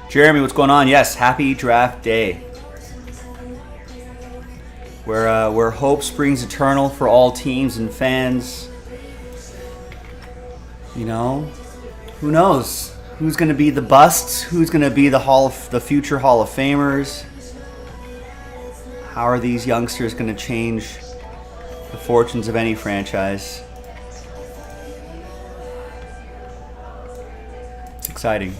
Jeremy, what's going on? Yes, happy draft day. Where hope springs eternal for all teams and fans. You know, who knows? Who's going to be the busts? Who's going to be the future Hall of Famers? How are these youngsters going to change the fortunes of any franchise? It's exciting.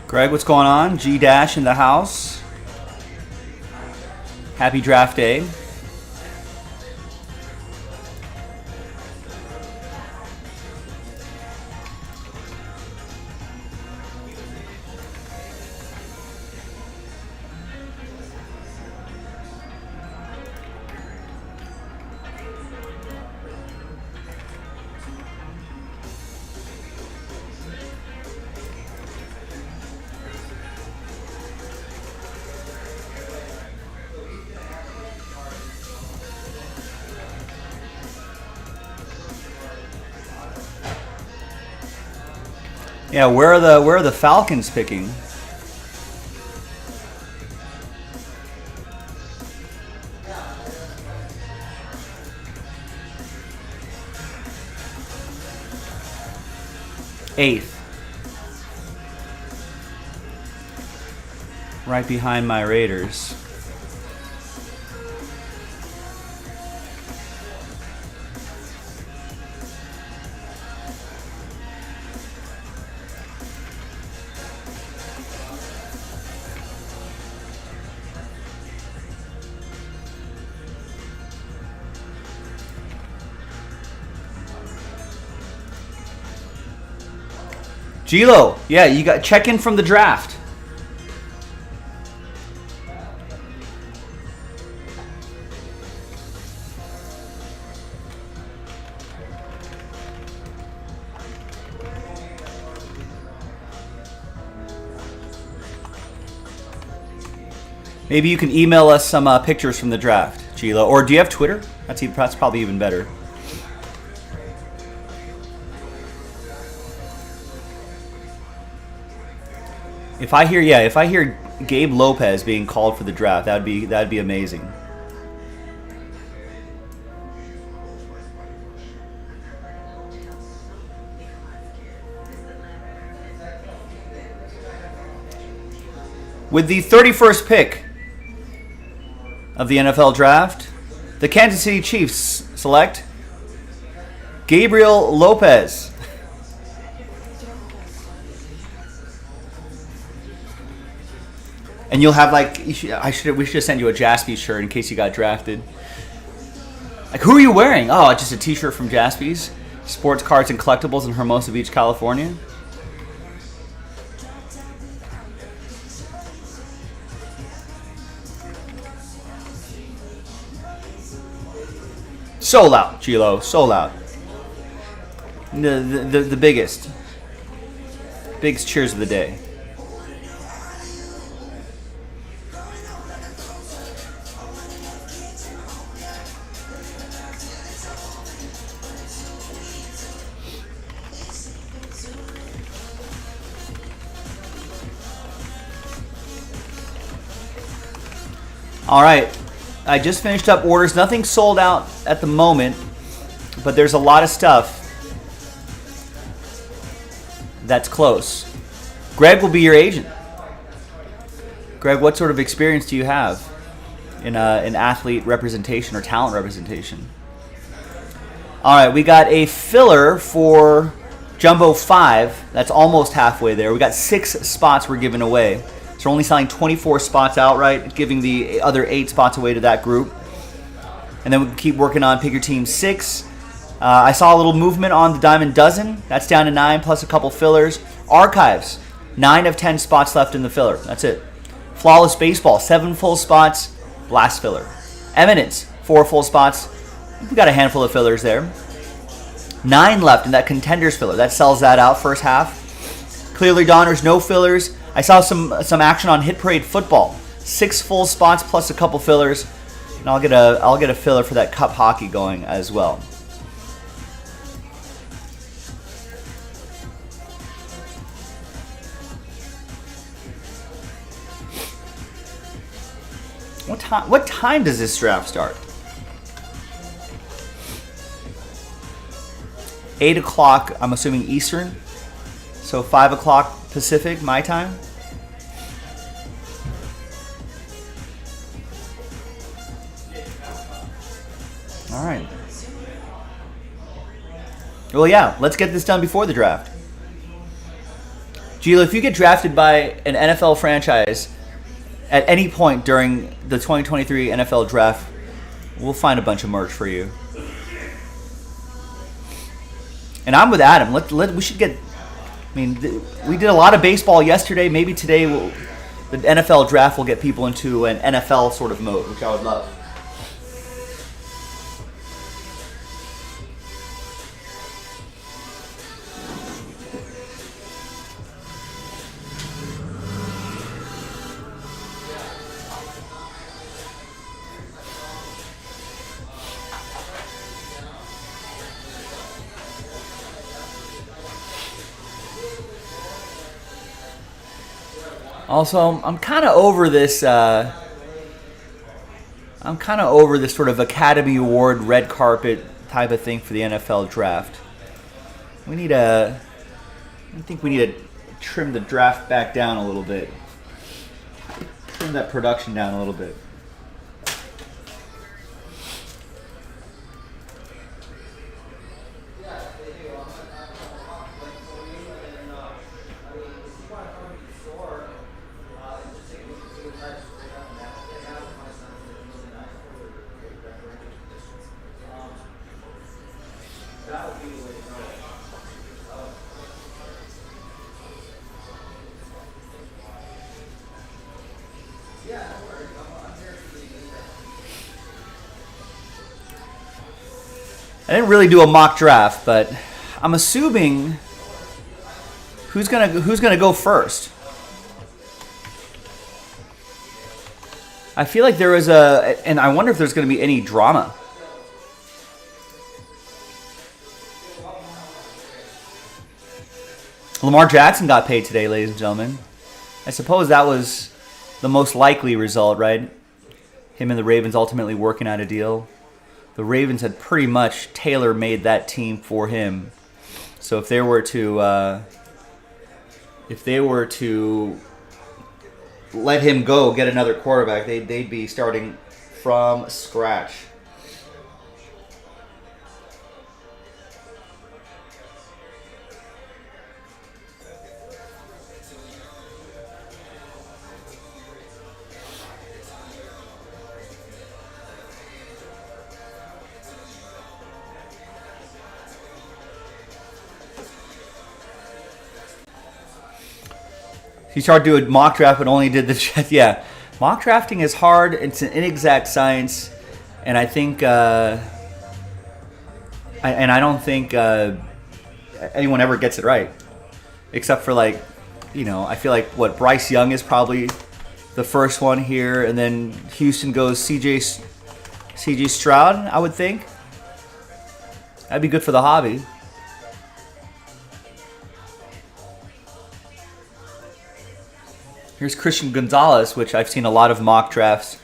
Greg, what's going on? G-Dash in the house. Happy draft day. Yeah, where are the Falcons picking? Eighth. Right behind my Raiders. Gilo, yeah, you got check in from the draft. Maybe you can email us some pictures from the draft, Gilo. Or do you have Twitter? That's probably even better. If I hear Gabe Lopez being called for the draft, that'd be amazing. With the 31st pick of the NFL Draft, the Kansas City Chiefs select Gabriel Lopez. And you'll have we should send you a Jaspy's shirt in case you got drafted. Like, who are you wearing? Oh, just a t-shirt from Jaspy's. Sports cards and collectibles in Hermosa Beach, California. So loud, Gilo. So loud. The biggest cheers of the day. All right. I just finished up orders. Nothing sold out at the moment, but there's a lot of stuff that's close. Greg will be your agent. Greg, what sort of experience do you have in athlete representation or talent representation? All right, we got a filler for Jumbo 5. That's almost halfway there. We got 6 spots we're giving away. So we're only selling 24 spots outright, giving the other 8 spots away to that group. And then we can keep working on Pick Your Team 6. I saw a little movement on the Diamond Dozen. That's down to 9 plus a couple fillers. Archives, 9 of 10 spots left in the filler. That's it. Flawless Baseball, 7 full spots, last filler. Eminence, 4 full spots. We got a handful of fillers there. 9 left in that Contenders filler. That sells that out first half. Clearly Donners, no fillers. I saw some action on Hit Parade Football. 6 full spots plus a couple fillers, and I'll get a filler for that Cup Hockey going as well. What time does this draft start? 8 o'clock. I'm assuming Eastern, so 5 o'clock Pacific, my time. All right. Well, yeah, let's get this done before the draft. Gila, if you get drafted by an NFL franchise at any point during the 2023 NFL Draft, we'll find a bunch of merch for you. And I'm with Adam. We should get... I mean, we did a lot of baseball yesterday. Maybe today the NFL Draft will get people into an NFL sort of mode, which I would love. Also, I'm kind of over this. Sort of Academy Award red carpet type of thing for the NFL Draft. I think we need to trim the draft back down a little bit. Trim that production down a little bit. I didn't really do a mock draft, but I'm assuming who's gonna go first. I feel like there was and I wonder if there's gonna be any drama. Lamar Jackson got paid today, ladies and gentlemen. I suppose that was the most likely result, right? Him and the Ravens ultimately working out a deal. The Ravens had pretty much tailor-made that team for him. So if they were to let him go get another quarterback, they'd be starting from scratch. He started doing mock draft, but only did the yeah. Mock drafting is hard. It's an inexact science, and I think, I don't think anyone ever gets it right, except for I feel like Bryce Young is probably the first one here, and then Houston goes C.J. Stroud. I would think that'd be good for the hobby. Here's Christian Gonzalez, which I've seen a lot of mock drafts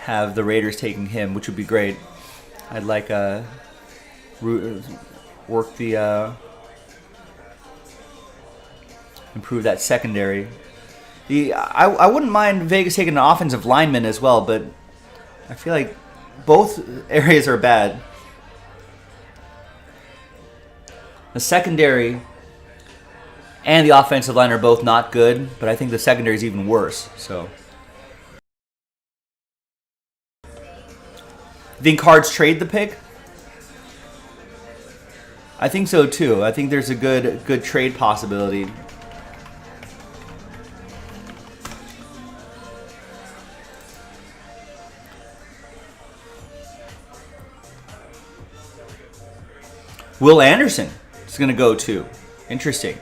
have the Raiders taking him, which would be great. I'd like work the improve that secondary. I wouldn't mind Vegas taking an offensive lineman as well, but I feel like both areas are bad. The secondary and the offensive line are both not good, but I think the secondary is even worse. So, you think Cards trade the pick? I think so too. I think there's a good trade possibility. Will Anderson is going to go too. Interesting.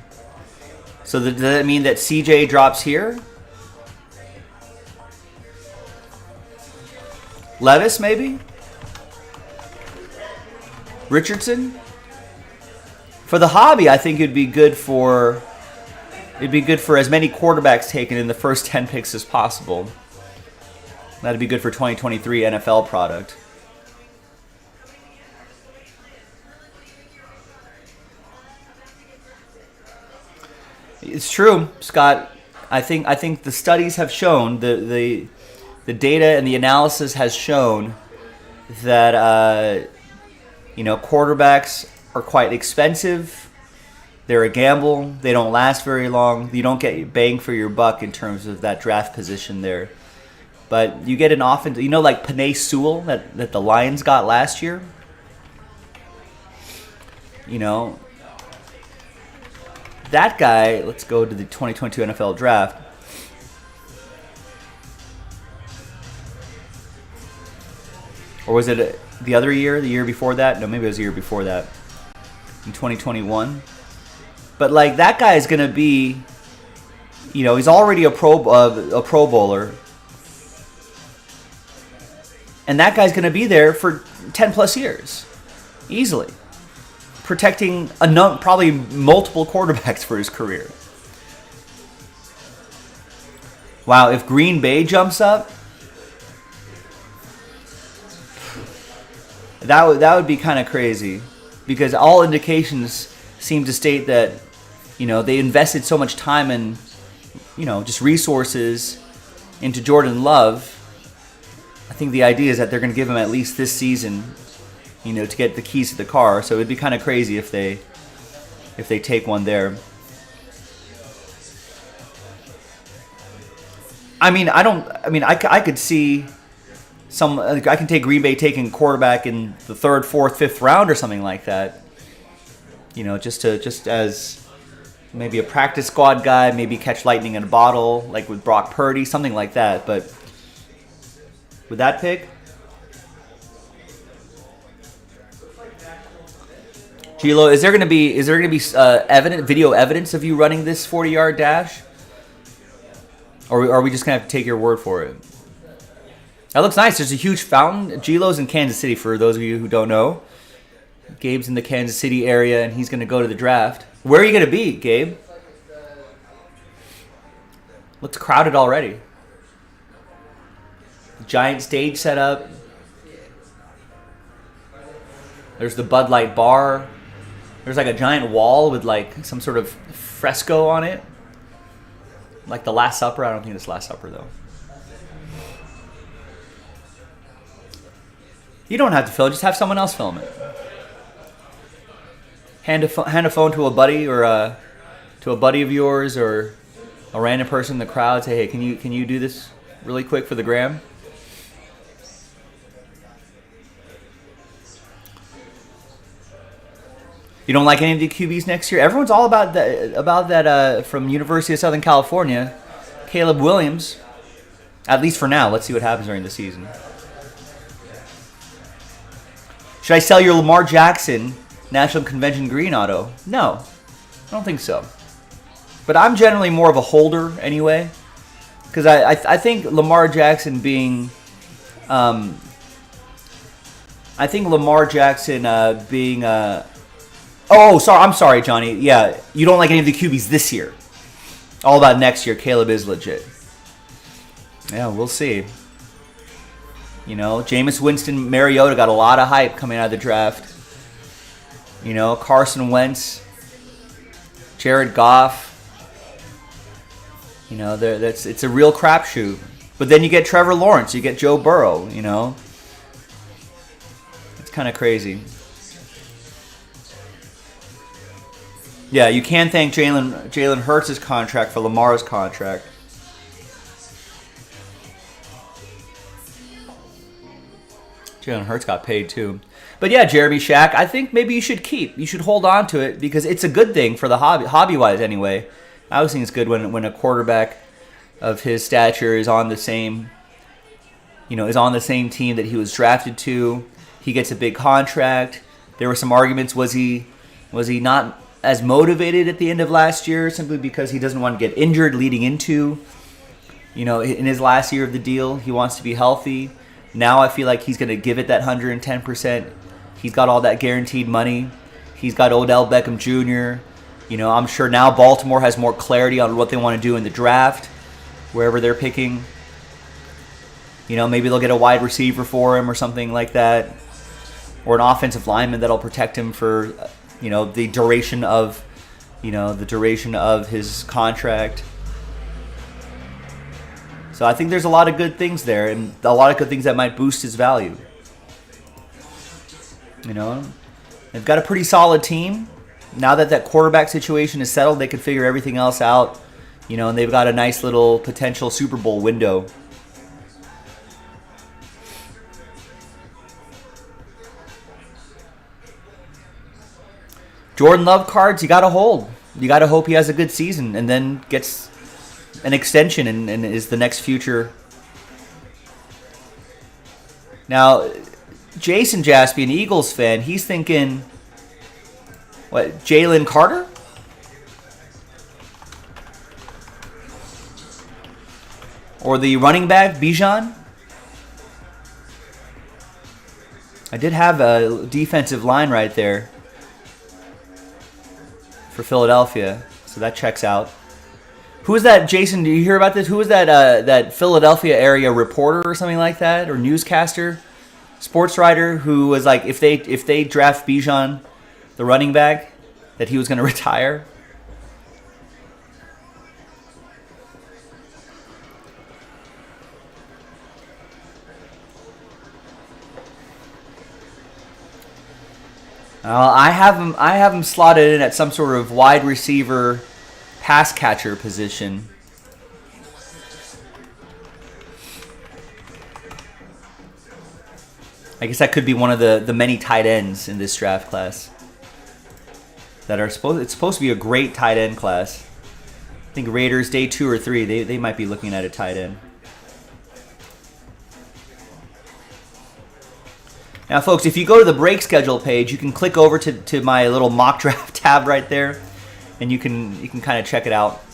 So does that mean that CJ drops here? Levis maybe? Richardson? For the hobby, I think it'd be good for as many quarterbacks taken in the first 10 picks as possible. That'd be good for 2023 NFL product. It's true, Scott. I think the studies have shown, the data and the analysis has shown that quarterbacks are quite expensive. They're a gamble. They don't last very long. You don't get bang for your buck in terms of that draft position there. But you get an offense, like Penei Sewell that the Lions got last year. That guy, let's go to the 2022 NFL draft. Or was it the other year, the year before that? No, maybe it was the year before that. In 2021. But that guy is going to be, he's already a Pro Bowler. And that guy's going to be there for 10 plus years. Easily. Protecting probably multiple quarterbacks for his career. Wow, if Green Bay jumps up, that would be kind of crazy, because all indications seem to state that they invested so much time and just resources into Jordan Love. I think the idea is that they're going to give him at least this season, to get the keys to the car. So it'd be kind of crazy if they take one there. I could see I can take Green Bay taking quarterback in the 3rd, 4th, 5th round or something like that. Just as maybe a practice squad guy, maybe catch lightning in a bottle, like with Brock Purdy, something like that. But with that pick, Gilo, is there going to be video evidence of you running this 40-yard dash, or are we just going to have to take your word for it? That looks nice. There's a huge fountain. Gilo's in Kansas City, for those of you who don't know. Gabe's in the Kansas City area, and he's going to go to the draft. Where are you going to be, Gabe? Looks crowded already. Giant stage set up. There's the Bud Light bar. There's a giant wall with some sort of fresco on it. Like The Last Supper? I don't think it's Last Supper, though. You don't have to film. Just have someone else film it. Hand a phone to a buddy or to a buddy of yours or a random person in the crowd. Say, hey, can you do this really quick for the gram? You don't like any of the QBs next year? Everyone's all about that from University of Southern California, Caleb Williams. At least for now. Let's see what happens during the season. Should I sell your Lamar Jackson National Convention green auto? No, I don't think so. But I'm generally more of a holder anyway, because I think Lamar Jackson being, oh, sorry, I'm sorry, Johnny. Yeah, you don't like any of the QBs this year. All about next year. Caleb is legit. Yeah, we'll see. You know, Jameis Winston, Mariota got a lot of hype coming out of the draft. You know, Carson Wentz, Jared Goff. You know, it's a real crapshoot. But then you get Trevor Lawrence, you get Joe Burrow. You know, it's kind of crazy. Yeah, you can thank Jalen Hurts' contract for Lamar's contract. Jalen Hurts got paid too. But yeah, Jeremy Shack, I think maybe you should hold on to it because it's a good thing for the hobby-wise anyway. I always think it's good when a quarterback of his stature is on the same, is on the same team that he was drafted to. He gets a big contract. There were some arguments. Was he not as motivated at the end of last year simply because he doesn't want to get injured leading into, in his last year of the deal? He wants to be healthy. Now I feel like he's going to give it that 110%. He's got all that guaranteed money. He's got Odell Beckham Jr. I'm sure now Baltimore has more clarity on what they want to do in the draft, wherever they're picking. Maybe they'll get a wide receiver for him or something like that, or an offensive lineman that'll protect him for, the duration of his contract. So I think there's a lot of good things there, and a lot of good things that might boost his value. They've got a pretty solid team. Now that quarterback situation is settled, they can figure everything else out. And they've got a nice little potential Super Bowl window. Jordan Love cards, you got to hold. You got to hope he has a good season and then gets an extension and is the next future. Now, Jason Jaspy, an Eagles fan, he's thinking, what, Jalen Carter? Or the running back, Bijan? I did have a defensive line right there for Philadelphia, so that checks out. Who is that, Jason? Do you hear about this? Who is that? That Philadelphia area reporter or something like that, or newscaster, sports writer, who was like, if they draft Bijan, the running back, that he was going to retire. I have him slotted in at some sort of wide receiver, pass catcher position. I guess that could be one of the many tight ends in this draft class that are it's supposed to be a great tight end class. I think Raiders day 2 or 3 they might be looking at a tight end. Now, folks, if you go to the break schedule page, you can click over to my little mock draft tab right there, and you can kind of check it out.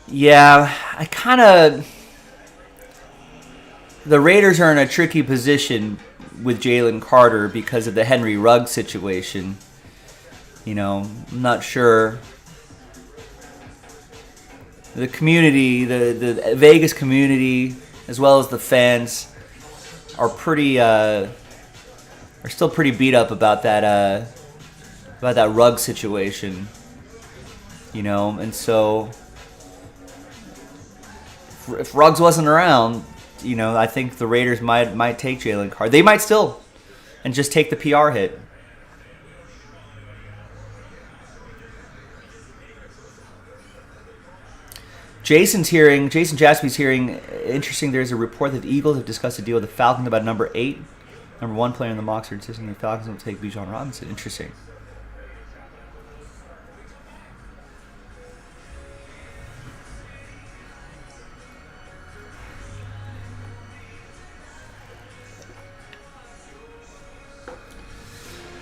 Yeah, the Raiders are in a tricky position with Jalen Carter because of the Henry Ruggs situation. I'm not sure. The community, the Vegas community, as well as the fans, are still pretty beat up about that about that Ruggs situation, you know, and so if Ruggs wasn't around, you know, I think the Raiders might take Jalen Carter. They might still, and just take the PR hit. Jason Jaspy's hearing, interesting, there's a report that the Eagles have discussed a deal with the Falcons about number 8. Number 1 player in the Mocs are insisting the Falcons will take Bijan Robinson. Interesting.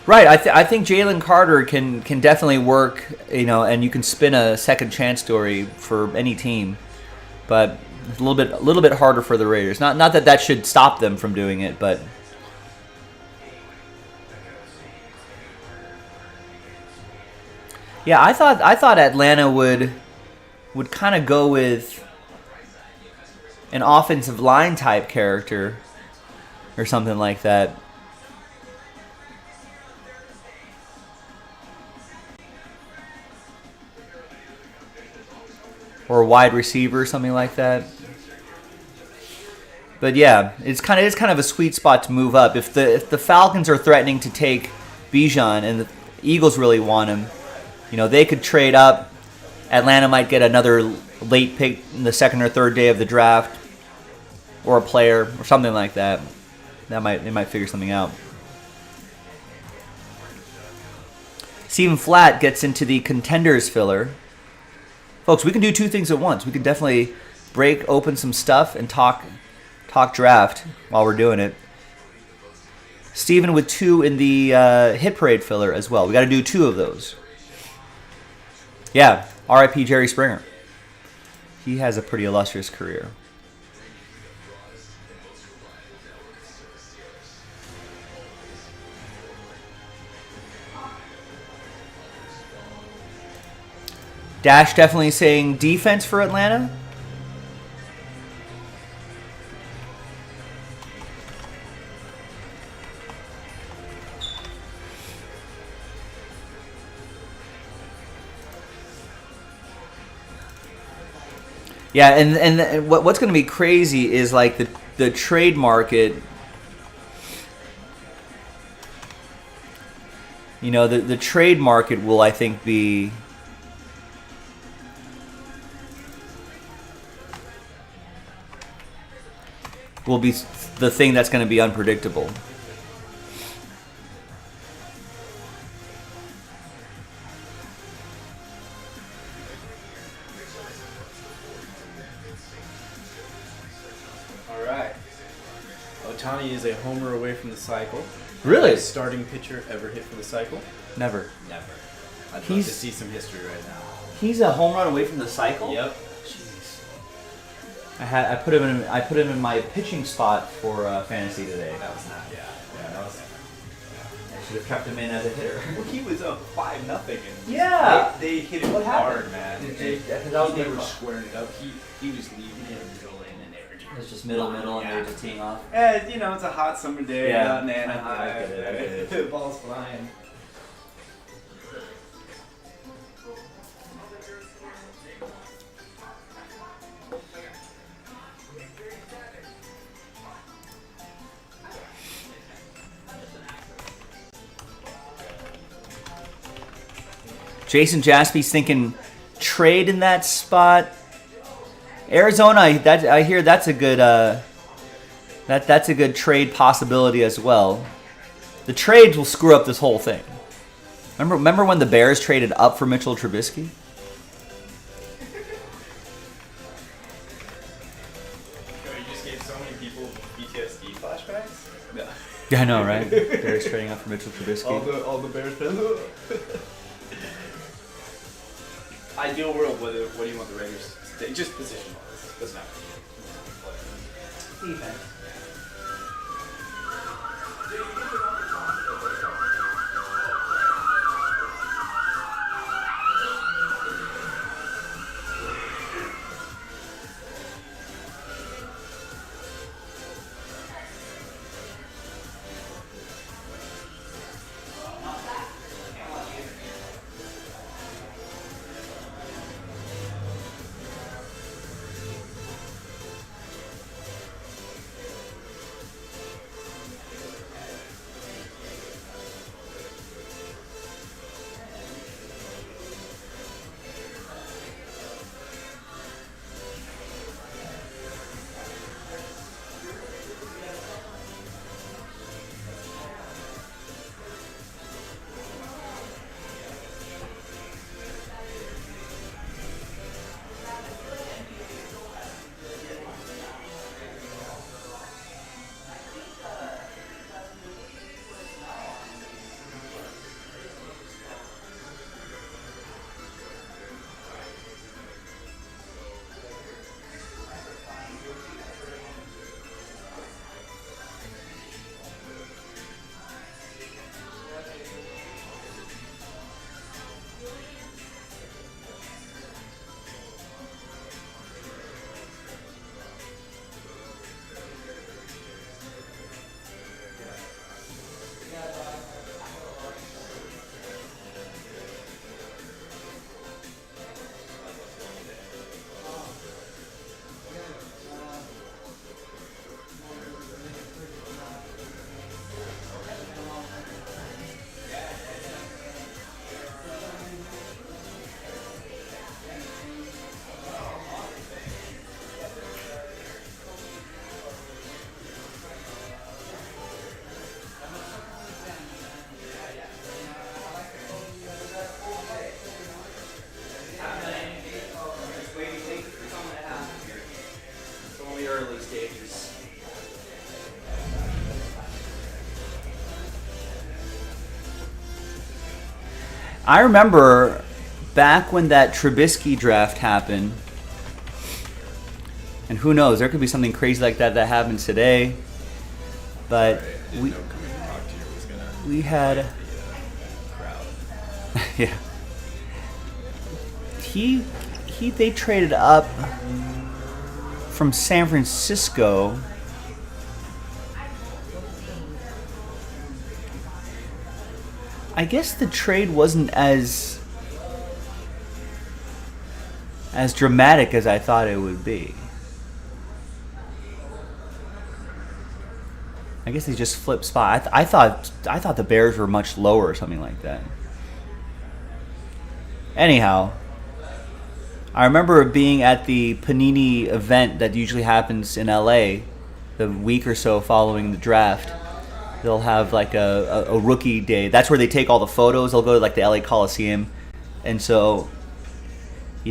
Right, I think Jalen Carter can definitely work, you know, and you can spin a second chance story for any team, but it's a little bit harder for the Raiders. Not that should stop them from doing it, but yeah, I thought Atlanta would kind of go with an offensive line type character or something like that. Or a wide receiver, something like that. But yeah, it's kind of a sweet spot to move up. If the Falcons are threatening to take Bijan and the Eagles really want him, you know, they could trade up. Atlanta might get another late pick in the second or third day of the draft, or a player or something like that. They might figure something out. Stephen Flatt gets into the contenders filler. Folks, we can do two things at once. We can definitely break open some stuff and talk draft while we're doing it. Steven with 2 in the hit parade filler as well. We got to do 2 of those. Yeah, R.I.P. Jerry Springer. He has a pretty illustrious career. Dash definitely saying defense for Atlanta. Yeah, and what's going to be crazy is like the trade market. You know, the trade market will, I think, be the thing that's going to be unpredictable. All right. Ohtani is a homer away from the cycle. Really? Has starting pitcher ever hit for the cycle? Never. Never. I'd love to see some history right now. He's a home run away from the cycle? Yep. I put him in my pitching spot for fantasy today. That was not. Yeah. That was. I should have kept him in as a hitter. Well, he was up 5-0. Yeah. They hit him What hard, happened? man. They were squaring it up. He was leaving him middle lane, and they were just. It was just middle, and they were just teeing off. And you know, it's a hot summer day. Yeah. Out in Anaheim. I get it. The ball's flying. Jason Jaspy's thinking trade in that spot. Arizona, I hear that's a good that's a good trade possibility as well. The trades will screw up this whole thing. Remember when the Bears traded up for Mitchell Trubisky? You just gave so many people PTSD flashbacks. No. Yeah, I know, right? Bears trading up for Mitchell Trubisky. All the Bears fans. Ideal world, what do you want the Raiders to take? Just position wise. That's not Defense. I remember back when that Trubisky draft happened, and who knows, there could be something crazy like that happens today. But we had yeah. They traded up from San Francisco. I guess the trade wasn't as dramatic as I thought it would be. I guess they just flipped spot. I thought the Bears were much lower or something like that. Anyhow, I remember being at the Panini event that usually happens in LA the week or so following the draft. They'll have like a rookie day. That's where they take all the photos. They'll go to like the LA Coliseum. And so, I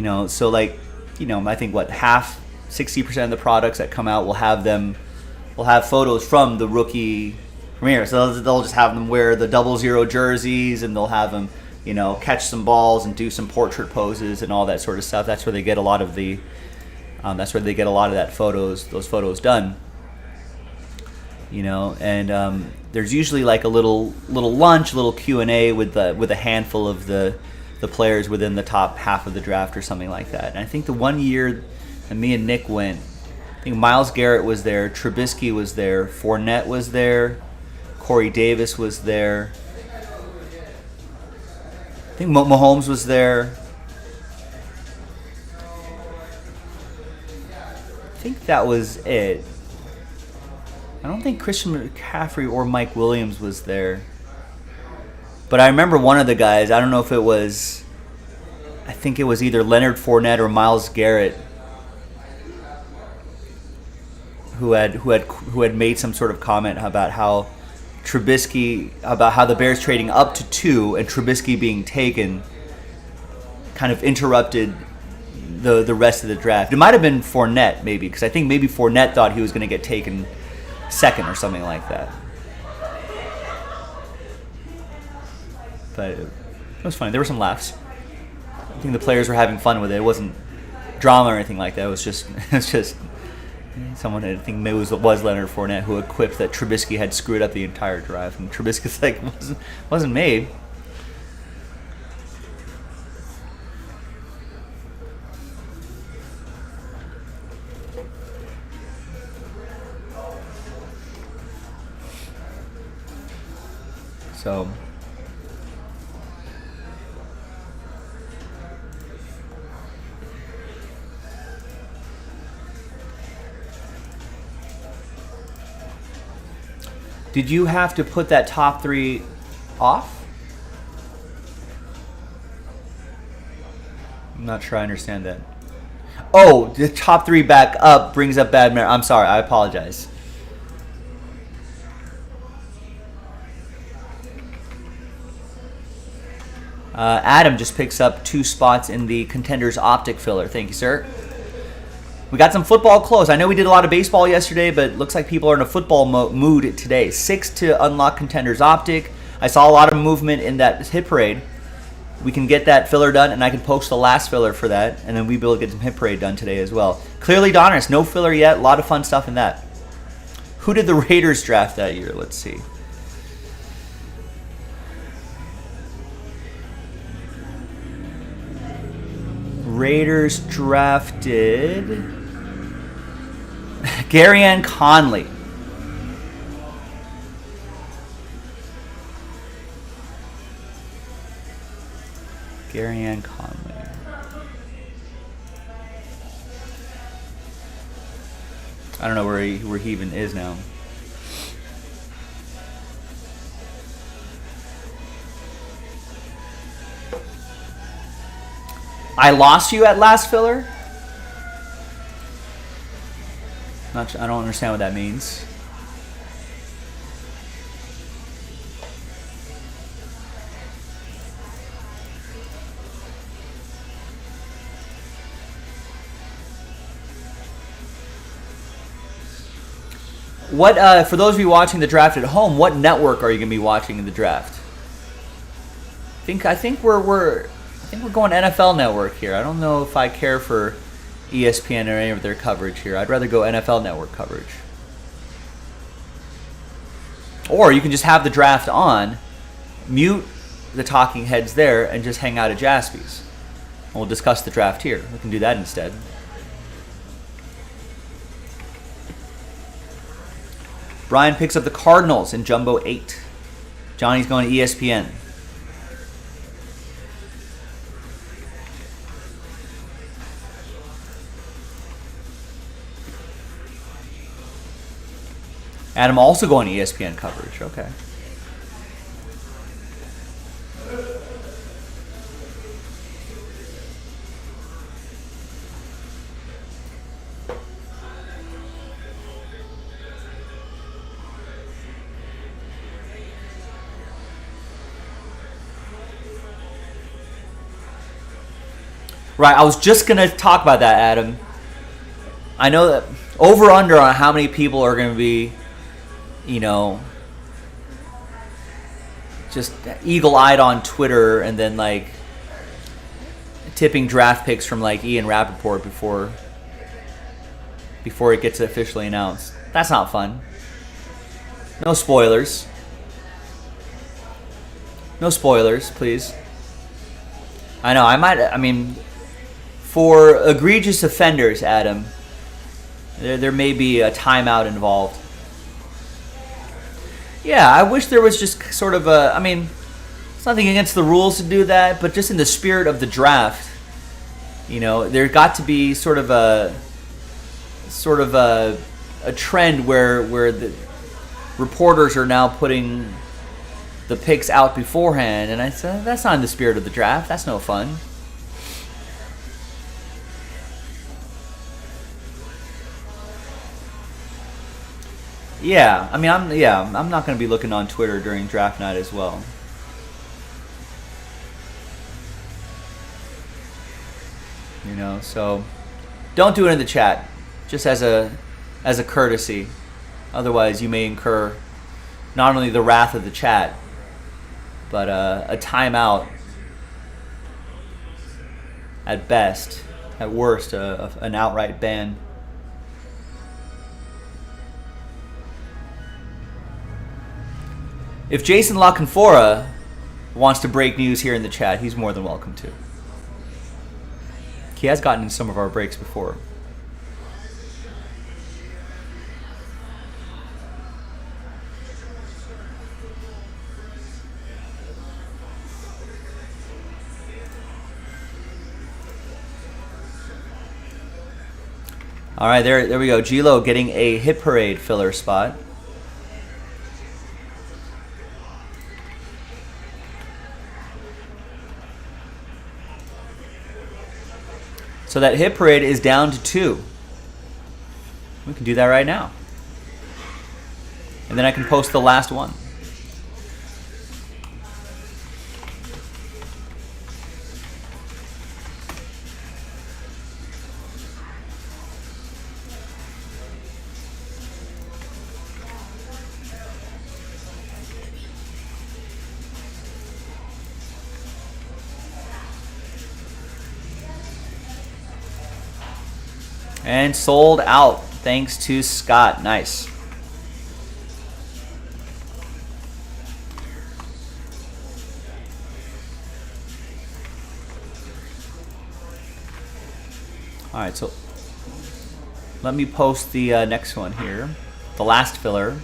think half, 60% of the products that come out will have photos from the rookie premiere. So they'll just have them wear the 00 jerseys, and they'll have them, catch some balls and do some portrait poses and all that sort of stuff. That's where they get a lot of those photos done. And there's usually like a little lunch, a little Q&A with a handful of the players within the top half of the draft or something like that. And I think the one year that me and Nick went, I think Myles Garrett was there, Trubisky was there, Fournette was there, Corey Davis was there. I think Mahomes was there. I think that was it. I don't think Christian McCaffrey or Mike Williams was there. But I remember one of the guys, I don't know if it was, I think it was either Leonard Fournette or Myles Garrett, who had made some sort of comment about how the Bears trading up to 2 and Trubisky being taken kind of interrupted the rest of the draft. It might have been Fournette, maybe, because I think maybe Fournette thought he was going to get taken second or something like that. But it was funny. There were some laughs. I think the players were having fun with it. It wasn't drama or anything like that. It was just someone, I think maybe it was Leonard Fournette, who quipped that Trubisky had screwed up the entire drive, and Trubisky's like, wasn't me. So did you have to put that top 3 off? I'm not sure I understand that. Oh, the top 3 back up brings up bad memory. I'm sorry, I apologize. Adam just picks up 2 spots in the Contenders Optic filler. Thank you, sir. We got some football close. I know we did a lot of baseball yesterday, but it looks like people are in a football mood today. 6 to unlock Contenders Optic. I saw a lot of movement in that hit parade. We can get that filler done, and I can post the last filler for that, and then we'll be able to get some hit parade done today as well. Clearly Donruss, no filler yet. A lot of fun stuff in that. Who did the Raiders draft that year? Let's see. Raiders drafted Garyon Conley. Garyon Conley. I don't know where he even is now. I lost you at last filler? I don't understand what that means. What for those of you watching the draft at home, what network are you going to be watching in the draft? I think we're going NFL Network here. I don't know if I care for ESPN or any of their coverage here. I'd rather go NFL Network coverage. Or you can just have the draft on, mute the talking heads there, and just hang out at Jaspy's. And we'll discuss the draft here. We can do that instead. Brian picks up the Cardinals in Jumbo 8. Johnny's going to ESPN. Adam also going to ESPN coverage. Okay. Right, I was just going to talk about that, Adam. I know that over-under on how many people are going to be, just eagle-eyed on Twitter and then, tipping draft picks from, Ian Rappaport before it gets officially announced. That's not fun. No spoilers. No spoilers, please. I know, for egregious offenders, Adam, there may be a timeout involved. Yeah, I wish there was just sort of it's nothing against the rules to do that, but just in the spirit of the draft, there got to be sort of a trend where the reporters are now putting the picks out beforehand, and I said, that's not in the spirit of the draft. That's no fun. Yeah, I'm not going to be looking on Twitter during draft night as well. So don't do it in the chat, just as a courtesy. Otherwise, you may incur not only the wrath of the chat, but a timeout at best, at worst, an outright ban. If Jason La Canfora wants to break news here in the chat, he's more than welcome to. He has gotten in some of our breaks before. All right, there we go. Gilo getting a hit parade filler spot. So that hit parade is down to 2. We can do that right now. And then I can post the last one. And sold out thanks to Scott. Nice. All right, so let me post the next one here, the last filler.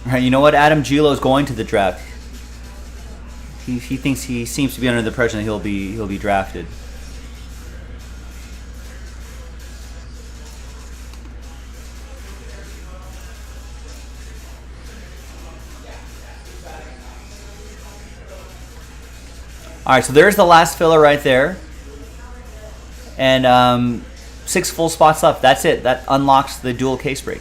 Right, you know what? Adam Gilo is going to the draft. He seems to be under the impression that he'll be drafted. All right, so there's the last filler right there. And 6 full spots left. That's it. That unlocks the dual case break.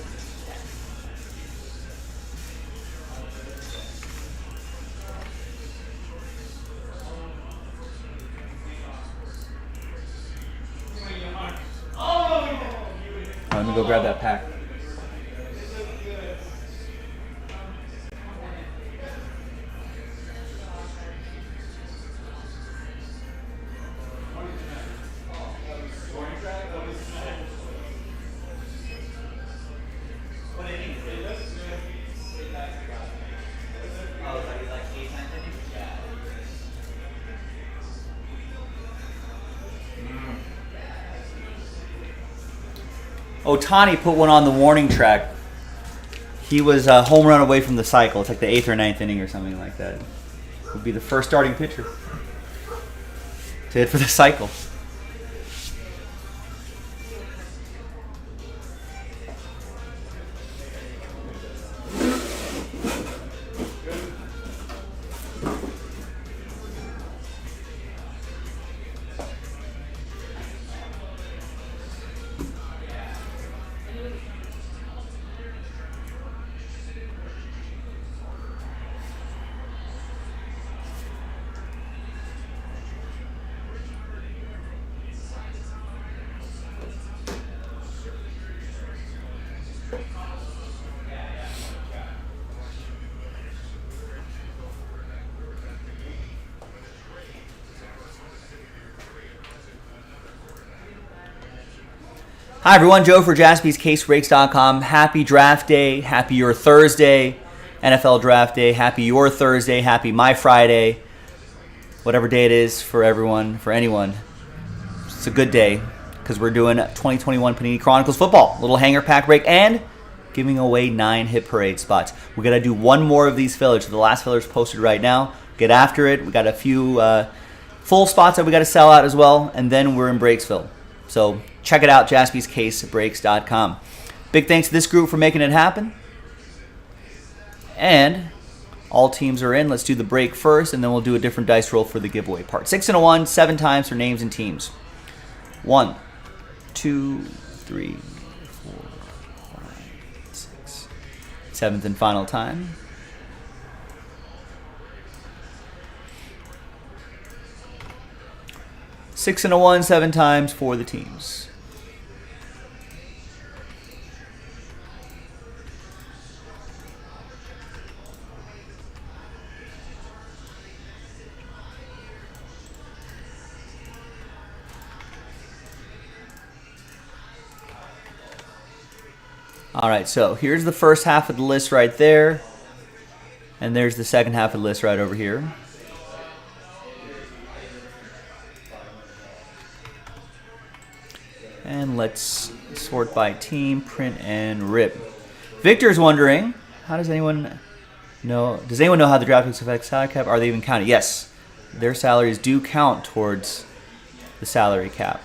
Let me go grab that pack. Ohtani put one on the warning track. He was a home run away from the cycle. It's like the 8th or 9th inning or something like that. Would be the first starting pitcher to hit for the cycle. Hi everyone, Joe for JaspysCaseBreaks.com. Happy draft day, happy your Thursday, NFL draft day, happy your Thursday, happy my Friday, whatever day it is for everyone, for anyone. It's a good day because we're doing 2021 Panini Chronicles football, little hanger pack break, and giving away 9 hit parade spots. We're going to do one more of these fillers. So the last filler is posted right now. Get after it. We got a few full spots that we got to sell out as well, and then we're in Breaksville. So check it out, JaspysCaseBreaks.com. Big thanks to this group for making it happen. And all teams are in. Let's do the break first, and then we'll do a different dice roll for the giveaway part. 6 and a 1, 7 times for names and teams. 1, 2, 3, 4, 5, 6. 7th and final time. Six and a 1, 7 times for the teams. All right, so here's the first half of the list right there. And there's the second half of the list right over here. And let's sort by team, print, and rip. Victor's wondering, does anyone know how the draft picks affect salary cap? Are they even counted? Yes, their salaries do count towards the salary cap.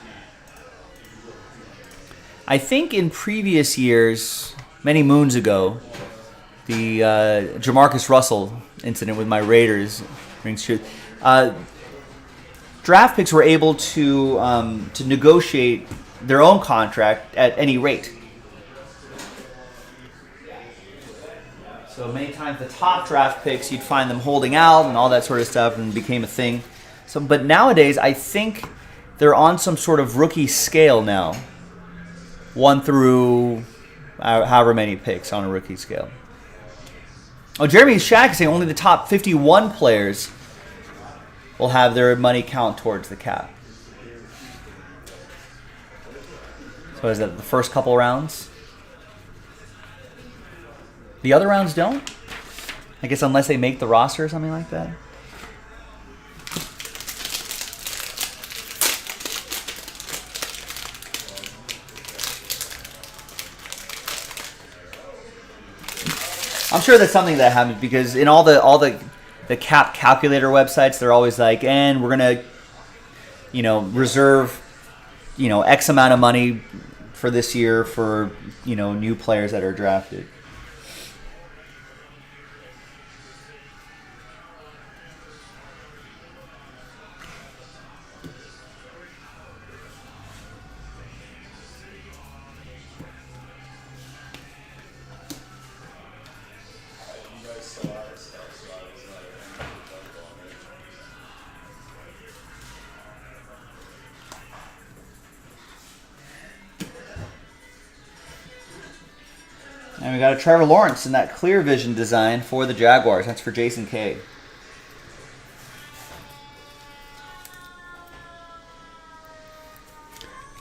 I think in previous years, many moons ago, the Jamarcus Russell incident with my Raiders rings true. Draft picks were able to negotiate their own contract at any rate. So many times the top draft picks, you'd find them holding out and all that sort of stuff, and it became a thing. So, but nowadays, I think they're on some sort of rookie scale now. 1 through however many picks on a rookie scale. Oh, Jeremy Shack is saying only the top 51 players will have their money count towards the cap. So is that the first couple rounds? The other rounds don't? I guess unless they make the roster or something like that. I'm sure that's something that happens because in all the cap calculator websites, they're always like, and we're gonna, reserve, X amount of money for this year for, new players that are drafted. And we got a Trevor Lawrence in that clear vision design for the Jaguars. That's for Jason K.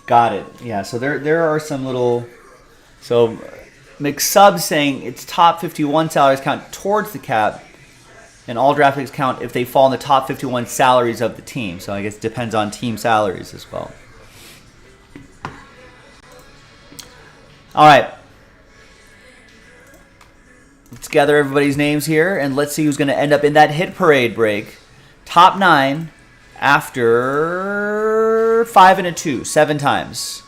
Got it. Yeah, so there are some little... So McSub saying its top 51 salaries count towards the cap, and all draft picks count if they fall in the top 51 salaries of the team. So I guess it depends on team salaries as well. All right. Let's gather everybody's names here, and let's see who's going to end up in that hit parade break. Top 9 after 5 and a 2, 7 times.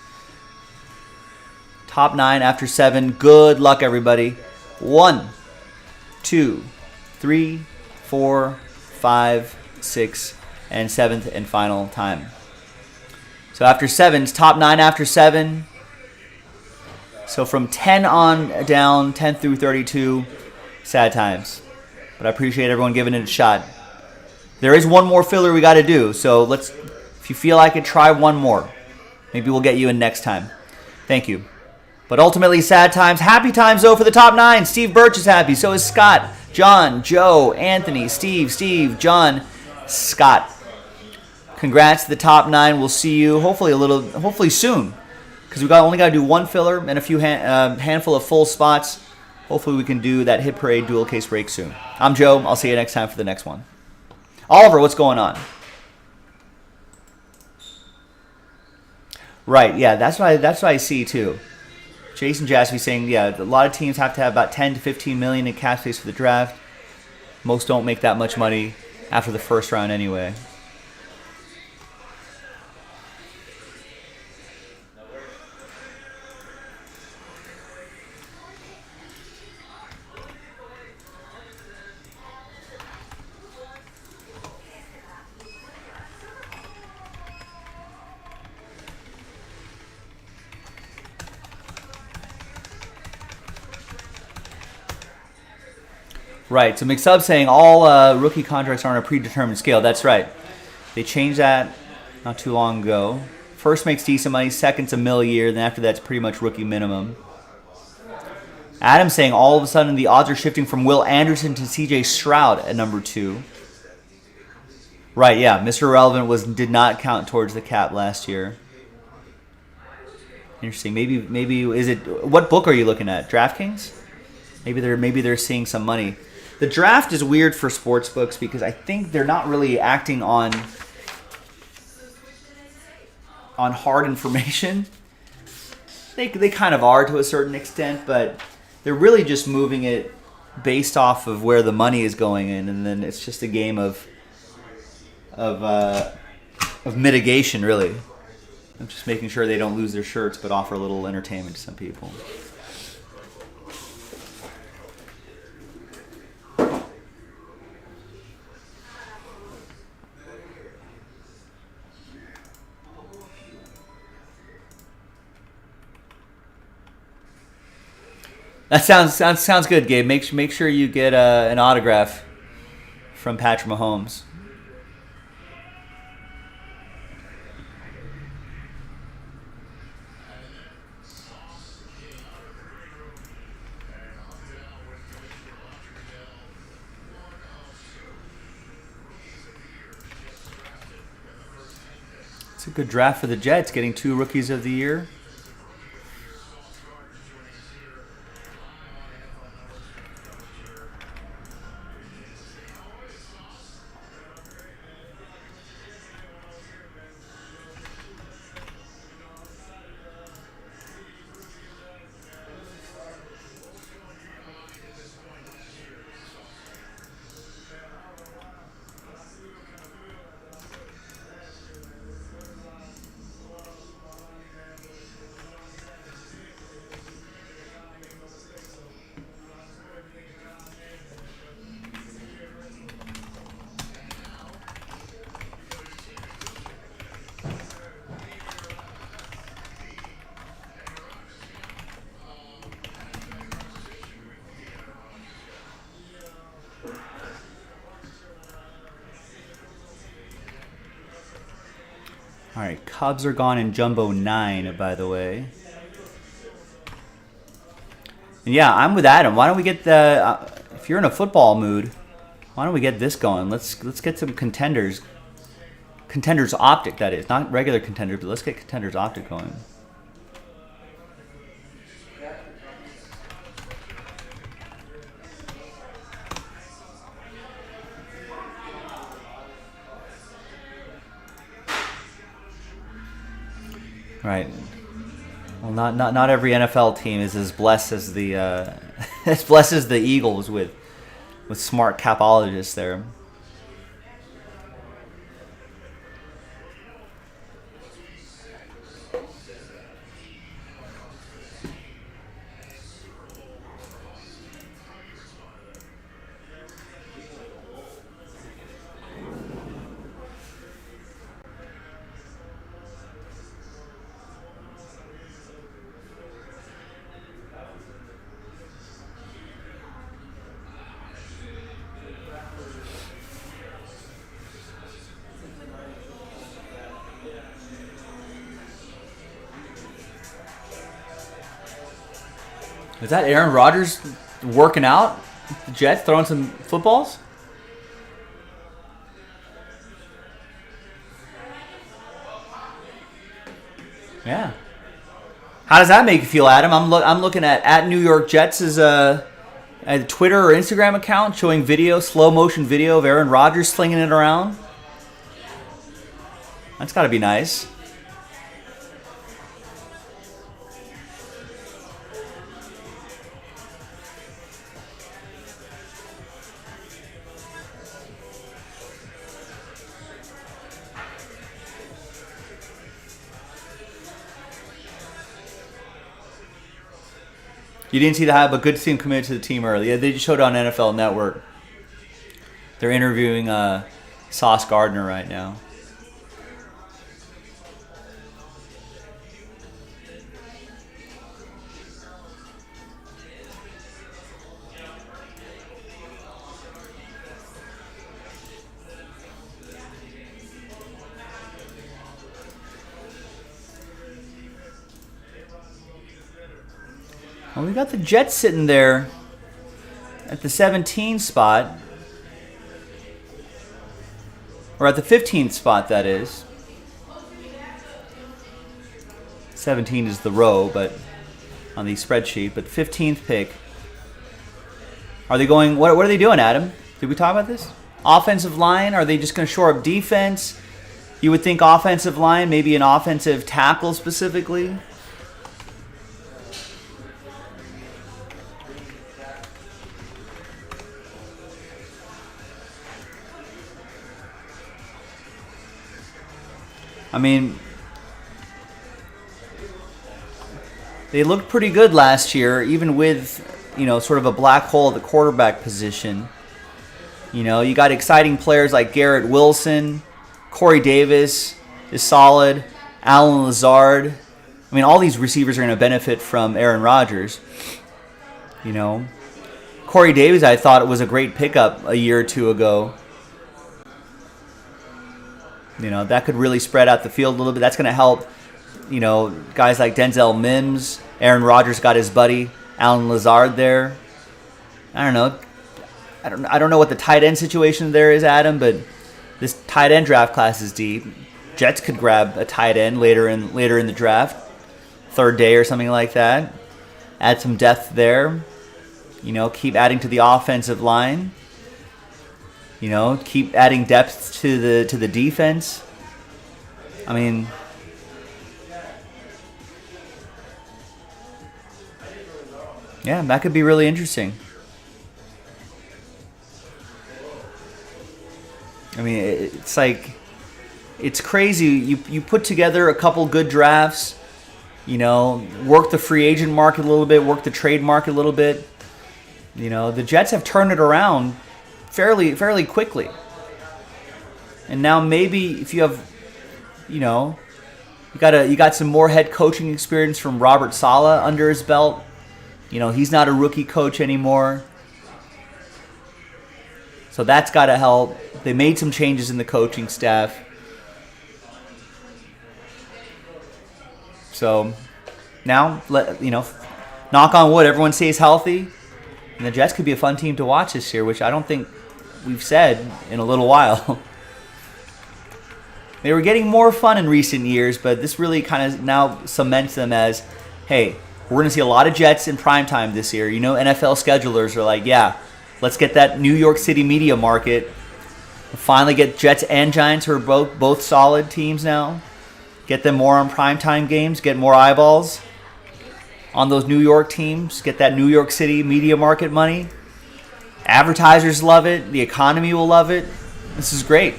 Top 9 after 7. Good luck, everybody. 1, 2, 3, 4, 5, 6, and 7th and final time. So after 7, it's top 9 after 7. So from 10 on down, 10 through 32, sad times. But I appreciate everyone giving it a shot. There is one more filler we got to do. So if you feel like it, try one more. Maybe we'll get you in next time. Thank you. But ultimately, sad times. Happy times, though, for the top 9. Steve Birch is happy. So is Scott, John, Joe, Anthony, Steve, John, Scott. Congrats to the top 9. We'll see you hopefully soon. Because we only got to do one filler and a few handful of full spots. Hopefully we can do that hit parade dual case break soon. I'm Joe. I'll see you next time for the next one. Oliver, what's going on? Right, yeah, that's what I see too. Jason Jassy saying, yeah, a lot of teams have to have about 10 to 15 million in cap space for the draft. Most don't make that much money after the first round anyway. Right, so McSub saying all rookie contracts are on a predetermined scale. That's right. They changed that not too long ago. First makes decent money, second's $1 million a year, then after that's pretty much rookie minimum. Adam saying all of a sudden the odds are shifting from Will Anderson to C.J. Stroud at number 2. Right, yeah, Mr. Irrelevant did not count towards the cap last year. Interesting. Maybe is it? What book are you looking at? DraftKings? Maybe they're seeing some money. The draft is weird for sports books because I think they're not really acting on hard information. They kind of are to a certain extent, but they're really just moving it based off of where the money is going in, and then it's just a game of mitigation, really. I'm just making sure they don't lose their shirts, but offer a little entertainment to some people. That sounds good, Gabe. Make sure you get an autograph from Patrick Mahomes. It's a good draft for the Jets, getting 2 rookies of the year. All right, Cubs are gone in Jumbo 9, by the way. And yeah, I'm with Adam. Why don't we get the if you're in a football mood, why don't we get this going? Let's get some contenders. Contenders Optic, that is. Not regular contenders, but let's get Contenders Optic going. Right. Well, not every NFL team is as blessed as the as blessed as the Eagles with smart capologists there. Is that Aaron Rodgers working out? The Jets throwing some footballs? Yeah. How does that make you feel, Adam? I'm looking at New York Jets' a Twitter or Instagram account showing slow motion video of Aaron Rodgers slinging it around. That's got to be nice. You didn't see but good to see him committed to the team early. Yeah, they just showed it on NFL Network. They're interviewing Sauce Gardner right now. Well, we got the Jets sitting there at the 17 spot. Or at the 15th spot, that is. 17 is the row, but on the spreadsheet. But 15th pick. Are they going... What are they doing, Adam? Did we talk about this? Offensive line? Are they just going to shore up defense? You would think offensive line, maybe an offensive tackle specifically. I mean, they looked pretty good last year, even with, sort of a black hole at the quarterback position. You got exciting players like Garrett Wilson, Corey Davis is solid, Alan Lazard. I mean, all these receivers are going to benefit from Aaron Rodgers. Corey Davis, I thought, was a great pickup a year or two ago. That could really spread out the field a little bit. That's going to help, guys like Denzel Mims. Aaron Rodgers got his buddy, Alan Lazard, there. I don't know. I don't know what the tight end situation there is, Adam, but this tight end draft class is deep. Jets could grab a tight end later in the draft, third day or something like that. Add some depth there. Keep adding to the offensive line. Keep adding depth to the defense. I mean, yeah, that could be really interesting. I mean, it's like, it's crazy. You put together a couple good drafts, work the free agent market a little bit, work the trade market a little bit. The Jets have turned it around fairly quickly. And now maybe if you have, you got some more head coaching experience from Robert Saleh under his belt. He's not a rookie coach anymore. So that's got to help. They made some changes in the coaching staff. So now, knock on wood, everyone stays healthy. And the Jets could be a fun team to watch this year, which I don't think we've said in a little while. They were getting more fun in recent years, but this really kind of now cements them as, hey, we're going to see a lot of Jets in primetime this year. You know, NFL schedulers are like, yeah, let's get that New York City media market. Finally get Jets and Giants, who are both solid teams now. Get them more on primetime games, get more eyeballs on those New York teams, get that New York City media market money. Advertisers love it. The economy will love it. This is great.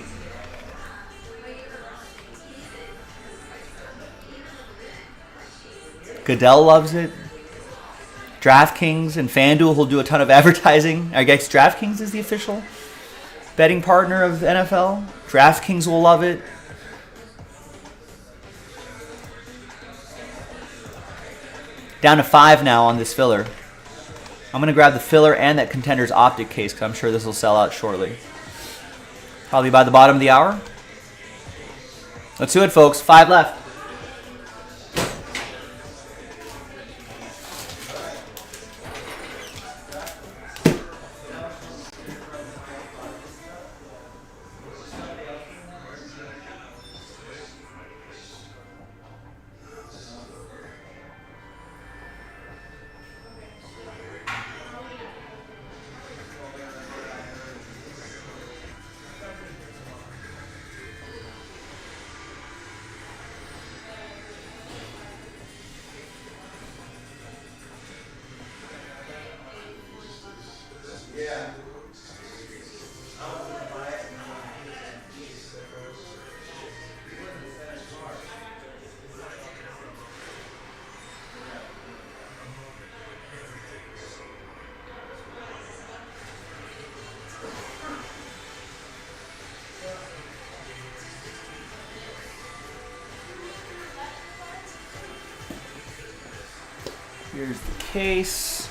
Goodell loves it. DraftKings and FanDuel will do a ton of advertising. I guess DraftKings is the official betting partner of NFL. DraftKings will love it. Down to 5 now on this filler. I'm going to grab the filler and that Contenders Optic case because I'm sure this will sell out shortly. Probably by the bottom of the hour. Let's do it, folks. 5 left. Here's the case.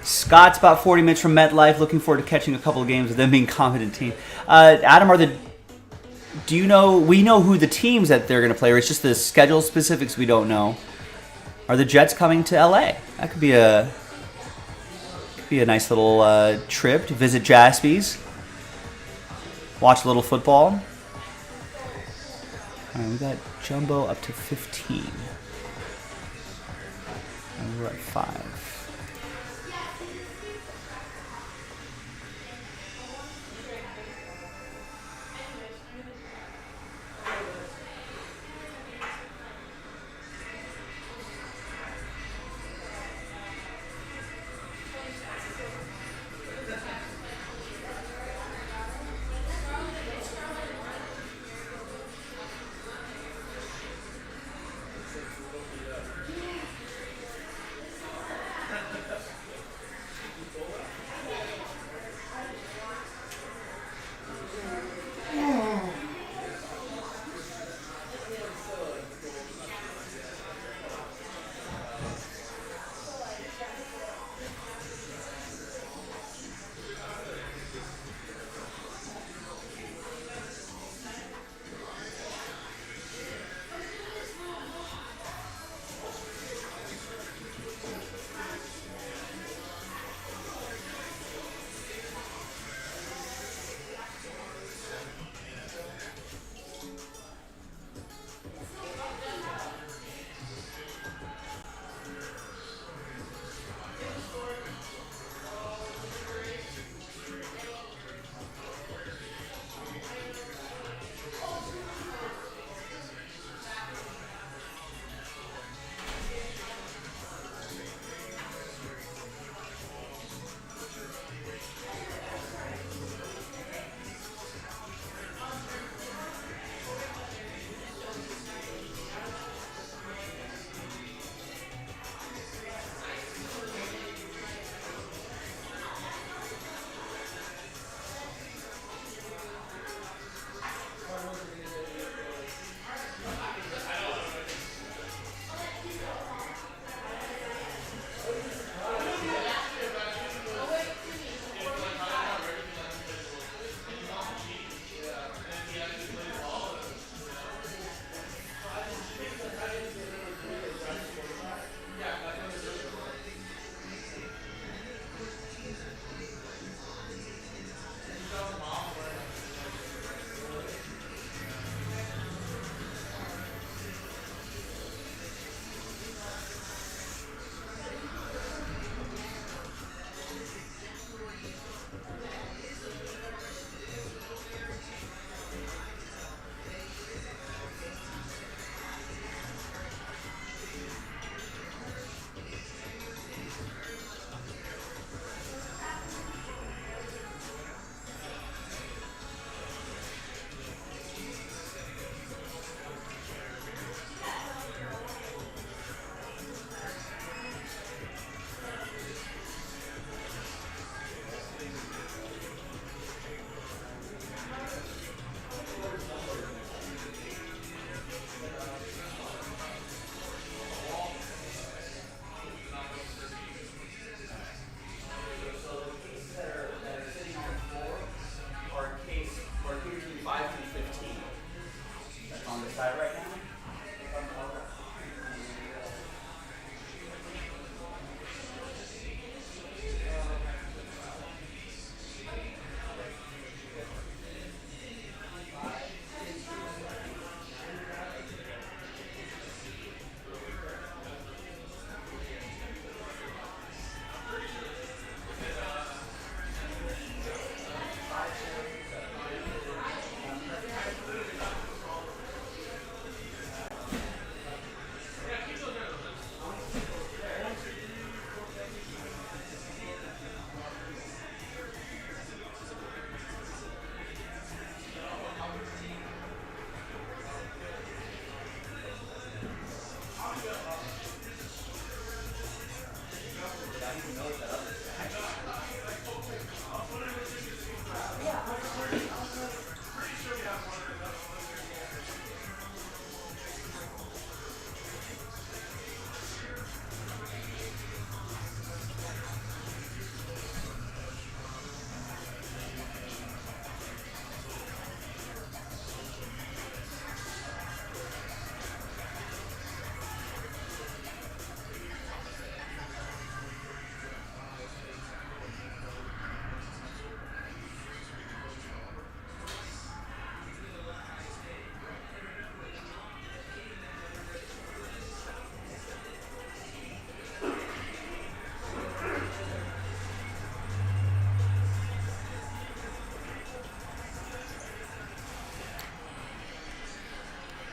Scott's about 40 minutes from MetLife. Looking forward to catching a couple of games of them being competent team. Adam, do you know? We know who the teams that they're going to play, or it's just the schedule specifics we don't know. Are the Jets coming to LA? That could be a nice little trip to visit Jaspy's. Watch a little football. All right, we got Jumbo up to 15. And we're at 5.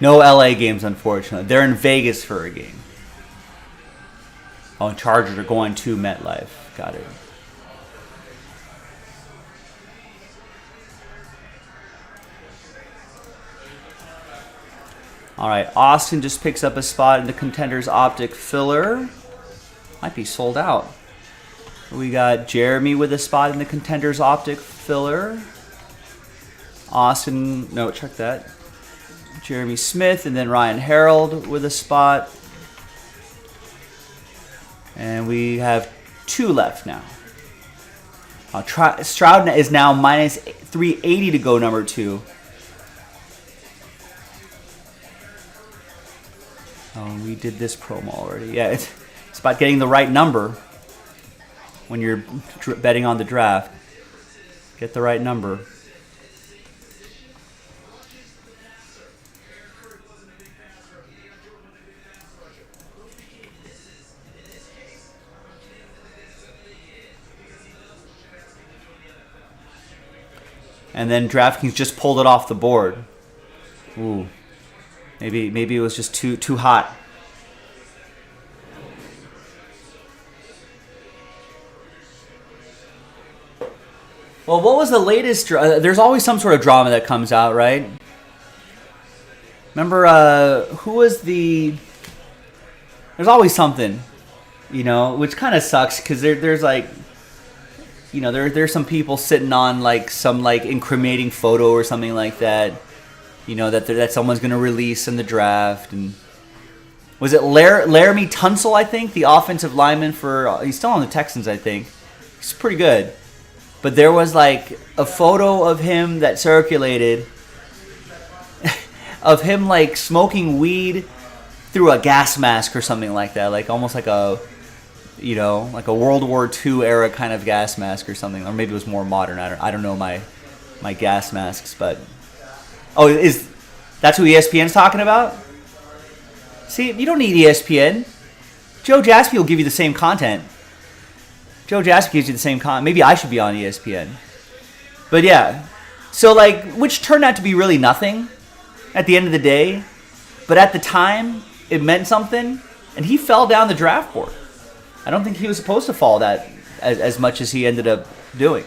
No LA games, unfortunately. They're in Vegas for a game. Oh, Chargers are going to MetLife. Got it. All right, Austin just picks up a spot in the Contenders Optic filler. Might be sold out. We got Jeremy with a spot in the Contenders Optic filler. Austin, no, check that. Jeremy Smith, and then Ryan Harold with a spot. And we have 2 left now. Stroud is now minus 380 to go number 2. Oh, we did this promo already. Yeah, it's about getting the right number when you're betting on the draft. Get the right number. And then DraftKings just pulled it off the board. Ooh. Maybe it was just too hot. Well, what was the latest? There's always some sort of drama that comes out, right? Remember, who was the? There's always something, which kind of sucks because there's like, there's some people sitting on like some like incriminating photo or something like that. That someone's going to release in the draft. And was it Laramie Tunsil, I think, the offensive lineman for... He's still on the Texans, I think. He's pretty good. But there was like a photo of him that circulated of him like smoking weed through a gas mask or something like that. Like almost like a, like a World War II era kind of gas mask or something. Or maybe it was more modern. I don't know my gas masks, but... Oh, that's who ESPN's talking about? See, you don't need ESPN. Joe Jaspy will give you the same content. Joe Jaspy gives you the same content. Maybe I should be on ESPN. But yeah. So, like, which turned out to be really nothing at the end of the day. But at the time, it meant something. And he fell down the draft board. I don't think he was supposed to fall that as much as he ended up doing.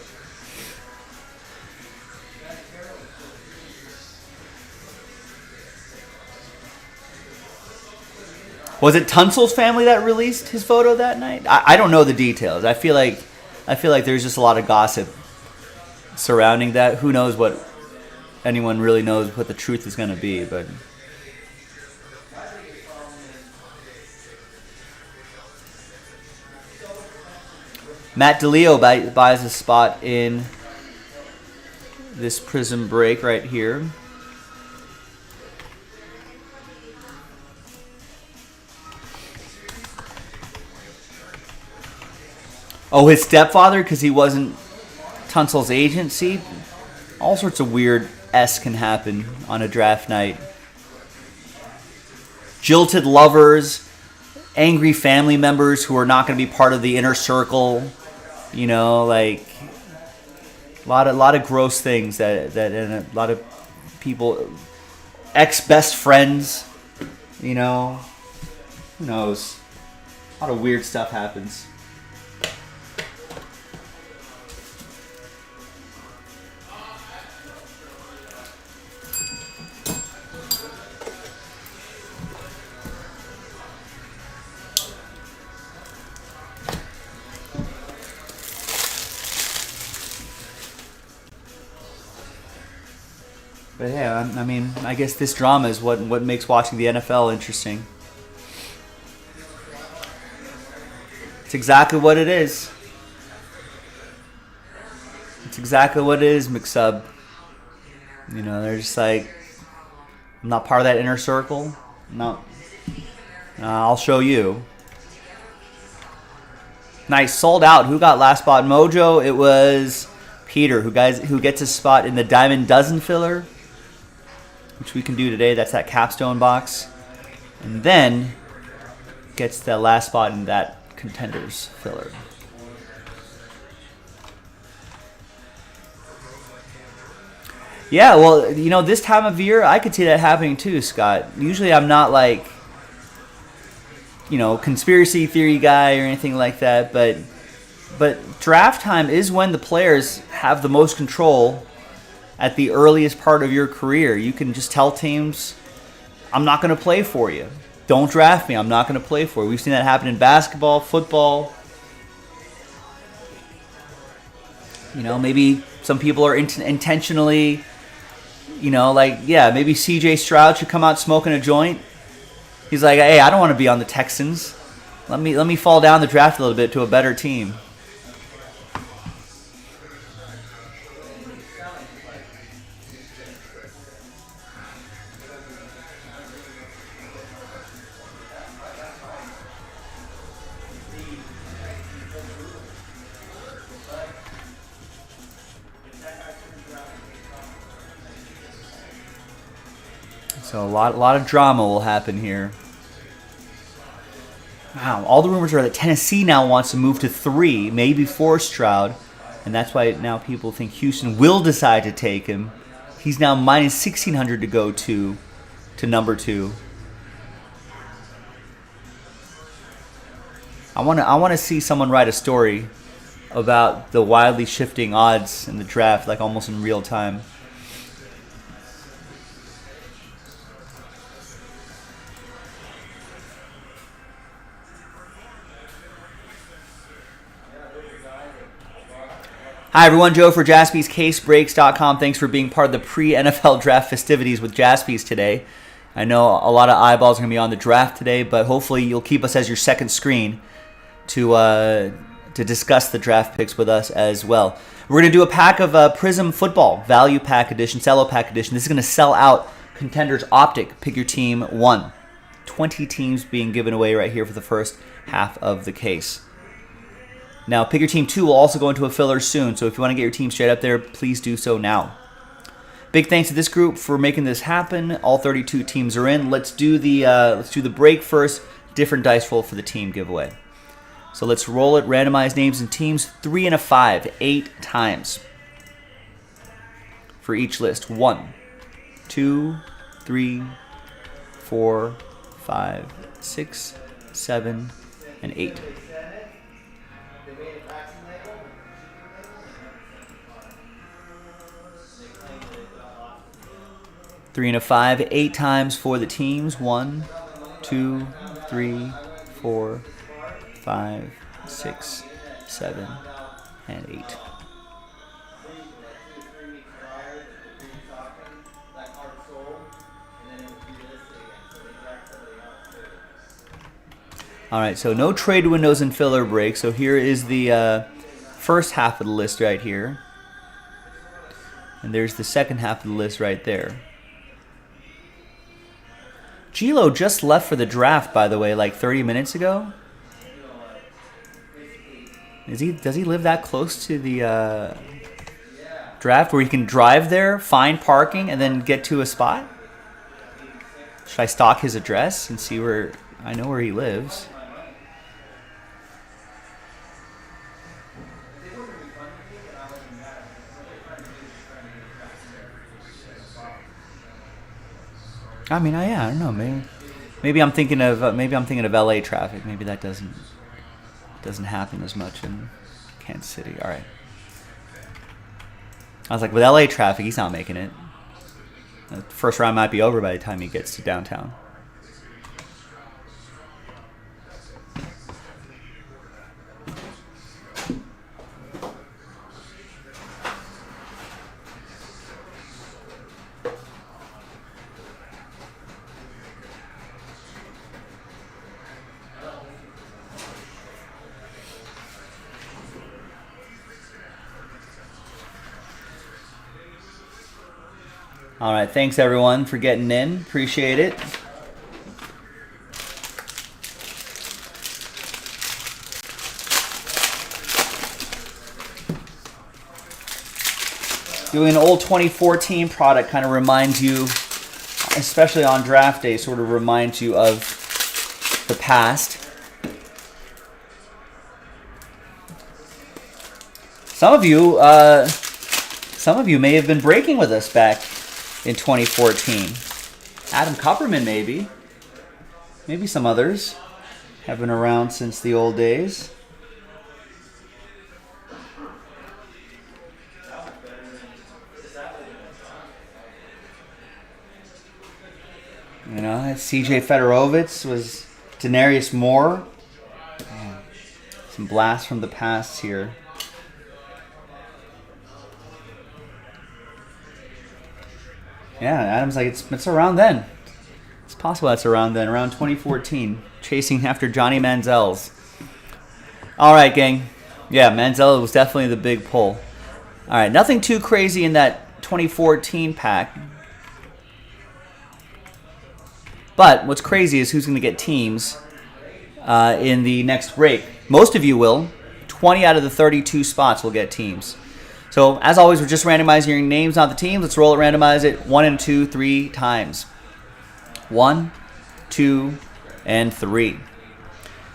Was it Tunsil's family that released his photo that night? I don't know the details. I feel like there's just a lot of gossip surrounding that. Who knows what anyone really knows what the truth is going to be, but Matt DeLeo buys a spot in this Prism break right here. Oh, his stepfather, because he wasn't Tunsil's agent. See, all sorts of weird S can happen on a draft night. Jilted lovers, angry family members who are not going to be part of the inner circle. Like a lot of gross things that and a lot of people, ex-best friends. Who knows? A lot of weird stuff happens. But yeah, I mean, I guess this drama is what makes watching the NFL interesting. It's exactly what it is. It's exactly what it is, McSub. They're just like, I'm not part of that inner circle. No, I'll show you. Nice, sold out. Who got last spot? Mojo. It was Peter who gets a spot in the Diamond Dozen filler, which we can do today. That's that capstone box. And then gets the last spot in that Contenders filler. Yeah, well, you know, this time of year, I could see that happening too, Scott. Usually I'm not like, you know, conspiracy theory guy or anything like that, but draft time is when the players have the most control at the earliest part of your career. You can just tell teams, I'm not going to play for you. Don't draft me. I'm not going to play for you. We've seen that happen in basketball, football. You know, maybe some people are intentionally, you know, like, yeah, maybe CJ Stroud should come out smoking a joint. He's like, hey, I don't want to be on the Texans. Let me fall down the draft a little bit to a better team. So a lot of drama will happen here. Wow, all the rumors are that Tennessee now wants to move to 3, maybe 4 Stroud, and that's why now people think Houston will decide to take him. He's now minus 1,600 to go to number 2. I want to see someone write a story about the wildly shifting odds in the draft, like almost in real time. Hi, everyone. Joe for JaspysCaseBreaks.com. Thanks for being part of the pre-NFL draft festivities with Jaspys today. I know a lot of eyeballs are going to be on the draft today, but hopefully you'll keep us as your second screen to discuss the draft picks with us as well. We're going to do a pack of Prism Football Value Pack Edition, Cello Pack Edition. This is going to sell out Contenders Optic. Pick your team 1. 20 teams being given away right here for the first half of the case. Now, Pick Your Team 2 will also go into a filler soon, so if you want to get your team straight up there, please do so now. Big thanks to this group for making this happen. All 32 teams are in. Let's do the break first. Different dice roll for the team giveaway. So let's roll it. Randomize names and teams. 3 and a 5, 8 times for each list. 1, 2, 3, 4, 5, 6, 7, and 8. Three and a 5, 8 times for the teams. 1, 2, 3, 4, 5, 6, 7, and 8. All right, so no trade windows and filler breaks. So here is the first half of the list right here. And there's the second half of the list right there. Gilo just left for the draft, by the way, like 30 minutes ago. Does he live that close to the draft where he can drive there, find parking, and then get to a spot? Should I stalk his address and see where I know where he lives? I mean, I don't know. Maybe I'm thinking of LA traffic. Maybe that doesn't happen as much in Kansas City. All right. I was like, with LA traffic, he's not making it. The first round might be over by the time he gets to downtown. All right, thanks everyone for getting in. Appreciate it. Doing an old 2014 product kind of reminds you, especially on draft day, sort of reminds you of the past. Some of you Some of you may have been breaking with us back in 2014. Adam Kupperman, maybe. Maybe some others have been around since the old days. You know, C.J. Fedorovitz was Denarius Moore. Man, some blasts from the past here. Yeah, Adam's like, it's around then. It's possible that's around then, around 2014. Chasing after Johnny Manziel's. All right, gang. Yeah, Manziel was definitely the big pull. All right, nothing too crazy in that 2014 pack. But what's crazy is who's going to get teams in the next break. Most of you will. 20 out of the 32 spots will get teams. So, as always, we're just randomizing your names, not the teams. Let's roll it, randomize it 1 and 2, 3 times. 1, 2, and 3.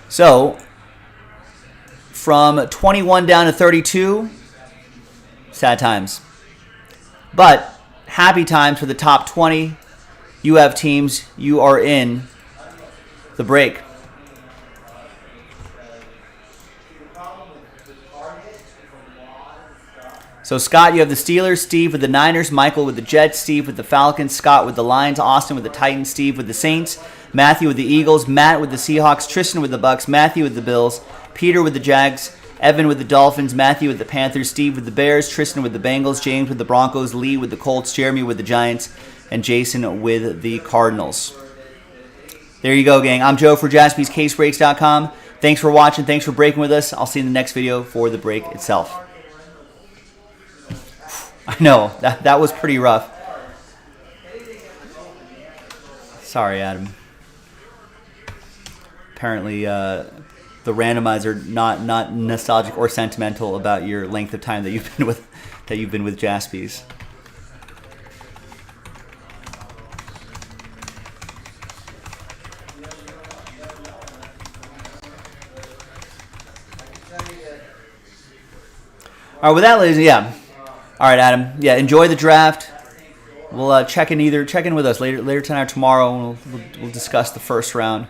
So, from 21 down to 32, sad times. But happy times for the top 20. You have teams. You are in the break. So, Scott, you have the Steelers, Steve with the Niners, Michael with the Jets, Steve with the Falcons, Scott with the Lions, Austin with the Titans, Steve with the Saints, Matthew with the Eagles, Matt with the Seahawks, Tristan with the Bucks, Matthew with the Bills, Peter with the Jags, Evan with the Dolphins, Matthew with the Panthers, Steve with the Bears, Tristan with the Bengals, James with the Broncos, Lee with the Colts, Jeremy with the Giants, and Jason with the Cardinals. There you go, gang. I'm Joe for JaspysCaseBreaks.com. Thanks for watching. Thanks for breaking with us. I'll see you in the next video for the break itself. I know, that was pretty rough. Sorry, Adam. Apparently, the randomizer not nostalgic or sentimental about your length of time that you've been with Jaspys. All right, with that, ladies, yeah. All right, Adam. Yeah, enjoy the draft. We'll check in with us later tonight or tomorrow, and we'll discuss the first round.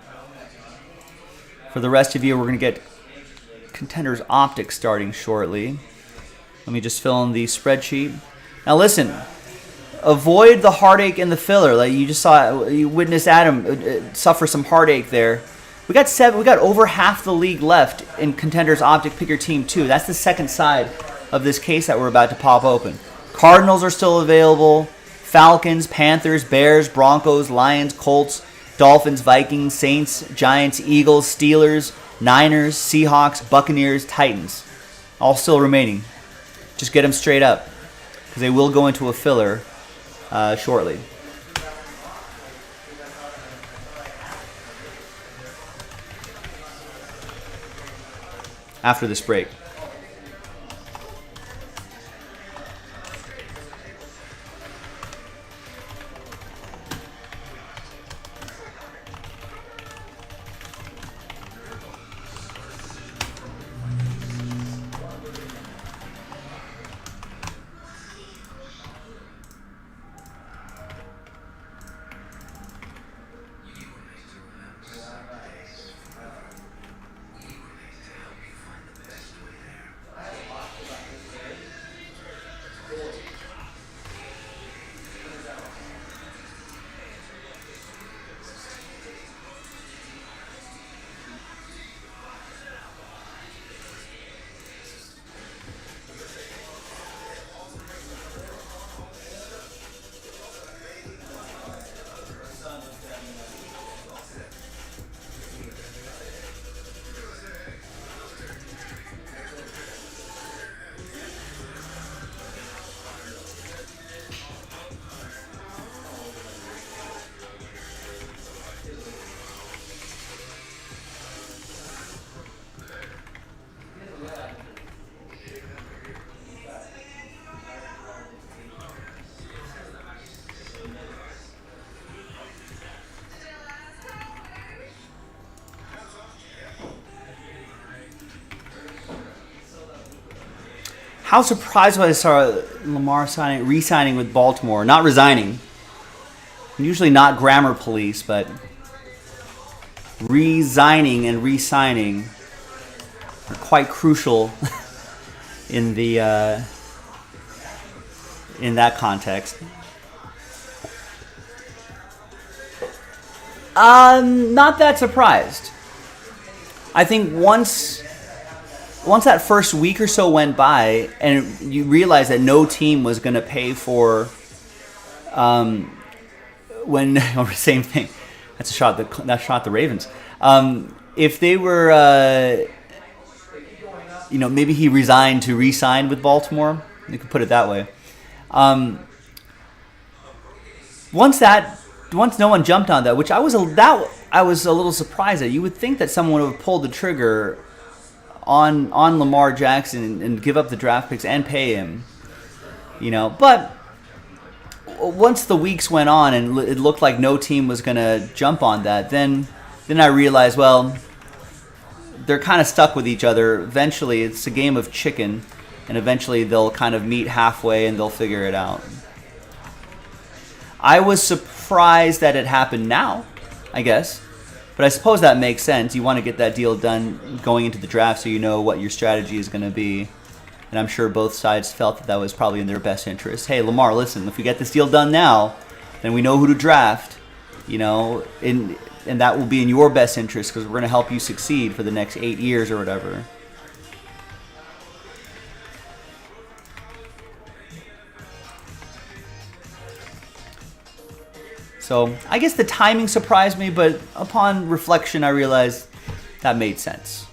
For the rest of you, we're going to get Contenders Optics starting shortly. Let me just fill in the spreadsheet. Now, listen. Avoid the heartache in the filler. Like you witnessed Adam suffer some heartache there. We got over half the league left in Contenders Optic. Pick your team 2. That's the second side of this case that we're about to pop open. Cardinals are still available. Falcons, Panthers, Bears, Broncos, Lions, Colts, Dolphins, Vikings, Saints, Giants, Eagles, Steelers, Niners, Seahawks, Buccaneers, Titans. All still remaining. Just get them straight up, because they will go into a filler shortly. After this break. how surprised was I saw Lamar re-signing with Baltimore. Not resigning. Usually not grammar police, but resigning and re-signing are quite crucial in the in that context. Not that surprised. I think once that first week or so went by, and you realized that no team was going to pay for, when or same thing. That's a shot that the Ravens. If they were, maybe he resigned to re-sign with Baltimore. You could put it that way. Once no one jumped on that, which I was a little surprised at. You would think that someone would have pulled the trigger on Lamar Jackson and give up the draft picks and pay him, But once the weeks went on and it looked like no team was going to jump on that, then I realized, well, they're kind of stuck with each other. Eventually, it's a game of chicken, and eventually they'll kind of meet halfway and they'll figure it out. I was surprised that it happened now, I guess. But I suppose that makes sense. You want to get that deal done going into the draft so you know what your strategy is going to be. And I'm sure both sides felt that was probably in their best interest. Hey, Lamar, listen, if we get this deal done now, then we know who to draft, and that will be in your best interest because we're going to help you succeed for the next 8 years or whatever. So I guess the timing surprised me, but upon reflection, I realized that made sense.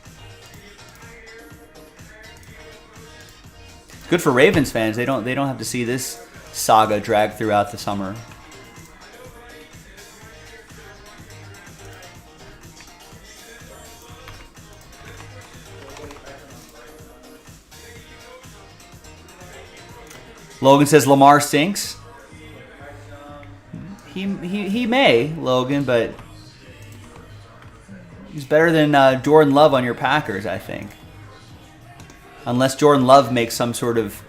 Good for Ravens fans. They don't have to see this saga drag throughout the summer. Logan says Lamar stinks. He may, Logan, but he's better than Jordan Love on your Packers, I think. Unless Jordan Love makes some sort of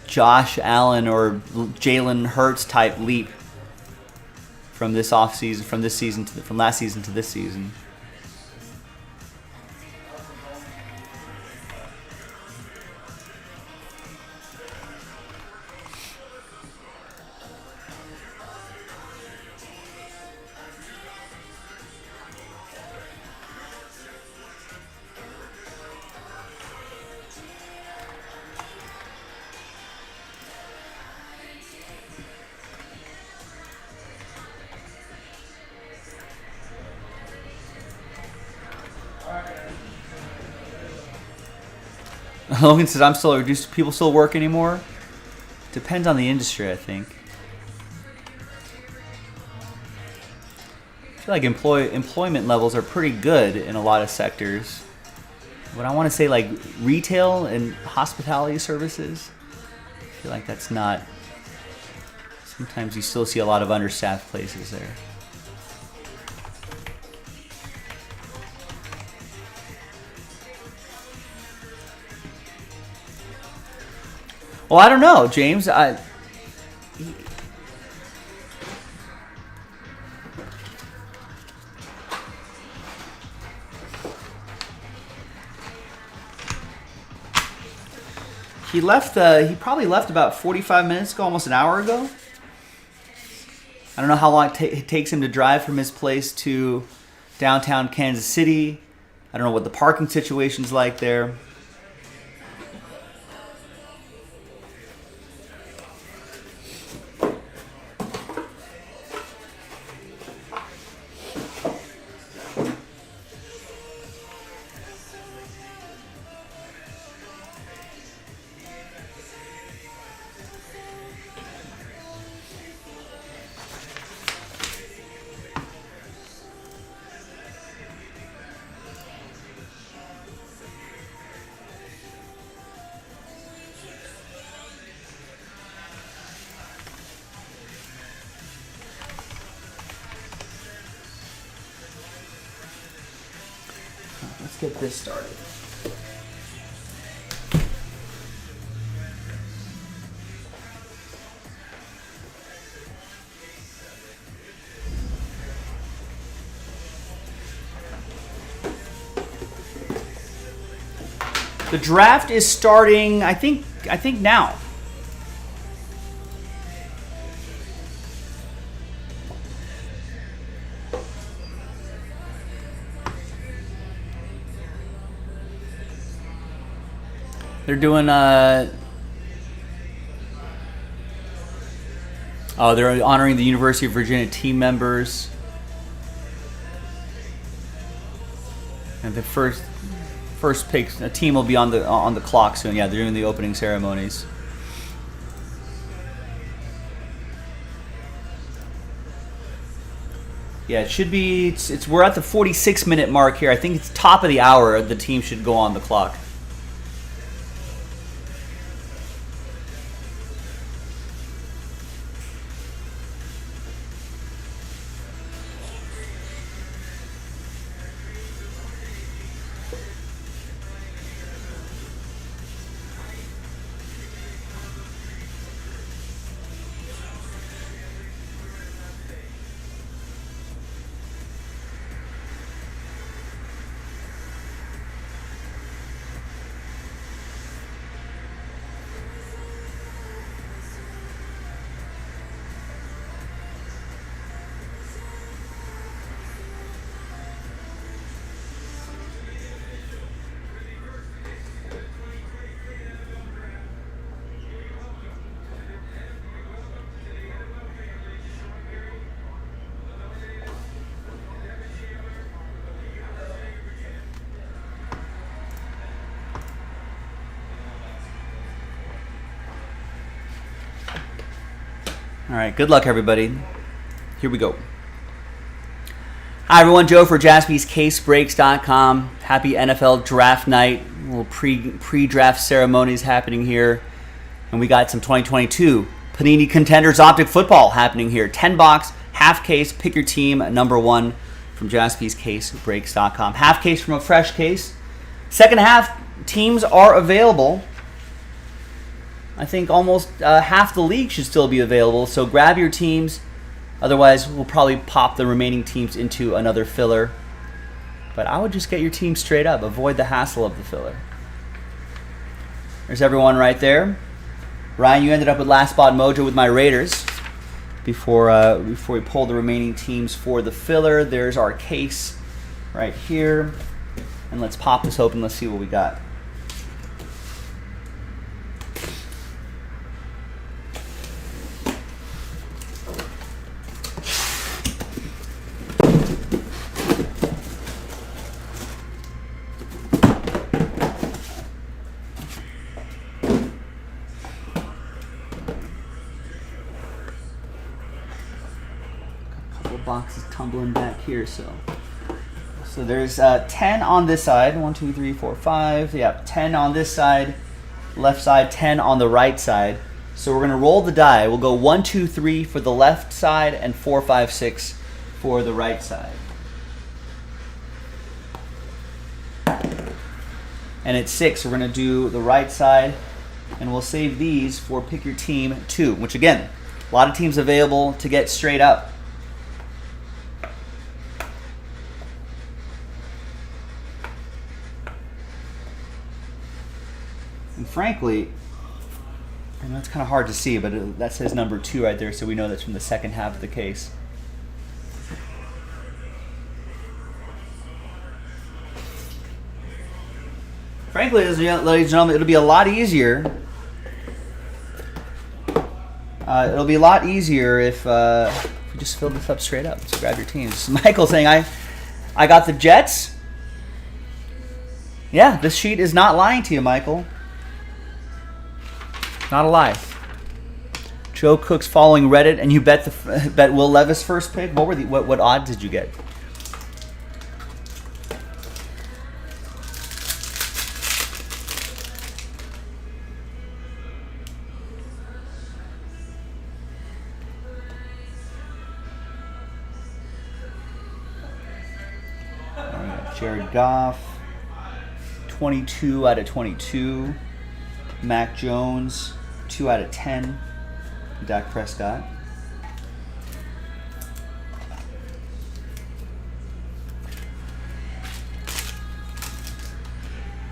Josh Allen or Jalen Hurts type leap from this offseason, from last season to this season. Logan says, do people still work anymore? Depends on the industry, I think. I feel like employment levels are pretty good in a lot of sectors. But I want to say like retail and hospitality services, I feel like that's not. Sometimes you still see a lot of understaffed places there. Well, I don't know, James. He left. He probably left about 45 minutes ago, almost an hour ago. I don't know how long it takes him to drive from his place to downtown Kansas City. I don't know what the parking situation's like there. Let's get this started. The draft is starting, I think now. They're doing they're honoring the University of Virginia team members. And the first pick, a team will be on the clock soon. Yeah, they're doing the opening ceremonies. Yeah, it should be. We're at the 46-minute mark here. I think it's top of the hour. The team should go on the clock. All right, good luck, everybody. Here we go. Hi, everyone. Joe for JaspysCaseBreaks.com. Happy NFL Draft Night. A little pre-draft ceremonies happening here. And we got some 2022 Panini Contenders Optic Football happening here. 10-box, half case, pick your team, number 1 from JaspysCaseBreaks.com. Half case from a fresh case. Second half, teams are available. I think almost half the league should still be available, so grab your teams. Otherwise, we'll probably pop the remaining teams into another filler. But I would just get your team straight up. Avoid the hassle of the filler. There's everyone right there. Ryan, you ended up with Last Spot Mojo with my Raiders. Before we pull the remaining teams for the filler, there's our case right here. And let's pop this open. Let's see what we got. Boxes tumbling back here, so there's 10 on this side. 1, 2, 3, 4, 5. Yeah, 10 on this side, left side, 10 on the right side. So we're gonna roll the die. We'll go 1, 2, 3 for the left side and 4, 5, 6 for the right side. And at 6, we're gonna do the right side, and we'll save these for Pick Your Team 2, which again, a lot of teams available to get straight up. And frankly, I know it's kind of hard to see, but that says number 2 right there, so we know that's from the second half of the case. Frankly, ladies and gentlemen, it'll be a lot easier. It'll be a lot easier if we just fill this up straight up. So grab your teams. Michael saying, I got the Jets. Yeah, this sheet is not lying to you, Michael. Not a lie. Joe Cook's following Reddit, and you bet Will Levis first pick. What odds did you get? All right, Jared Goff, 22 out of 22. Mac Jones, 2 out of 10. Dak Prescott.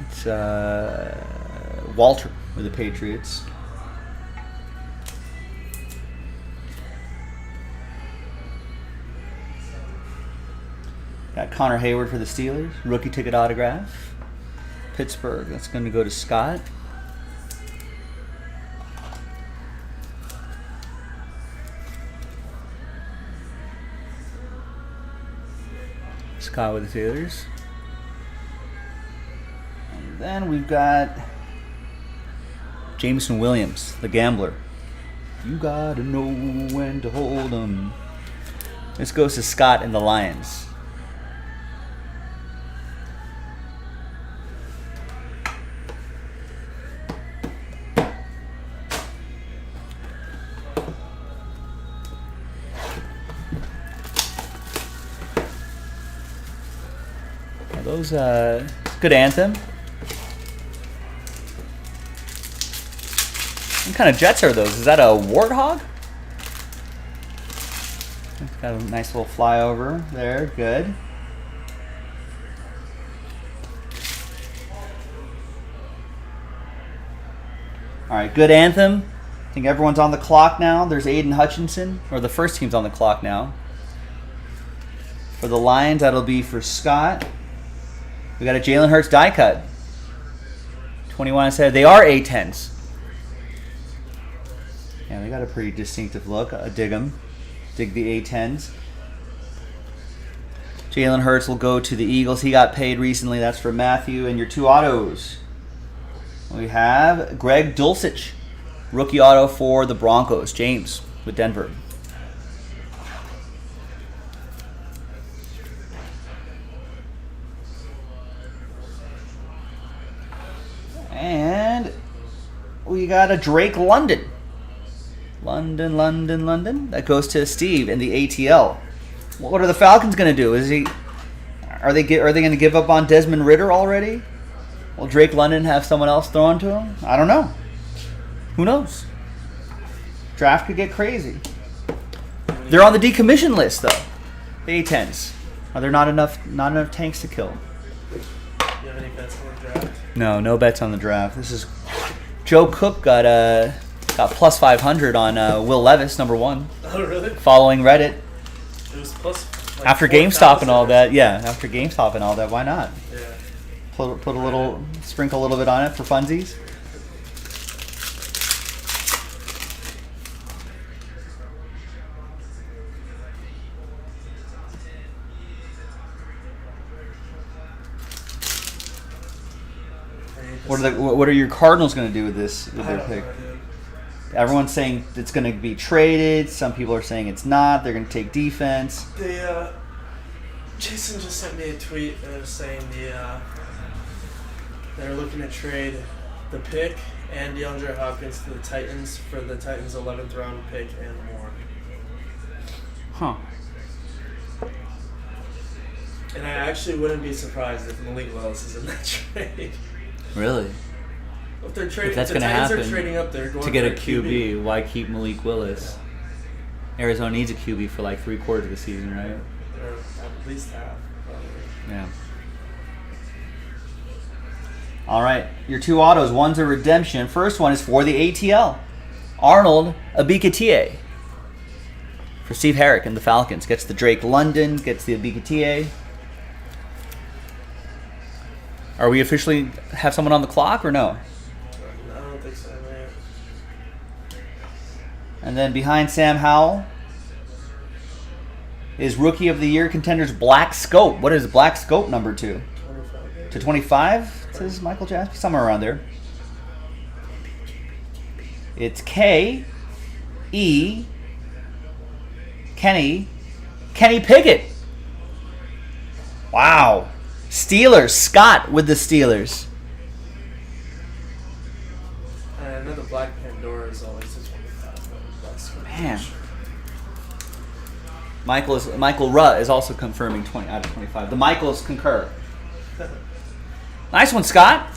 Let's Walter with the Patriots. Got Connor Hayward for the Steelers. Rookie ticket autograph. Pittsburgh. That's going to go to Scott. Scott with the Steelers. And then we've got Jameson Williams, the gambler. You gotta know when to hold 'em. This goes to Scott and the Lions. Those good anthem. What kind of jets are those? Is that a Warthog? It's got a nice little flyover there. Good. All right, good anthem. I think everyone's on the clock now. There's Aiden Hutchinson, or the first team's on the clock now. For the Lions, that'll be for Scott. We got a Jalen Hurts die cut. 21 said they are A10s. Yeah, they got a pretty distinctive look. I dig them. Dig the A10s. Jalen Hurts will go to the Eagles. He got paid recently. That's for Matthew. And your 2 autos. We have Greg Dulcich. Rookie auto for the Broncos. James with Denver. And we got a Drake London. London. That goes to Steve in the ATL. What are the Falcons going to do? Are they going to give up on Desmond Ridder already? Will Drake London have someone else thrown to him? I don't know. Who knows? Draft could get crazy. They're on the decommission list though. The A10s. Are there not enough tanks to kill? Do you have any bets on the draft? No bets on the draft. This is Joe Cook got plus 500 on Will Levis, number 1. Oh, really? Following Reddit. It was plus. Like After 4,000 GameStop and all that, yeah. After GameStop and all that, why not? Yeah. Put a little, sprinkle a little bit on it for funsies. What are your Cardinals going to do with this? With their pick? Everyone's saying it's going to be traded. Some people are saying it's not. They're going to take defense. Jason just sent me a tweet saying they're looking to trade the pick and DeAndre Hopkins to the Titans for the Titans' 11th round pick and more. Huh. And I actually wouldn't be surprised if Malik Willis is in that trade. Really? If they're trading, If that's the going to Titans happen are trading up there going to get a for QB, why keep Malik Willis? Arizona needs a QB for like 3/4 of the season, right? Or at least half, probably. Yeah. All right, your 2 autos. One's a redemption. First one is for the ATL. Arnold Abikatie for Steve Herrick and the Falcons. Gets the Drake London, gets the Abikatie. Are we officially have someone on the clock or no? I don't think so, man. And then behind Sam Howell is Rookie of the Year contenders Black Scope. What is Black Scope number 2? 25. To 25, says Michael Jasper, somewhere around there. It's Kenny Pickett. Wow. Steelers, Scott with the Steelers. I know the Black Pandora is always a 25. Man. Michael Rutt is also confirming 20 out of 25. The Michaels concur. Nice one, Scott.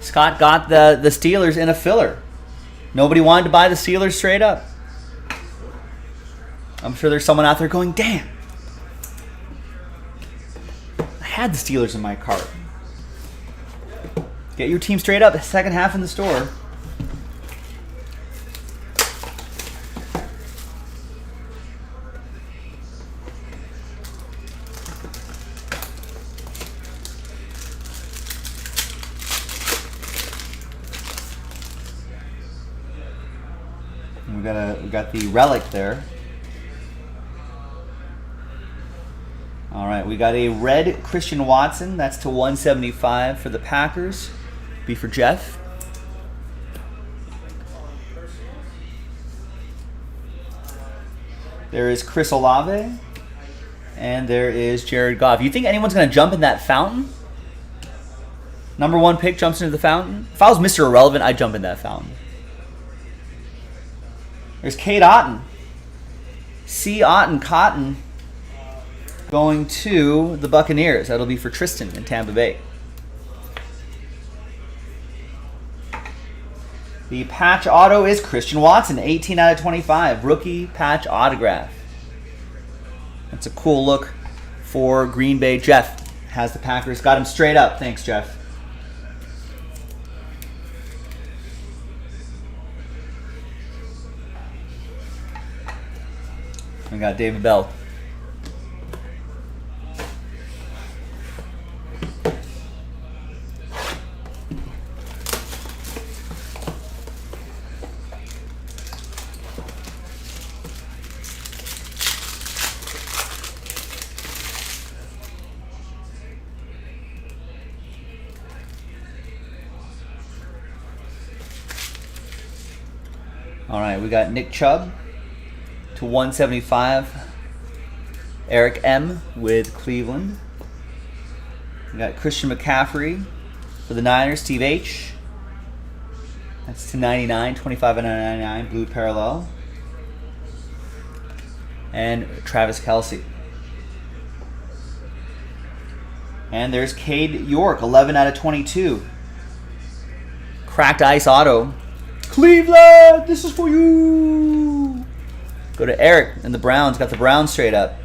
Scott got the Steelers in a filler. Nobody wanted to buy the Steelers straight up. I'm sure there's someone out there going, damn. I had the Steelers in my cart. Get your team straight up. The second half in the store. We got the relic there. All right, we got a red Christian Watson. That's to 175 for the Packers. Be for Jeff. There is Chris Olave. And there is Jared Goff. You think anyone's going to jump in that fountain? Number 1 pick jumps into the fountain? If I was Mr. Irrelevant, I'd jump in that fountain. There's Kate Otten. C. Otten Cotton going to the Buccaneers. That'll be for Tristan in Tampa Bay. The patch auto is Christian Watson, 18 out of 25. Rookie patch autograph. That's a cool look for Green Bay. Jeff has the Packers. Got him straight up. Thanks, Jeff. We got David Bell. All right, we got Nick Chubb to 175. Eric M. with Cleveland. We got Christian McCaffrey for the Niners. Steve H. That's to 99, 25 out of 99, blue parallel. And Travis Kelce. And there's Cade York, 11 out of 22. Cracked ice auto. Cleveland, this is for you. Go to Eric and the Browns. Got the Browns straight up.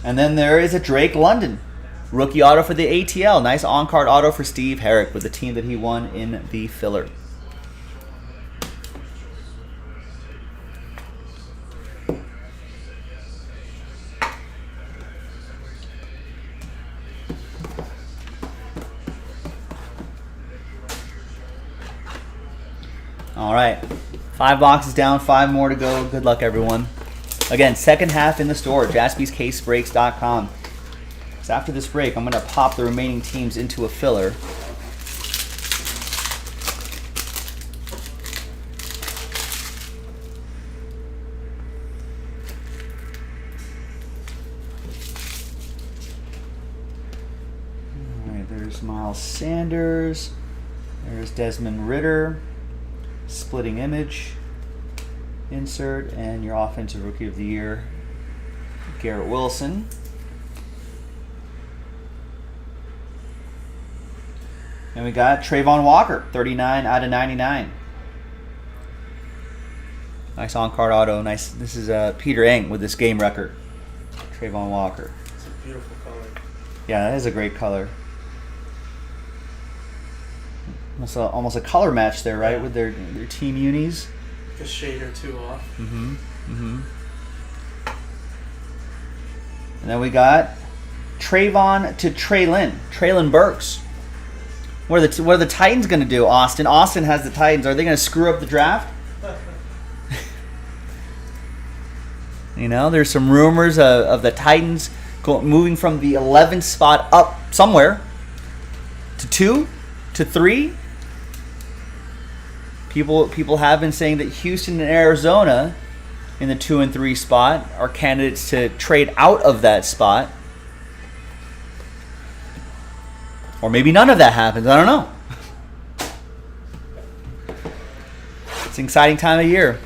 And then there is a Drake London. Rookie auto for the ATL. Nice on-card auto for Steve Herrick with the team that he won in the filler. All right, 5 boxes down, 5 more to go. Good luck, everyone. Again, second half in the store, jaspyscasebreaks.com. So after this break, I'm going to pop the remaining teams into a filler. All right, there's Miles Sanders. There's Desmond Ridder. Splitting image, insert, and your offensive rookie of the year, Garrett Wilson. And we got Trayvon Walker, 39 out of 99. Nice on-card auto. Nice. This is Peter Eng with this game record. Trayvon Walker. It's a beautiful color. Yeah, that is a great color. Almost a color match there, right? Yeah. With their team unis. A shade or two off. And then we got Trayvon to Traylon Burks. What are the Titans going to do, Austin? Austin has the Titans. Are they going to screw up the draft? You know, there's some rumors of the Titans moving from the 11th spot up somewhere to 2 to 3. People have been saying that Houston and Arizona in the 2 and 3 spot are candidates to trade out of that spot. Or maybe none of that happens. I don't know. It's an exciting time of year.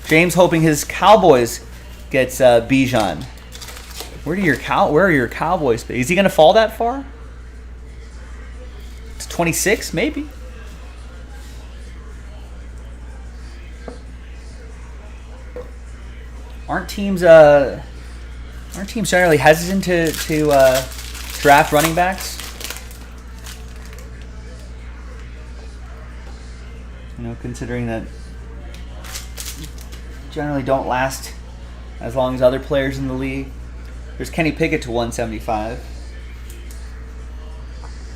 James hoping his Cowboys gets Bijan. Where are your Cowboys? Is he going to fall that far? It's 26, maybe. Aren't teams generally hesitant to draft running backs? You know, considering that generally don't last as long as other players in the league. There's Kenny Pickett to 175.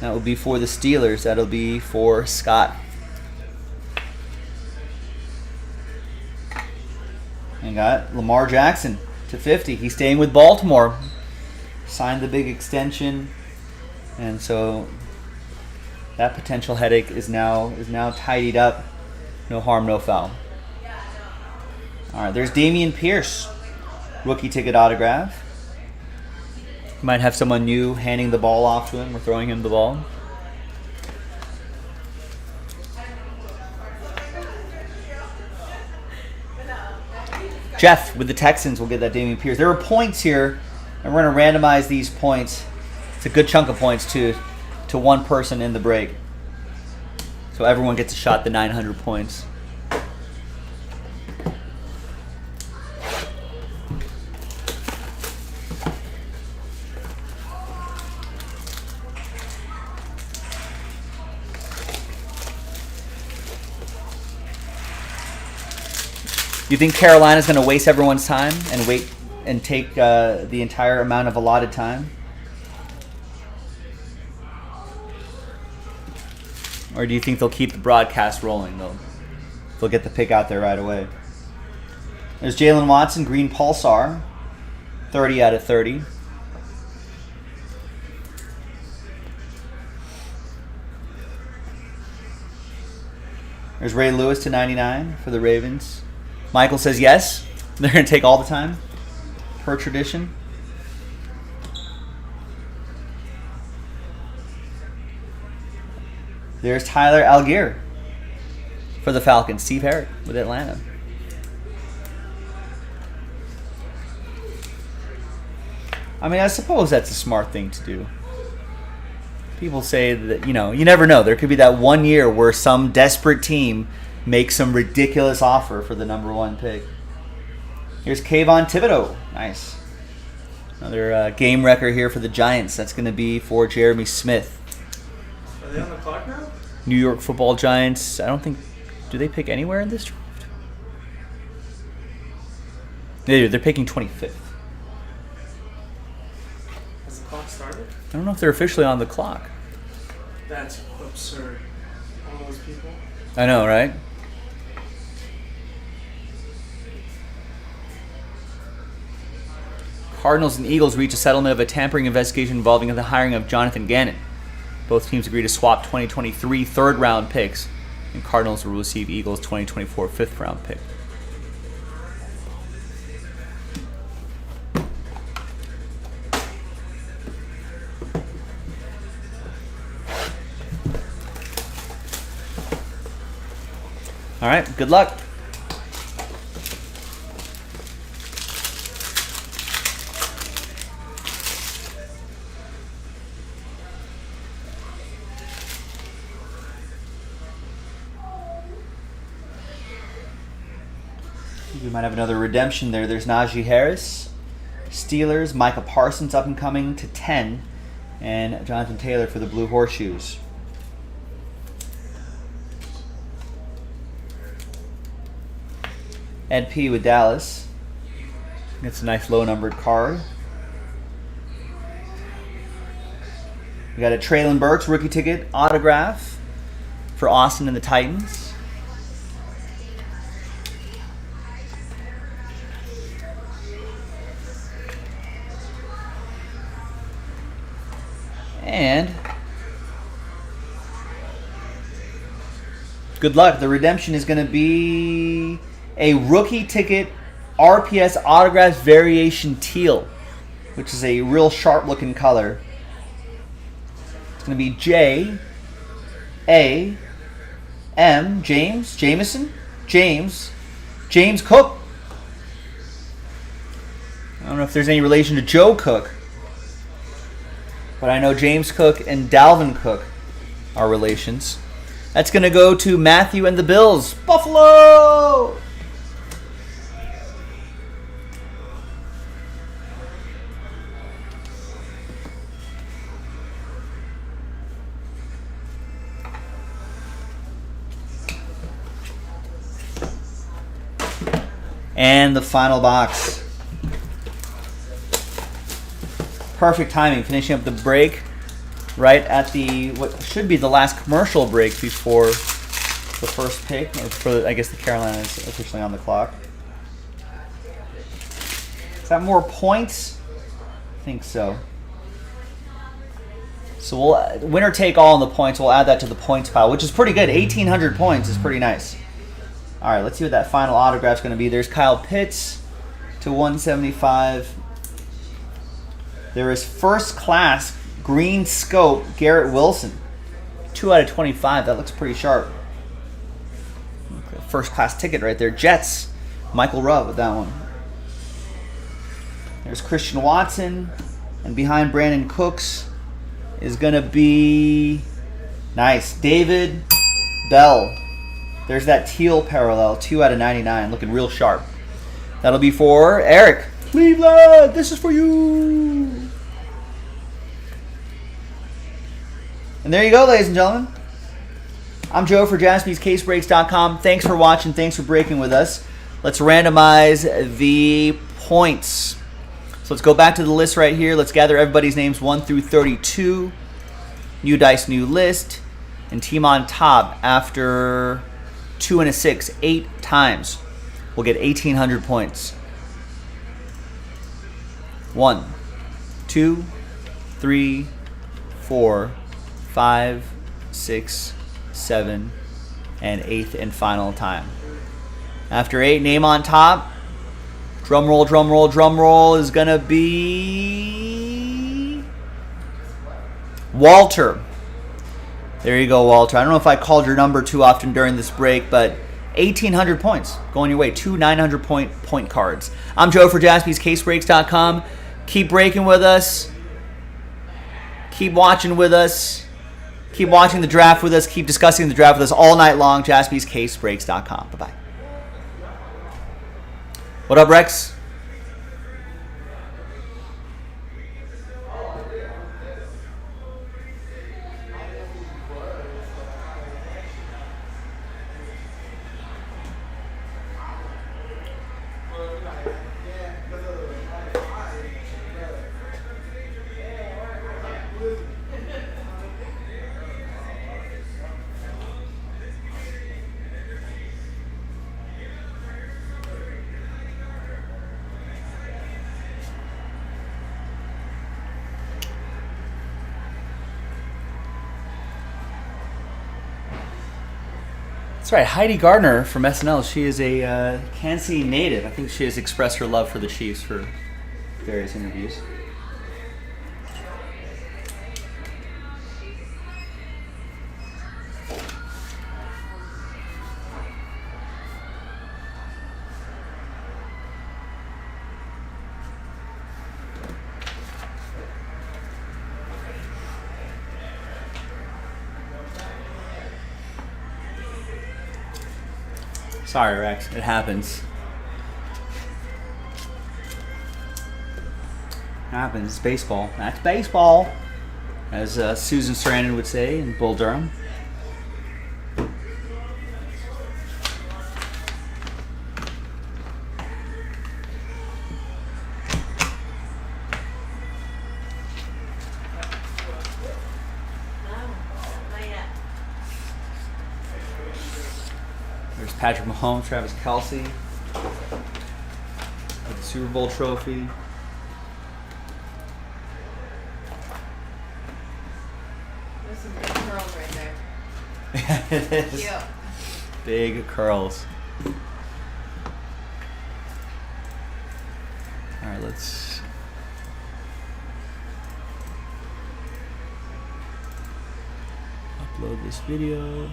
That will be for the Steelers. That'll be for Scott. And got Lamar Jackson to 50. He's staying with Baltimore. Signed the big extension. And so that potential headache is now tidied up. No harm, no foul. All right, there's Dameon Pierce. Rookie ticket autograph. Might have someone new handing the ball off to him or throwing him the ball. Jeff with the Texans will get that Dameon Pierce. There are points here, and we're going to randomize these points. It's a good chunk of points to one person in the break. So everyone gets a shot at the 900 points. You think Carolina's going to waste everyone's time and wait and take the entire amount of allotted time? Or do you think they'll keep the broadcast rolling? They'll get the pick out there right away. There's Jalen Watson, green pulsar, 30 out of 30. There's Ray Lewis to 99 for the Ravens. Michael says yes. They're going to take all the time, per tradition. There's Tyler Algier for the Falcons. Steve Herrick with Atlanta. I mean, I suppose that's a smart thing to do. People say that, you never know. There could be that one year where some desperate team makes some ridiculous offer for the number 1 pick. Here's Kayvon Thibodeau. Nice. Another game record here for the Giants. That's going to be for Jeremy Smith. Are they on the clock now? New York Football Giants. I don't think... Do they pick anywhere in this draft? They do. They're picking 25th. Has the clock started? I don't know if they're officially on the clock. That's absurd. All those people. I know, right? Cardinals and Eagles reach a settlement of a tampering investigation involving the hiring of Jonathan Gannon. Both teams agree to swap 2023 third-round picks, and Cardinals will receive Eagles' 2024 fifth-round pick. All right, good luck. We might have another redemption there. There's Najee Harris, Steelers, Micah Parsons up and coming to 10, and Jonathan Taylor for the Blue Horseshoes. Ed P with Dallas. Gets a nice low-numbered card. We got a Traylon Burks rookie ticket autograph for Austin and the Titans. And good luck. The redemption is going to be a rookie ticket RPS autograph variation teal, which is a real sharp looking color. It's going to be James Cook. I don't know if there's any relation to Joe Cook, but I know James Cook and Dalvin Cook are relations. That's going to go to Matthew and the Bills. Buffalo! And the final box. Perfect timing, finishing up the break right at the what should be the last commercial break before the first pick, or for I guess the Carolina is officially on the clock. Is that more points? I think so. So we'll winner take all on the points. We'll add that to the points pile, which is pretty good. 1,800 points is pretty nice. All right, let's see what that final autograph's going to be. There's Kyle Pitts to 175. There is first class green scope Garrett Wilson, 2 out of 25. That looks pretty sharp. First class ticket right there. Jets, Michael Rubb with that one. There's Christian Watson, and behind Brandon Cooks is going to be nice David Bell. There's that teal parallel, 2 out of 99, looking real sharp. That'll be for Eric. Cleveland, this is for you. And there you go, ladies and gentlemen. I'm Joe for JaspysCaseBreaks.com. Thanks for watching. Thanks for breaking with us. Let's randomize the points. So let's go back to the list right here. Let's gather everybody's names 1 through 32. New dice, new list. And team on top after 2 and a 6, 8 times. We'll get 1,800 points. 1, 2, 3, 4, 5, 6, 7, and 8th and final time. After 8, name on top. Drum roll, drum roll, drum roll is going to be Walter. There you go, Walter. I don't know if I called your number too often during this break, but 1,800 points going your way. 2 900 point cards. I'm Joe for JaspysCaseBreaks.com. Keep breaking with us. Keep watching with us. Keep watching the draft with us. Keep discussing the draft with us all night long. JaspysCaseBreaks.com. Bye-bye. What up, Rex? That's right, Heidi Gardner from SNL. She is a Kansas City native. I think she has expressed her love for the Chiefs for various interviews. Sorry, Rex. It happens. It happens. It's baseball. That's baseball, as Susan Sarandon would say in Bull Durham. There's Patrick Mahomes, Travis Kelce, with the Super Bowl trophy. There's some big curls right there. It is. Cute. Big curls. All right, let's. Upload this video.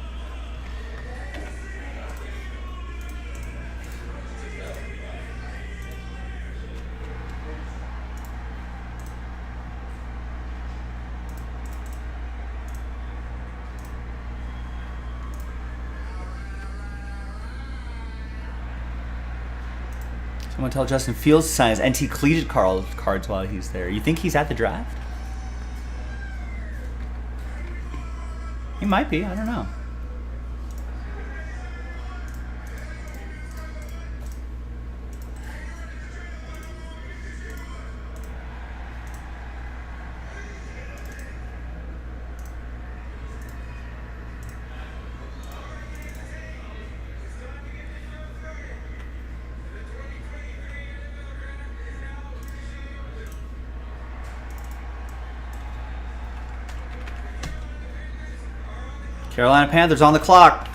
Someone tell Justin Fields to sign his NT Collegiate cards while he's there. You think he's at the draft? He might be. I don't know. Carolina Panthers on the clock.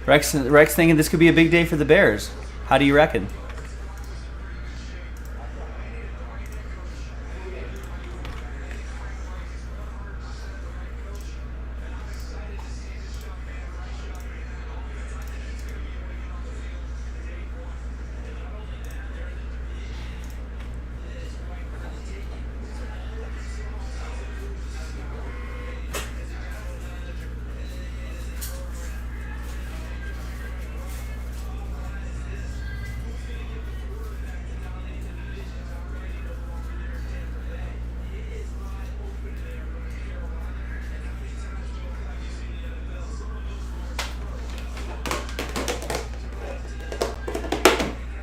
Rex thinking this could be a big day for the Bears. How do you reckon?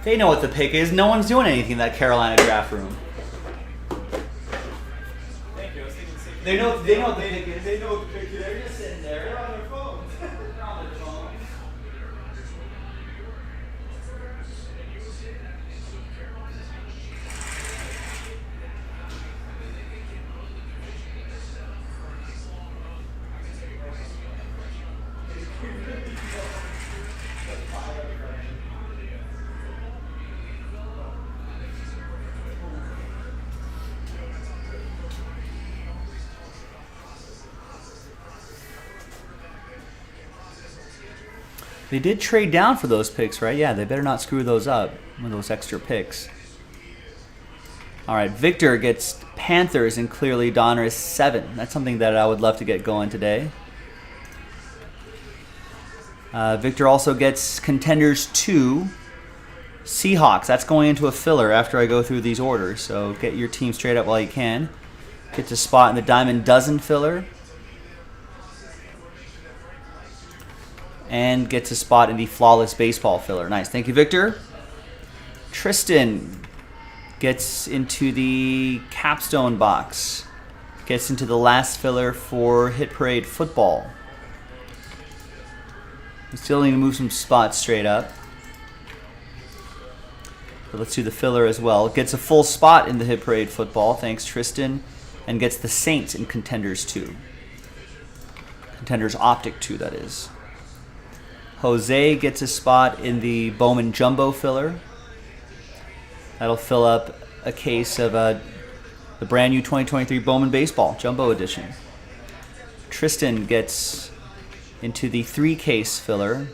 They know what the pick is. No one's doing anything in that Carolina draft room. Thank you. I was thinking the same thing. They know what the pick is. They know what the pick is. They're just sitting there. They're on their phones. They're on their phones. They did trade down for those picks, right? Yeah, they better not screw those up with those extra picks. All right, Victor gets Panthers and clearly Donner is 7. That's something that I would love to get going today. Victor also gets Contenders 2, Seahawks. That's going into a filler after I go through these orders, so get your team straight up while you can. Gets a spot in the Diamond Dozen filler. And gets a spot in the Flawless Baseball filler. Nice. Thank you, Victor. Tristan gets into the Capstone box. Gets into the last filler for Hit Parade Football. We still need to move some spots straight up. So let's do the filler as well. Gets a full spot in the Hit Parade Football. Thanks, Tristan. And gets the Saints in Contenders 2. Contenders Optic 2, that is. Jose gets a spot in the Bowman Jumbo filler. That'll fill up a case of the brand new 2023 Bowman Baseball Jumbo Edition. Tristan gets into the 3-case filler.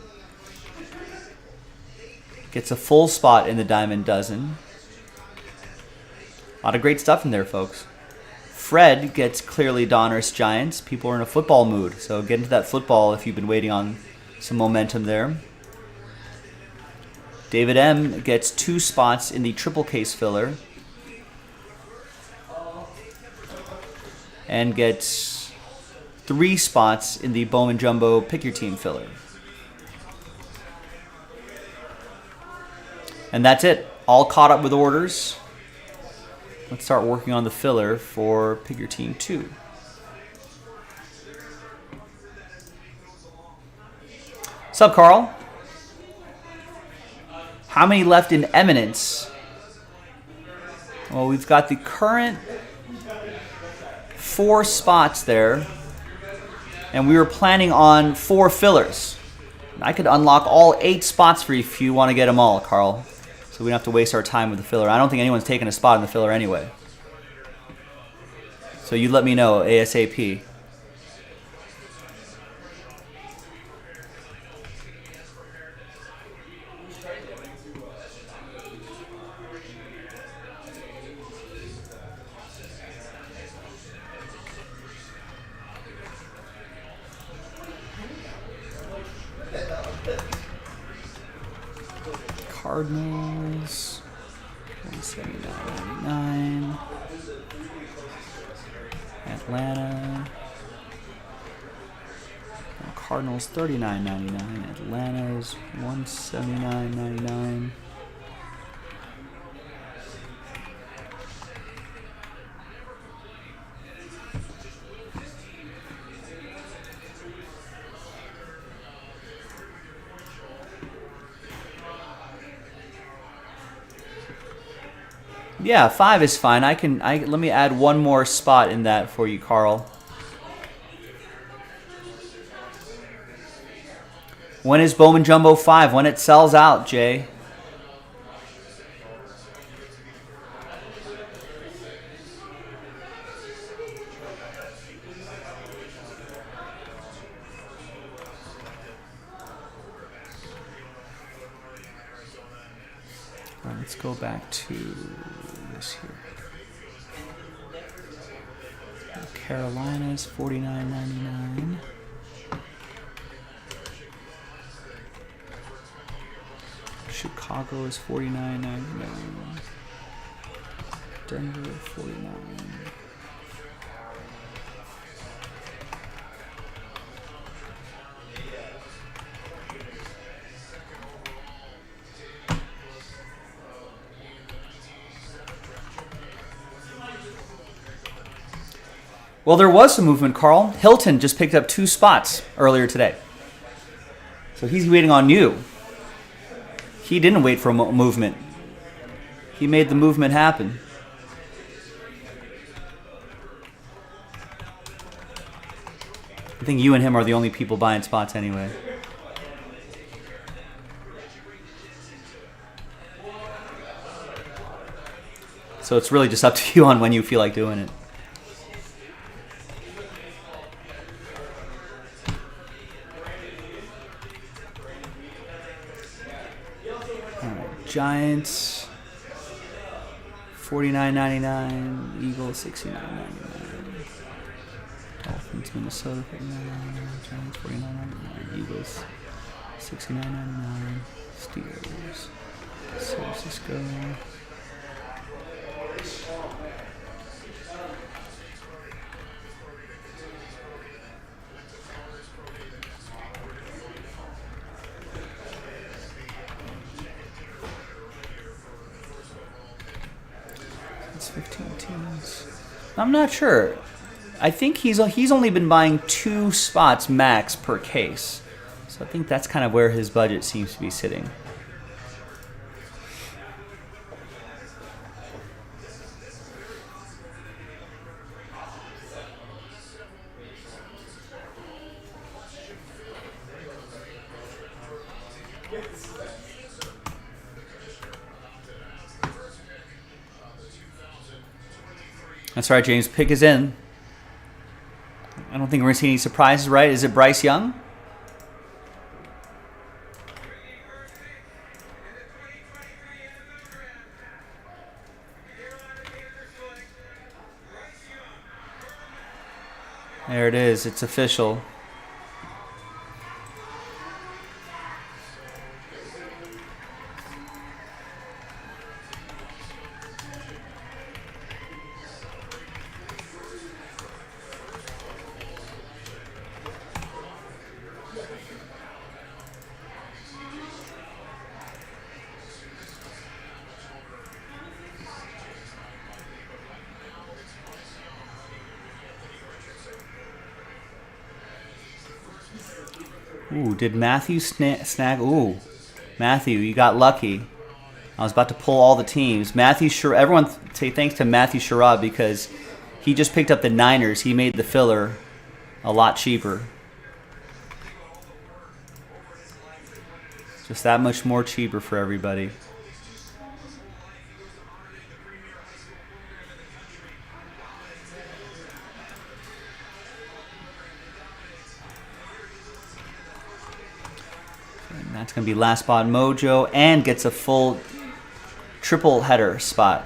Gets a full spot in the Diamond Dozen. A lot of great stuff in there, folks. Fred gets clearly Donruss Giants. People are in a football mood, so get into that football if you've been waiting on some momentum there. David M gets 2 spots in the triple case filler. And gets 3 spots in the Bowman Jumbo Pick Your Team filler. And that's it. All caught up with orders. Let's start working on the filler for Pick Your Team 2. What's up, Carl? How many left in Eminence? Well, we've got the current 4 spots there, and we were planning on 4 fillers. I could unlock all 8 spots for you if you want to get them all, Carl. So we don't have to waste our time with the filler. I don't think anyone's taking a spot in the filler anyway. So you let me know ASAP. Cardinals, 179.99. Atlanta. Cardinals, 39.99. Atlanta's 179.99. Yeah, 5 is fine. Let me add one more spot in that for you, Carl. When is Bowman Jumbo 5? When it sells out, Jay. All right, let's go back to this here. Carolina's $49.99. Chicago is $49.99. Denver $49. Well, there was some movement, Carl. Hilton just picked up 2 spots earlier today. So he's waiting on you. He didn't wait for a movement. He made the movement happen. I think you and him are the only people buying spots anyway. So it's really just up to you on when you feel like doing it. Giants, $49.99. Eagles, $69.99. Dolphins, Minnesota, $49.99. Giants, $49.99. Eagles, $69.99. Steelers, San Francisco. It's 15 teams. I'm not sure. I think he's only been buying 2 spots max per case. So I think that's kind of where his budget seems to be sitting. That's right, James. Pick is in. I don't think we're going to see any surprises, right? Is it Bryce Young? There it is. It's official. Ooh, did Matthew snag? Ooh, Matthew, you got lucky. I was about to pull all the teams. Everyone say thanks to Matthew Sherrod because he just picked up the Niners. He made the filler a lot cheaper. Just that much more cheaper for everybody. That's going to be last spot mojo and gets a full triple header spot.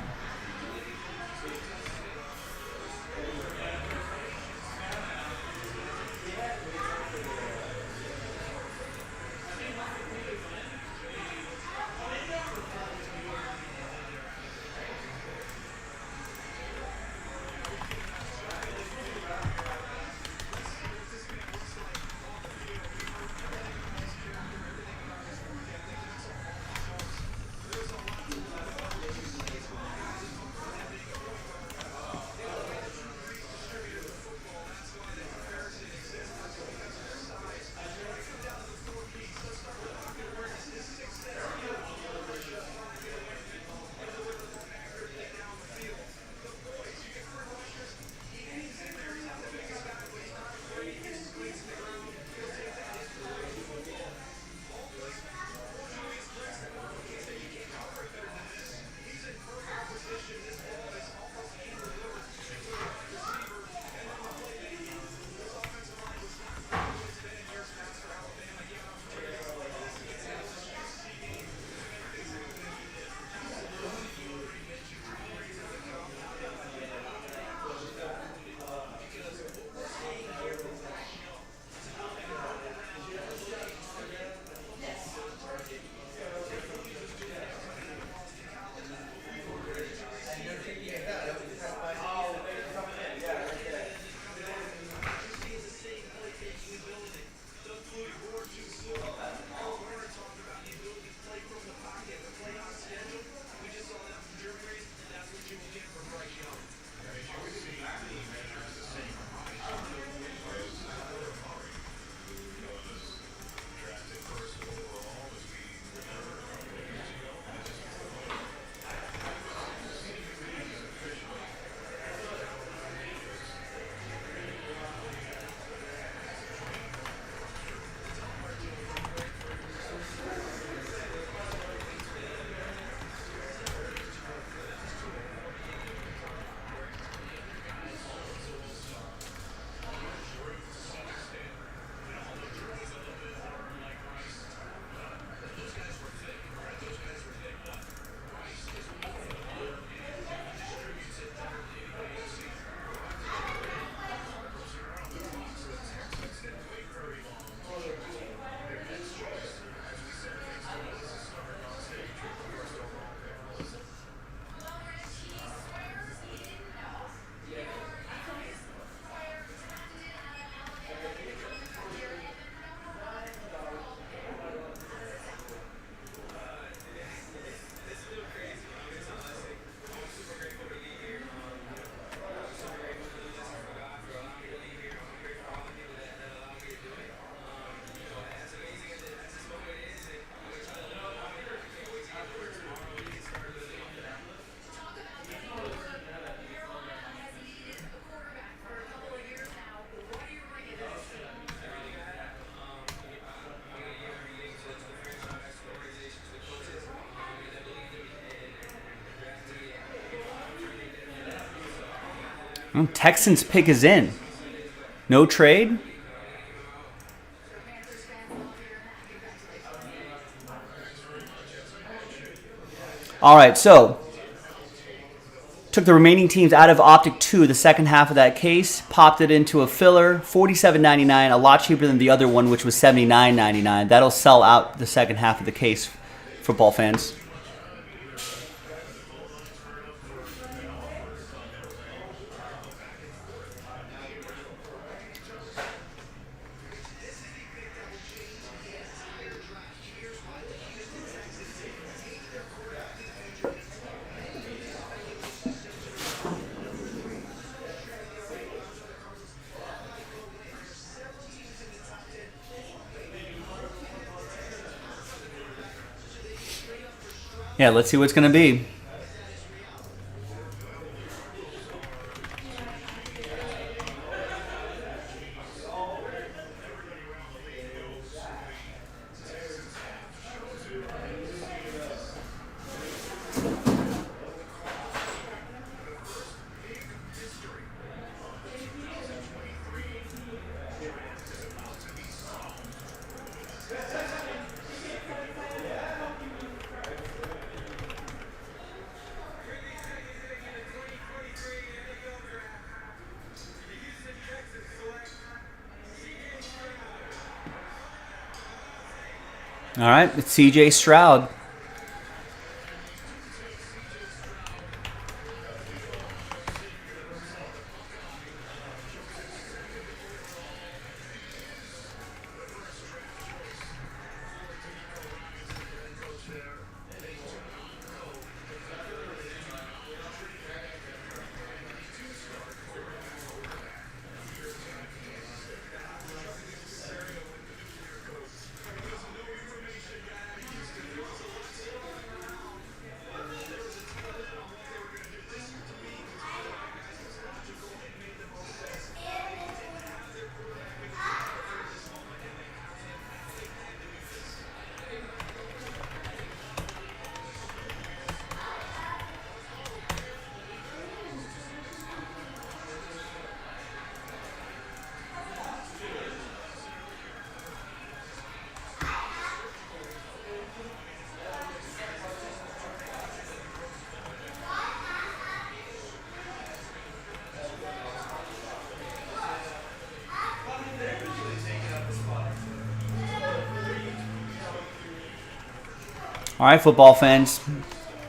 Texans pick is in. No trade. All right, so took the remaining teams out of Optic 2, the second half of that case, popped it into a filler, $47.99, a lot cheaper than the other one, which was $79.99. That'll sell out the second half of the case, football fans. Yeah, let's see what's going to be. All right, it's CJ Stroud. All right, football fans,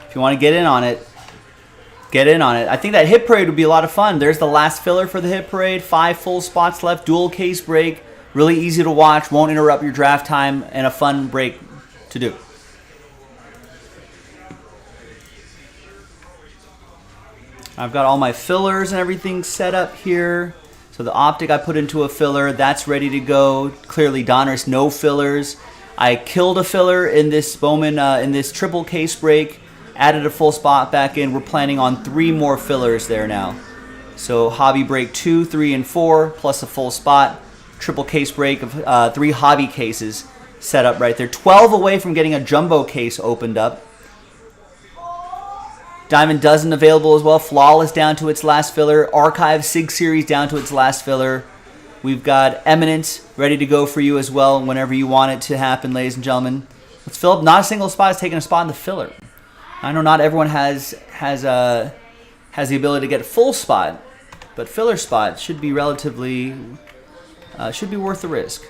if you want to get in on it, get in on it. I think that hit parade would be a lot of fun. There's the last filler for the hit parade. 5 full spots left, dual case break. Really easy to watch, won't interrupt your draft time, and a fun break to do. I've got all my fillers and everything set up here. So the optic I put into a filler, that's ready to go. Clearly Donruss, no fillers. I killed a filler in this Bowman, in this triple case break, added a full spot back in. We're planning on 3 more fillers there now. So hobby break 2, 3, and 4, plus a full spot. Triple case break of 3 hobby cases set up right there. 12 away from getting a jumbo case opened up. Diamond Dozen available as well. Flawless down to its last filler. Archive Sig Series down to its last filler. We've got Eminent ready to go for you as well whenever you want it to happen, ladies and gentlemen. Let's fill up. Not a single spot is taking a spot in the filler. I know not everyone has the ability to get a full spot, but filler spot should be relatively should be worth the risk.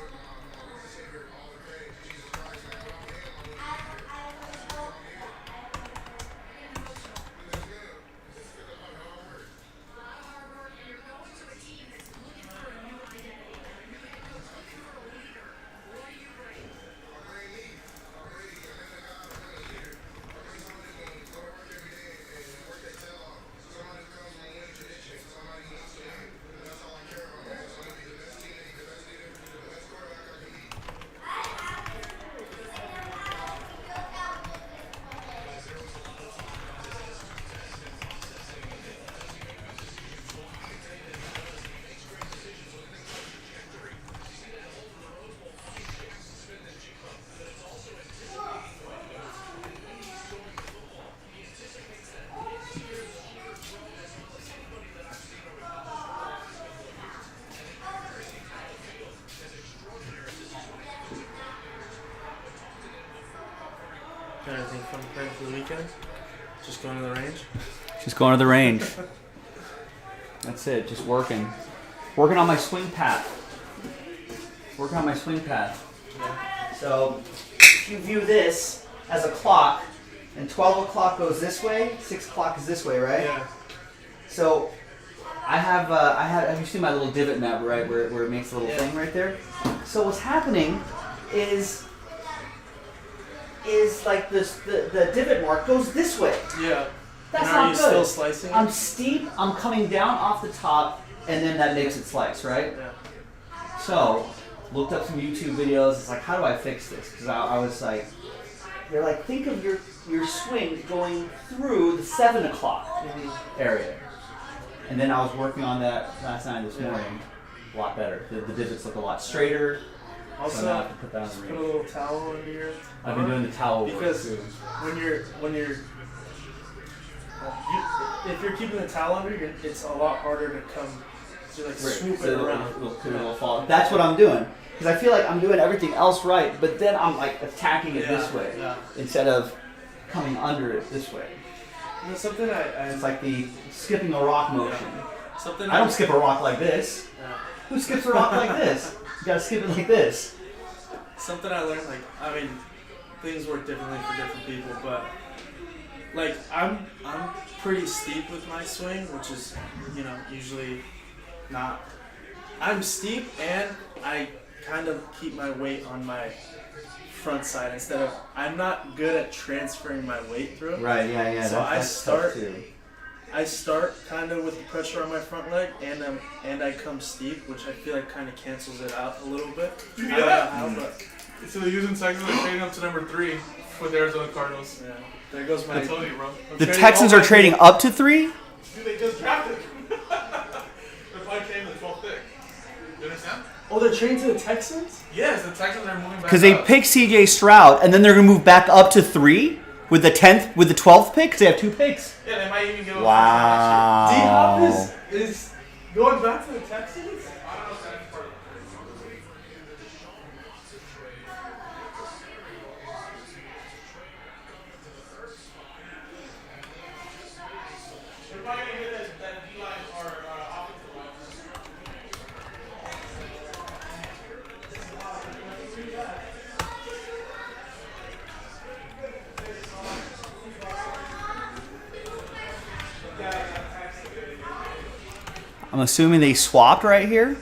Anything fun planned for the weekend? Just going to the range? Just going to the range. That's it. Just working. Working on my swing path. Working on my swing path. Yeah. So, if you view this as a clock, and 12 o'clock goes this way, 6 o'clock is this way, right? Yeah. So, have you seen my little divot map, right, where it makes a little thing right there? So what's happening is like this, the divot mark goes this way. Yeah. That's and not are you good. still slicing? I'm steep, I'm coming down off the top, and then that makes it slice, right? Yeah. So, looked up some YouTube videos, it's like, how do I fix this? Because I was like, they're like, think of your swing going through the 7 o'clock area. And then I was working on that last night this morning. A lot better. The divots look a lot straighter. Also, so now I have to put that on the put ring. a little towel under your I've been doing the towel work because too. if you're keeping the towel under, it's a lot harder to come to like swoop it around. It'll fall. That's what I'm doing. Because I feel like I'm doing everything else right, but then I'm like attacking it this way instead of coming under it this way. You know, something it's like the skipping a rock motion. Something I don't skip a rock like this. Who skips a rock like this? You gotta skip it like this. Something I learned, like, I mean, things work differently for different people, but like I'm pretty steep with my swing, which is, you know, usually not. I'm steep and I kind of keep my weight on my front side instead of. I'm not good at transferring my weight through. Right. Yeah. So that's tough too. I start kind of with the pressure on my front leg, and I come steep, which I feel like kind of cancels it out a little bit. I don't know how, but so they're using Texans are trading up to number 3 with the Arizona Cardinals. yeah, there goes my. I told you, bro. The Texans are trading up to 3? Dude, they just drafted. Their fight came in the 12th pick. You understand? Oh, they're trading to the Texans? Yes, the Texans are moving back. Because they up. picked C.J. Stroud, and then they're gonna move back up to 3 with the 12th pick. Because they have 2 picks. Yeah, they might even give up. Wow. D-Hop is going back to the Texans? I don't know if that's part of it. They're probably going to get that D-line or offensive line. I'm assuming they swapped right here.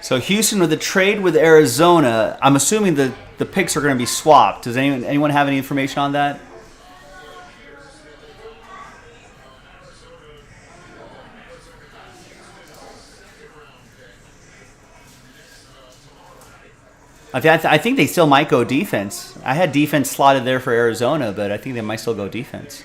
So Houston with the trade with Arizona, I'm assuming the picks are going to be swapped. Does anyone have any information on that? I think they still might go defense. I had defense slotted there for Arizona, but I think they might still go defense.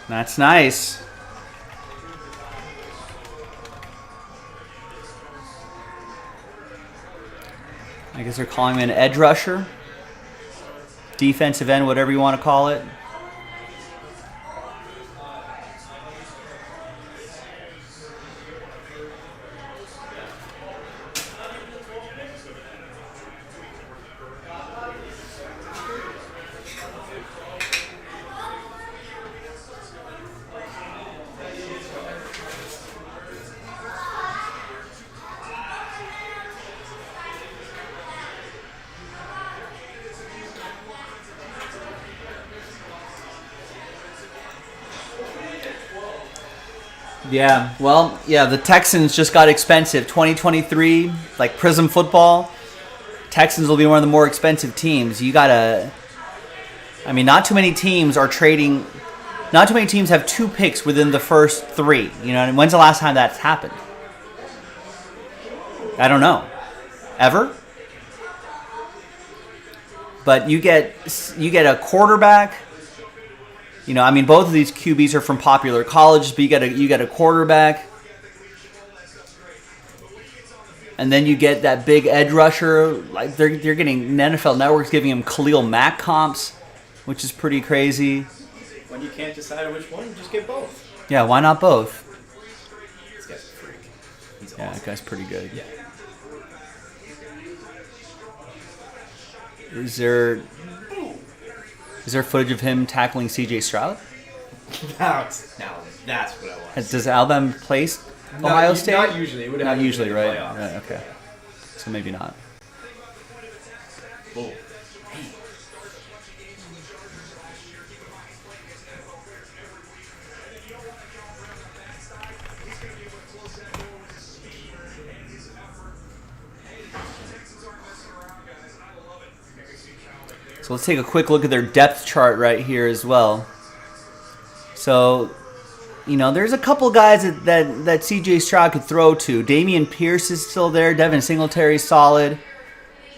That's nice. I guess they're calling me an edge rusher. defensive end, whatever you want to call it. Yeah, well, yeah, the Texans just got expensive. 2023, like Prism football, Texans will be one of the more expensive teams. You gotta, I mean, not too many teams are trading, not too many teams have 2 picks within the first 3. You know, and when's the last time that's happened? I don't know. Ever? But you get a quarterback. You know, I mean, both of these QBs are from popular colleges, but you get a quarterback, and then you get that big edge rusher. Like they're getting NFL Network's giving him Khalil Mack comps, which is pretty crazy. When you can't decide which one, just get both. Yeah, why not both? This guy's a freak. He's Yeah, awesome. that guy's pretty good. Yeah. Is there footage of him tackling C.J. Stroud? Now that's what I want. Does Alabama play Ohio State? Not usually. It would have Not usually, to be in right? the playoffs. Yeah, okay. So maybe not. Boom. So let's take a quick look at their depth chart right here as well. So, you know, there's a couple guys that C.J. Stroud could throw to. Damian Pierce is still there. Devin Singletary's solid.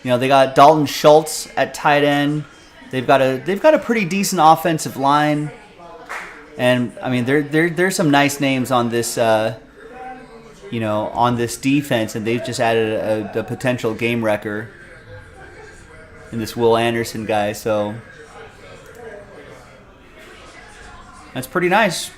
You know, they got Dalton Schultz at tight end. They've got a pretty decent offensive line. And I mean, there's some nice names on this on this defense, and they've just added a potential game wrecker in this Will Anderson guy, so that's pretty nice.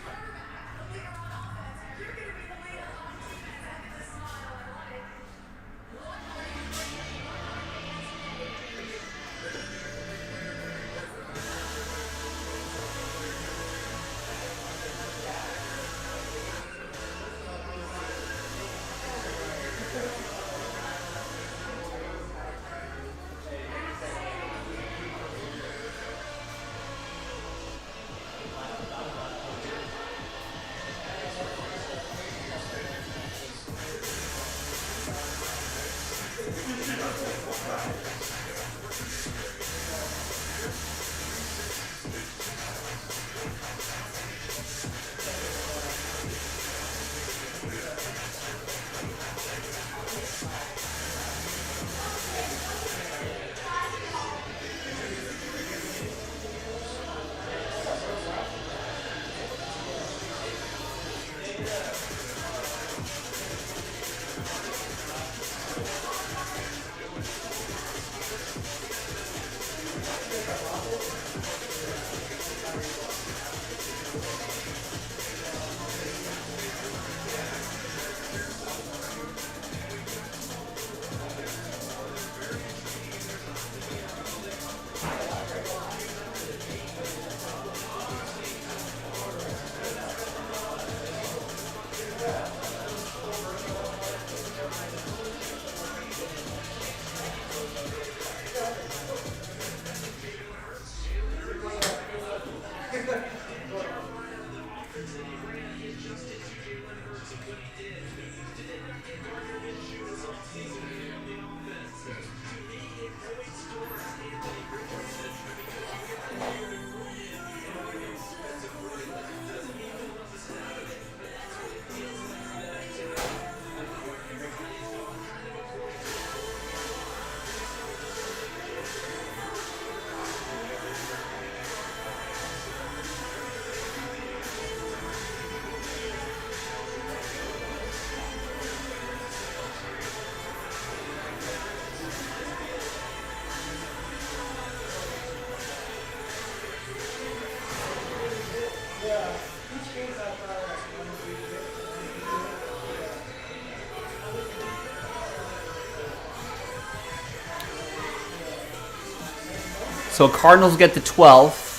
So Cardinals get the 12th.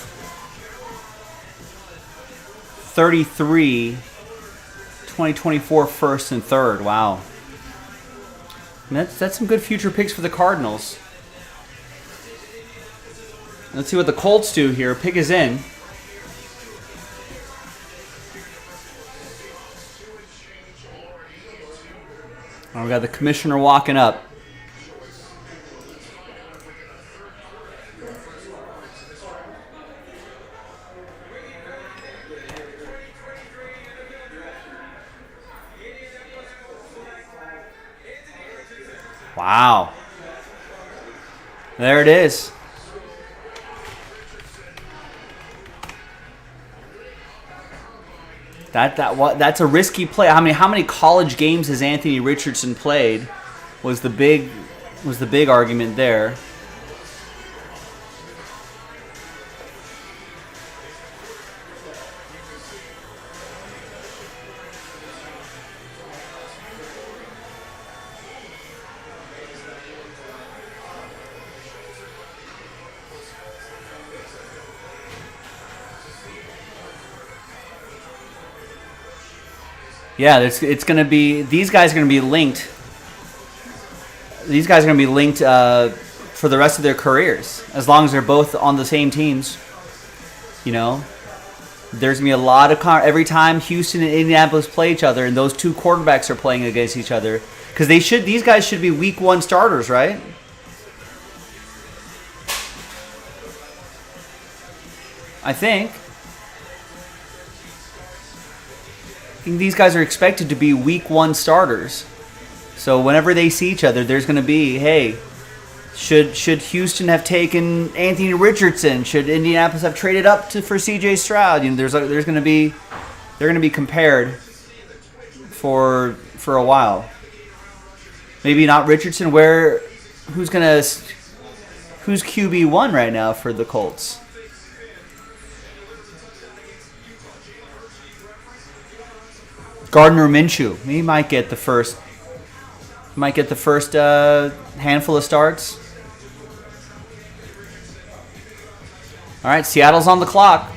33, 2024 first and third. Wow. And that's some good future picks for the Cardinals. Let's see what the Colts do here. Pick is in. Oh, we got the commissioner walking up. Wow. There it is. That's a risky play. How many college games has Anthony Richardson played? Was the big argument there. Yeah, it's going to be, these guys are going to be linked. These guys are going to be linked for the rest of their careers, as long as they're both on the same teams. You know, there's going to be a lot of every time Houston and Indianapolis play each other, and those two quarterbacks are playing against each other, because these guys should be Week 1 starters, right? I think these guys are expected to be Week 1 starters. So whenever they see each other, there's going to be, hey, should Houston have taken Anthony Richardson? Should Indianapolis have traded up for C.J. Stroud? You know, they're going to be compared for a while. Maybe not Richardson. Who's QB1 right now for the Colts? Gardner Minshew. He might get the first handful of starts. All right, Seattle's on the clock.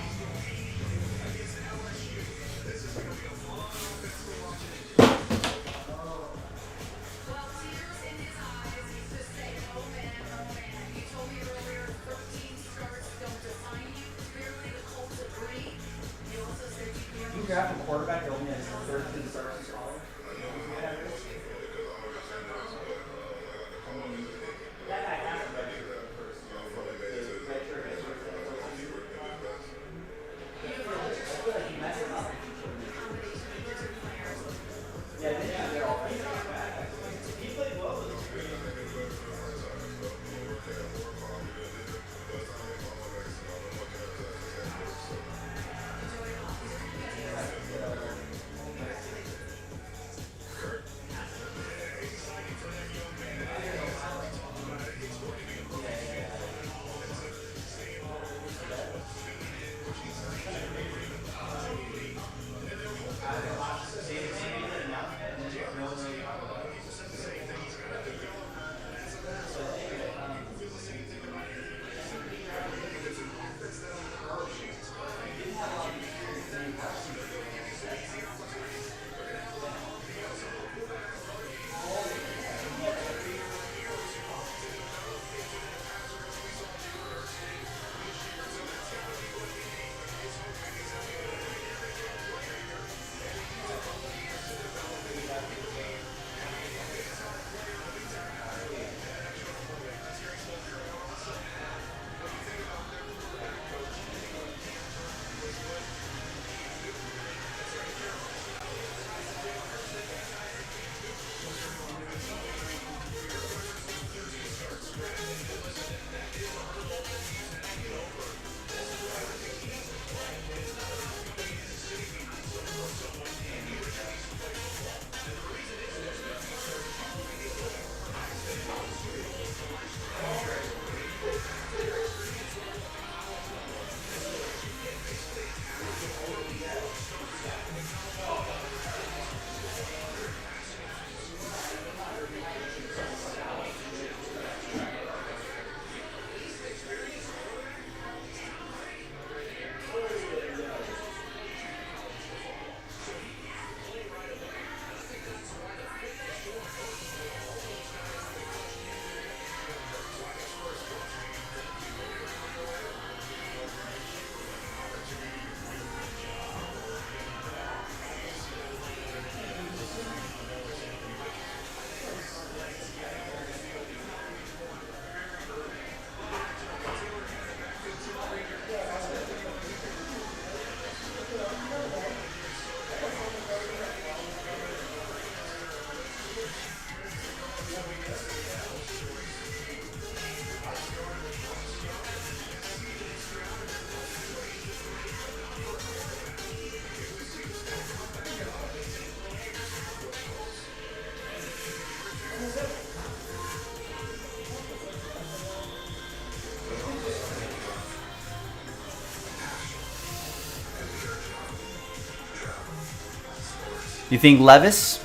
You think Levis?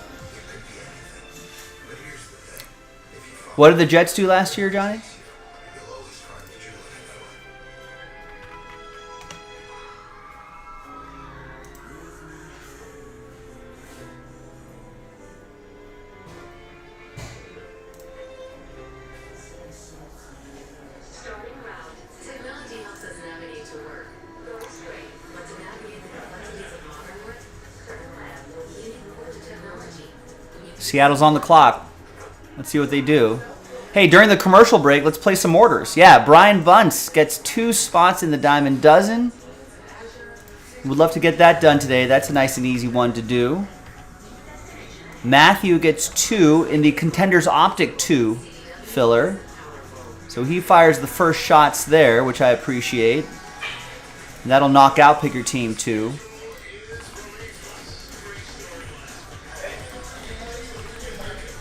What did the Jets do last year, Johnny? Seattle's on the clock. Let's see what they do. Hey, during the commercial break, let's play some orders. Yeah, Brian Bunce gets 2 spots in the Diamond Dozen. Would love to get that done today. That's a nice and easy one to do. Matthew gets 2 in the Contenders Optic 2 filler. So he fires the first shots there, which I appreciate. And that'll knock out Pick Your Team 2.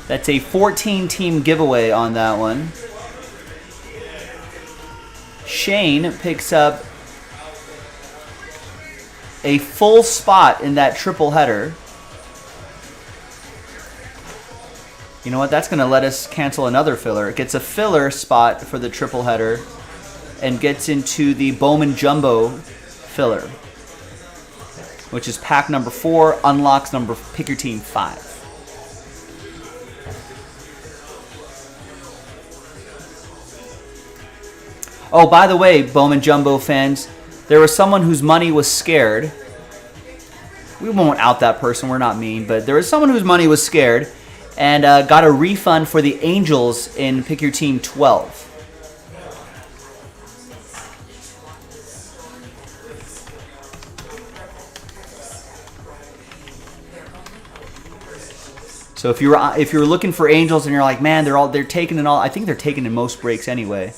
That's a 14-team giveaway on that one. Shane picks up a full spot in that triple header. You know what? That's going to let us cancel another filler. It gets a filler spot for the triple header and gets into the Bowman Jumbo filler, which is pack number 4, unlocks number Pick Your Team 5. Oh, by the way, Bowman Jumbo fans, there was someone whose money was scared. We won't out that person, we're not mean, but there was someone whose money was scared and got a refund for the Angels in Pick Your Team 12. So if you're looking for Angels and you're like, man, they're taken in all, I think they're taken in most breaks anyway.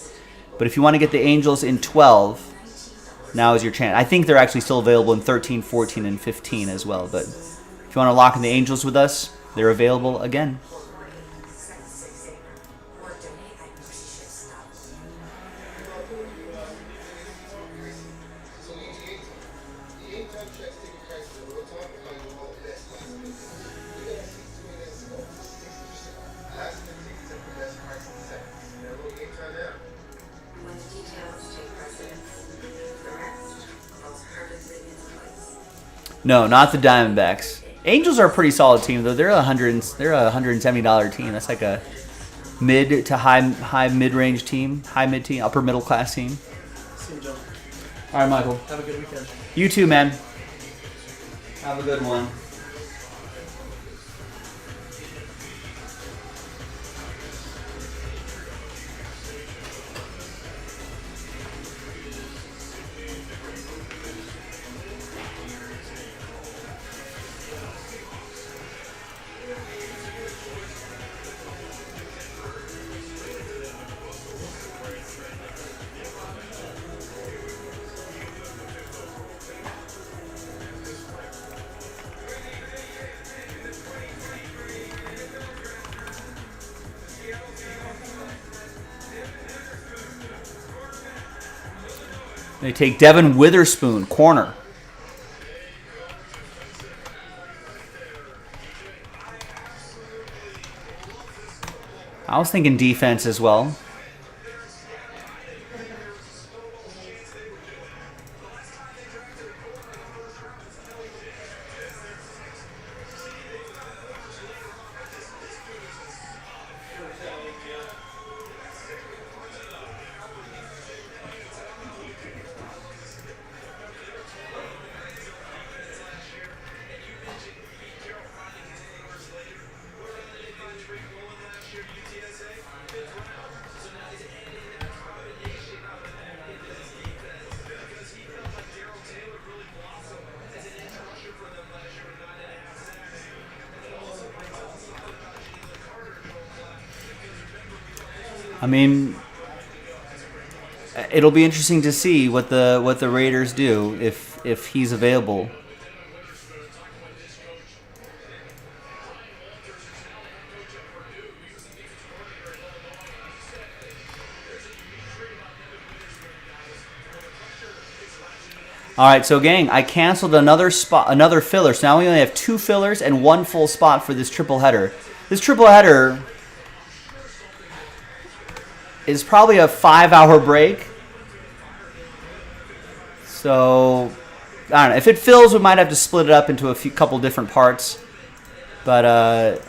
But if you want to get the Angels in 12, now is your chance. I think they're actually still available in 13, 14, and 15 as well. But if you want to lock in the Angels with us, they're available again. No, not the Diamondbacks. Angels are a pretty solid team though. They're a $170 team. That's like a mid to high mid-range team, high mid team, upper middle class team. See you, Joe. All right, Michael. Have a good weekend. You too, man. Have a good one. They take Devin Witherspoon, corner. I was thinking defense as well. I mean, it'll be interesting to see what the Raiders do if he's available. All right, so gang, I canceled another filler. So now we only have 2 fillers and 1 full spot for this triple header. This triple header is probably a 5-hour break. So I don't know. If it fills, we might have to split it up into a couple different parts. But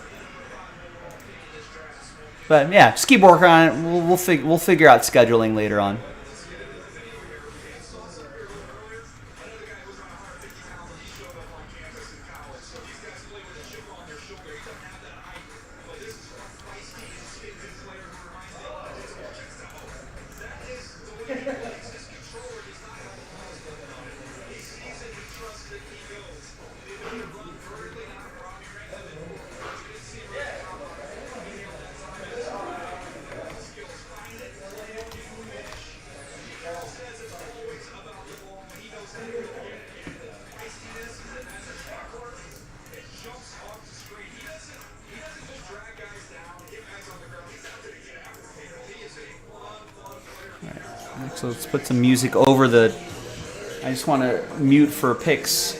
yeah, just keep working on it. We'll figure out scheduling later on. So let's put some music over the... I just want to mute for picks.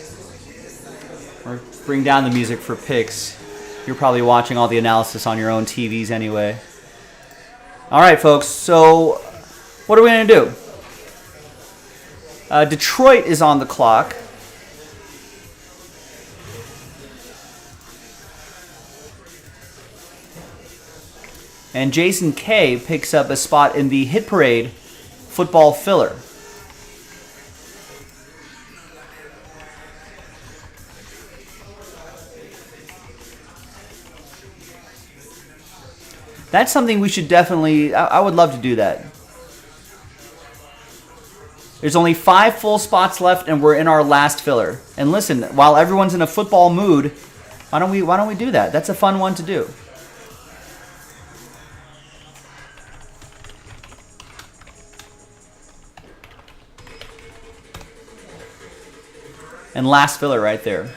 Or bring down the music for picks. You're probably watching all the analysis on your own TVs anyway. All right, folks. So what are we going to do? Detroit is on the clock. And Jason K picks up a spot in the Hit Parade football filler. That's something we should definitely... I would love to do that. There's only 5 full spots left, and we're in our last filler. And listen, while everyone's in a football mood, why don't we do that? That's a fun one to do. And last filler right there.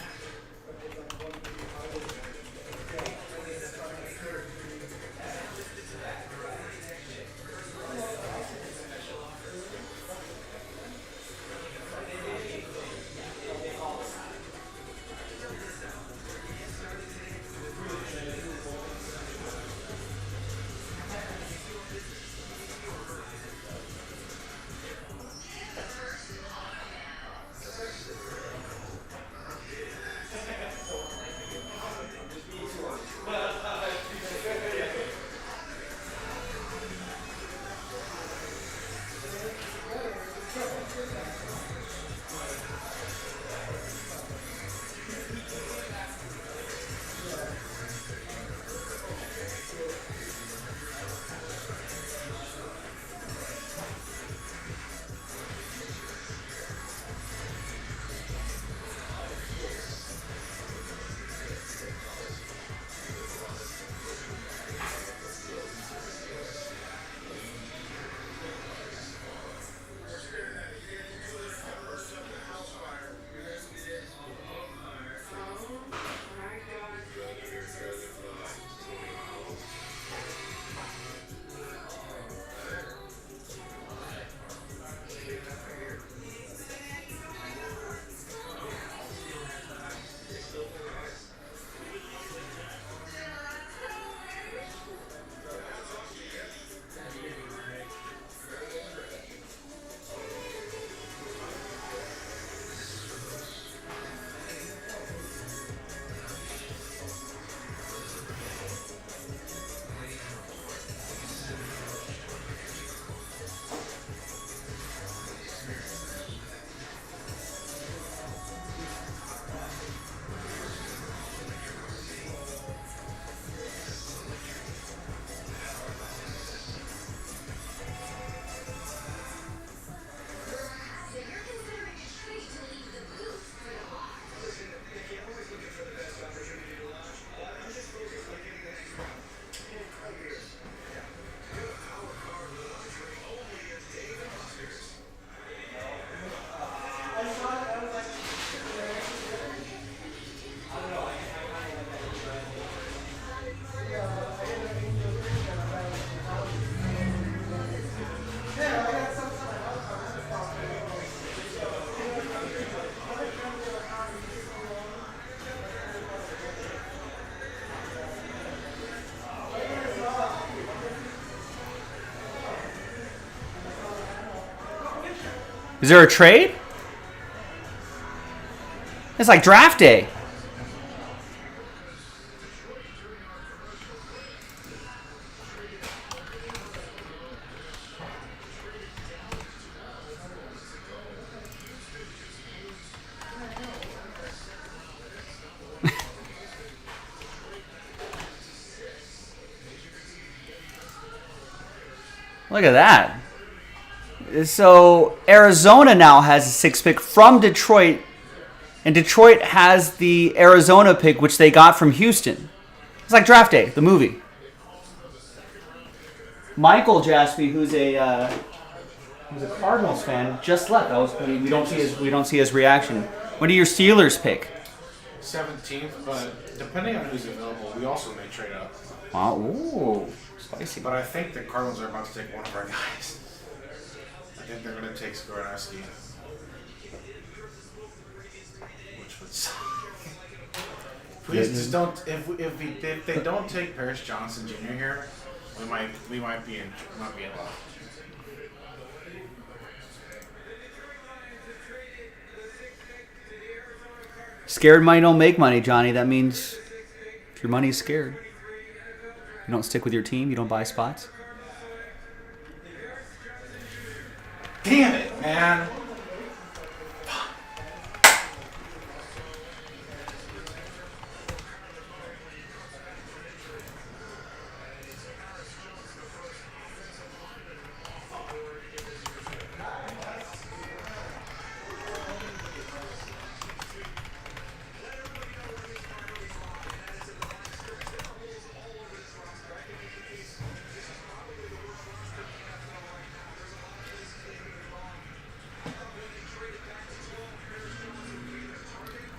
Is there a trade? It's like draft day. Look at that. So Arizona now has a 6th pick from Detroit, and Detroit has the Arizona pick, which they got from Houston. It's like draft day, the movie. Michael Jaspy, who's a Cardinals fan, just left. We don't see his reaction. What do your Steelers pick? 17th, but depending on who's available, we also may trade up. Wow, ooh, spicy. But I think the Cardinals are about to take one of our guys. I think they're going to take Skoronowski. Which would suck. Please just don't. If they don't take Paris Johnson Jr. here, we might be in love. Scared money don't make money, Johnny. That means if your money is scared, you don't stick with your team. You don't buy spots. Damn it, man.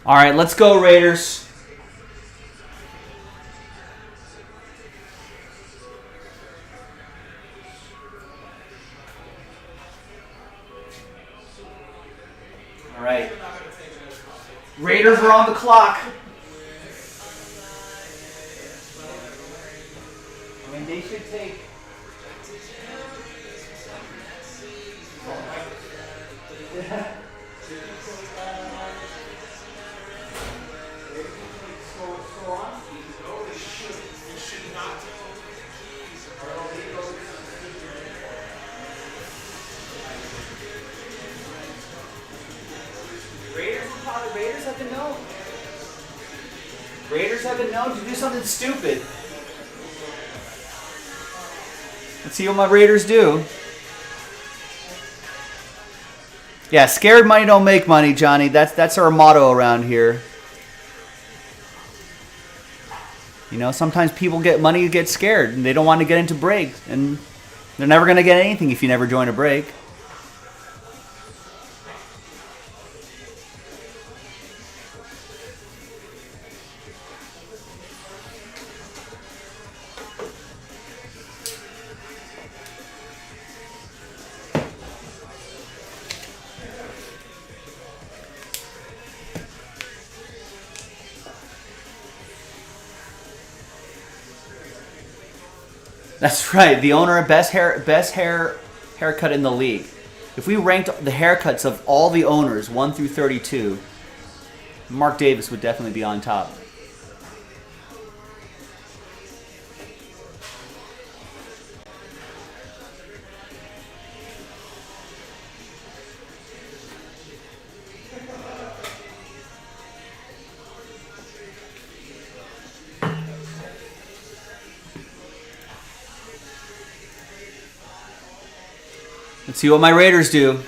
All right, let's go, Raiders. All right. Raiders are on the clock. I mean, they should take... Raiders have been known. Raiders have been known to do something stupid. Let's see what my Raiders do. Yeah, scared money don't make money, Johnny. That's our motto around here. You know, sometimes people get money, get scared, and they don't want to get into breaks, and they're never going to get anything if you never join a break. That's right. The owner, best haircut in the league. If we ranked the haircuts of all the owners, 1 through 32, Mark Davis would definitely be on top. Let's see what my Raiders do.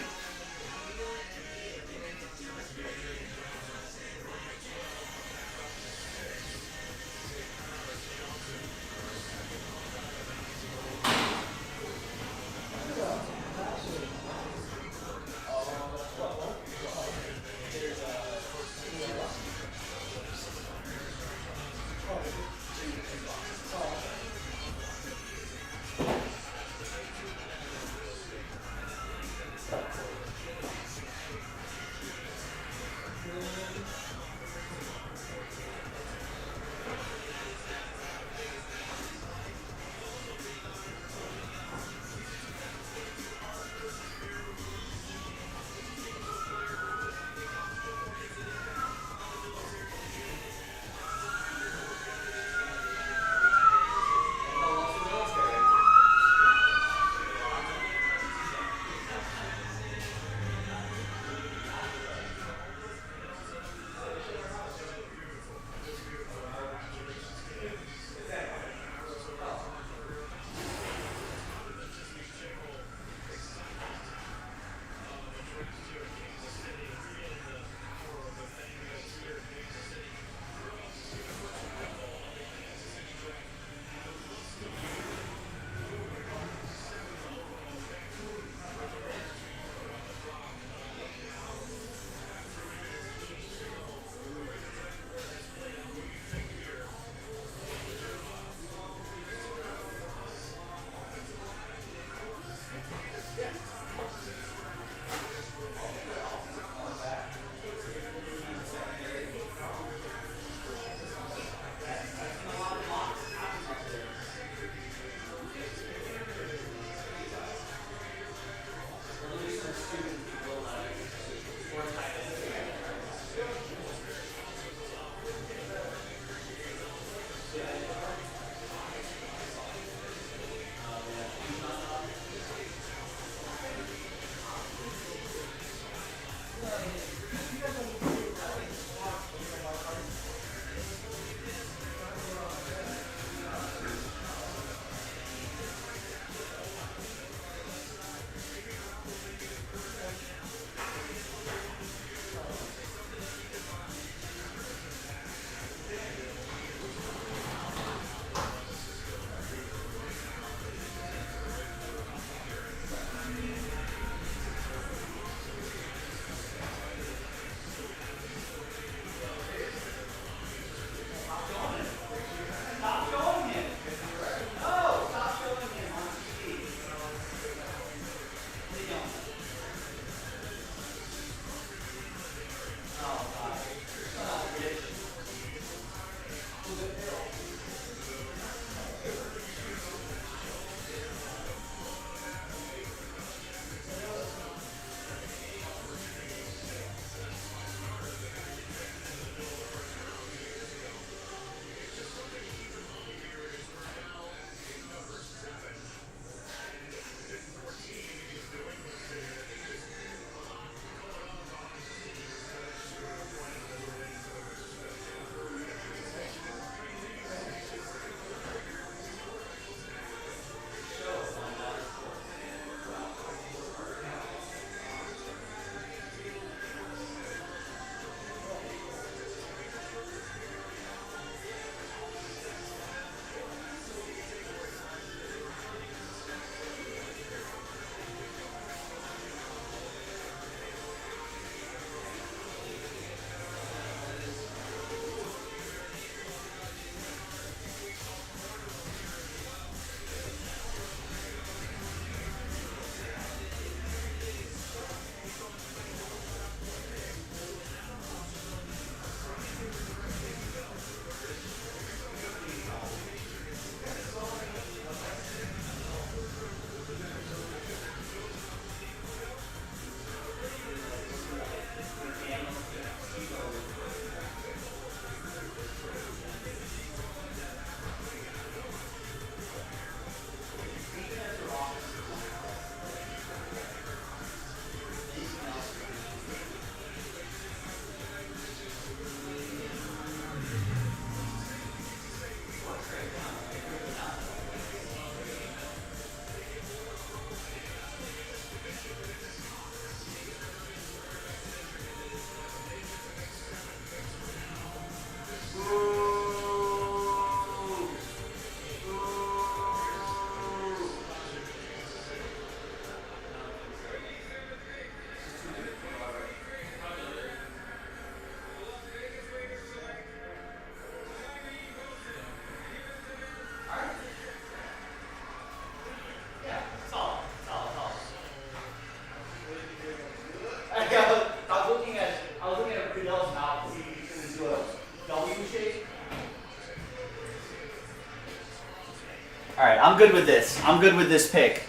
I'm good with this. I'm good with this pick.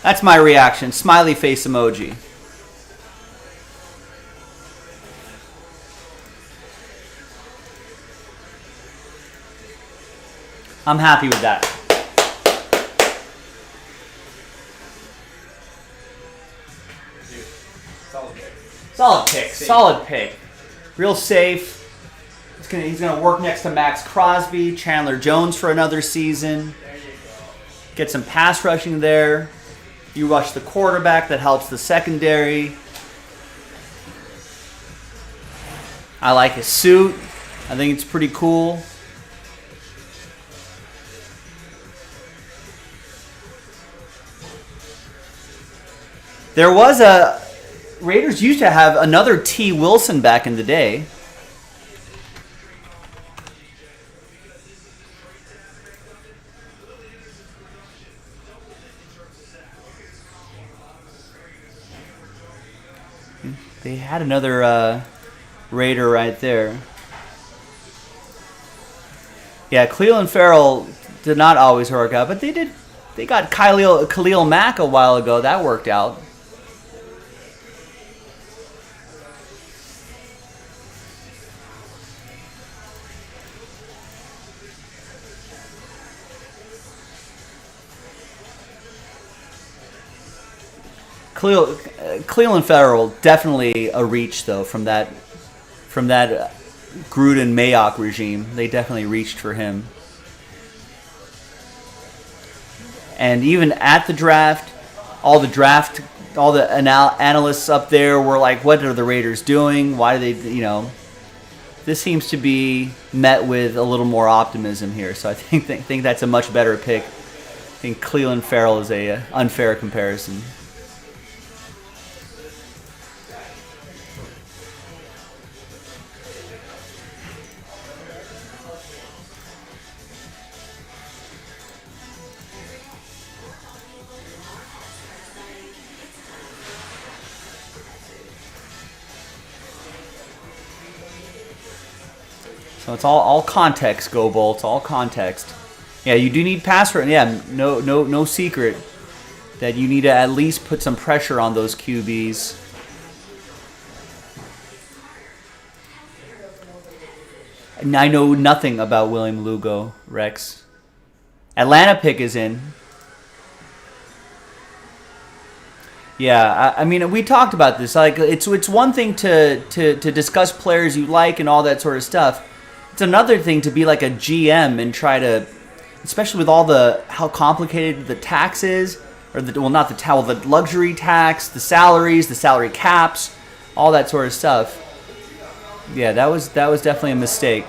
That's my reaction. Smiley face emoji. I'm happy with that. Dude, solid pick. Solid pick. Safe. Solid pick. Real safe. He's gonna work next to Max Crosby, Chandler Jones for another season. There you go. Get some pass rushing there. You rush the quarterback, that helps the secondary. I like his suit. I think it's pretty cool. There was a... Raiders used to have another T. Wilson back in the day. They had another Raider right there. Yeah, Cleveland Farrell did not always work out, but they did. They got Khalil Mack a while ago. That worked out. Cleveland Farrell definitely a reach though from that Gruden Mayock regime. They definitely reached for him. And even at the draft, all the analysts up there were like, "What are the Raiders doing? Why do they? This seems to be met with a little more optimism here." So I think that's a much better pick. I think Cleveland Farrell is a unfair comparison. So it's all context, Go Bolts, all context. Yeah, you do need pass rush. Yeah, no secret that you need to at least put some pressure on those QBs. And I know nothing about William Lugo, Rex. Atlanta pick is in. Yeah, I mean, we talked about this. Like, it's one thing to discuss players you like and all that sort of stuff. It's another thing to be like a GM and try to, especially with all how complicated the tax is, or the luxury tax, the salaries, the salary caps, all that sort of stuff. Yeah, that was definitely a mistake.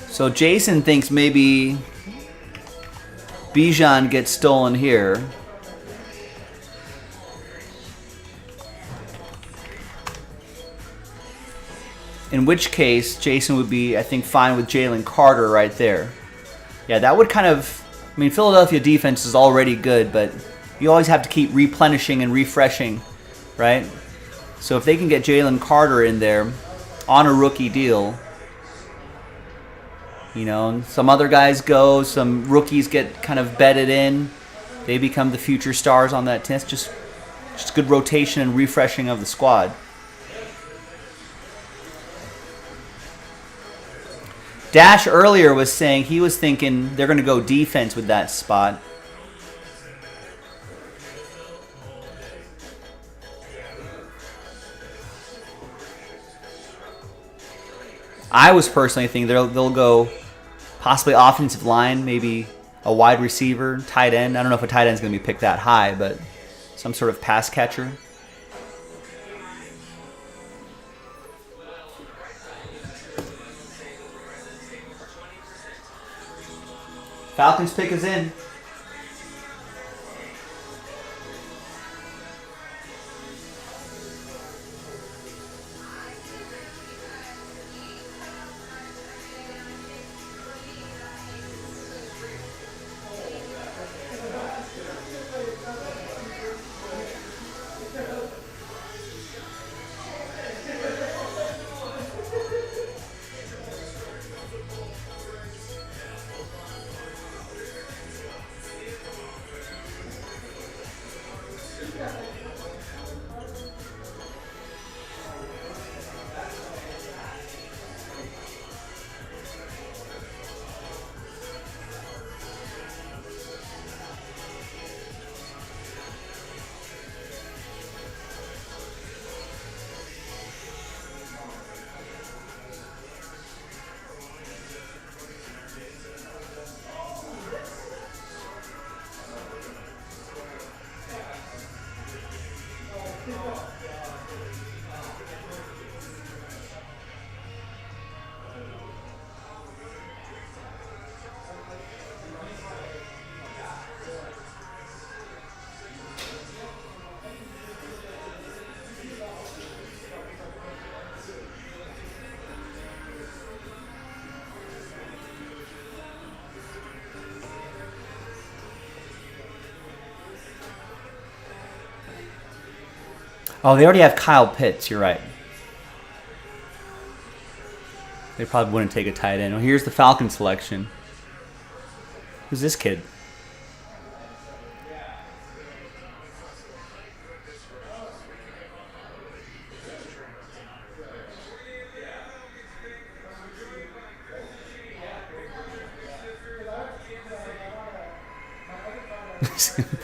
So Jason thinks maybe Bijan gets stolen here. In which case, Jason would be, I think, fine with Jalen Carter right there. Yeah, that would kind of... I mean, Philadelphia defense is already good, but you always have to keep replenishing and refreshing, right? So if they can get Jalen Carter in there on a rookie deal... and some other guys go, some rookies get kind of bedded in. They become the future stars on that team. It's just good rotation and refreshing of the squad. Dash earlier was saying he was thinking they're going to go defense with that spot. I was personally thinking they'll go possibly offensive line, maybe a wide receiver, tight end. I don't know if a tight end is going to be picked that high, but some sort of pass catcher. Falcons pick is in. Oh, they already have Kyle Pitts. You're right. They probably wouldn't take a tight end. Well, here's the Falcon selection. Who's this kid?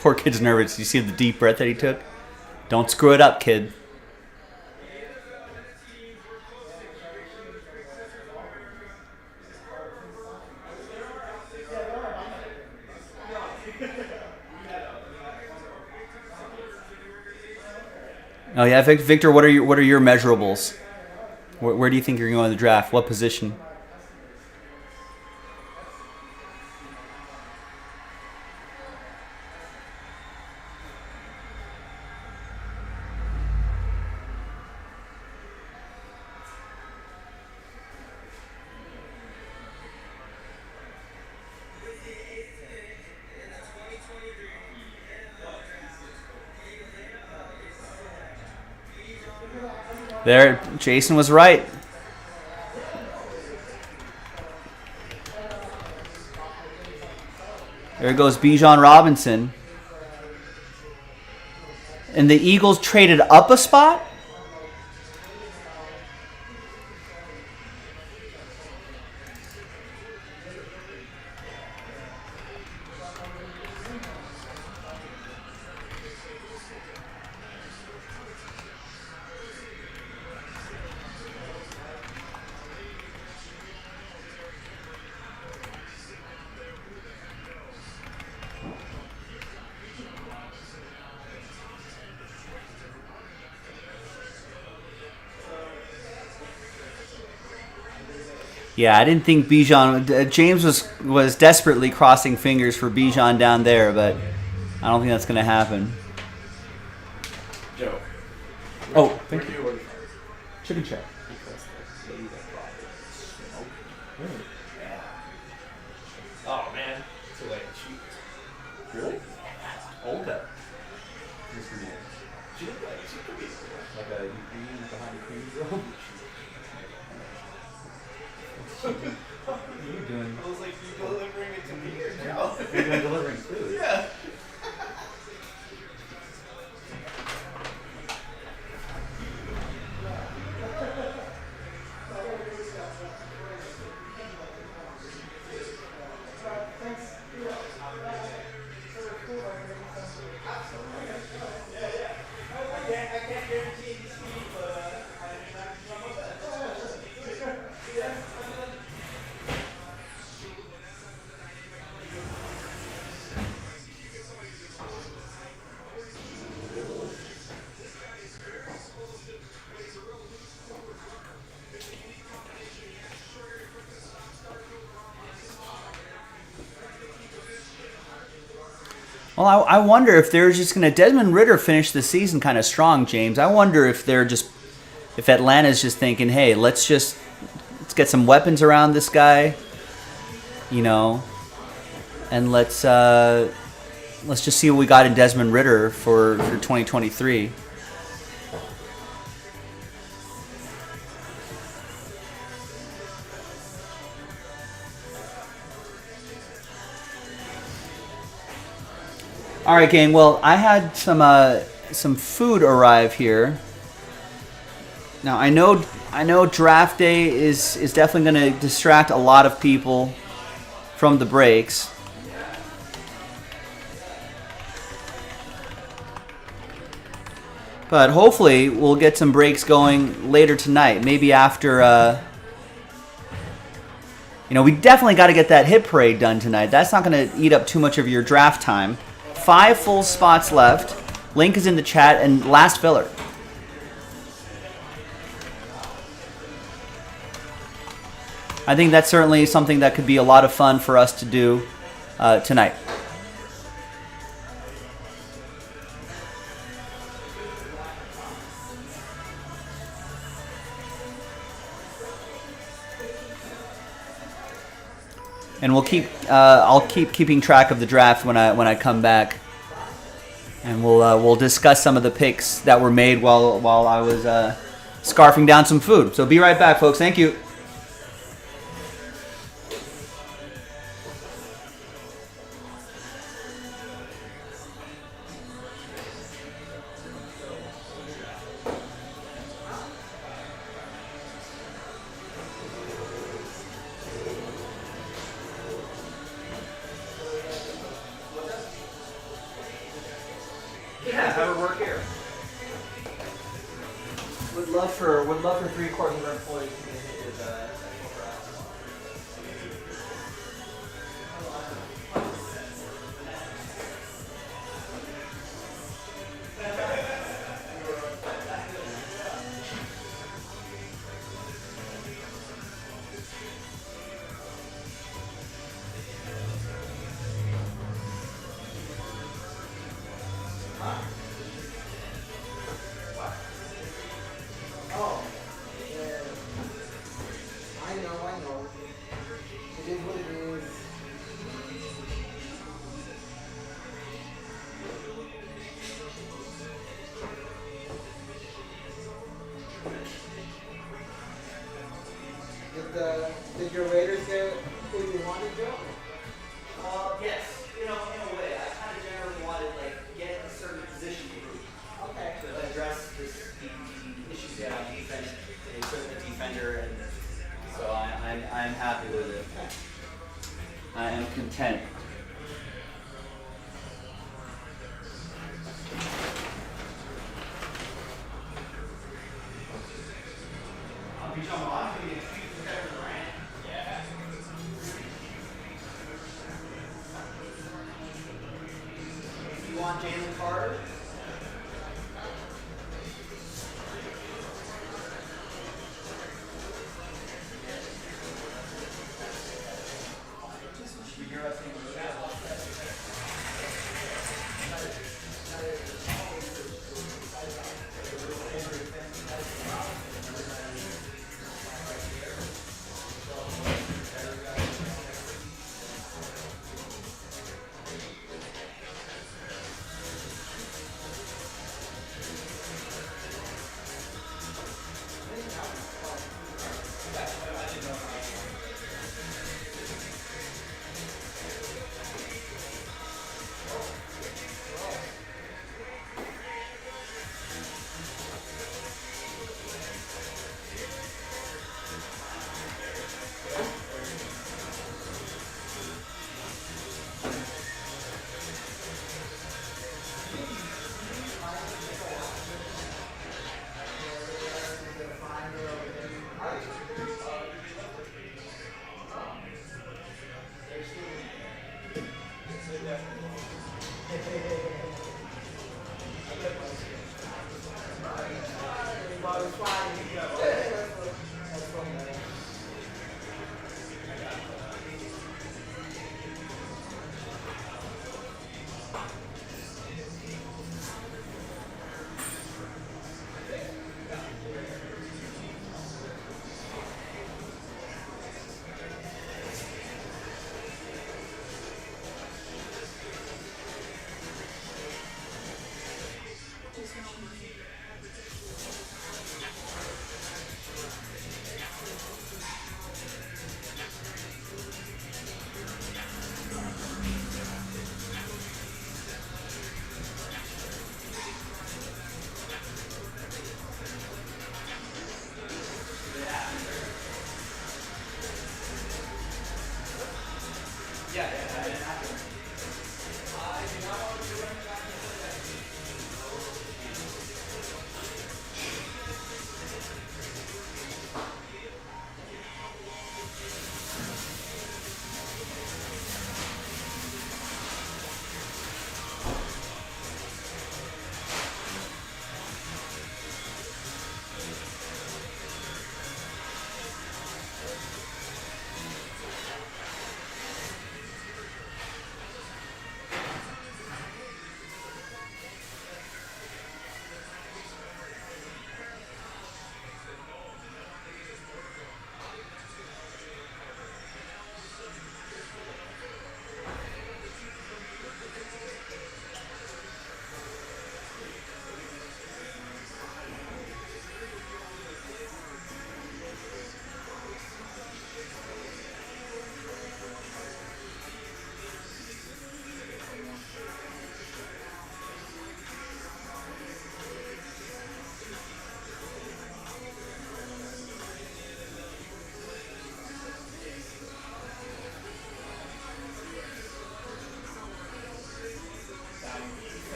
Poor kid's nervous. You see the deep breath that he took? Don't screw it up, kid. Oh yeah, Victor. What are your measurables? Where do you think you're going in the draft? What position? There, Jason was right. There goes Bijan Robinson. And the Eagles traded up a spot? Yeah, I didn't think Bijan. James was desperately crossing fingers for Bijan down there, but I don't think that's going to happen. Joe. Oh, Where thank do you. you order from? Chicken Shack. Because the lady that brought it smoked. Really? Yeah. Oh man, it's a way cheap. Really? Old that. She looked like she could be like a Ukrainian behind a cream grill. What are you doing? I was like, you delivering it to me or Joe? You're doing delivering food. Yeah. Well, I wonder if they're just going to Desmond Ridder finish the season kind of strong, James. I wonder if if Atlanta's just thinking, hey, let's get some weapons around this guy, and let's just see what we got in Desmond Ridder for 2023. All right, gang. Well, I had some food arrive here. Now I know draft day is definitely going to distract a lot of people from the breaks. But hopefully we'll get some breaks going later tonight. Maybe after we definitely got to get that hit parade done tonight. That's not going to eat up too much of your draft time. 5 full spots left. Link is in the chat, and last filler. I think that's certainly something that could be a lot of fun for us to do tonight. And I'll keep keeping track of the draft when I come back. and we'll discuss some of the picks that were made while I was scarfing down some food. So be right back, folks. Thank you. Yeah, have her work here. Would love for 3/4 of our employees to get hit with sexual harassment. Oh, I know. It is what it is. Did your Raiders get who you wanted, Joe? Yes, in a way. I kind of generally wanted get a certain position group Okay. to address the issues they have on defense, and insert the defender, and so I'm happy with it. I am content. You want Jalen Carter?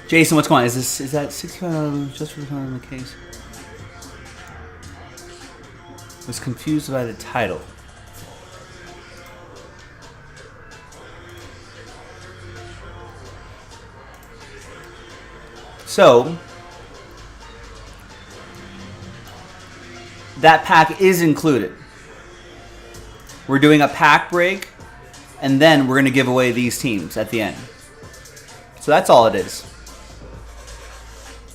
Jason, what's going on? Is that 65 just for the case? Was confused by the title. So that pack is included. We're doing a pack break, and then we're going to give away these teams at the end. So that's all it is.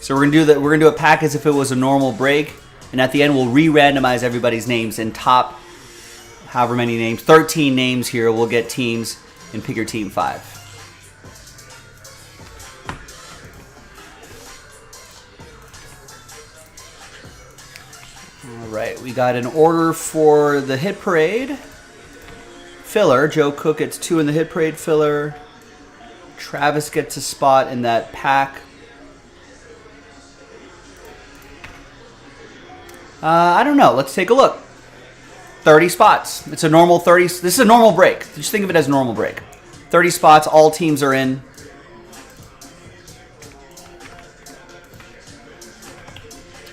So we're going to do that. We're going to do a pack as if it was a normal break, and at the end we'll re-randomize everybody's names and top however many names, 13 names here. We'll get teams and pick your team 5. All right, we got an order for the hit parade filler. Joe Cook gets 2 in the hit parade filler. Travis gets a spot in that pack. I don't know. Let's take a look. 30 spots. It's a normal 30. This is a normal break. Just think of it as a normal break. 30 spots. All teams are in.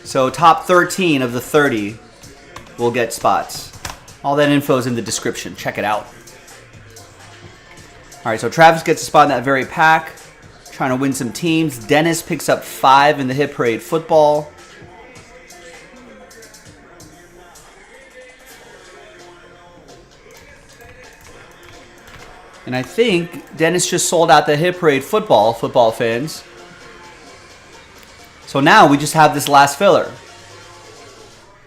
So top 13 of the 30 will get spots. All that info is in the description. Check it out. All right, so Travis gets a spot in that very pack. Trying to win some teams. Dennis picks up 5 in the hit parade football. And I think Dennis just sold out the hit parade football fans. So now we just have this last filler.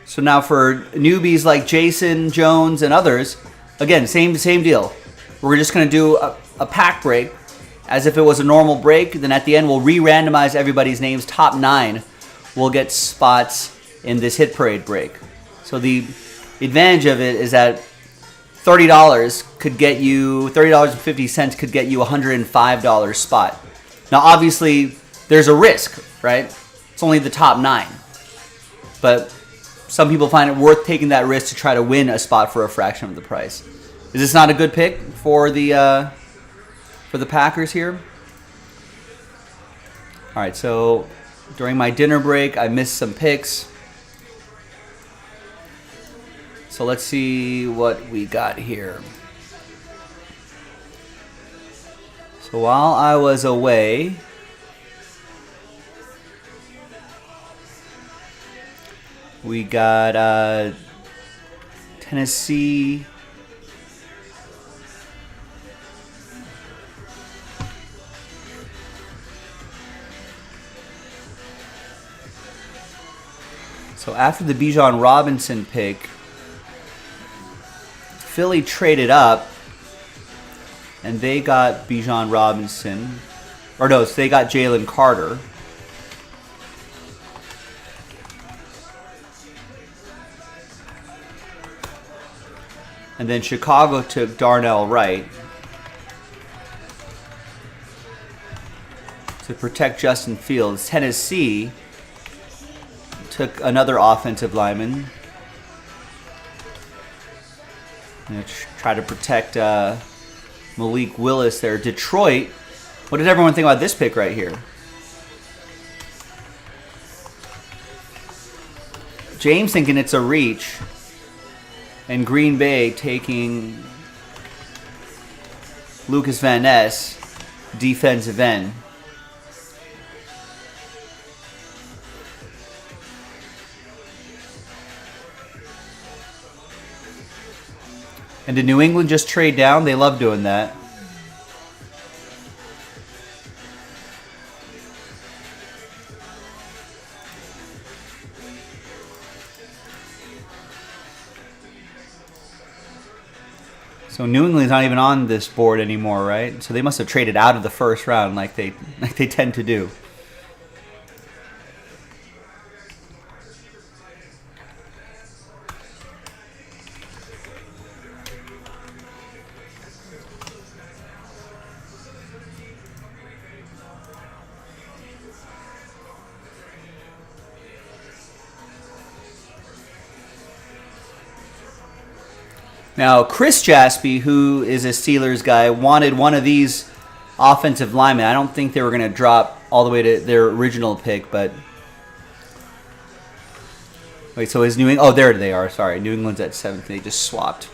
So now for newbies like Jason, Jones, and others, again, same deal. We're just going to do a pack break as if it was a normal break. Then at the end, we'll re-randomize everybody's names. Top 9 will get spots in this hit parade break. So the advantage of it is that $30 could get you, $30.50 could get you a $105 spot. Now, obviously, there's a risk, right? It's only the top 9. But some people find it worth taking that risk to try to win a spot for a fraction of the price. Is this not a good pick for the Packers here? All right, so during my dinner break, I missed some picks. So let's see what we got here. So while I was away, we got Tennessee. So after the Bijan Robinson pick, Philly traded up, and they got Bijan Robinson. Or no, so they got Jalen Carter. And then Chicago took Darnell Wright to protect Justin Fields. Tennessee took another offensive lineman. And try to protect Malik Willis there. Detroit, what did everyone think about this pick right here? James thinking it's a reach. And Green Bay taking Lucas Van Ness, defensive end. And did New England just trade down? They love doing that. So New England's not even on this board anymore, right? So they must have traded out of the first round like they tend to do. Now, Chris Jaspy, who is a Steelers guy, wanted one of these offensive linemen. I don't think they were going to drop all the way to their original pick, but wait, so is New England? Oh, there they are. Sorry, New England's at 7th. They just swapped.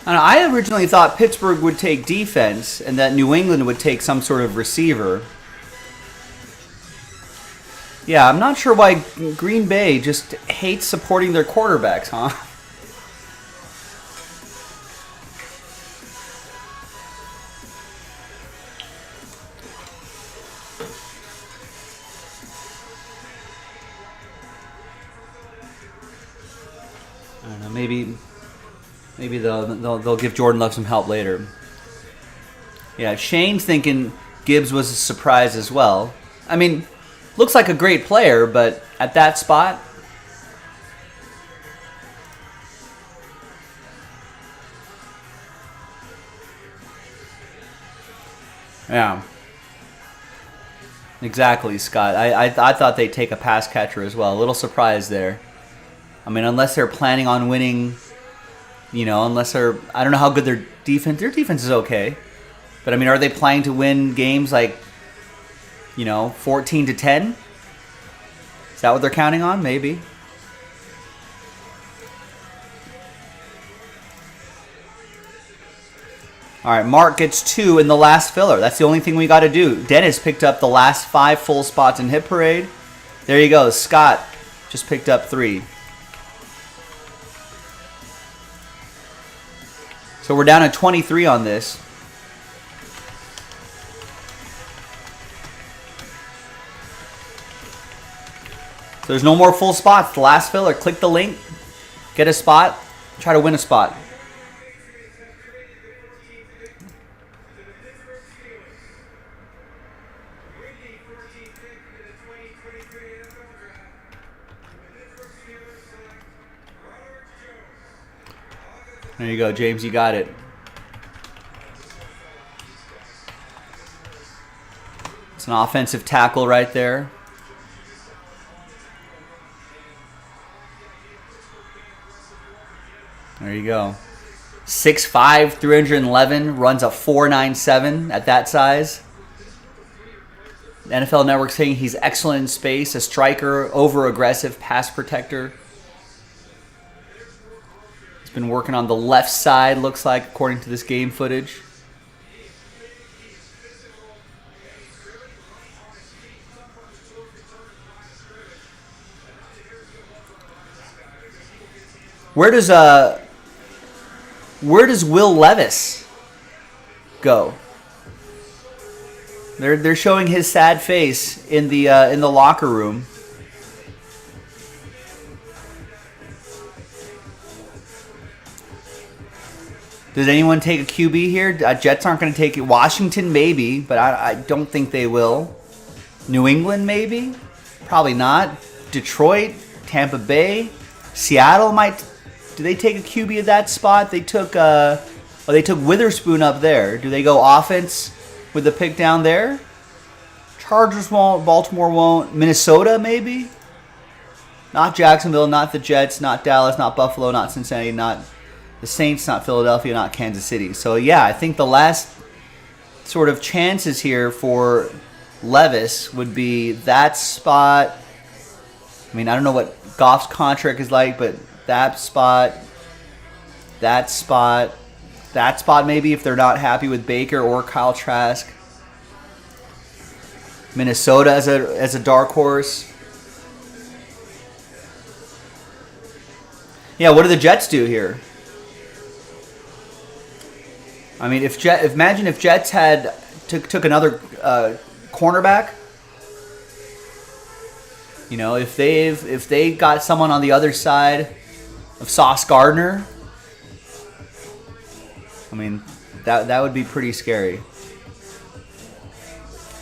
I originally thought Pittsburgh would take defense and that New England would take some sort of receiver. Yeah, I'm not sure why Green Bay just hates supporting their quarterbacks, huh? I don't know, maybe they'll give Jordan Love some help later. Yeah, Shane's thinking Gibbs was a surprise as well. I mean, looks like a great player, but at that spot, yeah, exactly, Scott. I thought they'd take a pass catcher as well. A little surprise there. I mean, unless they're planning on winning. You know, unless they're, I don't know how good their defense is okay. But I mean, are they planning to win games like, 14-10? Is that what they're counting on? Maybe. All right, Mark gets 2 in the last filler. That's the only thing we got to do. Dennis picked up the last 5 full spots in Hit Parade. There you go. Scott just picked up 3. So we're down to 23 on this. So there's no more full spots. The last filler. Click the link. Get a spot. Try to win a spot. There you go, James. You got it. It's an offensive tackle right there. There you go. 6'5", 311, runs a 4.97 at that size. The NFL Network saying he's excellent in space, a striker, over-aggressive pass protector. He's been working on the left side, looks like, according to this game footage. Where does Will Levis go? They're showing his sad face in the locker room. Does anyone take a QB here? Jets aren't going to take it. Washington maybe, but I don't think they will. New England maybe, probably not. Detroit, Tampa Bay, Seattle might. Do they take a QB at that spot? They took Witherspoon up there. Do they go offense with the pick down there? Chargers won't. Baltimore won't. Minnesota maybe. Not Jacksonville. Not the Jets. Not Dallas. Not Buffalo. Not Cincinnati. Not the Saints. Not Philadelphia. Not Kansas City. So yeah, I think the last sort of chances here for Levis would be that spot. I mean, I don't know what Goff's contract is like, but that spot maybe if they're not happy with Baker or Kyle Trask. Minnesota as a dark horse. Yeah, what do the Jets do here? I mean, imagine if Jets had took another cornerback. You know, if they got someone on the other side of Sauce Gardner, I mean, that would be pretty scary. I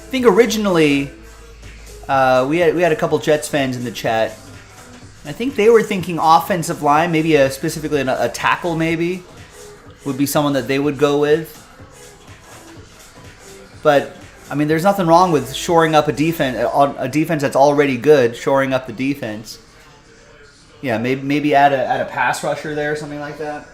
think originally we had a couple Jets fans in the chat I think they were thinking offensive line, maybe specifically a tackle maybe would be someone that they would go with. But I mean, there's nothing wrong with shoring up a defense that's already good, shoring up the defense. Yeah, maybe add a pass rusher there or something like that.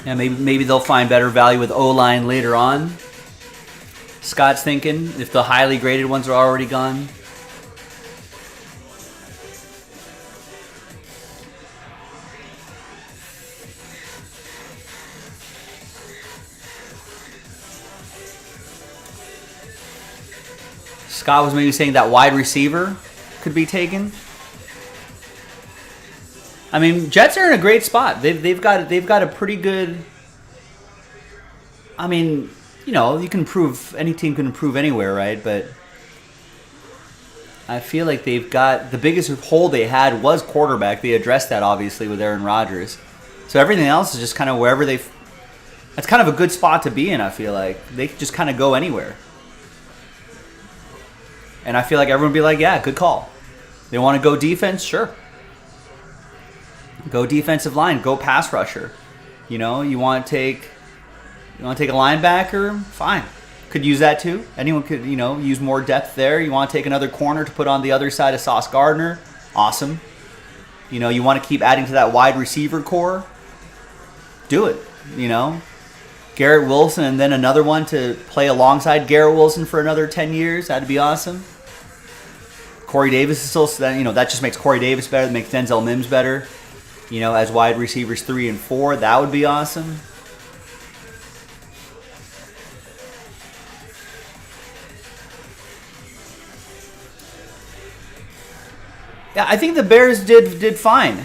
Yeah, maybe they'll find better value with O-line later on. Scott's thinking if the highly graded ones are already gone. Scott was maybe saying that wide receiver could be taken. I mean, Jets are in a great spot. They've got a pretty good. I mean, you know, you can improve. Any team can improve anywhere, right? But I feel like they've got the biggest hole they had was quarterback. They addressed that obviously with Aaron Rodgers. So everything else is just kind of wherever they. That's kind of a good spot to be in. I feel like they can just kind of go anywhere. And I feel like everyone would be like, yeah, good call. They want to go defense, sure. Go defensive line. Go pass rusher. You know, you want to take a linebacker? Fine. Could use that too. Anyone could, you know, use more depth there. You want to take another corner to put on the other side of Sauce Gardner? Awesome. You know, you want to keep adding to that wide receiver core? Do it. You know, Garrett Wilson and then another one to play alongside Garrett Wilson for another 10 years. That'd be awesome. Corey Davis is still, you know, that just makes Corey Davis better. That makes Denzel Mims better. You know, as wide receivers 3 and 4, that would be awesome. Yeah, I think the Bears did fine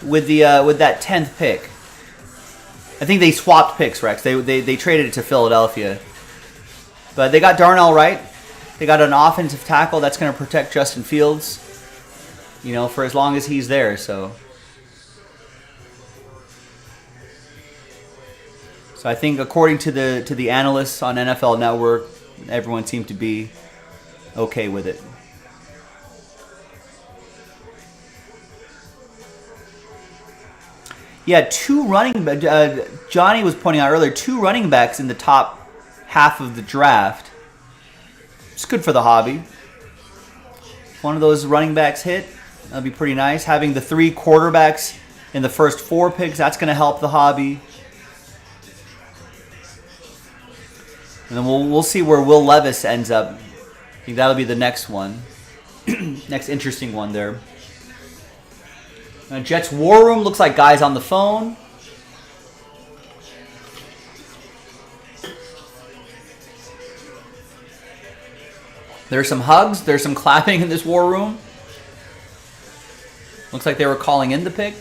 with that 10th pick. I think they swapped picks, Rex. They traded it to Philadelphia, but they got Darnell Wright. They got an offensive tackle that's going to protect Justin Fields. You know, for as long as he's there, so. So I think according to the analysts on NFL Network, everyone seemed to be okay with it. Yeah, Johnny was pointing out earlier, 2 running backs in the top half of the draft. It's good for the hobby. If one of those running backs hit, that'd be pretty nice. Having the 3 quarterbacks in the first 4 picks, that's going to help the hobby. And then we'll see where Will Levis ends up. I think that'll be the next one. Next interesting one there. Jets War Room looks like guys on the phone. There's some hugs. There's some clapping in this War Room. Looks like they were calling in the pick.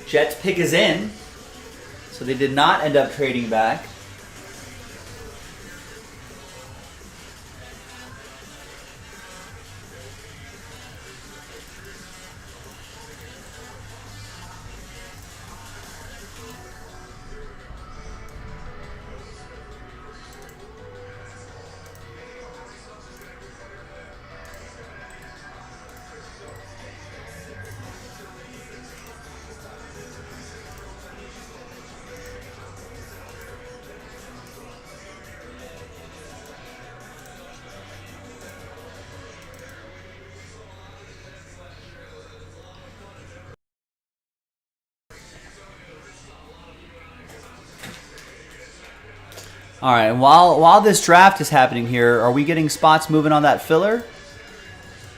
Jets pick is in, so they did not end up trading back. All right, and while this draft is happening here, are we getting spots moving on that filler?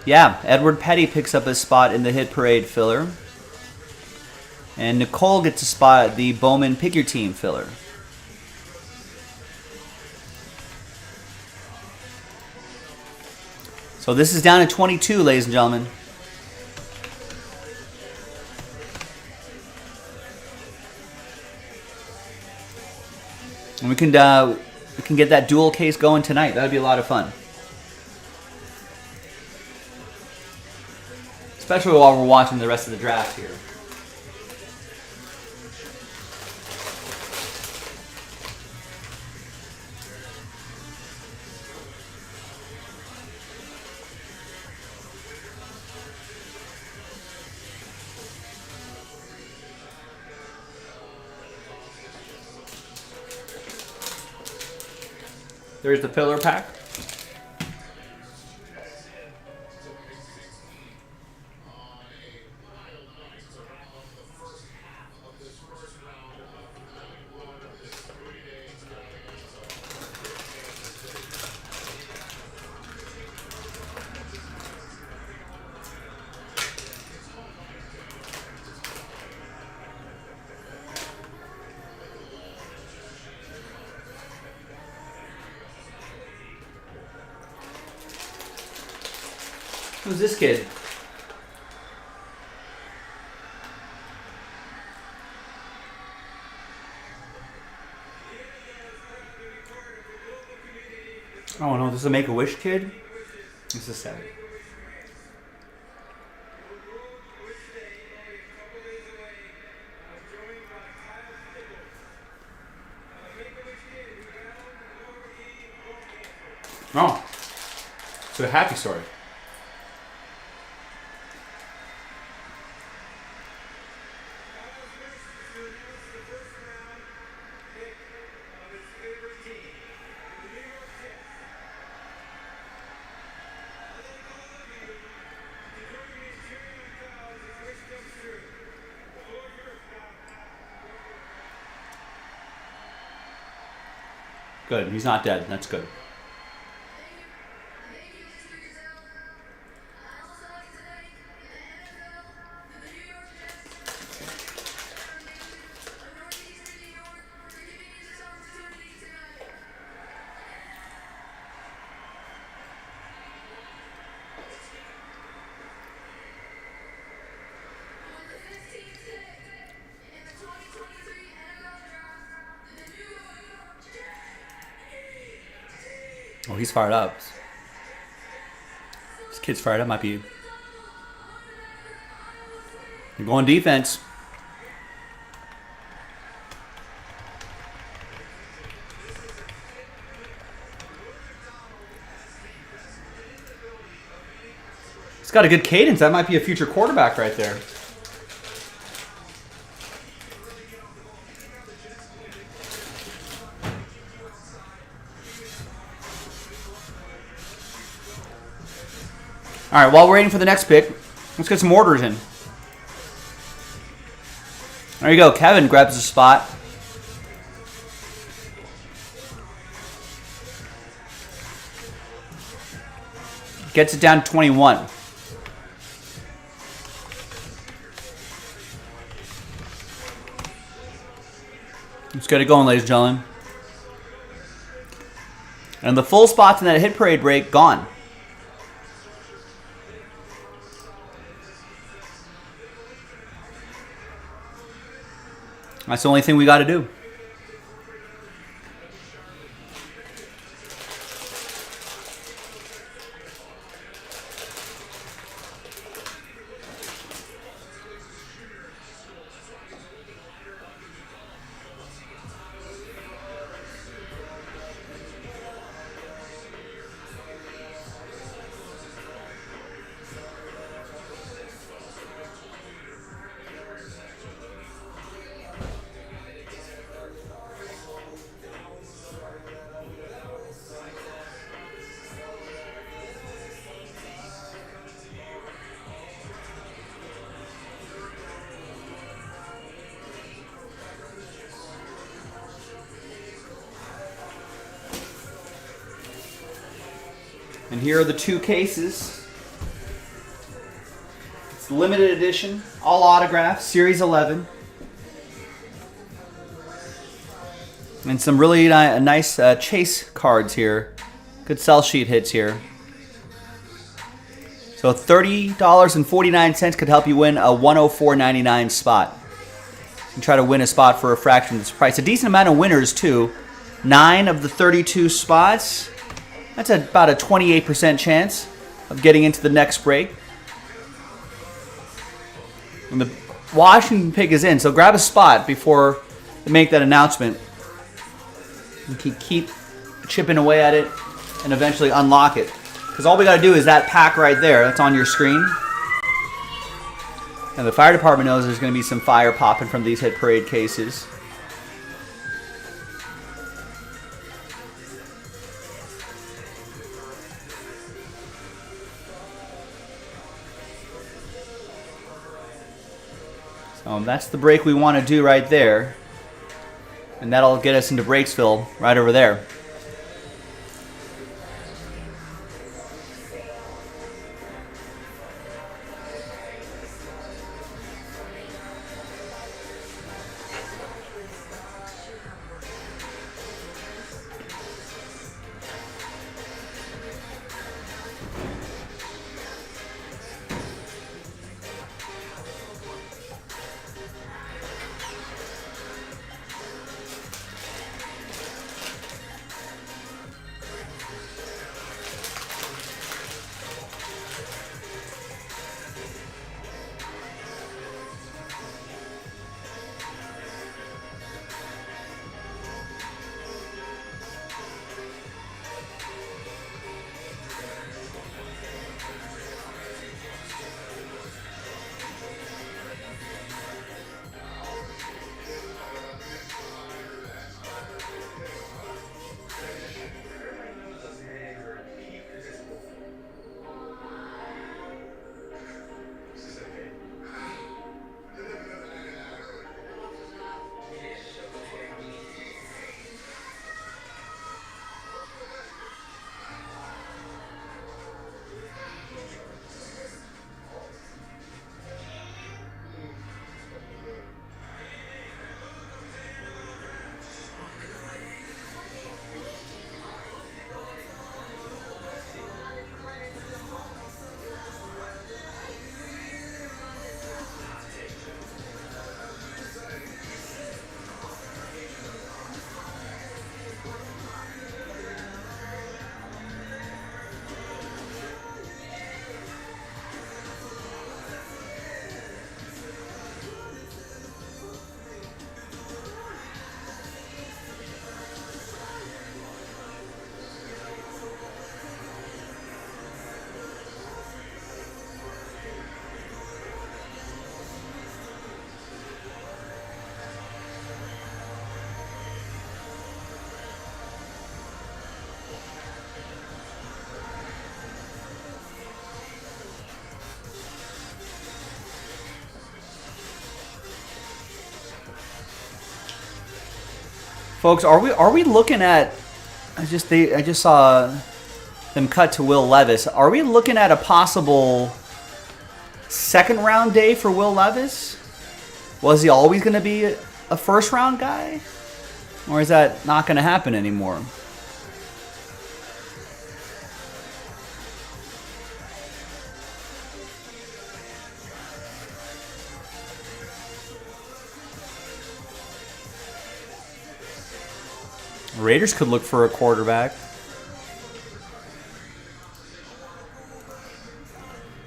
Yeah, Edward Petty picks up his spot in the Hit Parade filler. And Nicole gets a spot at the Bowman Pick Your Team filler. So this is down to 22, ladies and gentlemen. And we can get that dual case going tonight. That'd be a lot of fun. Especially while we're watching the rest of the draft here. There's the filler pack. Who's this kid? Oh no, this is a Make-A-Wish kid? This is sad. Oh. It's a happy story. Good. He's not dead. That's good. Oh, he's fired up. This kid's fired up. Might be. You're going defense. He's got a good cadence. That might be a future quarterback right there. All right, while we're waiting for the next pick, let's get some orders in. There you go. Kevin grabs a spot. Gets it down to 21. Let's get it going, ladies and gentlemen. And the full spots in that Hit Parade break, gone. That's the only thing we got to do. And here are the 2 cases. It's limited edition, all autographs, Series 11. And some really nice chase cards here. Good sell sheet hits here. So $30.49 could help you win a $104.99 spot. You can try to win a spot for a fraction of this price. A decent amount of winners, too. 9 of the 32 spots. That's about a 28% chance of getting into the next break. And the Washington pick is in, so grab a spot before they make that announcement. You can keep chipping away at it and eventually unlock it. Because all we got to do is that pack right there. That's on your screen. And the fire department knows there's going to be some fire popping from these hit parade cases. So that's the break we want to do right there. And that'll get us into Breaksville right over there. Folks, are we looking at? I just saw them cut to Will Levis. Are we looking at a possible second round day for Will Levis? Was he always going to be a first round guy, or is that not going to happen anymore? Raiders could look for a quarterback.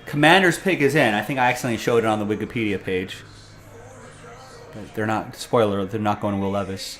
Commander's pick is in. I think I accidentally showed it on the Wikipedia page. But they're not, spoiler, they're not going to Will Levis.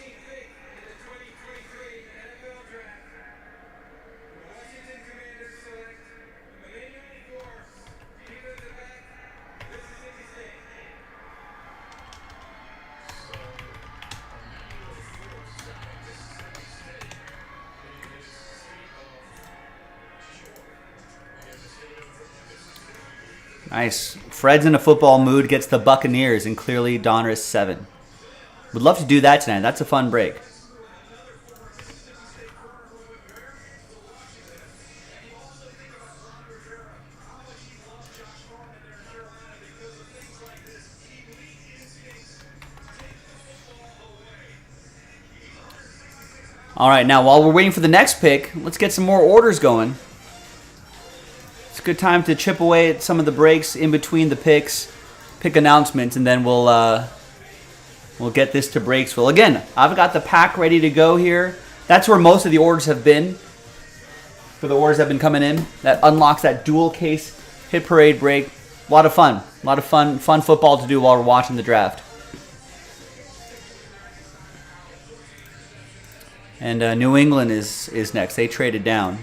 Nice. Fred's in a football mood, gets the Buccaneers, and clearly Donruss 7. Would love to do that tonight. That's a fun break. All right, now while we're waiting for the next pick, let's get some more orders going. It's a good time to chip away at some of the breaks in between the picks, pick announcements, and then we'll get this to Breaksville. Again, I've got the pack ready to go here. That's where most of the orders have been. For the orders that have been coming in, that unlocks that dual case hit parade break. A lot of fun. A lot of fun football to do while we're watching the draft. And New England is next. They traded down.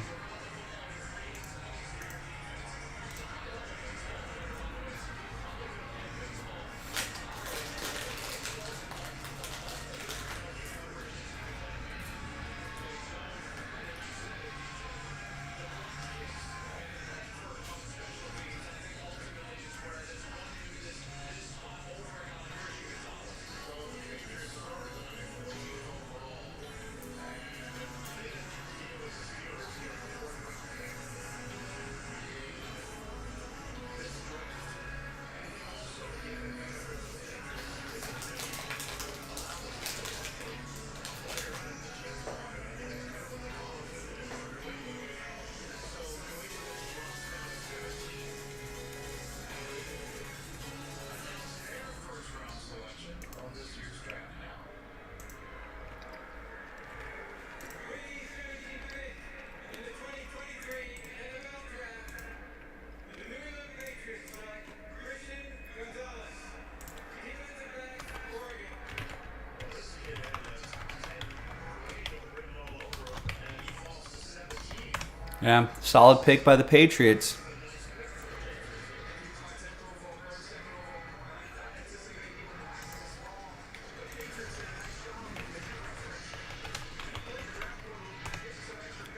Yeah, solid pick by the Patriots.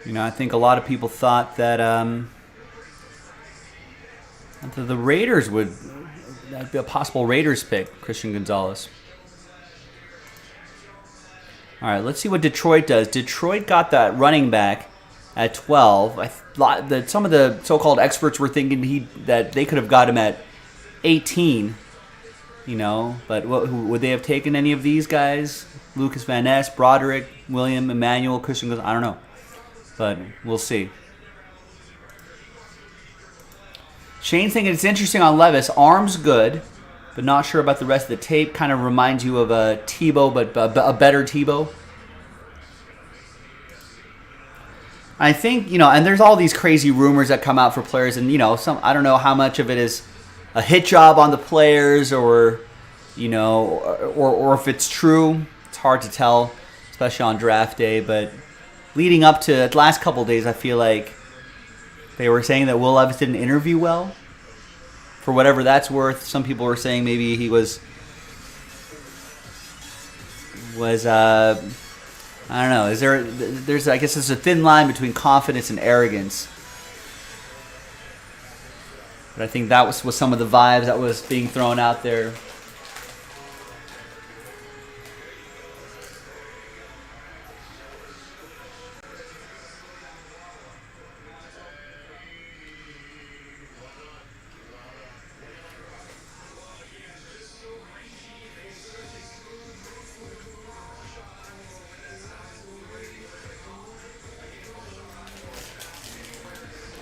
You know, I think a lot of people thought that the Raiders that'd be a possible Raiders pick, Christian Gonzalez. All right, let's see what Detroit does. Detroit got that running back at 12. I thought that some of the so-called experts were thinking that they could have got him at 18. You know, but would they have taken any of these guys? Lucas Van Ness, Broderick, William, Emmanuel, Christian Gonzalez? I don't know, but we'll see. Shane's thinking it's interesting on Levis. Arm's good, but not sure about the rest of the tape. Kind of reminds you of a Tebow, but a better Tebow. I think, you know, and there's all these crazy rumors that come out for players, and, you know, I don't know how much of it is a hit job on the players or, you know, or if it's true. It's hard to tell, especially on draft day, but leading up to the last couple of days, I feel like they were saying that Will Levis didn't interview well. For whatever that's worth, some people were saying maybe he was I don't know. There's I guess there's a thin line between confidence and arrogance. But I think that was some of the vibes that was being thrown out there.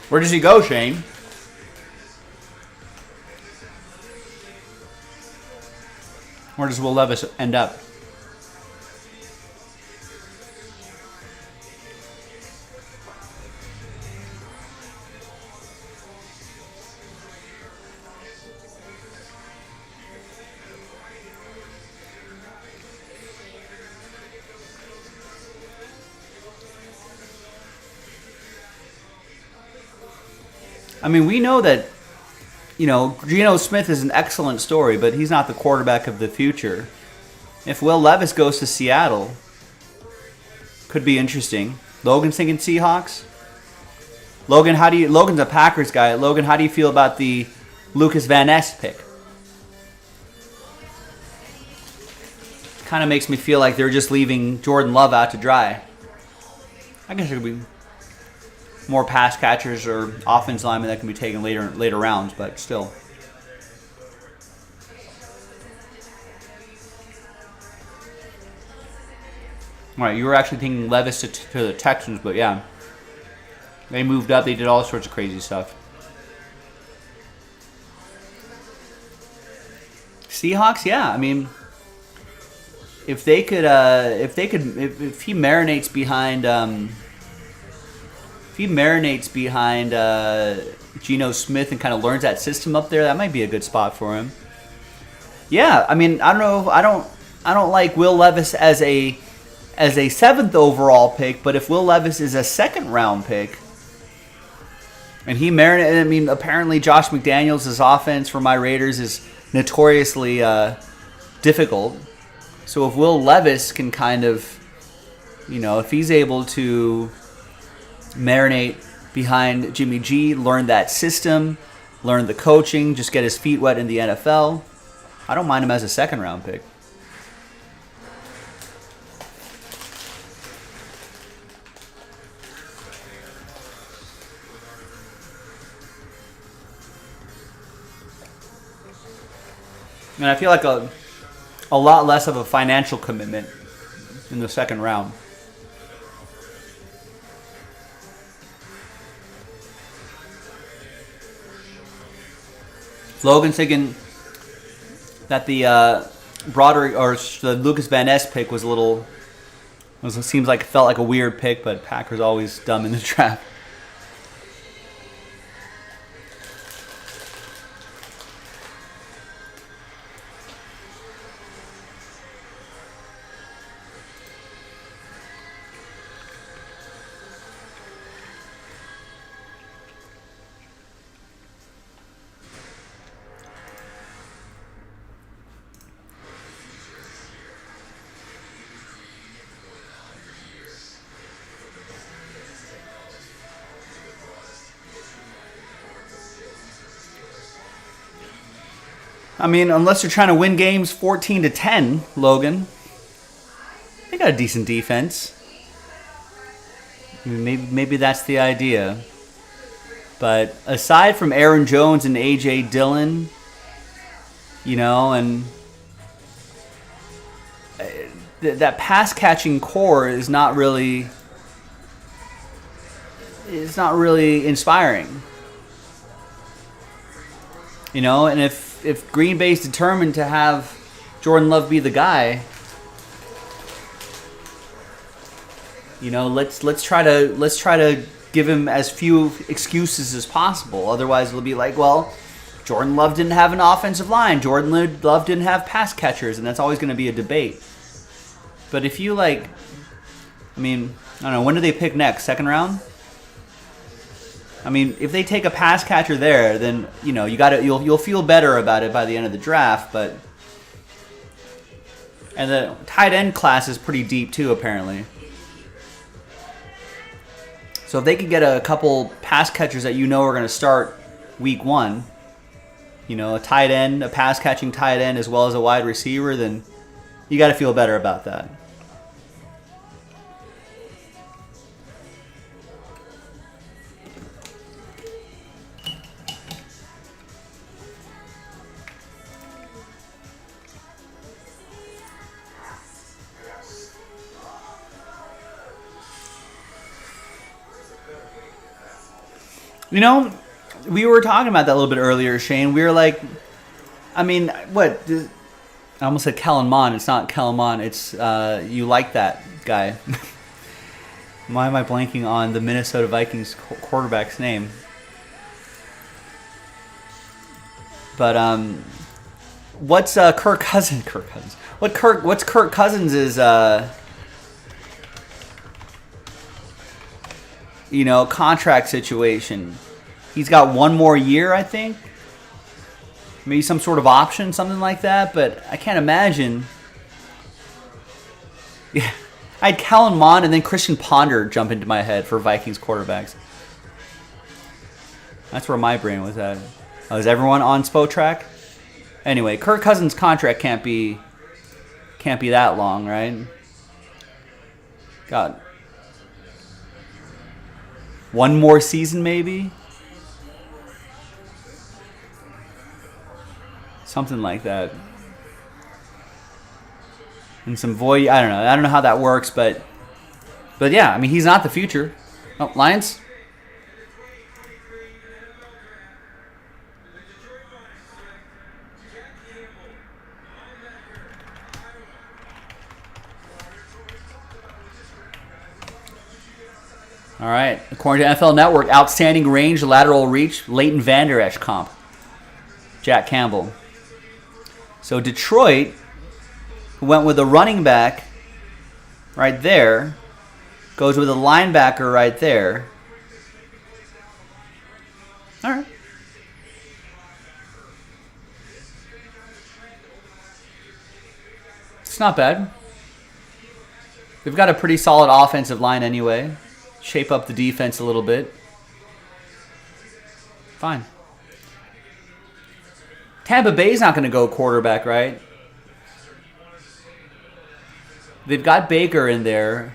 Where does he go, Shane? Where does Will Levis end up? I mean, we know that, you know, Geno Smith is an excellent story, but he's not the quarterback of the future. If Will Levis goes to Seattle, could be interesting. Logan's thinking Seahawks. Logan's a Packers guy. Logan, how do you feel about the Lucas Van Ness pick? Kind of makes me feel like they're just leaving Jordan Love out to dry. I guess it could be more pass catchers or offense linemen that can be taken later rounds, but still. All right, you were actually thinking Levis to the Texans, but yeah. They moved up. They did all sorts of crazy stuff. Seahawks, yeah. I mean, if he marinates behind, Geno Smith and kind of learns that system up there, that might be a good spot for him. Yeah, I mean, I don't know. I don't like Will Levis as a 7th overall pick, but if Will Levis is a 2nd round pick, and he marinated, I mean, apparently Josh McDaniels' offense for my Raiders is notoriously difficult. So if Will Levis can kind of, if he's able to marinate behind Jimmy G, learn that system, learn the coaching, just get his feet wet in the NFL, I don't mind him as a 2nd round pick. And I feel like a lot less of a financial commitment in the 2nd round. Logan's thinking that the Broderick or the Lucas Van Ness pick was felt like a weird pick, but Packers always dumb in the draft. I mean, unless you're trying to win games 14-10, Logan, they got a decent defense. Maybe that's the idea. But aside from Aaron Jones and A.J. Dillon, and that pass-catching core is not really inspiring. And if Green Bay's determined to have Jordan Love be the guy, let's try to give him as few excuses as possible. Otherwise, it'll be like, well, Jordan Love didn't have an offensive line. Jordan Love didn't have pass catchers, and that's always going to be a debate. But if you I don't know, when do they pick next? 2nd round? I mean, if they take a pass catcher there, then you'll feel better about it by the end of the draft. And the tight end class is pretty deep too, apparently. So if they can get a couple pass catchers that are going to start week 1, a tight end, a pass catching tight end, as well as a wide receiver, then you got to feel better about that. We were talking about that a little bit earlier, Shane. We were like, I mean, what? I almost said Kellen Mond. It's not Kellen Mond. It's you like that guy. Why am I blanking on the Minnesota Vikings quarterback's name? But what's Kirk Cousins? What's Kirk Cousins' contract situation? He's got 1 more year, I think. Maybe some sort of option, something like that. But I can't imagine. Yeah, I had Kellen Mond and then Christian Ponder jump into my head for Vikings quarterbacks. That's where my brain was at. Is everyone on Spotrac? Anyway, Kirk Cousins' contract can't be that long, right? Got 1 more season, maybe? Something like that. and some void. I don't know. I don't know how that works, but yeah. I mean, he's not the future. Oh, Lions. All right. According to NFL Network, outstanding range, lateral reach, Leighton Vander Esch comp. Jack Campbell. So Detroit went with a running back right there. Goes with a linebacker right there. All right. It's not bad. They've got a pretty solid offensive line anyway. Shape up the defense a little bit. Fine. Tampa Bay's not going to go quarterback, right? They've got Baker in there.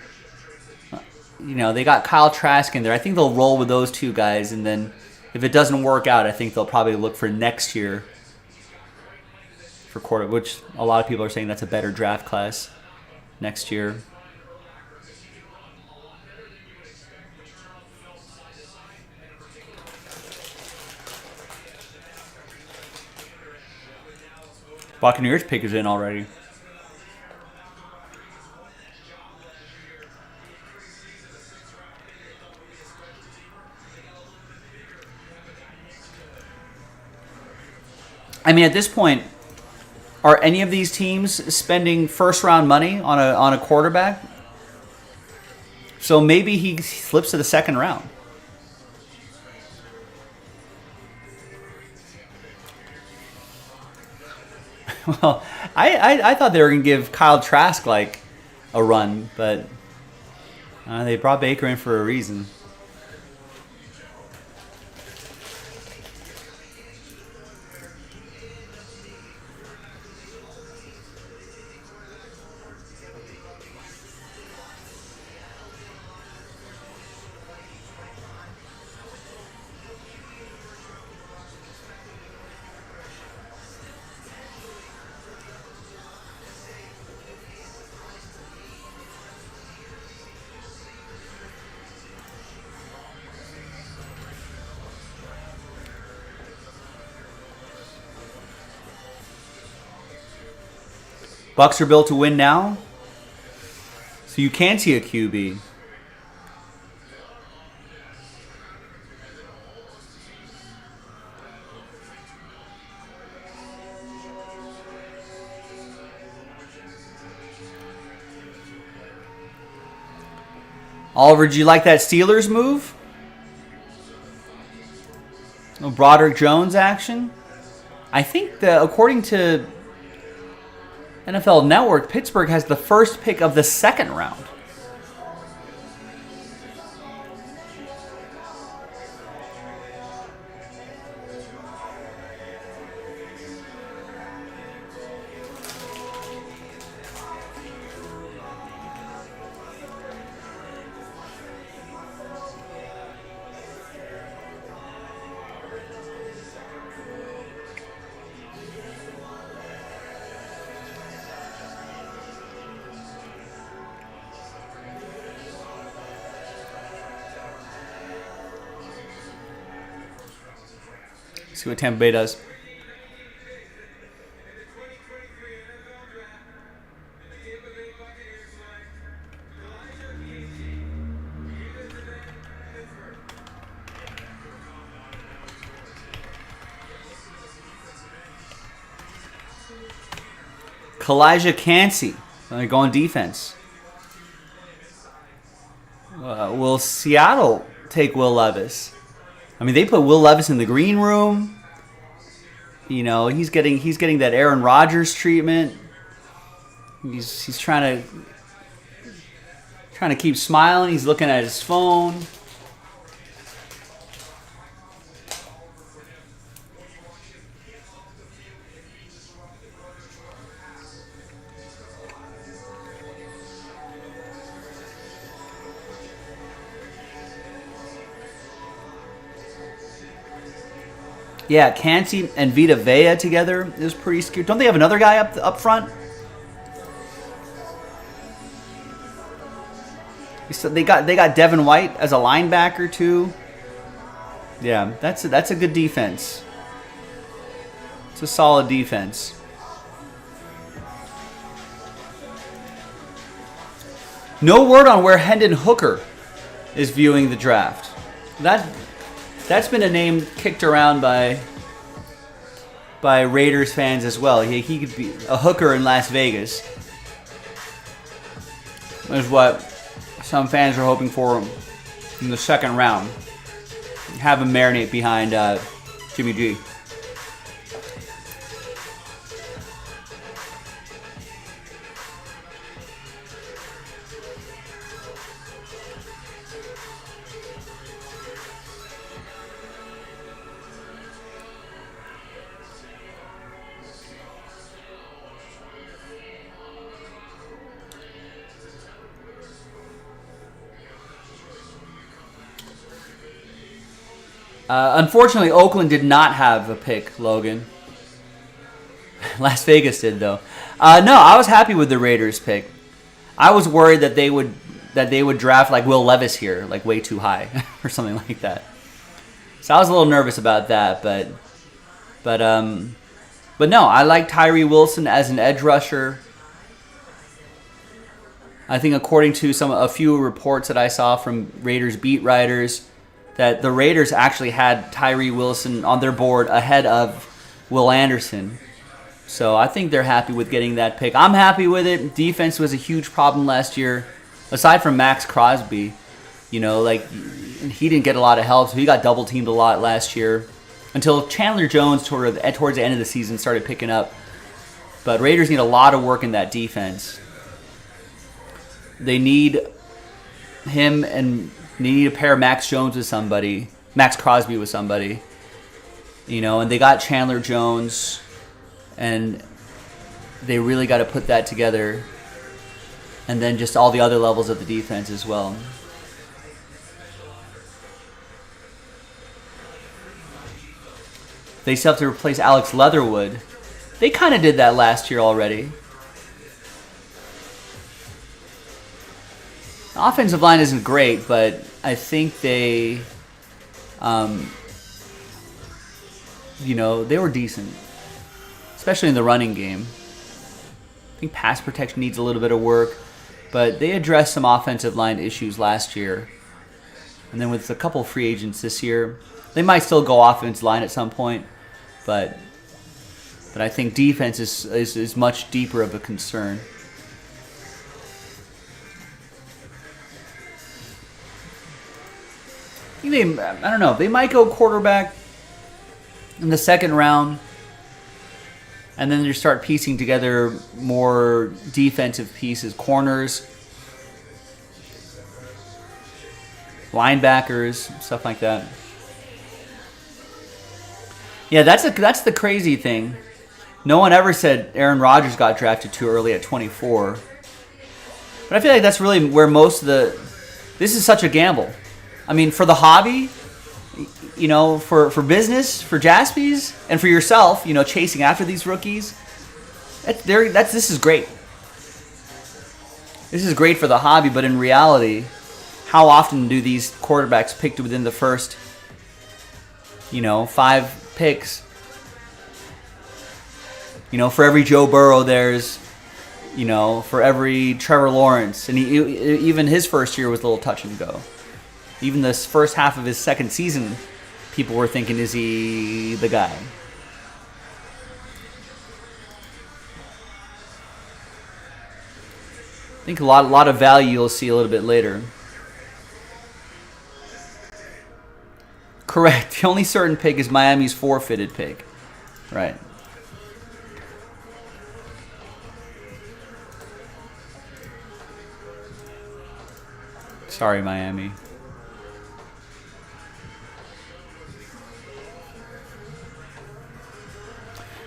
You know, they got Kyle Trask in there. I think they'll roll with those two guys, and then if it doesn't work out, I think they'll probably look for next year for quarter, which a lot of people are saying that's a better draft class next year. Buccaneers pick is in already. I mean, at this point, are any of these teams spending first-round money on a quarterback? So maybe he slips to the second round. Well, I thought they were going to give Kyle Trask like a run, but they brought Baker in for a reason. Bucks are built to win now, so you can see a QB. Oliver, do you like that Steelers move? No Broderick Jones action? I think that according to NFL Network, Pittsburgh has the first pick of the second round. See what Tampa Bay does. Kalijah Cansey go on defense. Will Seattle take Will Levis? I mean, they put Will Levis in the green room. You know, he's getting that Aaron Rodgers treatment. He's trying to keep smiling. He's looking at his phone. Yeah, Cansey and Vita Vea together is pretty scary. Don't they have another guy up front? So they got Devin White as a linebacker too. Yeah, that's a good defense. It's a solid defense. No word on where Hendon Hooker is viewing the draft. That's been a name kicked around by Raiders fans as well. He could be a hooker in Las Vegas. Is what some fans are hoping for in the second round. Have him marinate behind Jimmy G. Unfortunately, Oakland did not have a pick, Logan. Las Vegas did, though. No, I was happy with the Raiders pick. I was worried that they would draft like Will Levis here, like way too high or something like that. So I was a little nervous about that, but no, I like Tyree Wilson as an edge rusher. I think according to a few reports that I saw from Raiders beat writers, that the Raiders actually had Tyree Wilson on their board ahead of Will Anderson. So I think they're happy with getting that pick. I'm happy with it. Defense was a huge problem last year. Aside from Max Crosby, he didn't get a lot of help, so he got double teamed a lot last year. Until Chandler Jones towards the end of the season started picking up. But Raiders need a lot of work in that defense. They need him and need to pair Max Crosby with somebody. And they got Chandler Jones, and they really got to put that together. And then just all the other levels of the defense as well. They still have to replace Alex Leatherwood. They kind of did that last year already. The offensive line isn't great, but I think they were decent, especially in the running game. I think pass protection needs a little bit of work, but they addressed some offensive line issues last year. And then with a couple free agents this year, they might still go offensive line at some point, but I think defense is much deeper of a concern. I don't know. They might go quarterback in the second round, and then you start piecing together more defensive pieces, corners, linebackers, stuff like that. Yeah, that's the crazy thing. No one ever said Aaron Rodgers got drafted too early at 24. But I feel like that's really where most of this is such a gamble. I mean, for the hobby, for business, for Jaspys, and for yourself, chasing after these rookies, this is great. This is great for the hobby, but in reality, how often do these quarterbacks picked within the first, 5 picks? For every Joe Burrow, there's, for every Trevor Lawrence, and even his first year was a little touch and go. Even this first half of his second season, people were thinking, is he the guy? I think a lot of value you'll see a little bit later. Correct. The only certain pick is Miami's forfeited pick. Right. Sorry, Miami.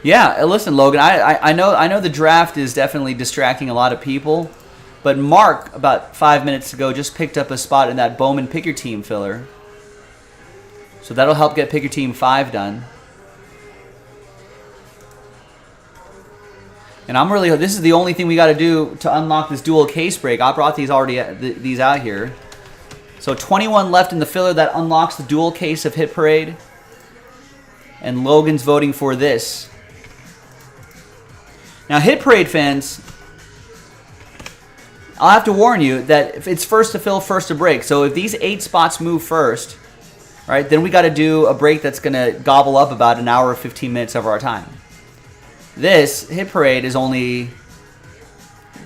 Yeah, listen, Logan, I know the draft is definitely distracting a lot of people, but Mark, about 5 minutes ago, just picked up a spot in that Bowman Pick Your Team filler. So that'll help get Pick Your Team 5 done. And I'm really, this is the only thing we got to do to unlock this dual case break. I brought these these out here. So 21 left in the filler. That unlocks the dual case of Hit Parade. And Logan's voting for this. Now, Hit Parade fans, I'll have to warn you that if it's first to fill, first to break. So if these 8 spots move first, right, then we got to do a break that's going to gobble up about an hour or 15 minutes of our time. This Hit Parade is only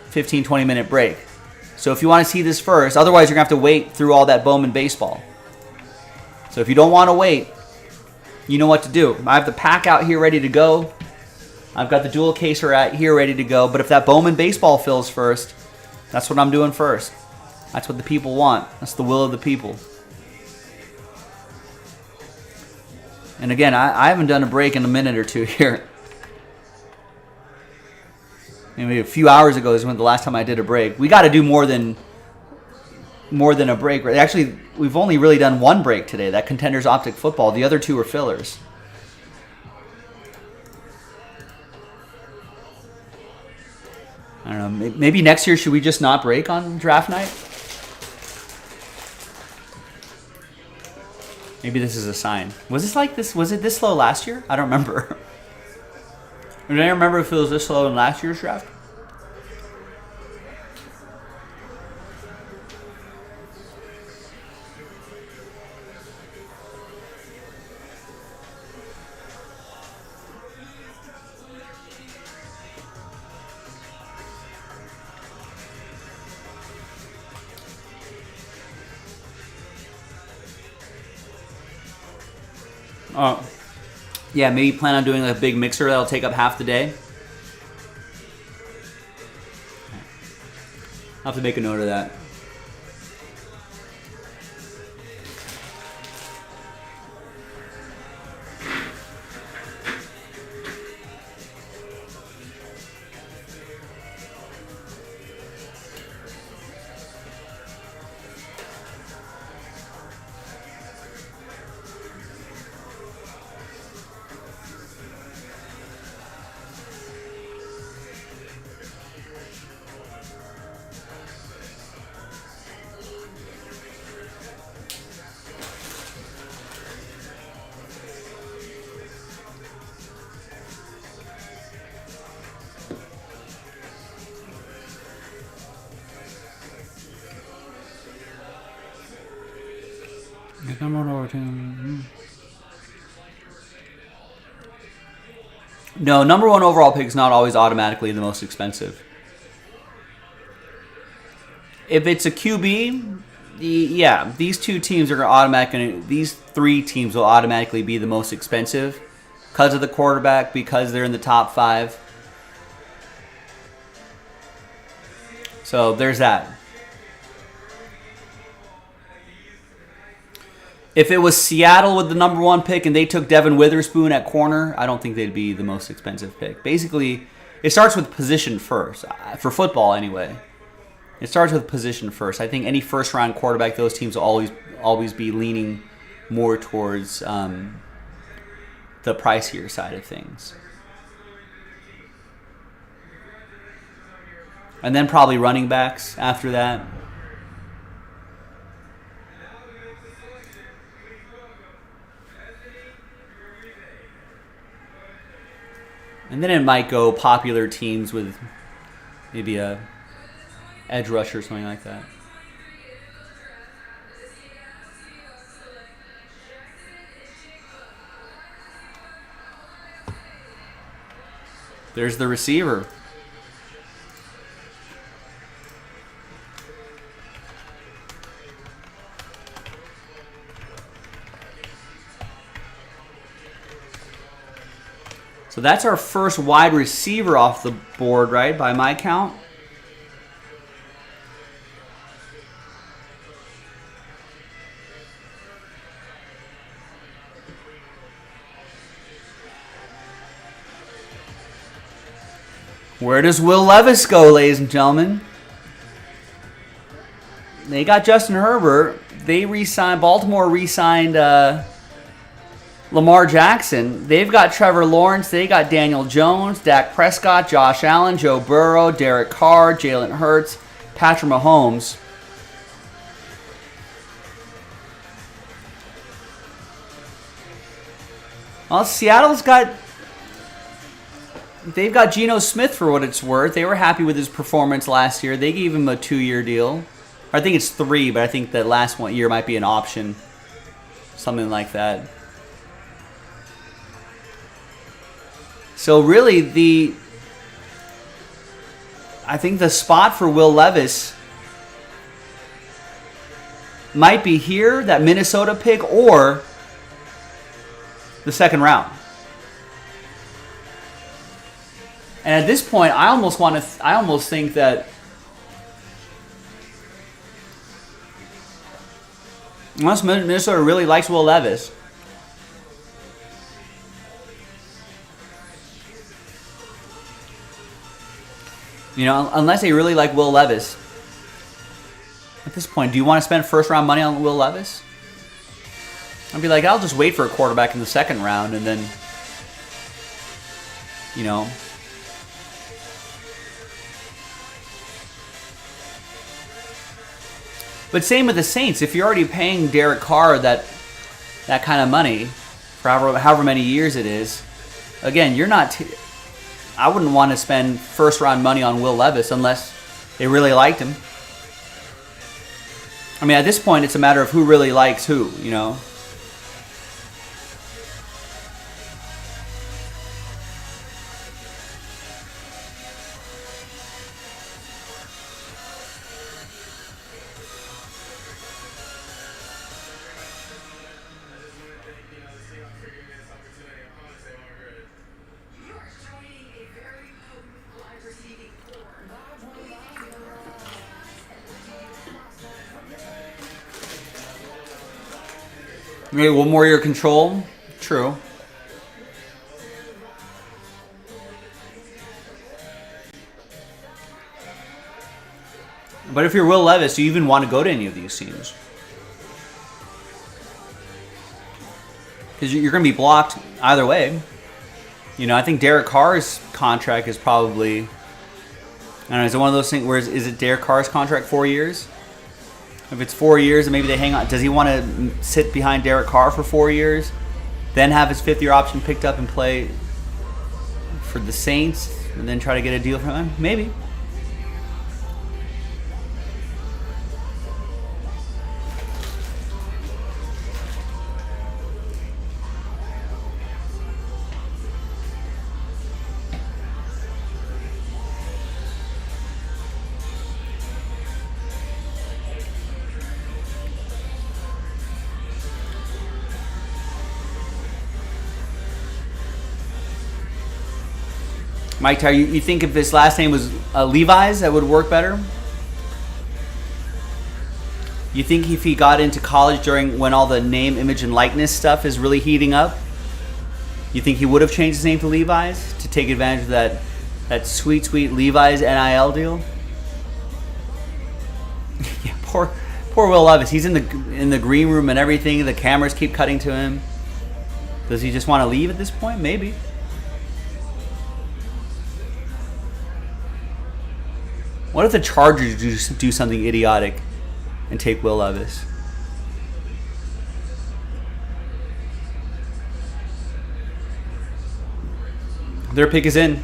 15, 20 minute break. So if you want to see this first, otherwise you're going to have to wait through all that Bowman baseball. So if you don't want to wait, you know what to do. I have the pack out here ready to go. I've got the dual caser out here ready to go. But if that Bowman baseball fills first, that's what I'm doing first. That's what the people want. That's the will of the people. And again, I haven't done a break in a minute or two here. Maybe a few hours ago is when the last time I did a break. We got to do more than a break. Actually, we've only really done one break today. That Contenders Optic Football. The other 2 are fillers. I don't know. Maybe next year should we just not break on draft night? Maybe this is a sign. Was this like this? Was it this slow last year? I don't remember. Do I remember if it was this slow in last year's draft? Oh. Yeah, maybe plan on doing a big mixer that'll take up half the day. I'll have to make a note of that. No, number 1 overall pick is not always automatically the most expensive. If it's a QB, yeah, these 2 teams are automatically. These 3 teams will automatically be the most expensive because of the quarterback, because they're in the top 5. So there's that. If it was Seattle with the number 1 pick and they took Devin Witherspoon at corner, I don't think they'd be the most expensive pick. Basically, it starts with position first. For football, anyway. It starts with position first. I think any first-round quarterback, those teams will always be leaning more towards the pricier side of things. And then probably running backs after that. And then it might go popular teams with maybe a edge rusher or something like that. There's the receiver. So that's our first wide receiver off the board, right, by my count. Where does Will Levis go, ladies and gentlemen? They got Justin Herbert. They re-signed. Baltimore re-signed Lamar Jackson. They've got Trevor Lawrence. They got Daniel Jones, Dak Prescott, Josh Allen, Joe Burrow, Derek Carr, Jalen Hurts, Patrick Mahomes. Well, they've got Geno Smith for what it's worth. They were happy with his performance last year. They gave him a 2-year deal. I think it's 3, but I think that last 1 year might be an option. Something like that. So really, I think the spot for Will Levis might be here, that Minnesota pick, or the second round. And at this point, I almost think that unless Minnesota really likes Will Levis, unless they really like Will Levis, at this point, do you want to spend first round money on Will Levis? I'd be like, I'll just wait for a quarterback in the second round and then, But same with the Saints. If you're already paying Derek Carr that kind of money for however many years it is, again, you're not. I wouldn't want to spend first round money on Will Levis unless they really liked him. I mean, at this point, it's a matter of who really likes who, Maybe 1 more year control. True. But if you're Will Levis, do you even want to go to any of these teams? Because you're going to be blocked either way. I think Derek Carr's contract is probably... I don't know, is it one of those things where is it Derek Carr's contract 4 years? If it's 4 years and maybe they hang on, does he want to sit behind Derek Carr for 4 years, then have his 5th-year option picked up and play for the Saints, and then try to get a deal from him? Maybe. Mike, you think if his last name was Levi's, that would work better? You think if he got into college during when all the name, image, and likeness stuff is really heating up, you think he would have changed his name to Levi's to take advantage of that sweet Levi's NIL deal? Yeah, poor Will Levis. He's in the green room and everything. The cameras keep cutting to him. Does he just want to leave at this point? Maybe. What if the Chargers do something idiotic and take Will Levis? Their pick is in.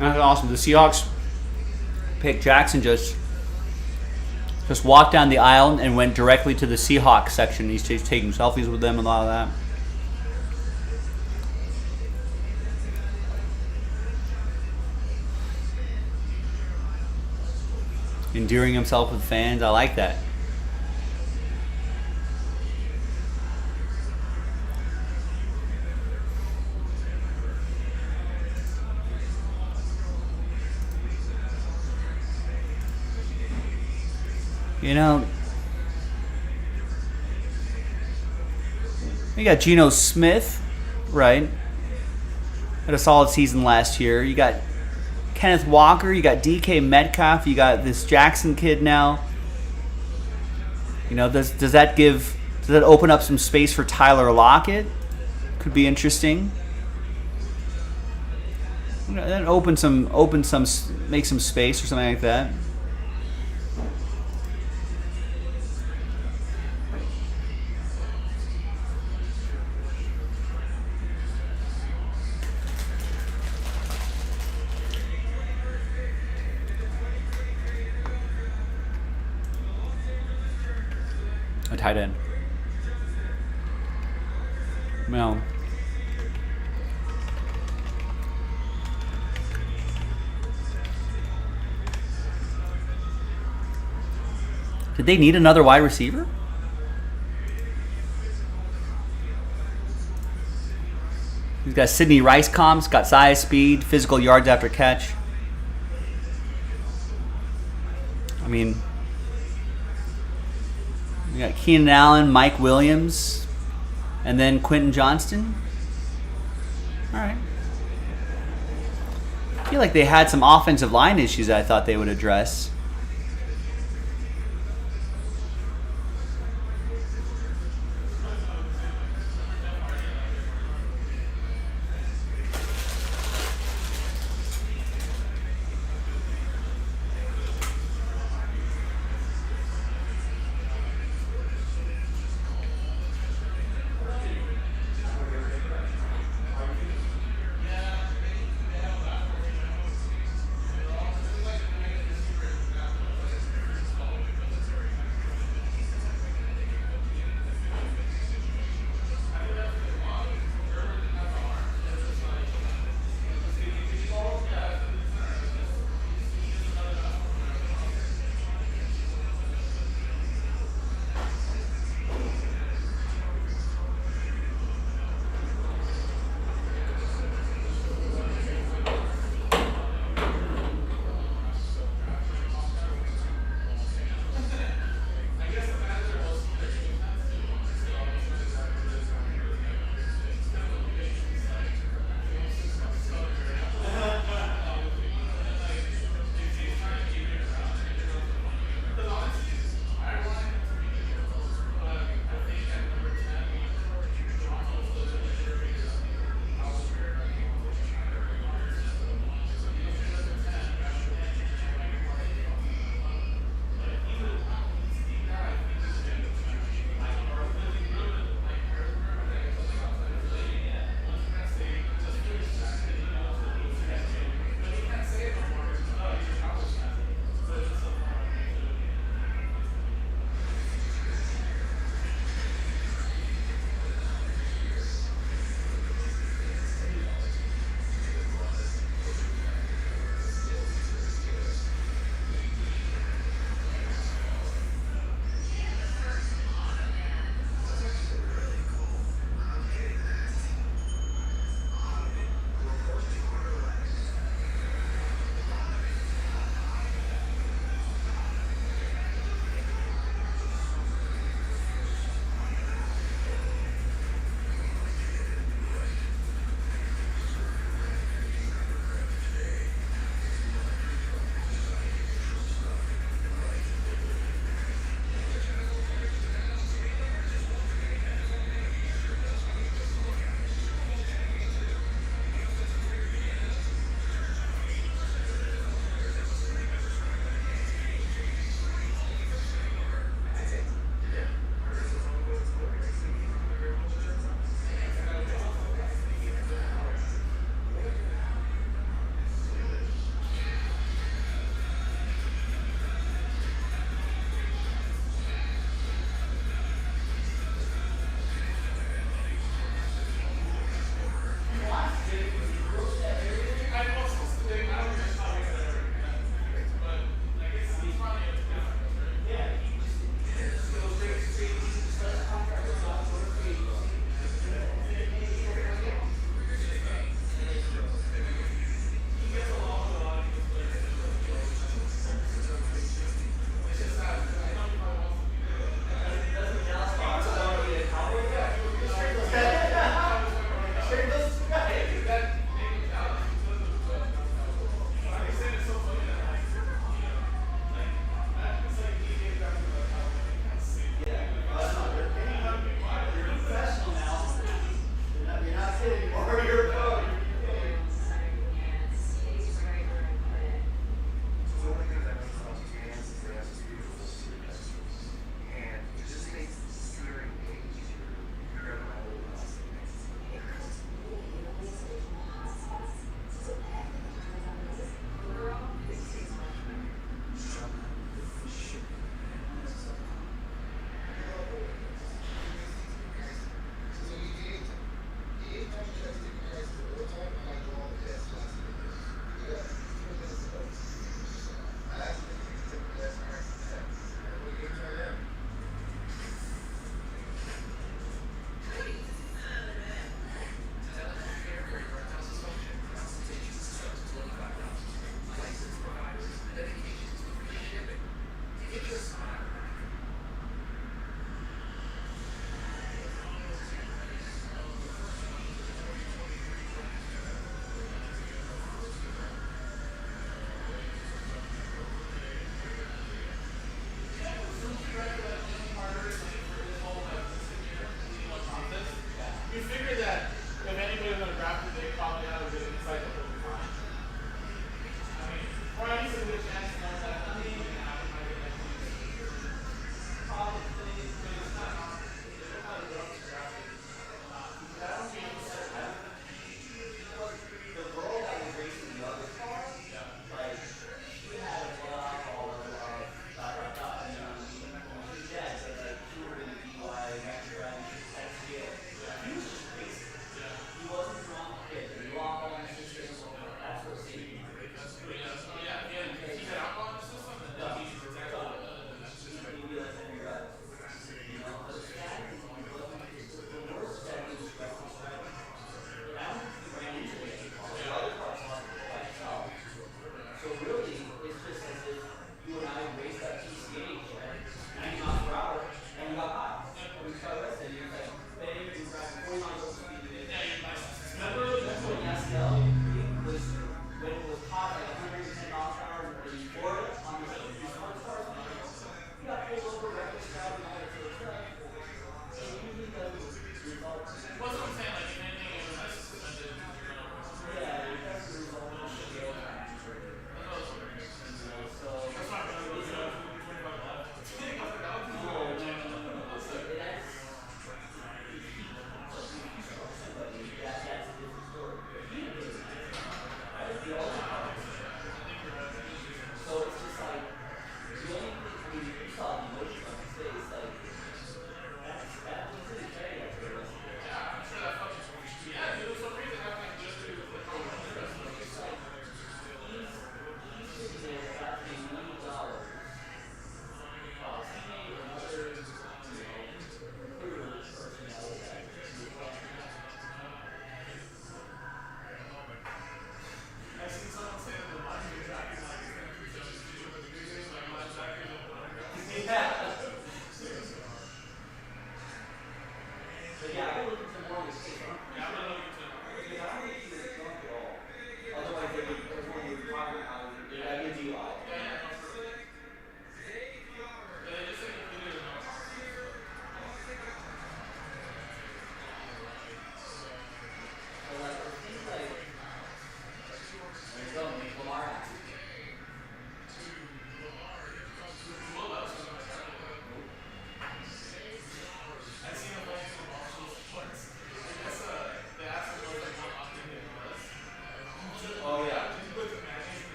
That's awesome. The Seahawks picked Jackson just walked down the aisle and went directly to the Seahawks section. He's taking selfies with them and all of that. Endearing himself with fans. I like that. You got Geno Smith, right? Had a solid season last year. You got Kenneth Walker. You got DK Metcalf. You got this Jackson kid now. You know, does that open up some space for Tyler Lockett? Could be interesting. Then make some space or something like that. A tight end. Well. Did they need another wide receiver? He's got Sidney Rice comps, got size, speed, physical yards after catch. I mean, you got Keenan Allen, Mike Williams, and then Quentin Johnston. All right. I feel like they had some offensive line issues that I thought they would address.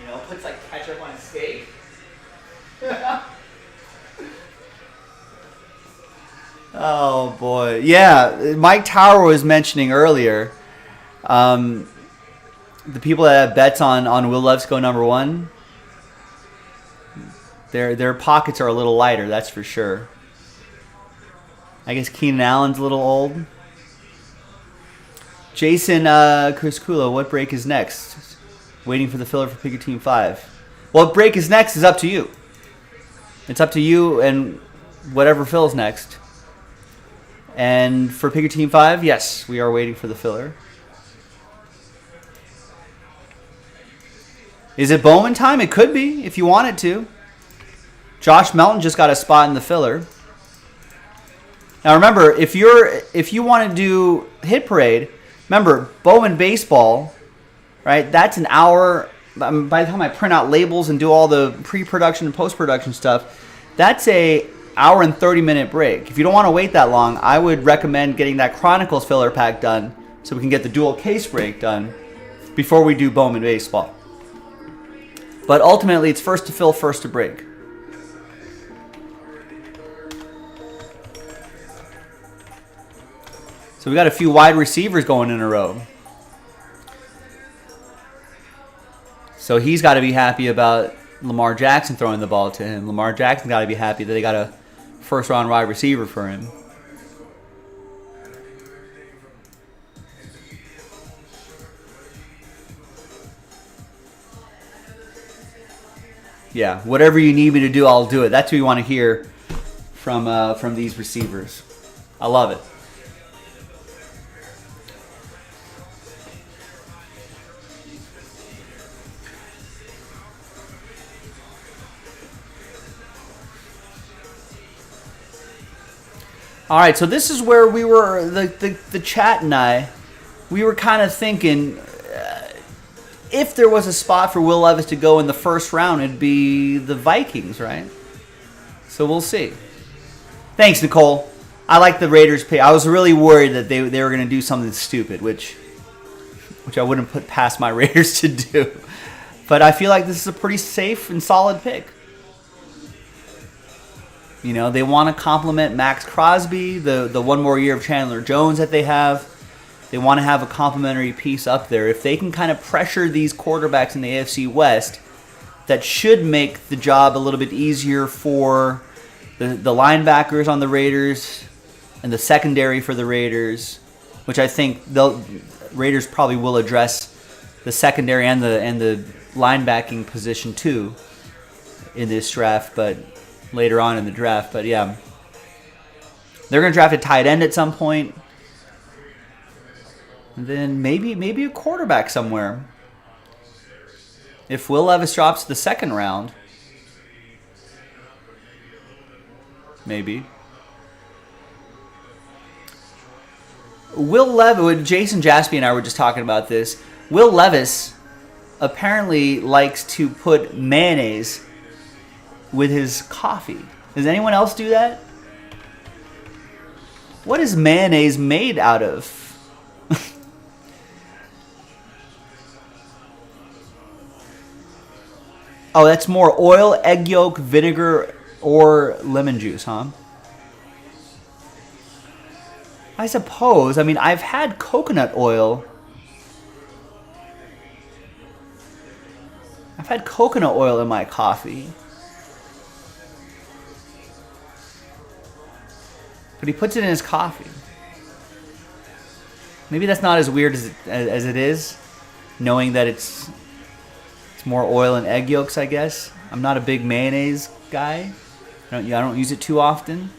You know, puts like ketchup on a steak. Oh boy, yeah. Mike Tower was mentioning earlier. The people that have bets on Will Levis go number one. Their pockets are a little lighter, that's for sure. I guess Keenan Allen's a little old. Jason Crisculo, what break is next? Waiting for the filler for Picker Team 5. What break is next is up to you. It's up to you and whatever fills next. And for Picker Team 5, yes, we are waiting for the filler. Is it Bowman time? It could be, if you want it to. Josh Melton just got a spot in the filler. Now remember, if you want to do Hit Parade, remember, Bowman baseball, right? That's an hour. By the time I print out labels and do all the pre-production and post-production stuff, that's a hour and 30-minute break. If you don't want to wait that long, I would recommend getting that Chronicles filler pack done so we can get the dual case break done before we do Bowman baseball. But ultimately, it's first to fill, first to break. So we got a few wide receivers going in a row. So he's got to be happy about Lamar Jackson throwing the ball to him. Lamar Jackson got to be happy that they got a first-round wide receiver for him. Yeah, whatever you need me to do, I'll do it. That's what you want to hear from these receivers. I love it. All right, so this is where we were, the chat and I, we were kind of thinking if there was a spot for Will Levis to go in the first round, it'd be the Vikings, right? So we'll see. Thanks, Nicole. I like the Raiders pick. I was really worried that they were going to do something stupid, which I wouldn't put past my Raiders to do. But I feel like this is a pretty safe and solid pick. You know, they want to complement Max Crosby, the one more year of Chandler Jones that they have. They want to have a complementary piece up there. If they can kind of pressure these quarterbacks in the AFC West, that should make the job a little bit easier for the linebackers on the Raiders and the secondary for the Raiders, which I think the Raiders probably will address the secondary and the linebacking position too in this draft, but later on in the draft. But yeah, they're going to draft a tight end at some point. And then maybe a quarterback somewhere. If Will Levis drops the second round, maybe. Will Levis, Jason Jaspy and I were just talking about this. Will Levis apparently likes to put mayonnaise with his coffee. Does anyone else do that? What is mayonnaise made out of? Oh, that's more oil, egg yolk, vinegar, or lemon juice, huh? I suppose. I mean, I've had coconut oil. I've had coconut oil in my coffee. But he puts it in his coffee. Maybe that's not as weird as it is, knowing that it's more oil and egg yolks, I guess. I'm not a big mayonnaise guy. I don't use it too often.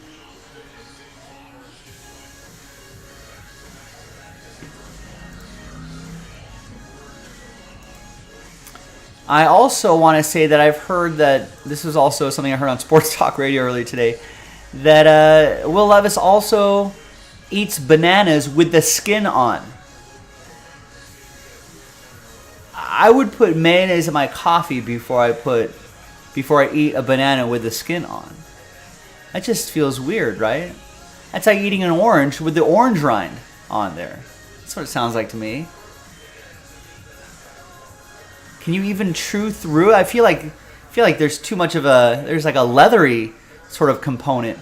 I also want to say that I've heard that, this was also something I heard on Sports Talk Radio earlier today, that Will Levis also eats bananas with the skin on. I would put mayonnaise in my coffee before I eat a banana with the skin on. That just feels weird, right? That's like eating an orange with the orange rind on there. That's what it sounds like to me. Can you even chew through? I feel like there's too much of there's like a leathery sort of component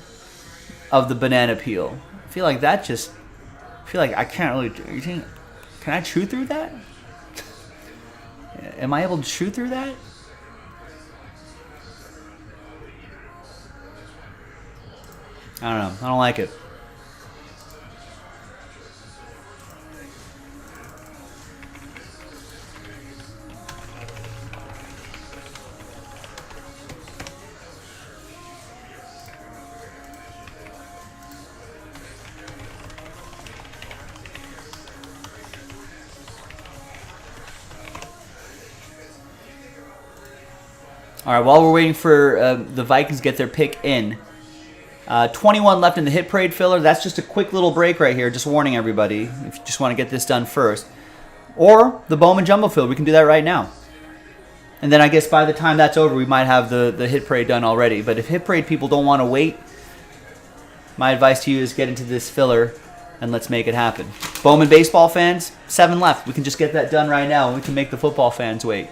of the banana peel. I feel like I can't really. Can I chew through that? Am I able to chew through that? I don't know. I don't like it. All right, while we're waiting for the Vikings to get their pick in, 21 left in the hit parade filler. That's just a quick little break right here. Just warning everybody if you just want to get this done first. Or the Bowman Jumbo Field. We can do that right now. And then I guess by the time that's over, we might have the hit parade done already. But if hit parade people don't want to wait, my advice to you is get into this filler and let's make it happen. Bowman baseball fans, 7 left. We can just get that done right now and we can make the football fans wait.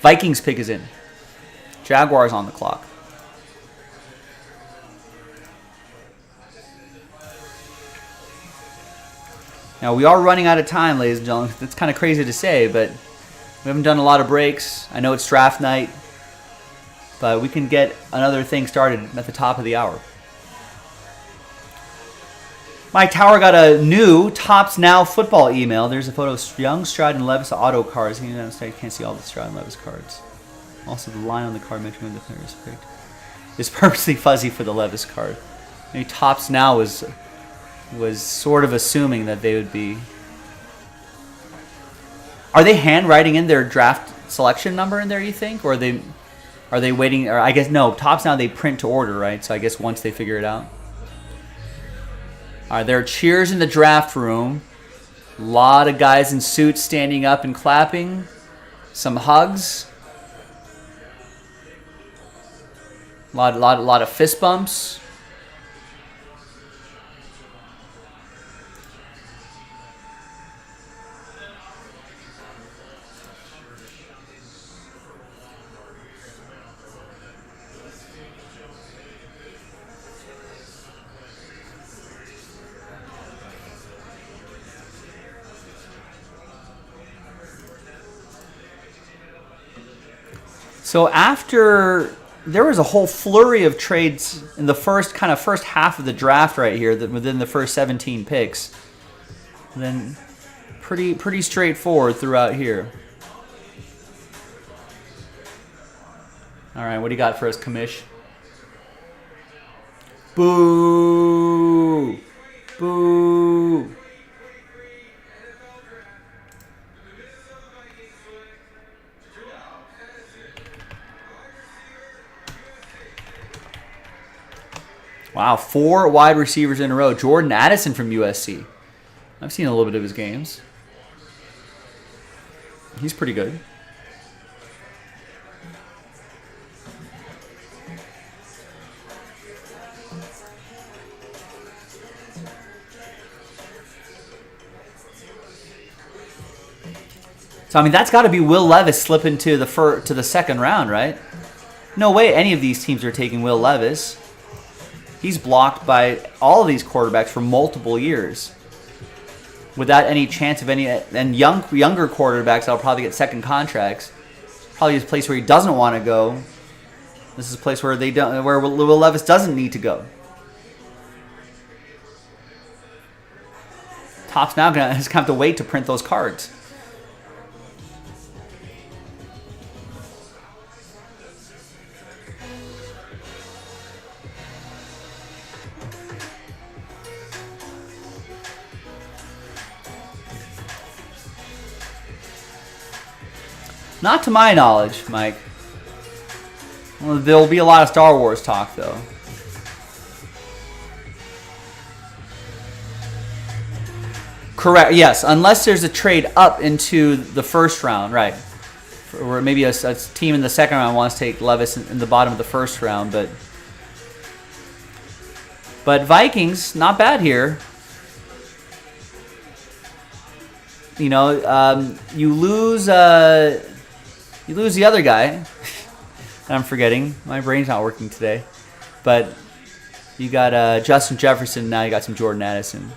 Vikings pick is in. Jaguars on the clock. Now, we are running out of time, ladies and gentlemen. It's kind of crazy to say, but we haven't done a lot of breaks. I know it's draft night, but we can get another thing started at the top of the hour. Mike Tower got a new Tops Now football email. There's a photo of Young, Stroud, and Levis auto cards. You can't see all the Stroud and Levis cards. Also, the line on the card mentioning the players picked is purposely fuzzy for the Levis card. Maybe Tops Now was sort of assuming that they would be. Are they handwriting in their draft selection number in there, you think? Or are they waiting? Or I guess no, Tops Now they print to order, right? So I guess once they figure it out. All right, there are cheers in the draft room. A lot of guys in suits standing up and clapping. Some hugs. A lot of fist bumps. So after there was a whole flurry of trades in the first half of the draft right here, that within the first 17 picks, and then pretty straightforward throughout here. All right, what do you got for us, Kamish? Boo! Boo! Wow, 4 wide receivers in a row. Jordan Addison from USC. I've seen a little bit of his games. He's pretty good. So I mean, that's got to be Will Levis slipping to the second round, right? No way any of these teams are taking Will Levis. He's blocked by all of these quarterbacks for multiple years, without any chance of any. And younger quarterbacks that'll probably get second contracts. Probably a place where he doesn't want to go. This is a place where where Will Levis doesn't need to go. Topps now gonna have to wait to print those cards. Not to my knowledge, Mike. Well, there'll be a lot of Star Wars talk, though. Correct. Yes, unless there's a trade up into the first round, right? Or maybe a team in the second round wants to take Levis in the bottom of the first round, but Vikings, not bad here. You know, you lose You lose the other guy. I'm forgetting. My brain's not working today. But you got Justin Jefferson. Now you got some Jordan Addison.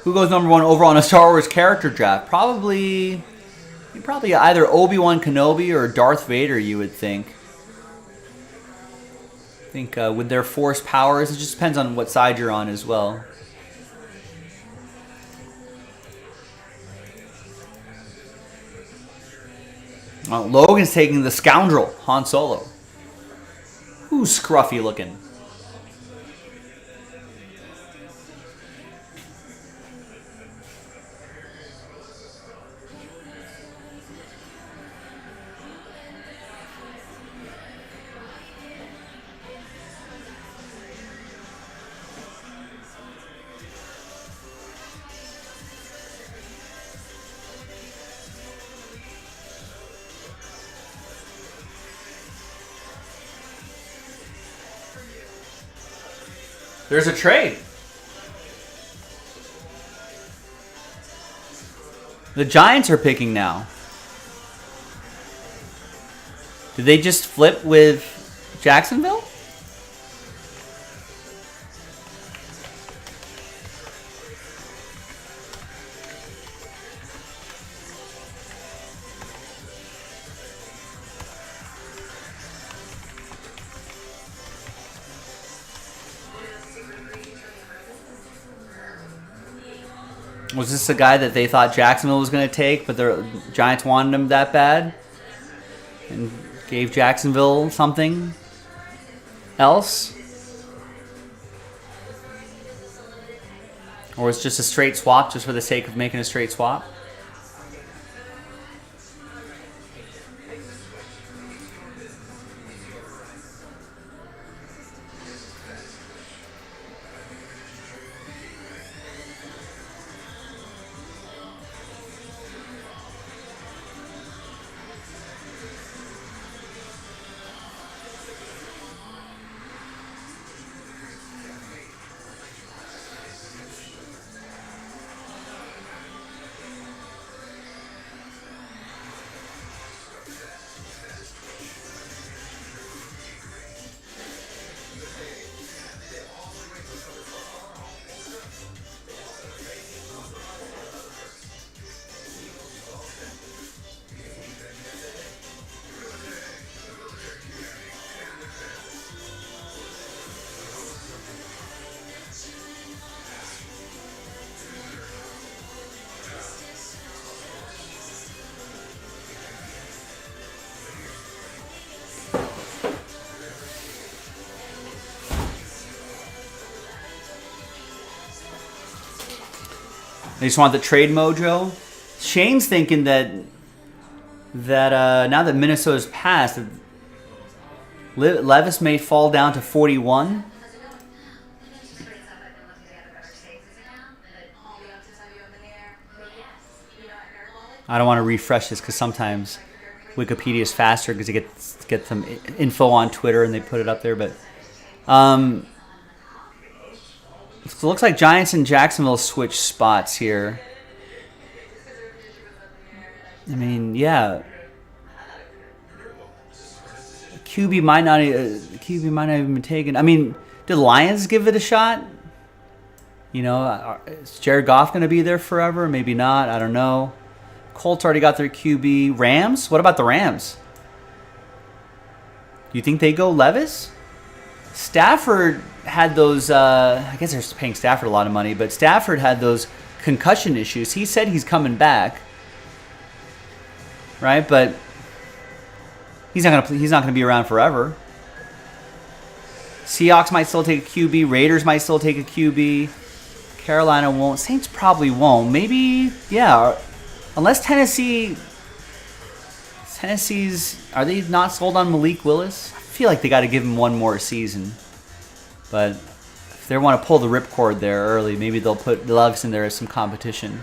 Who goes number 1 overall in a Star Wars character draft? Probably either Obi-Wan Kenobi or Darth Vader, you would think. I think with their force powers, it just depends on what side you're on as well. Logan's taking the scoundrel, Han Solo. Who's scruffy looking? There's a trade. The Giants are picking now. Did they just flip with Jacksonville? Was this a guy that they thought Jacksonville was going to take, but the Giants wanted him that bad? And gave Jacksonville something else? Or was it just a straight swap just for the sake of making a straight swap? They just want the trade mojo. Shane's thinking that now that Minnesota's passed, Levis may fall down to 41. I don't want to refresh this because sometimes Wikipedia is faster because they get some info on Twitter and they put it up there. But so it looks like Giants and Jacksonville switch spots here. I mean, yeah. QB might not have been taken. I mean, did the Lions give it a shot? You know, is Jared Goff going to be there forever? Maybe not. I don't know. Colts already got their QB. Rams? What about the Rams? Do you think they go Levis? Stafford had those, I guess they're paying Stafford a lot of money, but Stafford had those concussion issues. He said he's coming back, right? But he's not gonna be around forever. Seahawks might still take a QB. Raiders might still take a QB. Carolina won't. Saints probably won't. Maybe, yeah. Unless Tennessee's, are they not sold on Malik Willis? I feel like they got to give him one more season. But if if they want to pull the ripcord there early, maybe they'll put Levis in there as some competition.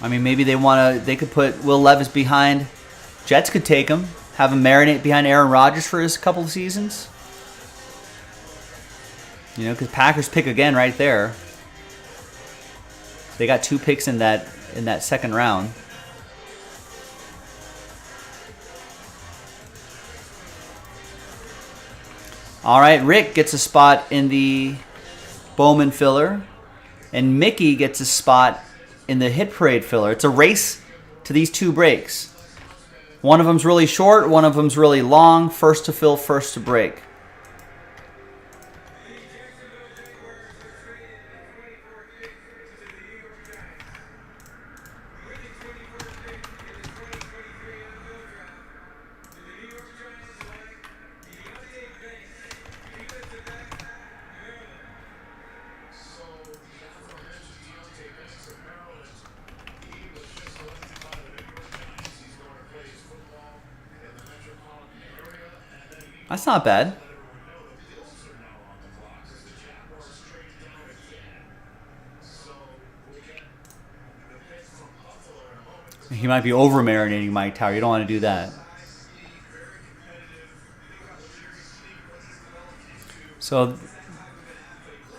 I mean, maybe they could put Will Levis behind. Jets could take him, have him marinate behind Aaron Rodgers for his couple of seasons. You know, because Packers pick again right there. They got 2 picks in that second round. All right, Rick gets a spot in the Bowman filler, and Mickey gets a spot in the Hit Parade filler. It's a race to these 2 breaks. One of them's really short, one of them's really long. First to fill, first to break. That's not bad. He might be over marinating Mike Tower. You don't want to do that. So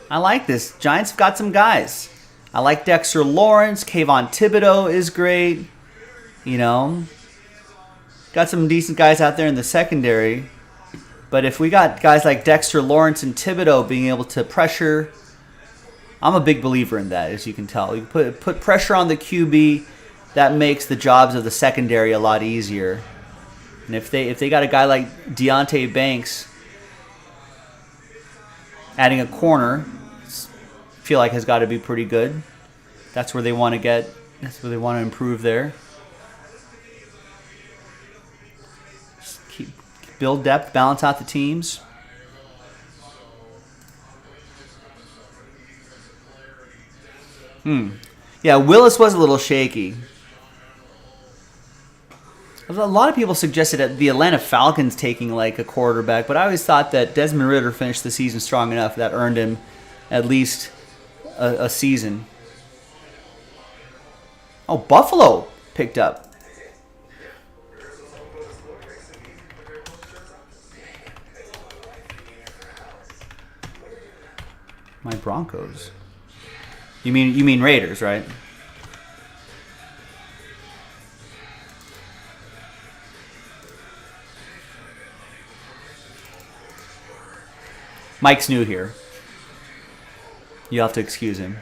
I like this. Giants have got some guys. I like Dexter Lawrence. Kayvon Thibodeau is great. You know, got some decent guys out there in the secondary. But if we got guys like Dexter Lawrence and Thibodeau being able to pressure, I'm a big believer in that, as you can tell. You put pressure on the QB, that makes the jobs of the secondary a lot easier. And if they got a guy like Deonte Banks adding a corner, I feel like has got to be pretty good. That's where they want to get. That's where they want to improve there. Build depth, balance out the teams. Yeah, Willis was a little shaky. A lot of people suggested that the Atlanta Falcons taking like a quarterback, but I always thought that Desmond Ridder finished the season strong enough that earned him at least a season. Oh, Buffalo picked up. My Broncos. You mean Raiders, right? Mike's new here. You'll have to excuse him.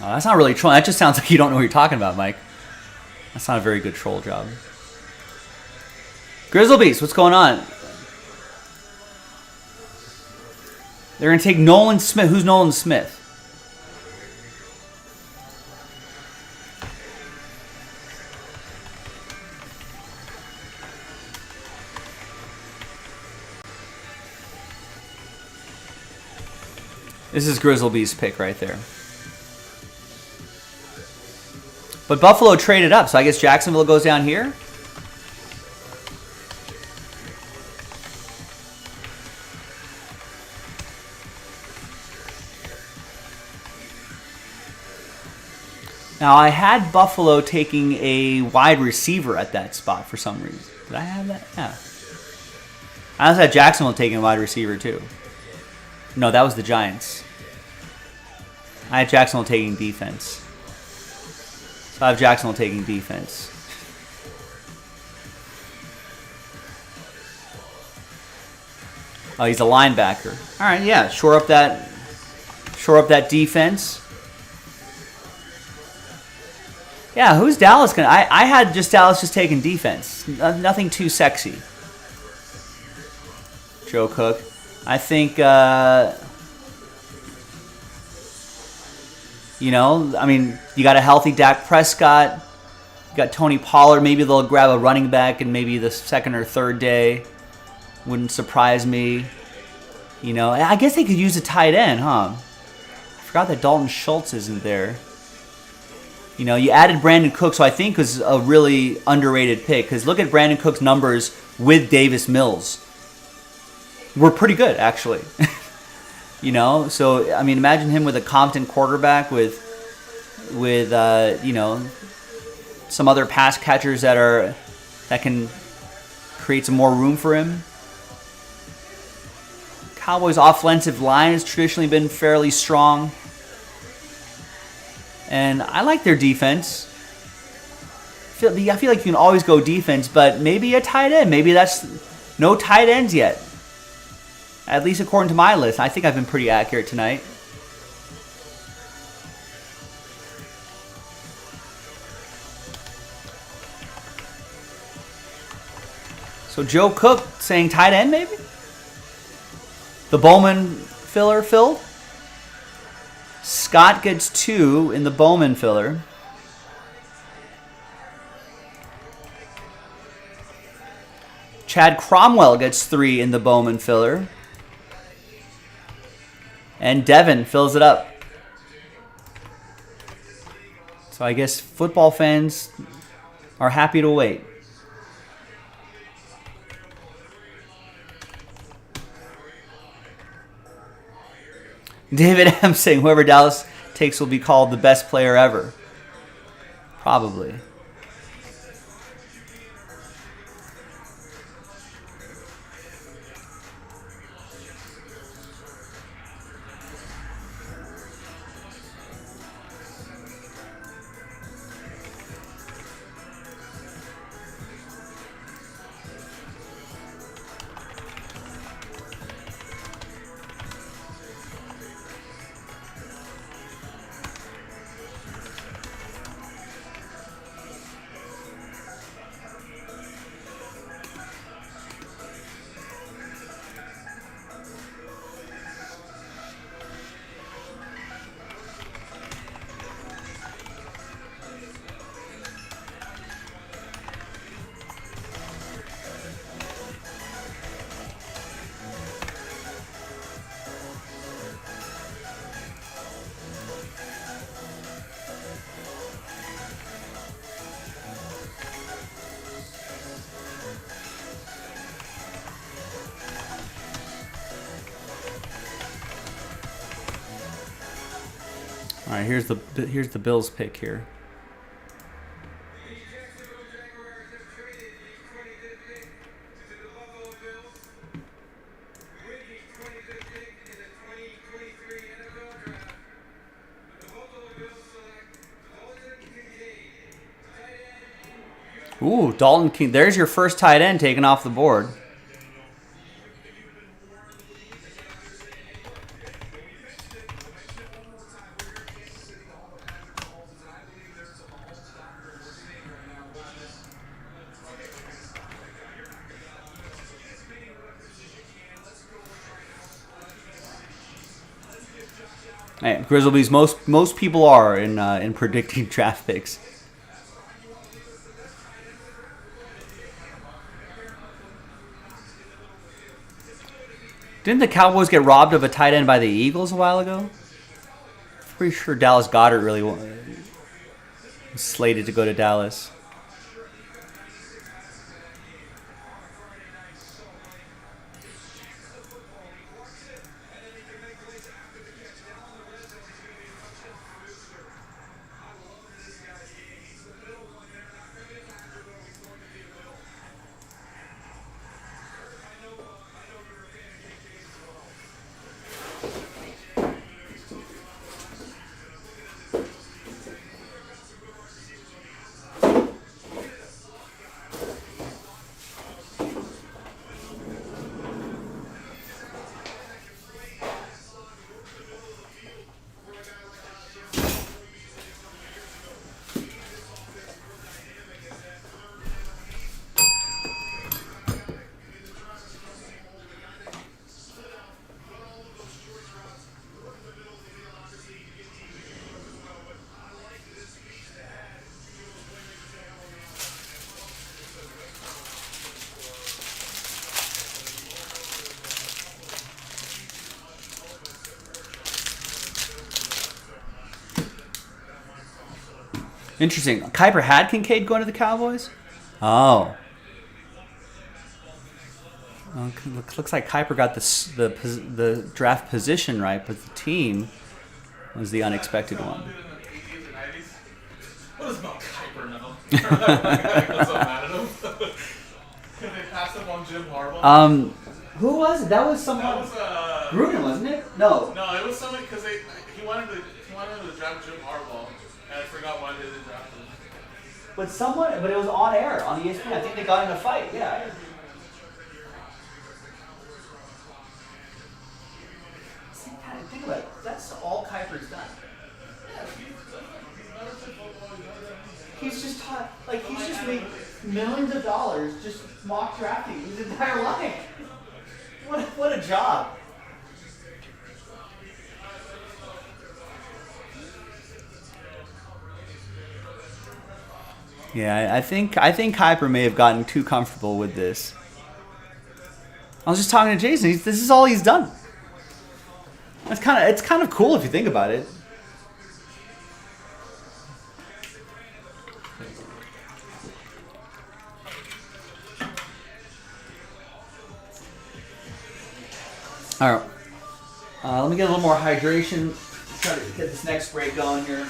Oh, that's not really trolling. That just sounds like you don't know what you're talking about, Mike. That's not a very good troll job. Grizzlebeast, what's going on? They're going to take Nolan Smith. Who's Nolan Smith? This is Grizzlebeast's pick right there. But Buffalo traded up, so I guess Jacksonville goes down here. Now, I had Buffalo taking a wide receiver at that spot for some reason. Did I have that? Yeah. I also had Jacksonville taking a wide receiver, too. No, that was the Giants. I had Jacksonville taking defense. So I have Jacksonville taking defense. Oh, he's a linebacker. All right, yeah, shore up that defense. Yeah, who's Dallas gonna? I had just Dallas just taking defense. Nothing too sexy. Joe Cook. I think. You know, I mean, you got a healthy Dak Prescott. You got Tony Pollard. Maybe they'll grab a running back in maybe the second or third day. Wouldn't surprise me. You know, I guess they could use a tight end, huh? I forgot that Dalton Schultz isn't there. You know, you added Brandon Cooks, so I think was a really underrated pick. Because look at Brandon Cook's numbers with Davis Mills. We're pretty good, actually. You know, so I mean, imagine him with a competent quarterback with you know, some other pass catchers that can create some more room for him. Cowboys' offensive line has traditionally been fairly strong, and I like their defense. I feel like you can always go defense, but maybe a tight end. Maybe that's no tight ends yet. At least according to my list. I think I've been pretty accurate tonight. So Joe Cook saying tight end maybe? The Bowman filler filled. Scott gets 2 in the Bowman filler. Chad Cromwell gets 3 in the Bowman filler. And Devin fills it up. So I guess football fans are happy to wait. David M. saying whoever Dallas takes will be called the best player ever. Probably. All right, here's the Bills pick here. Ooh, Dalton King. There's your first tight end taken off the board. Hey, Grizzlies, most people are in predicting draft picks. Didn't the Cowboys get robbed of a tight end by the Eagles a while ago? Pretty sure Dallas Goedert really was slated to go to Dallas. Interesting. Kuiper had Kincaid going to the Cowboys? Oh. Well, looks like Kuiper got the draft position right, but the team was the unexpected one. What does Mel Kiper know? What's so mad at him? Can they pass up on Jim Harbaugh? Who was it? That was someone. That was Gruden, wasn't it? No. No, it was someone because he wanted to draft Jim Harbaugh, and I forgot why they didn't draft him. But it was on air on ESPN. I think they got in a fight. Yeah. See, think about it. That's all Kuiper's done. He's just taught, he's just made millions of dollars just mock drafting his entire life. What a job. Yeah, I think Kuiper may have gotten too comfortable with this. I was just talking to Jason. This is all he's done. It's kind of cool if you think about it. All right. Let me get a little more hydration. Try to get this next break going here.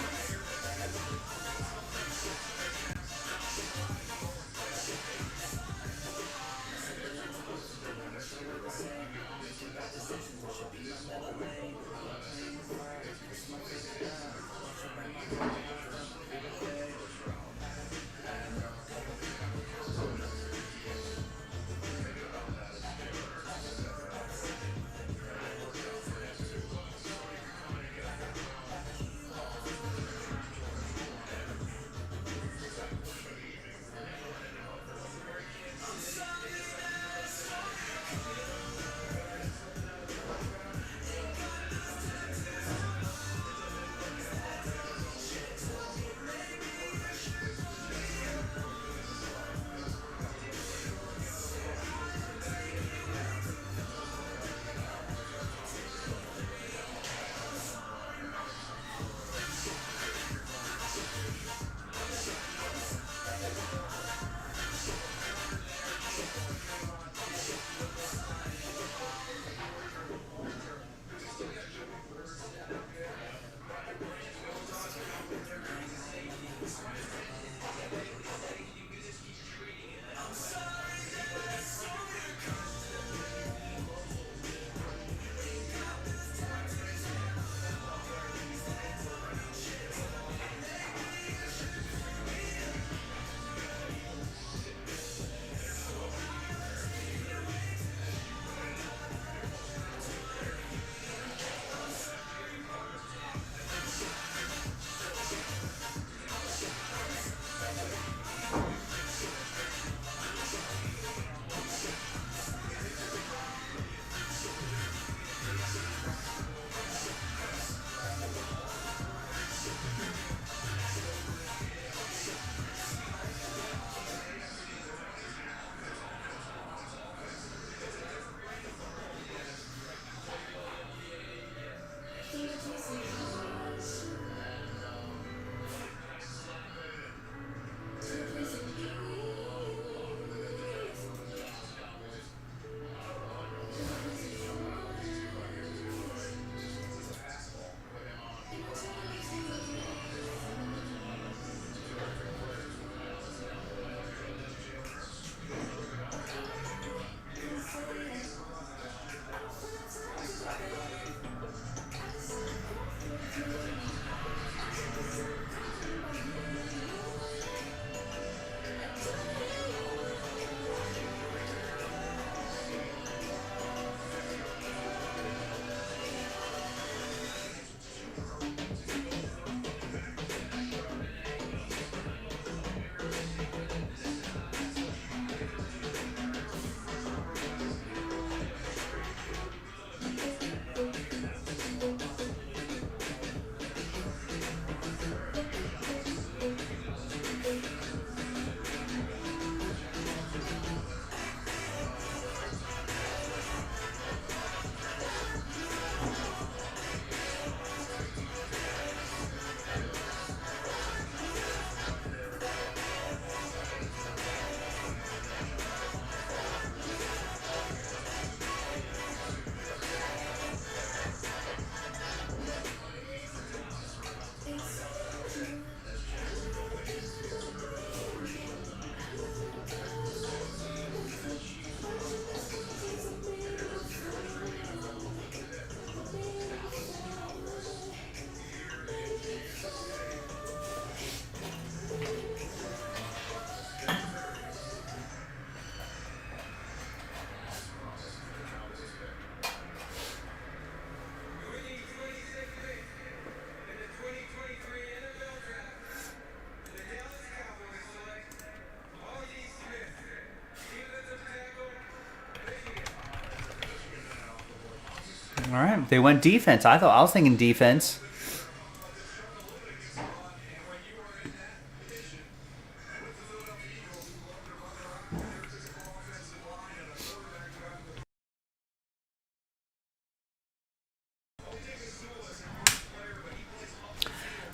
All right, they went defense. I was thinking defense.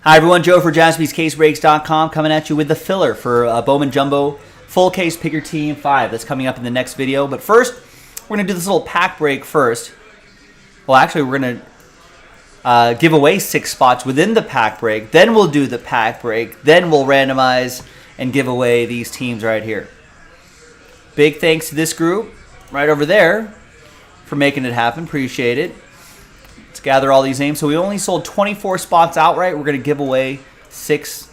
Hi everyone, Joe for JaspysCaseBreaks.com coming at you with the filler for Bowman Jumbo Full Case Pick Your Team 5. That's coming up in the next video. But first, we're going to do this little pack break first. Well, actually, we're going to give away 6 spots within the pack break. Then we'll do the pack break. Then we'll randomize and give away these teams right here. Big thanks to this group right over there for making it happen. Appreciate it. Let's gather all these names. So we only sold 24 spots outright. We're going to give away 6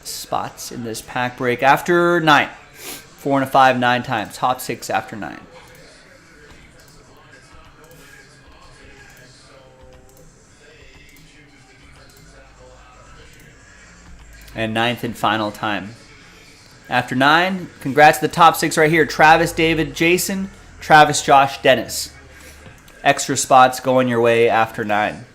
spots in this pack break after 9. 4 and a 5, 9 times. Top 6 after 9. And 9th and final time. After 9, congrats to the top 6 right here. Travis, David, Jason, Travis, Josh, Dennis. Extra spots going your way after 9.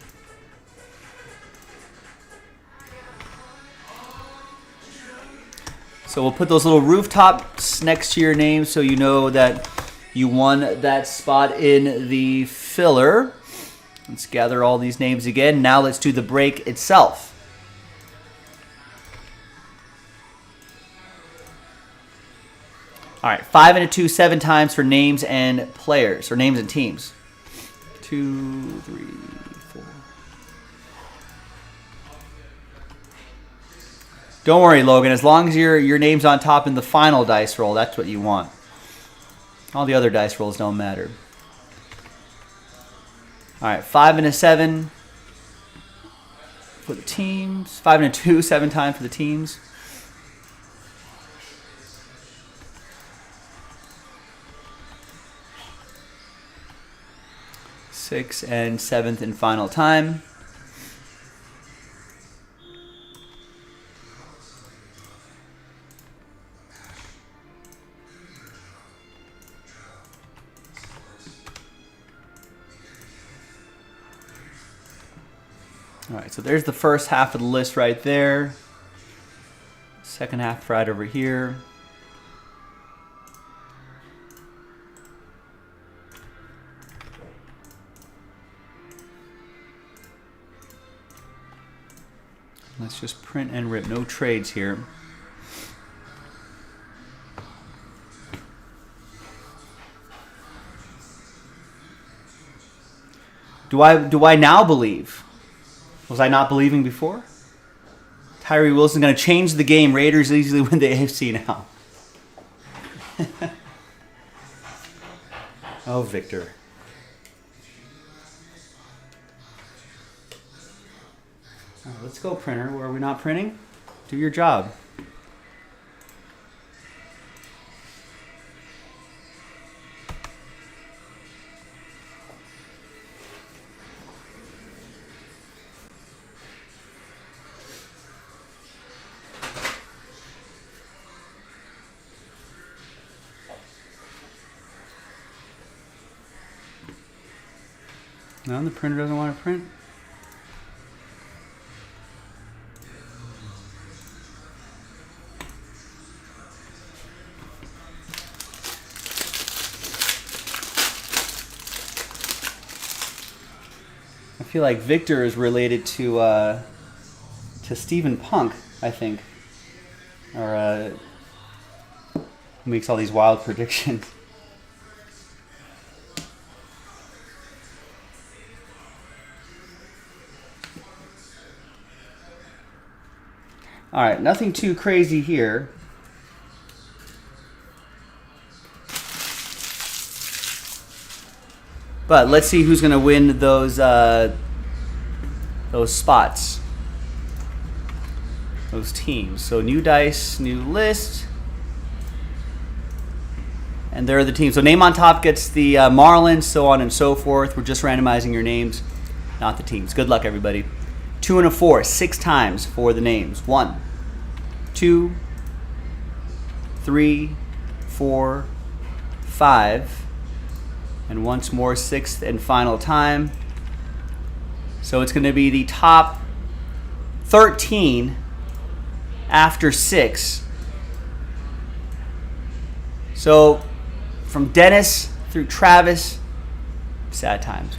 So we'll put those little rooftops next to your name so you know that you won that spot in the filler. Let's gather all these names again. Now let's do the break itself. All right, 5 and a 2, 7 times for names and players, or names and teams. 2, 3, 4. Don't worry, Logan. As long as your name's on top in the final dice roll, that's what you want. All the other dice rolls don't matter. All right, 5 and a 7 for the teams. 5 and a 2, 7 times for the teams. Sixth and 7th and final time. All right, so there's the first half of the list right there. Second half right over here. Let's just print and rip. No trades here. Do I now believe? Was I not believing before? Tyree Wilson's going to change the game. Raiders easily win the AFC now. Oh, Victor. Let's go, printer. Are we not printing? Do your job. No, the printer doesn't want to print. I feel like Victor is related to Stephen Punk, I think, or who makes all these wild predictions. All right, nothing too crazy here. But let's see who's going to win those spots, those teams. So new dice, new list, and there are the teams. So name on top gets the Marlins, so on and so forth. We're just randomizing your names, not the teams. Good luck, everybody. 2 and a 4, 6 times for the names. 1, 2, 3, 4, 5, And once more, 6th and final time. So it's going to be the top 13 after 6. So from Dennis through Travis, sad times.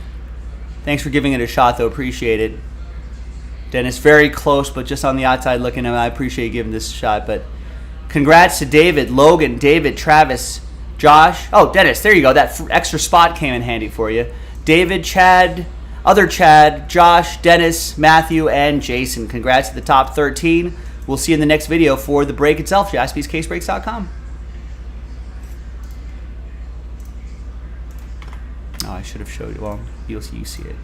Thanks for giving it a shot, though. Appreciate it. Dennis, very close, but just on the outside looking in. I appreciate you giving this a shot. But congrats to David, Logan, David, Travis, Josh. Oh, Dennis, there you go. That extra spot came in handy for you. David, Chad, other Chad, Josh, Dennis, Matthew, and Jason. Congrats to the top 13. We'll see you in the next video for the break itself. JaspysCaseBreaks.com. Oh, I should have showed you. Well, you see it.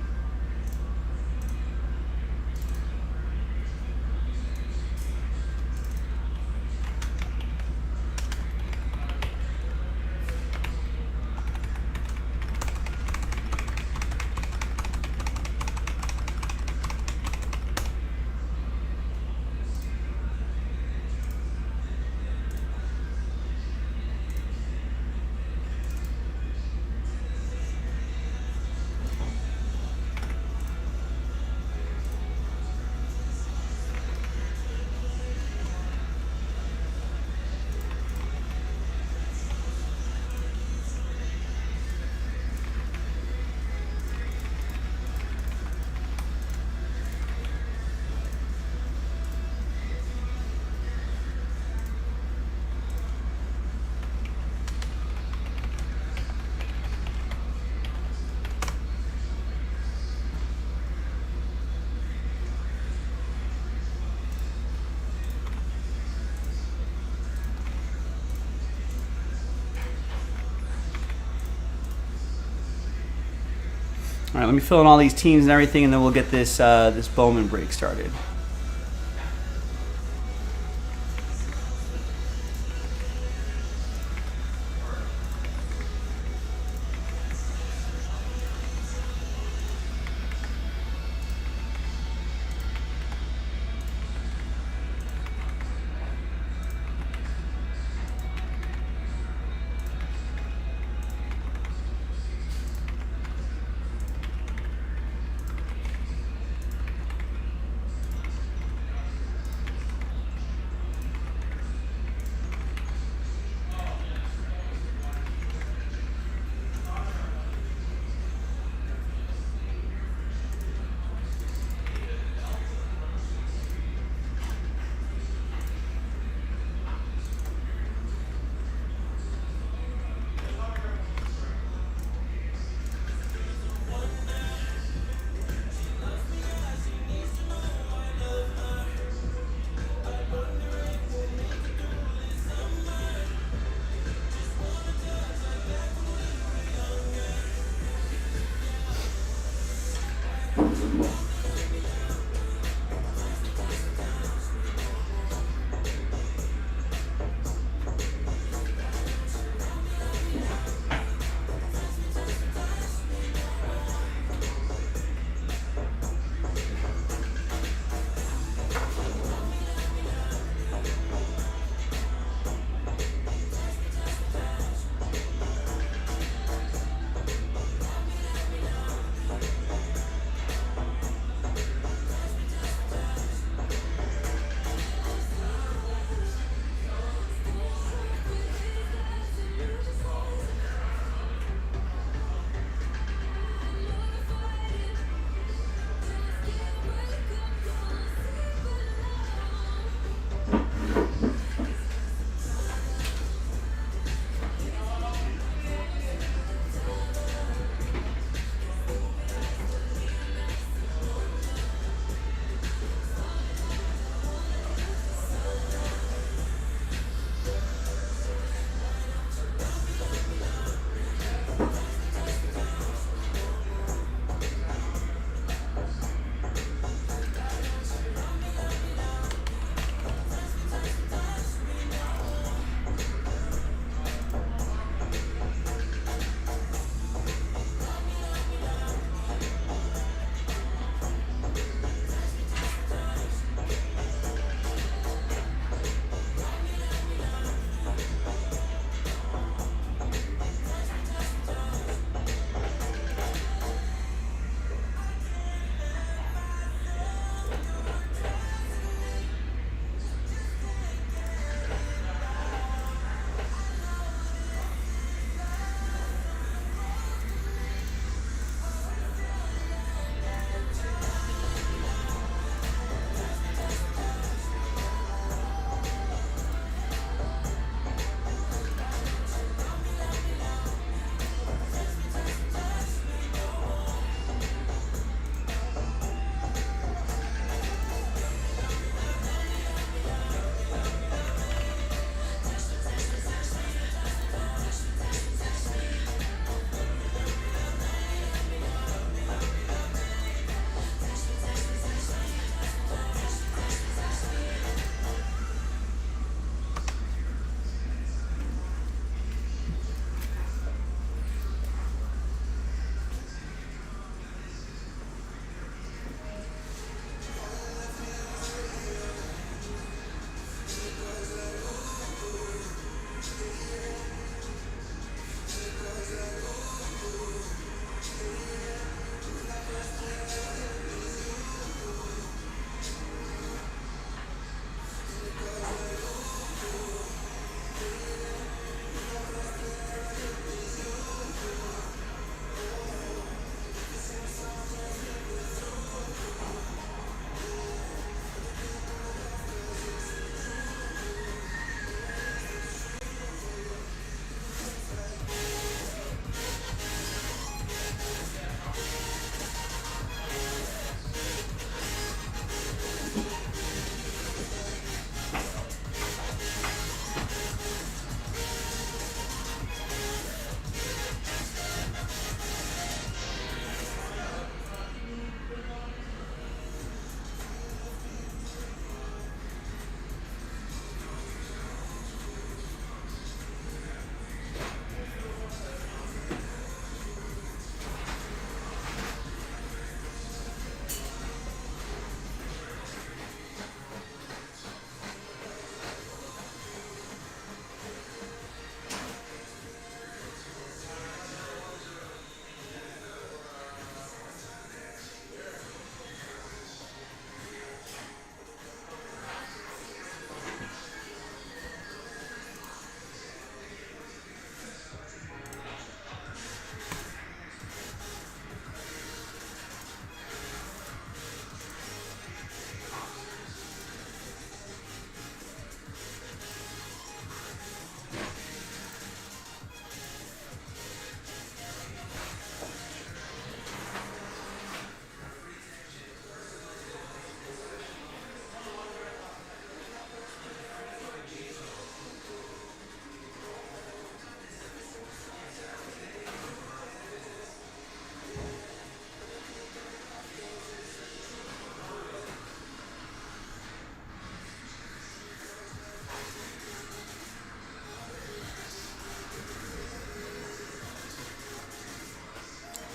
All right, let me fill in all these teams and everything, and then we'll get this this Bowman break started.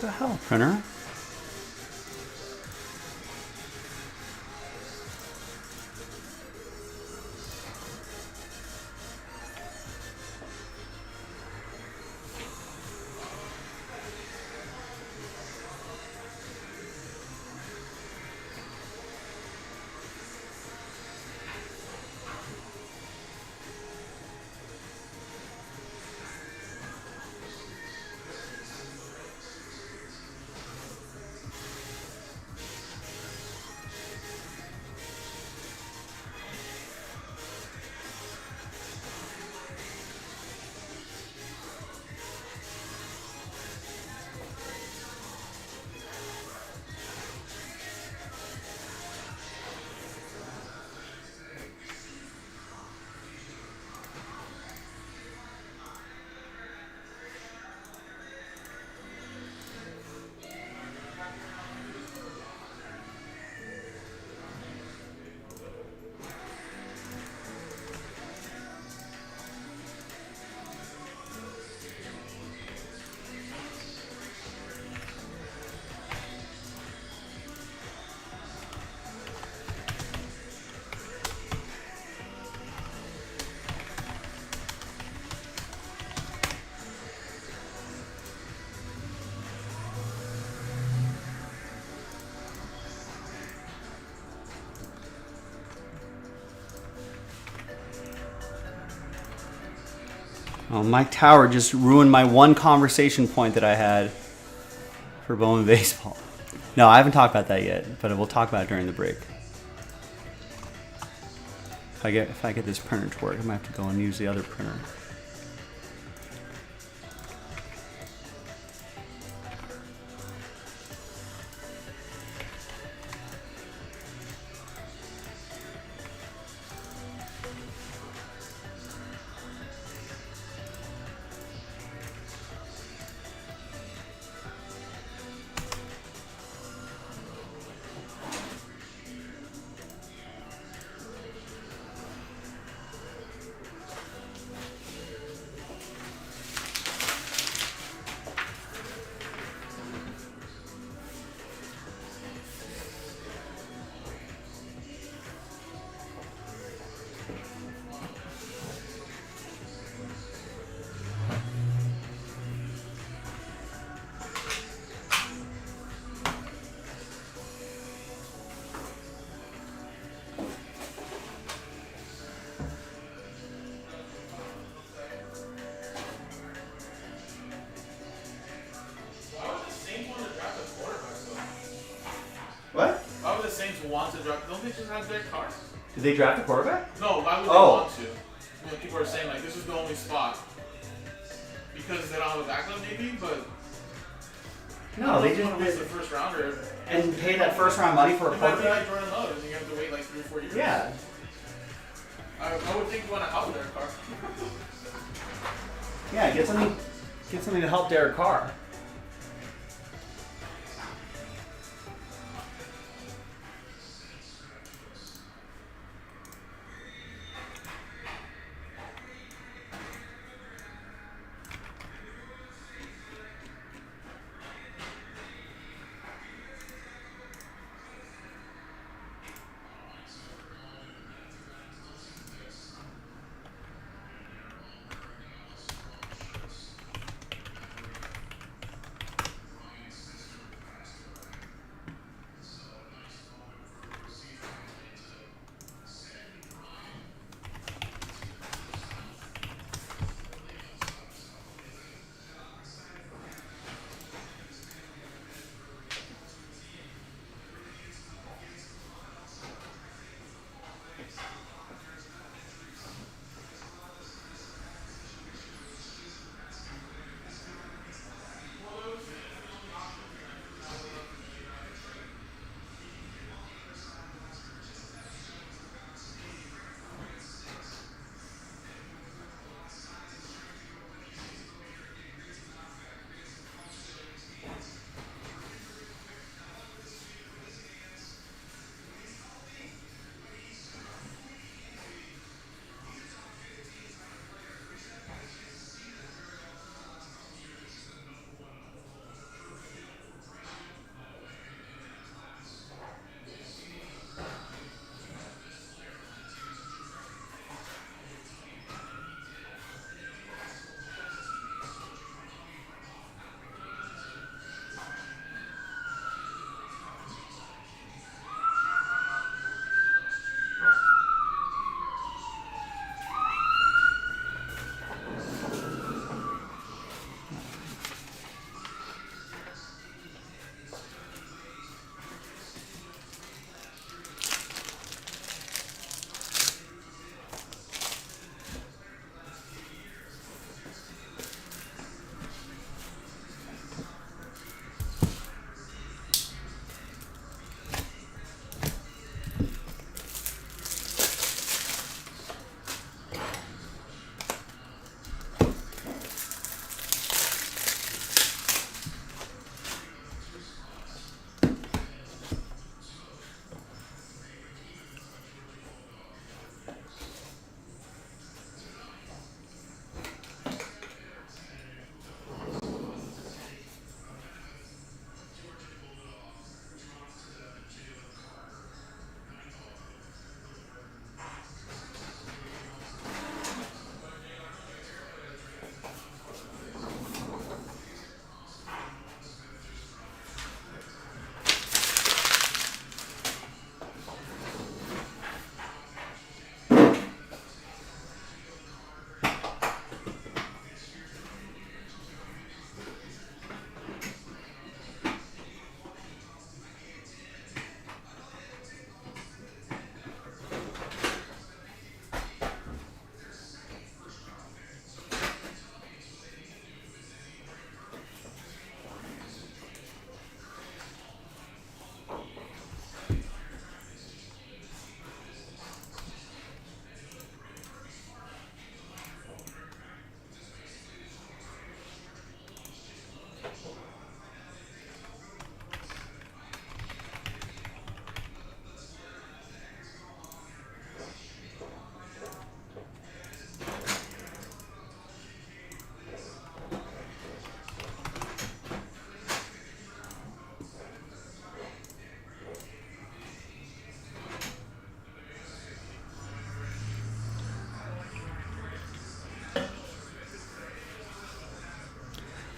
the hell, printer? Oh, Mike Tower just ruined my one conversation point that I had for Bowman baseball. No, I haven't talked about that yet, but we'll talk about it during the break. If I get this printer to work, I might have to go and use the other printer. What? Why would the Saints want to draft? Don't they just have Derek Carr? Did they draft a quarterback? No, why would they Oh. want to? You know, people are saying like this is the only spot because they don't have a backup, maybe. But No, they don't waste the just first rounder. and pay that first round money for a It might be quarterback. like Jordan Love, and you have to wait like 3 or 4 years. Yeah. I would think you want to help Derek Carr. Yeah, get something to help Derek Carr.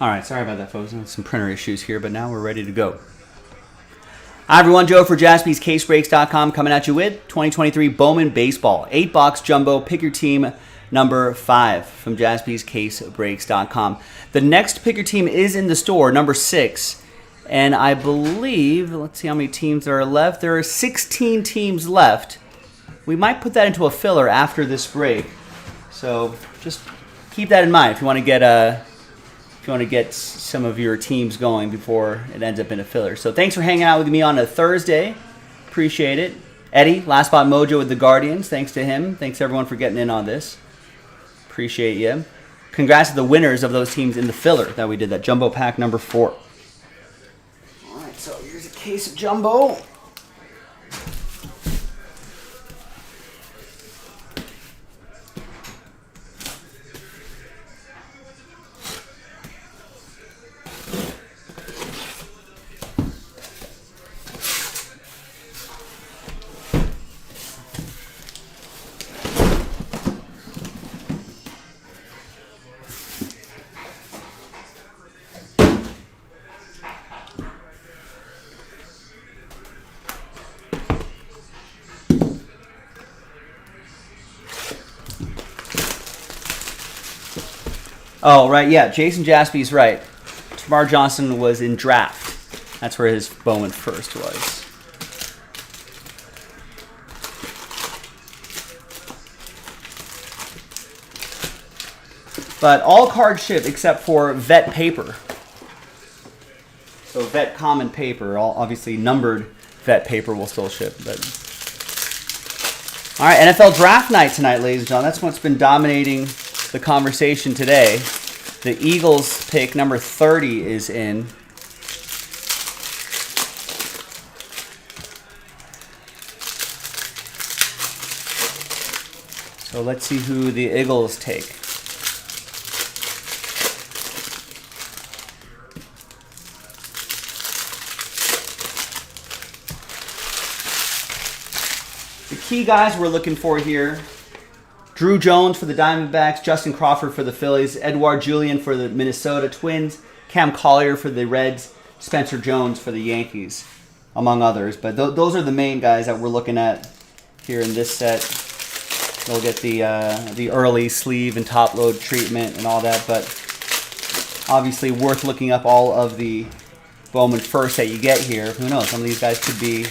All right, sorry about that, folks. Some printer issues here, but now we're ready to go. Hi, everyone. Joe for JaspysCaseBreaks.com coming at you with 2023 Bowman Baseball. 8-box jumbo. Pick your team number 5 from JaspysCaseBreaks.com. The next pick your team is in the store, number 6. And I believe, let's see how many teams there are left. There are 16 teams left. We might put that into a filler after this break. So just keep that in mind if you want to get some of your teams going before it ends up in a filler. So thanks for hanging out with me on a Thursday. Appreciate it. Eddie, Last Spot Mojo with the Guardians. Thanks to him. Thanks everyone for getting in on this. Appreciate you. Congrats to the winners of those teams in the filler that we did, that jumbo pack number 4. All right, so here's a case of jumbo. Oh, right, yeah. Jason Jaspy's right. Lamar Jackson was in draft. That's where his Bowman first was. But all cards ship except for vet paper. So vet common paper, all obviously numbered vet paper will still ship. But all right, NFL draft night tonight, ladies and gentlemen. That's what's been dominating the conversation today. The Eagles pick number 30 is in. So let's see who the Eagles take. The key guys we're looking for here: Drew Jones for the Diamondbacks, Justin Crawford for the Phillies, Edouard Julien for the Minnesota Twins, Cam Collier for the Reds, Spencer Jones for the Yankees, among others. But those are the main guys that we're looking at here in this set. They'll get the early sleeve and top load treatment and all that, but obviously worth looking up all of the Bowman first that you get here. Who knows? Some of these guys could be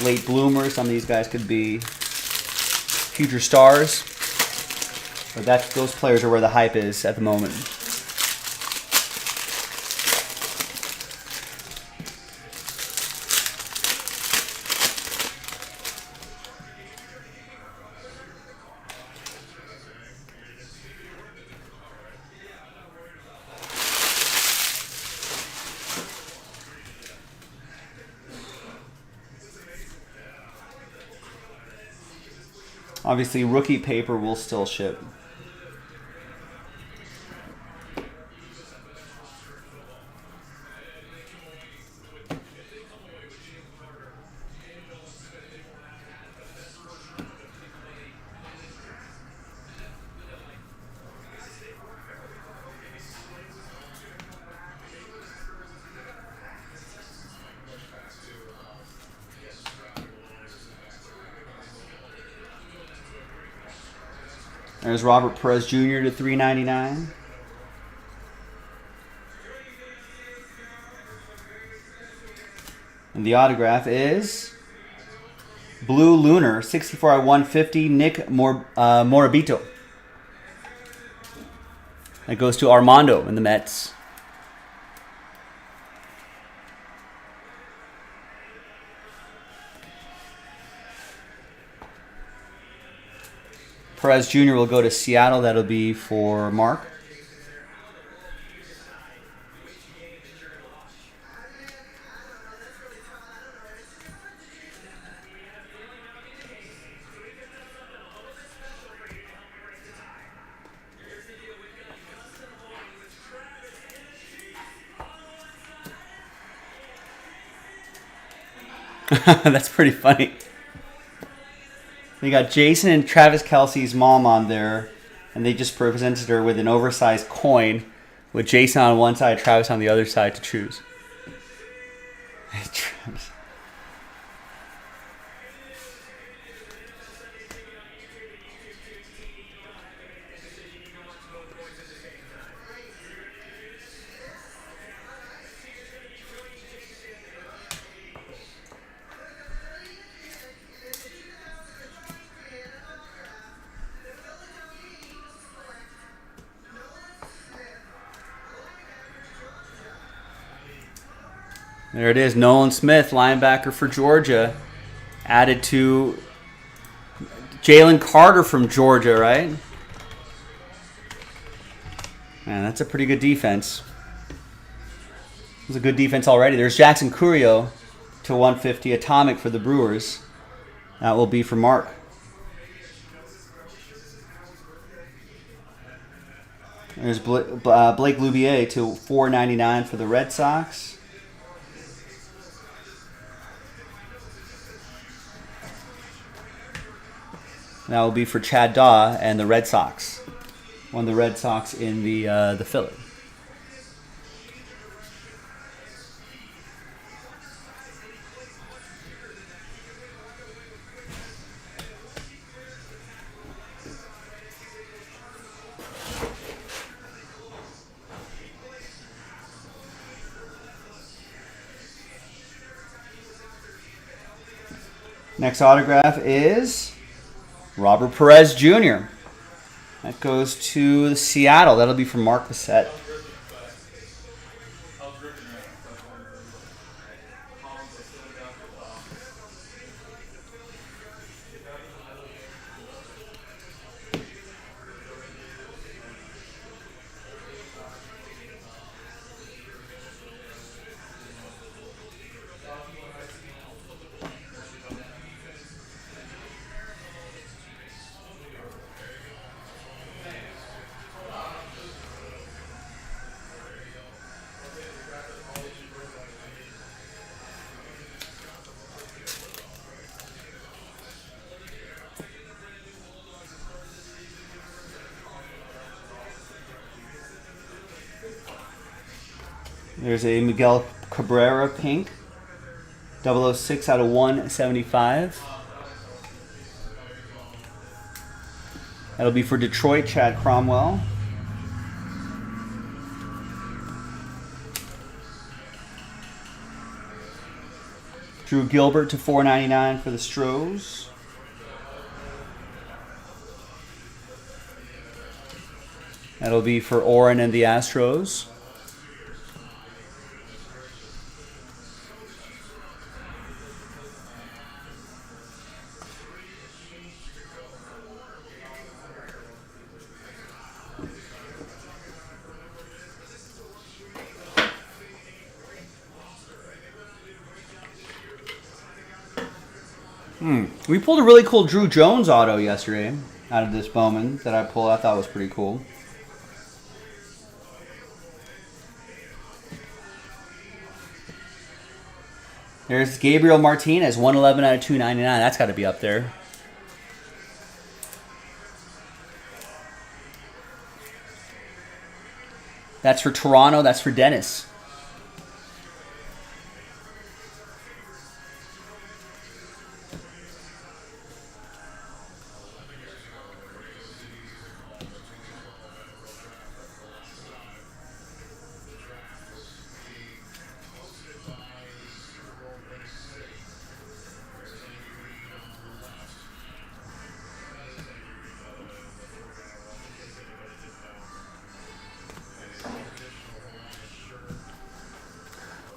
late bloomers. Some of these guys could be future stars. But those players are where the hype is at the moment. Obviously, rookie paper will still ship. There's Robert Perez Jr. to $3.99. And the autograph is Blue Lunar, 64/150, Nick Morabito. That goes to Armando in the Mets. Perez Jr. will go to Seattle. That'll be for Mark. That's pretty funny. You got Jason and Travis Kelce's mom on there, and they just presented her with an oversized coin with Jason on one side, Travis on the other side to choose. Travis. There it is. Nolan Smith, linebacker for Georgia, added to Jalen Carter from Georgia, right? Man, that's a pretty good defense. It was a good defense already. There's Jackson Curio to 150, atomic for the Brewers. That will be for Mark. There's Blake Loubier to 499 for the Red Sox. That will be for Chad Daw and the Red Sox. Won the Red Sox in the Philly. Next autograph is Robert Perez Jr. That goes to Seattle. That'll be from Mark Bissett. There's a Miguel Cabrera pink. 006 out of 175. That'll be for Detroit, Chad Cromwell. Drew Gilbert to 499 for the Stros. That'll be for Oren and the Astros. We pulled a really cool Drew Jones auto yesterday out of this Bowman that I pulled. I thought was pretty cool. There's Gabriel Martinez, 111 out of 299. That's got to be up there. That's for Toronto. That's for Dennis.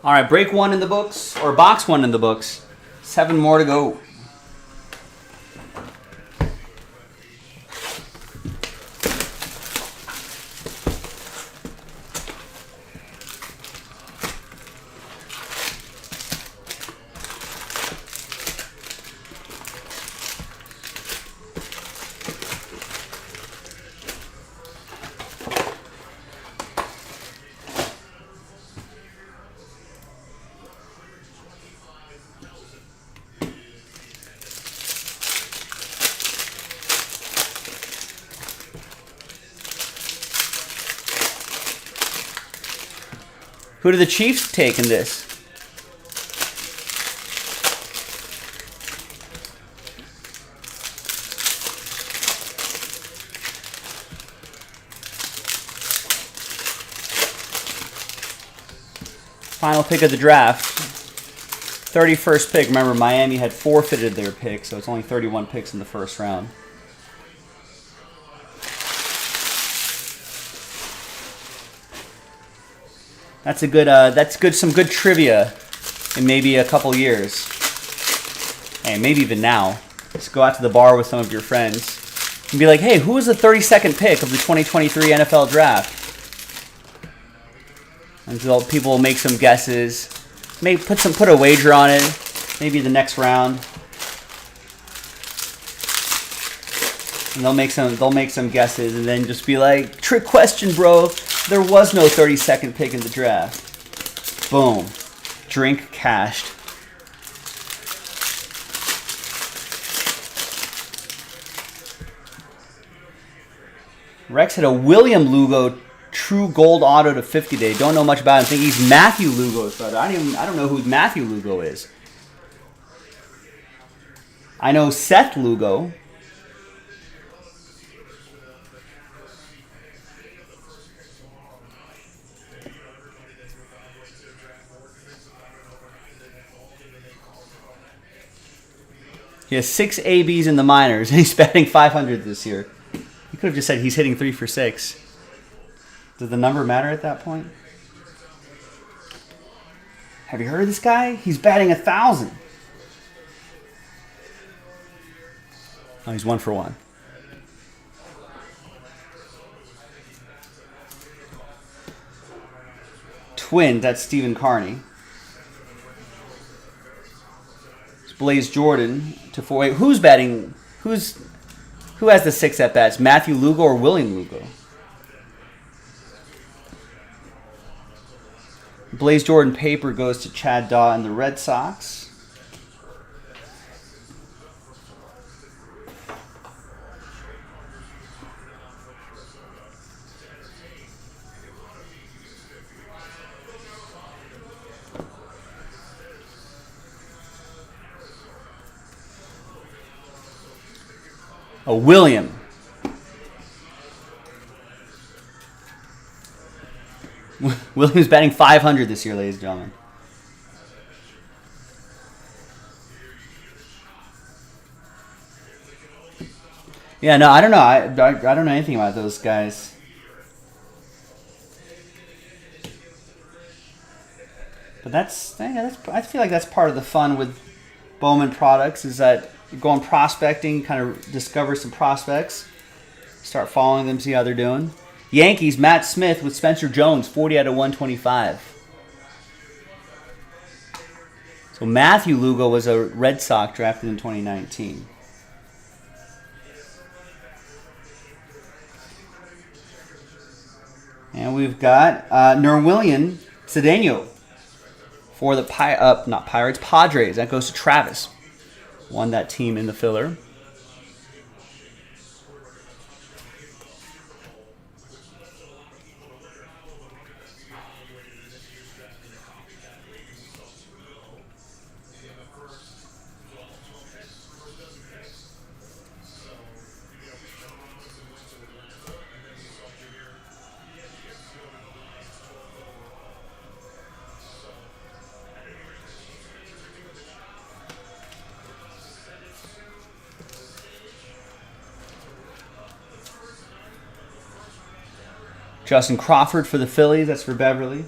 All right, break one in the books, or box one in the books. 7 more to go. Who do the Chiefs take in this? Final pick of the draft. 31st pick. Remember, Miami had forfeited their pick, so it's only 31 picks in the first round. That's a good. That's good. Some good trivia in maybe a couple years, and maybe even now. Just go out to the bar with some of your friends and be like, "Hey, who was the 32nd pick of the 2023 NFL Draft?" And so people will make some guesses. Maybe put a wager on it. Maybe the next round, and they'll make some guesses, and then just be like, "Trick question, bro. There was no 32nd pick in the draft." Boom. Drink cashed. Rex had a William Lugo True Gold Auto to 50 day. Don't know much about him. I think he's Matthew Lugo's brother. I don't know who Matthew Lugo is. I know Seth Lugo. He has 6 ABs in the minors, and he's batting 500 this year. You could have just said he's hitting 3 for 6. Does the number matter at that point? Have you heard of this guy? He's batting 1,000. Oh, he's 1 for 1. Twin, that's Stephen Carney. Blaze Jordan to 4. Wait, who's batting? Who has the 6 at bats? Matthew Lugo or William Lugo? Blaze Jordan paper goes to Chad Daw and the Red Sox. Oh, William. William's batting 500 this year, ladies and gentlemen. Yeah, no, I don't know. I don't know anything about those guys. But I feel like that's part of the fun with Bowman products is that you go on prospecting, kind of discover some prospects, start following them, see how they're doing. Yankees, Matt Smith with Spencer Jones, 40 out of 125. So Matthew Lugo was a Red Sox drafted in 2019. And we've got Nerwillian Cedeno for the Padres. That goes to Travis. Won that team in the filler. Justin Crawford for the Phillies. That's for Beverly.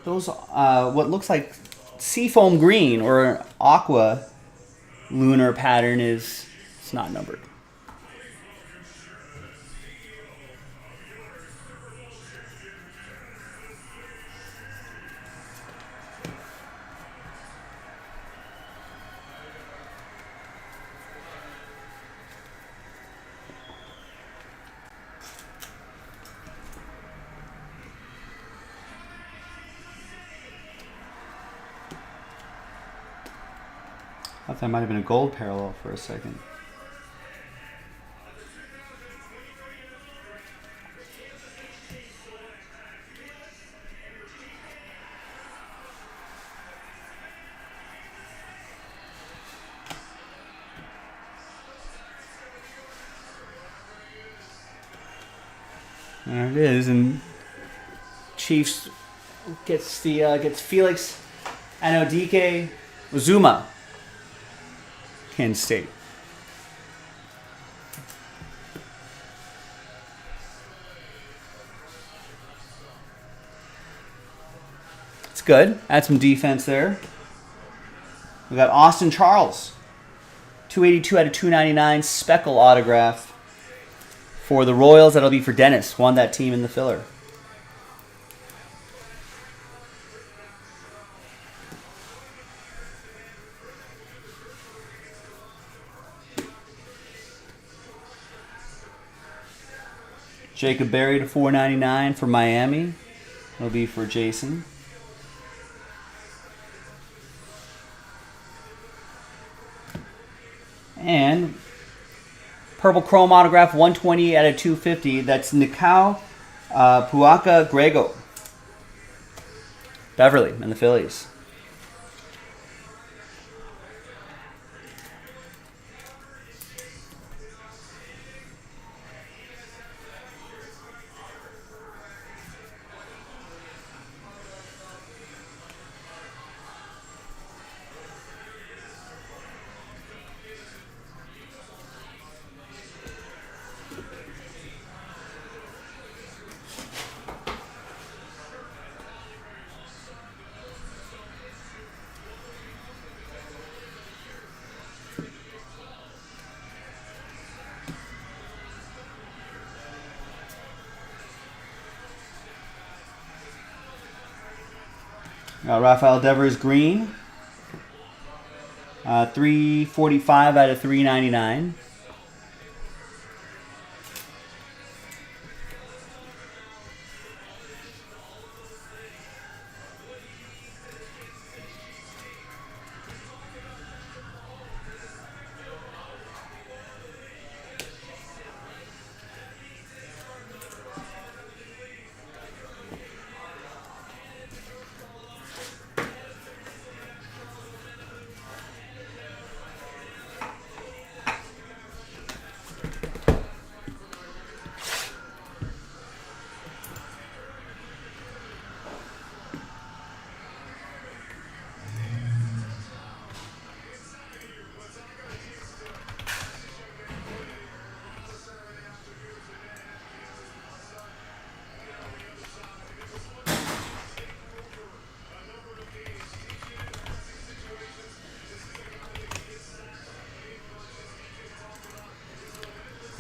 Those, what looks like seafoam green or aqua lunar pattern it's not numbered. I thought that might have been a gold parallel for a second. There it is, and Chiefs gets Felix Anodike Uzuma, Kansas State. It's good. Add some defense there. We got Austin Charles, 282 out of 299, speckle autograph for the Royals. That'll be for Dennis. Won that team in the filler. Jacob Berry to 499 for Miami. It'll be for Jason. And purple chrome autograph, 120 out of 250. That's Nikau Puaka Grego. Beverly and the Phillies. Rafael Devers green. 345 out of 399.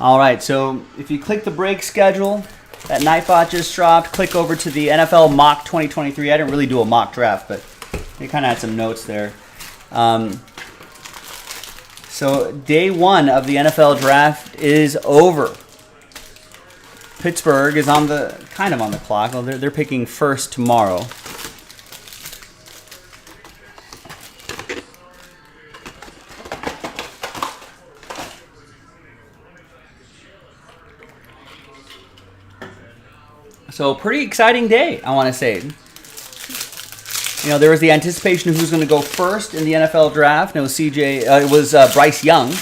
All right, so if you click the break schedule, that Nightbot just dropped, click over to the NFL Mock 2023. I didn't really do a mock draft, but they kind of had some notes there. So day one of the NFL draft is over. Pittsburgh is kind of on the clock. Well, they're picking first tomorrow. So pretty exciting day, I want to say. You know, there was the anticipation of who's going to go first in the NFL draft. And it was Bryce Young.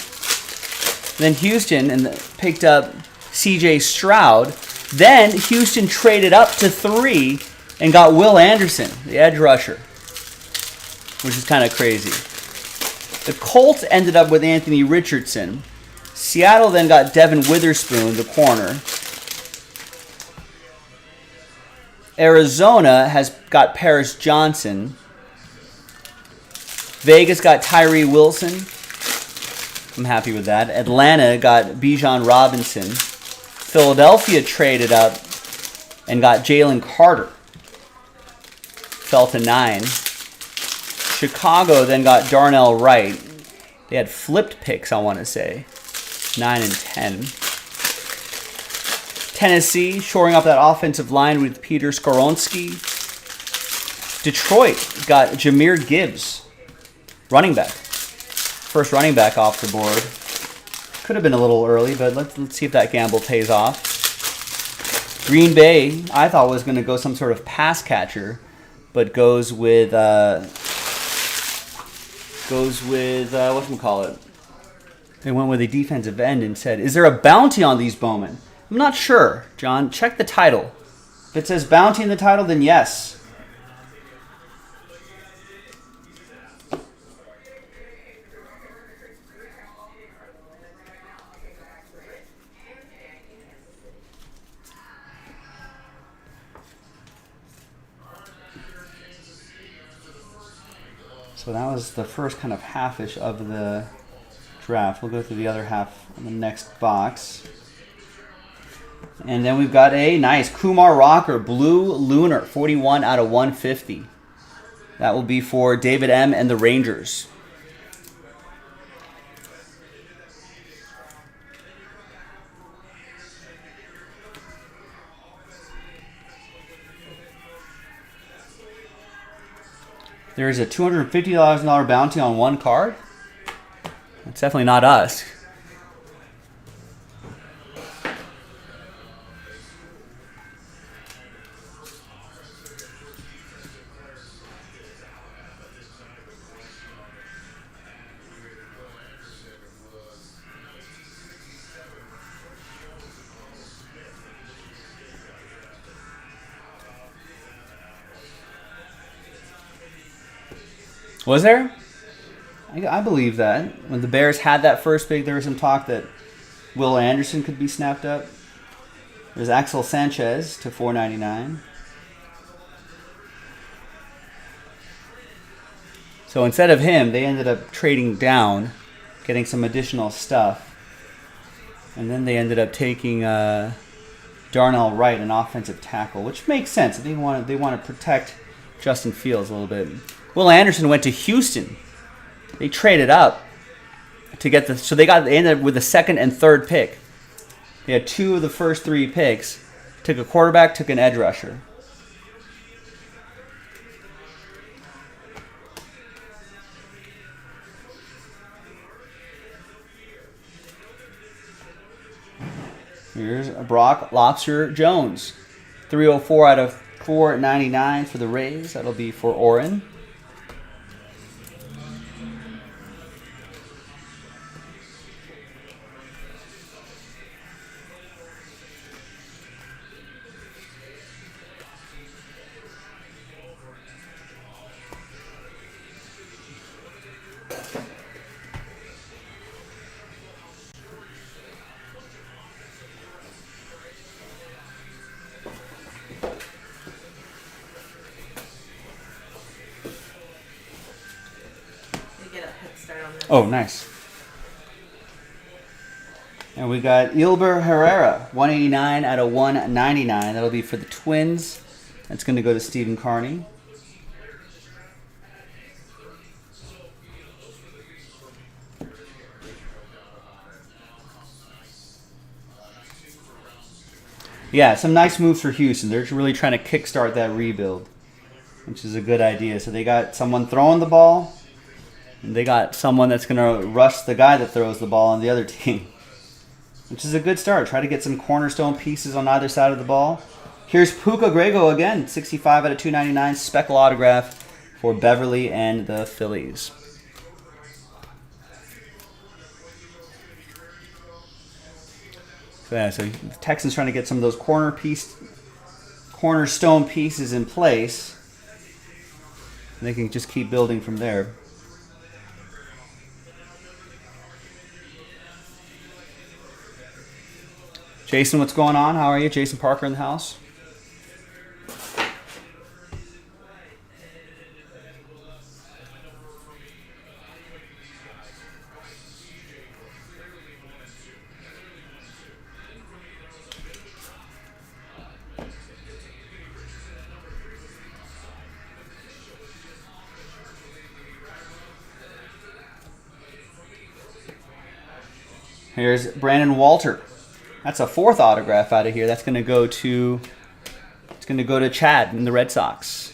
Then Houston picked up C.J. Stroud. Then Houston traded up to 3 and got Will Anderson, the edge rusher, which is kind of crazy. The Colts ended up with Anthony Richardson. Seattle then got Devin Witherspoon, the corner. Arizona has got Paris Johnson. Vegas got Tyree Wilson. I'm happy with that. Atlanta got Bijan Robinson. Philadelphia traded up and got Jalen Carter. Fell to 9. Chicago then got Darnell Wright. They had flipped picks, I want to say. 9 and 10. Tennessee shoring up that offensive line with Peter Skoronski. Detroit got Jahmyr Gibbs, running back. First running back off the board. Could have been a little early, but let's see if that gamble pays off. Green Bay, I thought was going to go some sort of pass catcher, but goes with whatchamacallit. They went with a defensive end and said, "Is there a bounty on these Bowman?" I'm not sure, John. Check the title. If it says bounty in the title, then yes. So that was the first kind of half-ish of the draft. We'll go through the other half in the next box. And then we've got a nice Kumar Rocker Blue Lunar, 41 out of 150. That will be for David M. and the Rangers. There is a $250,000 bounty on one card. That's definitely not us. Was there? I believe that. When the Bears had that first pick, there was some talk that Will Anderson could be snapped up. There's Axel Sanchez to $4.99. So instead of him, they ended up trading down, getting some additional stuff. And then they ended up taking Darnell Wright, an offensive tackle, which makes sense. They want to protect Justin Fields a little bit. Will Anderson went to Houston. They traded up to get they ended up with the second and third pick. They had two of the first three picks. Took a quarterback, took an edge rusher. Here's Brock Lobster Jones. 304 out of 499 for the Rays. That'll be for Oren. Oh, nice. And we got Ilber Herrera, 189 out of 199. That'll be for the Twins. That's going to go to Stephen Carney. Yeah, some nice moves for Houston. They're really trying to kickstart that rebuild, which is a good idea. So they got someone throwing the ball. They got someone that's going to rush the guy that throws the ball on the other team, which is a good start. Try to get some cornerstone pieces on either side of the ball. Here's Puka Grego again, 65 out of 299, speckle autograph for Beverly and the Phillies. So the Texans trying to get some of those cornerstone pieces in place. They can just keep building from there. Jason, what's going on? How are you? Jason Parker in the house. Here's Brandon Walter. That's a fourth autograph out of here. That's going to go to Chad in the Red Sox.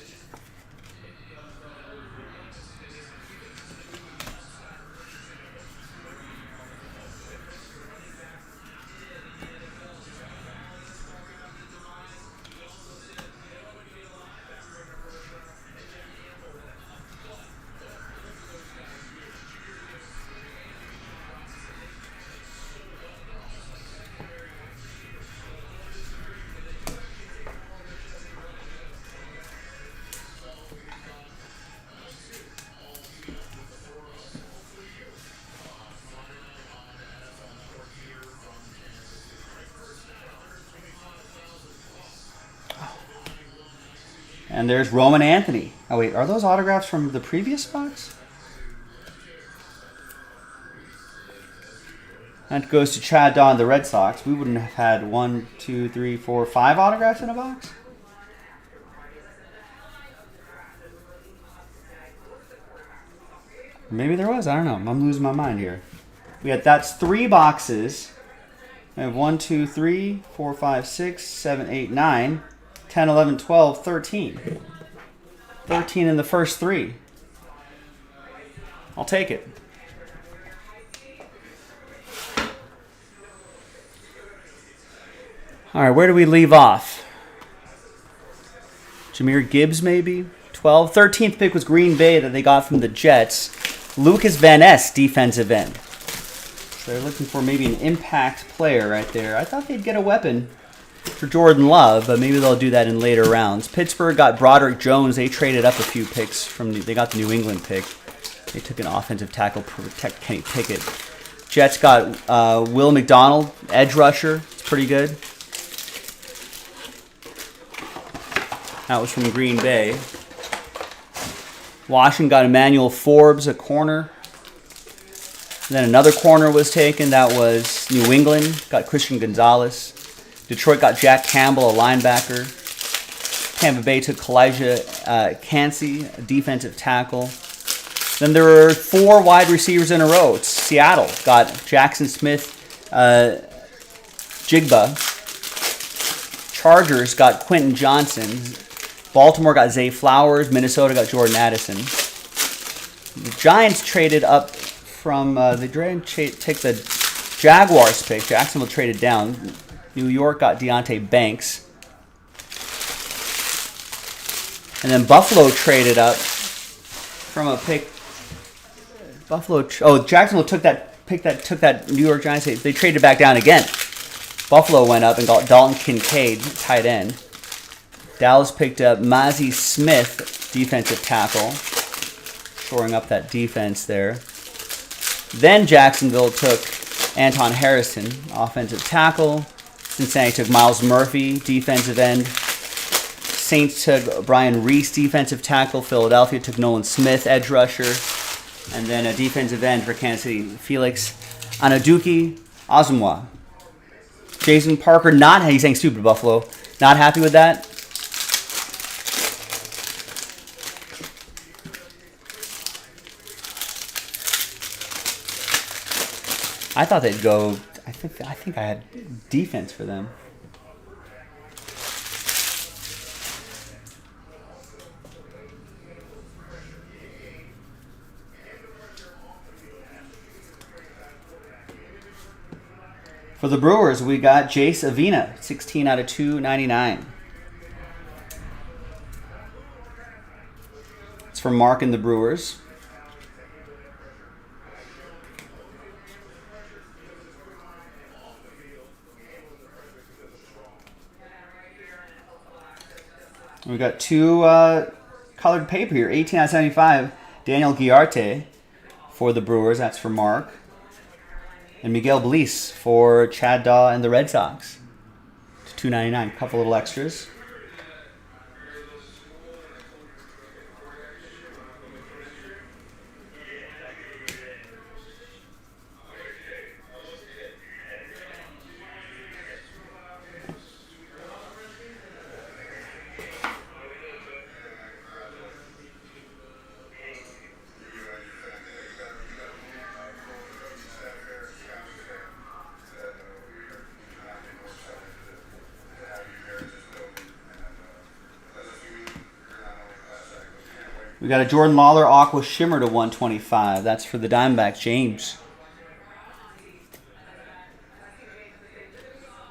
And there's Roman Anthony. Oh, wait. Are those autographs from the previous box? That goes to Chad Daw and the Red Sox. We wouldn't have had 1, 2, 3, 4, 5 autographs in a box. Maybe there was. I don't know. I'm losing my mind here. That's 3 boxes. We have 1, 2, 3, 4, 5, 6, 7, 8, 9, 10, 11, 12, 13. 13 in the first 3. I'll take it. All right, where do we leave off? Jahmyr Gibbs, maybe? 12. 13th pick was Green Bay that they got from the Jets. Lucas Van Ness, defensive end. So they're looking for maybe an impact player right there. I thought they'd get a weapon for Jordan Love, but maybe they'll do that in later rounds. Pittsburgh got Broderick Jones. They traded up a few picks they got the New England pick. They took an offensive tackle to protect Kenny Pickett. Jets got Will McDonald, edge rusher. It's pretty good. That was from Green Bay. Washington got Emmanuel Forbes, a corner. And then another corner was taken. That was New England. Got Christian Gonzalez. Detroit got Jack Campbell, a linebacker. Tampa Bay took Kalijah Cansey, a defensive tackle. Then there were 4 wide receivers in a row. Seattle got Jackson Smith, Jigba. Chargers got Quentin Johnson. Baltimore got Zay Flowers. Minnesota got Jordan Addison. The Giants traded up from they take the Jaguars pick. Jacksonville traded down. New York got Deontay Banks. And then Buffalo traded up from a pick. Jacksonville took that New York Giants. They traded back down again. Buffalo went up and got Dalton Kincaid, tight end. Dallas picked up Mazi Smith, defensive tackle, shoring up that defense there. Then Jacksonville took Anton Harrison, offensive tackle. Cincinnati took Miles Murphy, defensive end. Saints took Brian Reese, defensive tackle. Philadelphia took Nolan Smith, edge rusher. And then a defensive end for Kansas City, Felix Anaduki Azumwa. Jason Parker, he's saying stupid Buffalo. Not happy with that. I thought they'd go. I think I had defense for them. For the Brewers, we got Jace Avina, 16 out of 299. It's from Mark and the Brewers. We got 2 colored paper here. 18 out of 75. Daniel Giarte for the Brewers. That's for Mark. And Miguel Bleis for Chad Daw and the Red Sox. It's $2.99. Couple little extras. We got a Jordan Lawler Aqua Shimmer to 125. That's for the Diamondbacks, James.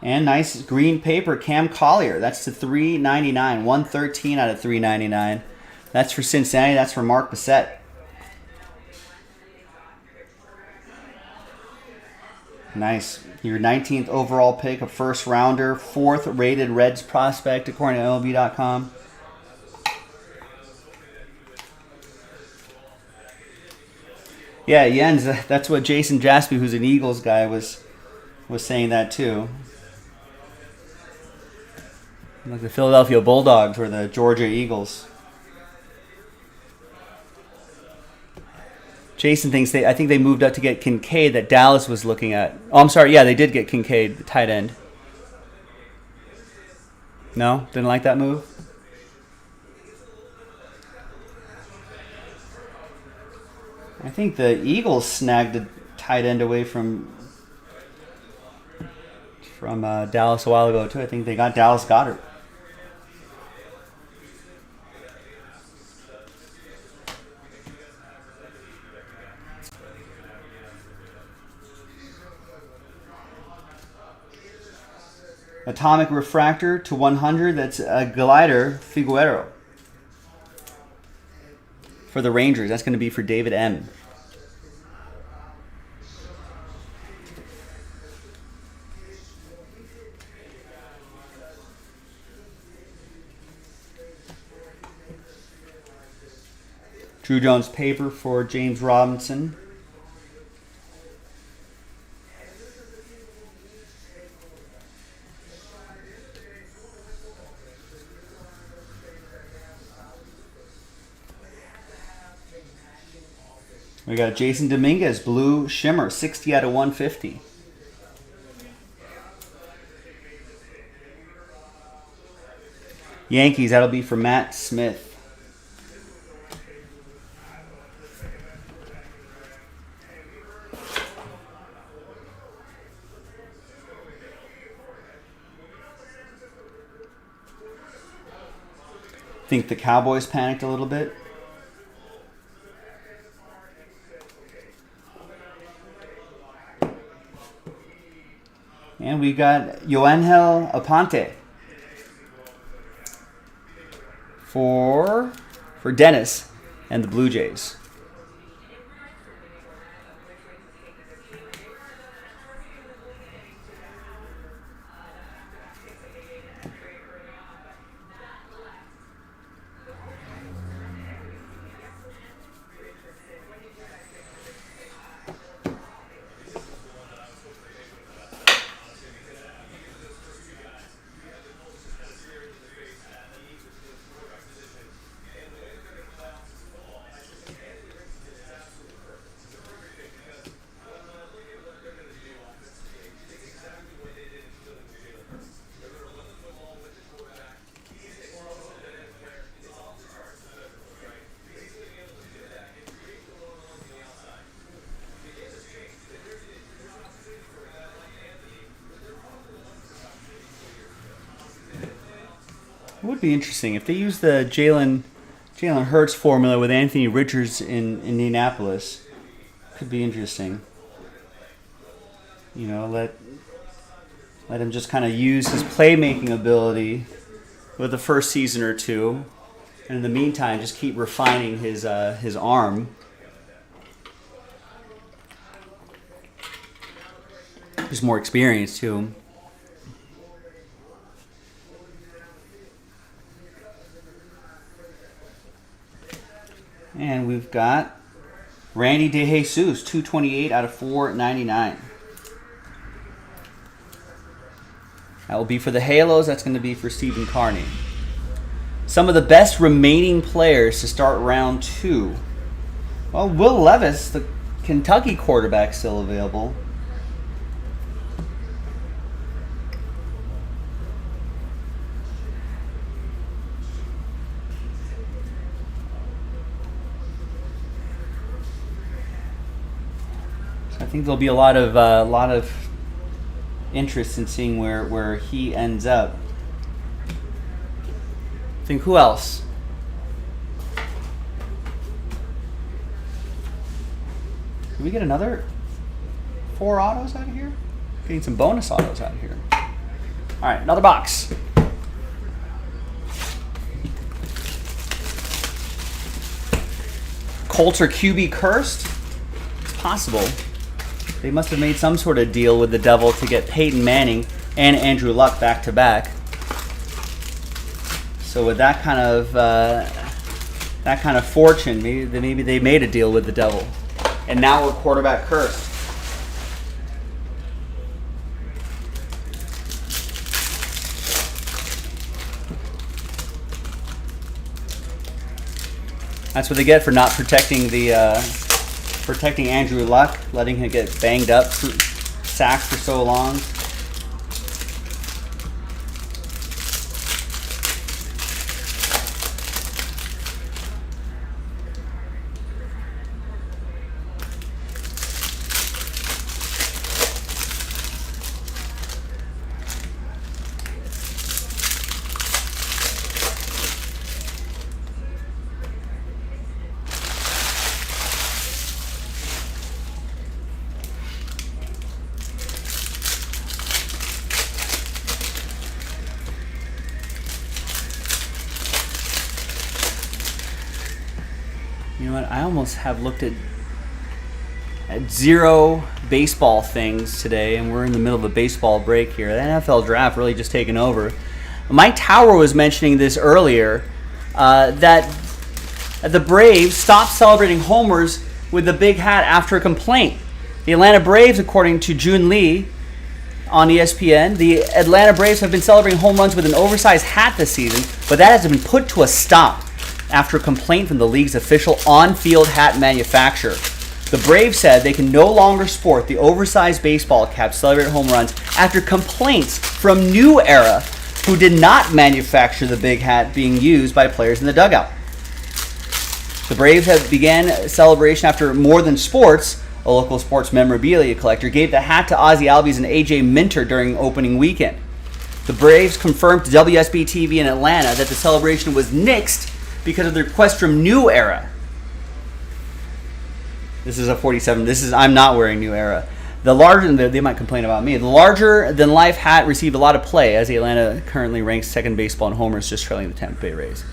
And nice green paper, Cam Collier. That's to 399. 113 out of 399. That's for Cincinnati. That's for Mark Bissett. Nice. Your 19th overall pick, a first rounder, 4th rated Reds prospect according to MLB.com. Yeah, Jens, that's what Jason Jaspy, who's an Eagles guy, was saying that too. Like the Philadelphia Bulldogs or the Georgia Eagles. Jason thinks I think they moved up to get Kincaid that Dallas was looking at. Oh, I'm sorry. Yeah, they did get Kincaid, the tight end. No? Didn't like that move? I think the Eagles snagged a tight end away from Dallas a while ago, too. I think they got Dallas Goedert. Atomic Refractor to 100. That's a glider, Figueroa. For the Rangers. That's going to be for David M. Drew Jones paper for James Robinson. We got Jason Dominguez, blue shimmer, 60 out of 150. Yankees, that'll be for Matt Smith. Think the Cowboys panicked a little bit. And we got Yoangel Aponte for Dennis and the Blue Jays. It would be interesting if they use the Jalen Hurts formula with Anthony Richards in Indianapolis. Could be interesting. You know, let him just kind of use his playmaking ability with the first season or two, and in the meantime, just keep refining his arm. Just more experience too. And we've got Randy DeJesus, 228 out of 499. That will be for the Halos. That's going to be for Stephen Carney. Some of the best remaining players to start round 2. Well, Will Levis, the Kentucky quarterback, still available. I think there'll be a lot of interest in seeing where he ends up. I think who else? Can we get another 4 autos out of here? Getting some bonus autos out of here. All right, another box. Colts are QB cursed? It's possible. They must have made some sort of deal with the devil to get Peyton Manning and Andrew Luck back to back. So with that kind of fortune, maybe they made a deal with the devil, and now we're quarterback cursed. That's what they get for not protecting protecting Andrew Luck, letting him get banged up, sacked for so long. You know what? I almost have looked at zero baseball things today, and we're in the middle of a baseball break here. The NFL draft really just taken over. Mike Tower was mentioning this earlier, that the Braves stopped celebrating homers with the big hat after a complaint. The Atlanta Braves, according to June Lee on ESPN, the Atlanta Braves have been celebrating home runs with an oversized hat this season, but that has been put to a stop after a complaint from the league's official on-field hat manufacturer. The Braves said they can no longer sport the oversized baseball cap to celebrate home runs after complaints from New Era, who did not manufacture the big hat being used by players in the dugout. The Braves have began celebration after More Than Sports, a local sports memorabilia collector, gave the hat to Ozzie Albies and AJ Minter during opening weekend. The Braves confirmed to WSB-TV in Atlanta that the celebration was nixed because of the request from New Era. This is a 47. I'm not wearing New Era. The larger, they might complain about me. The larger-than-life hat received a lot of play as Atlanta currently ranks second baseball in homers, just trailing the Tampa Bay Rays.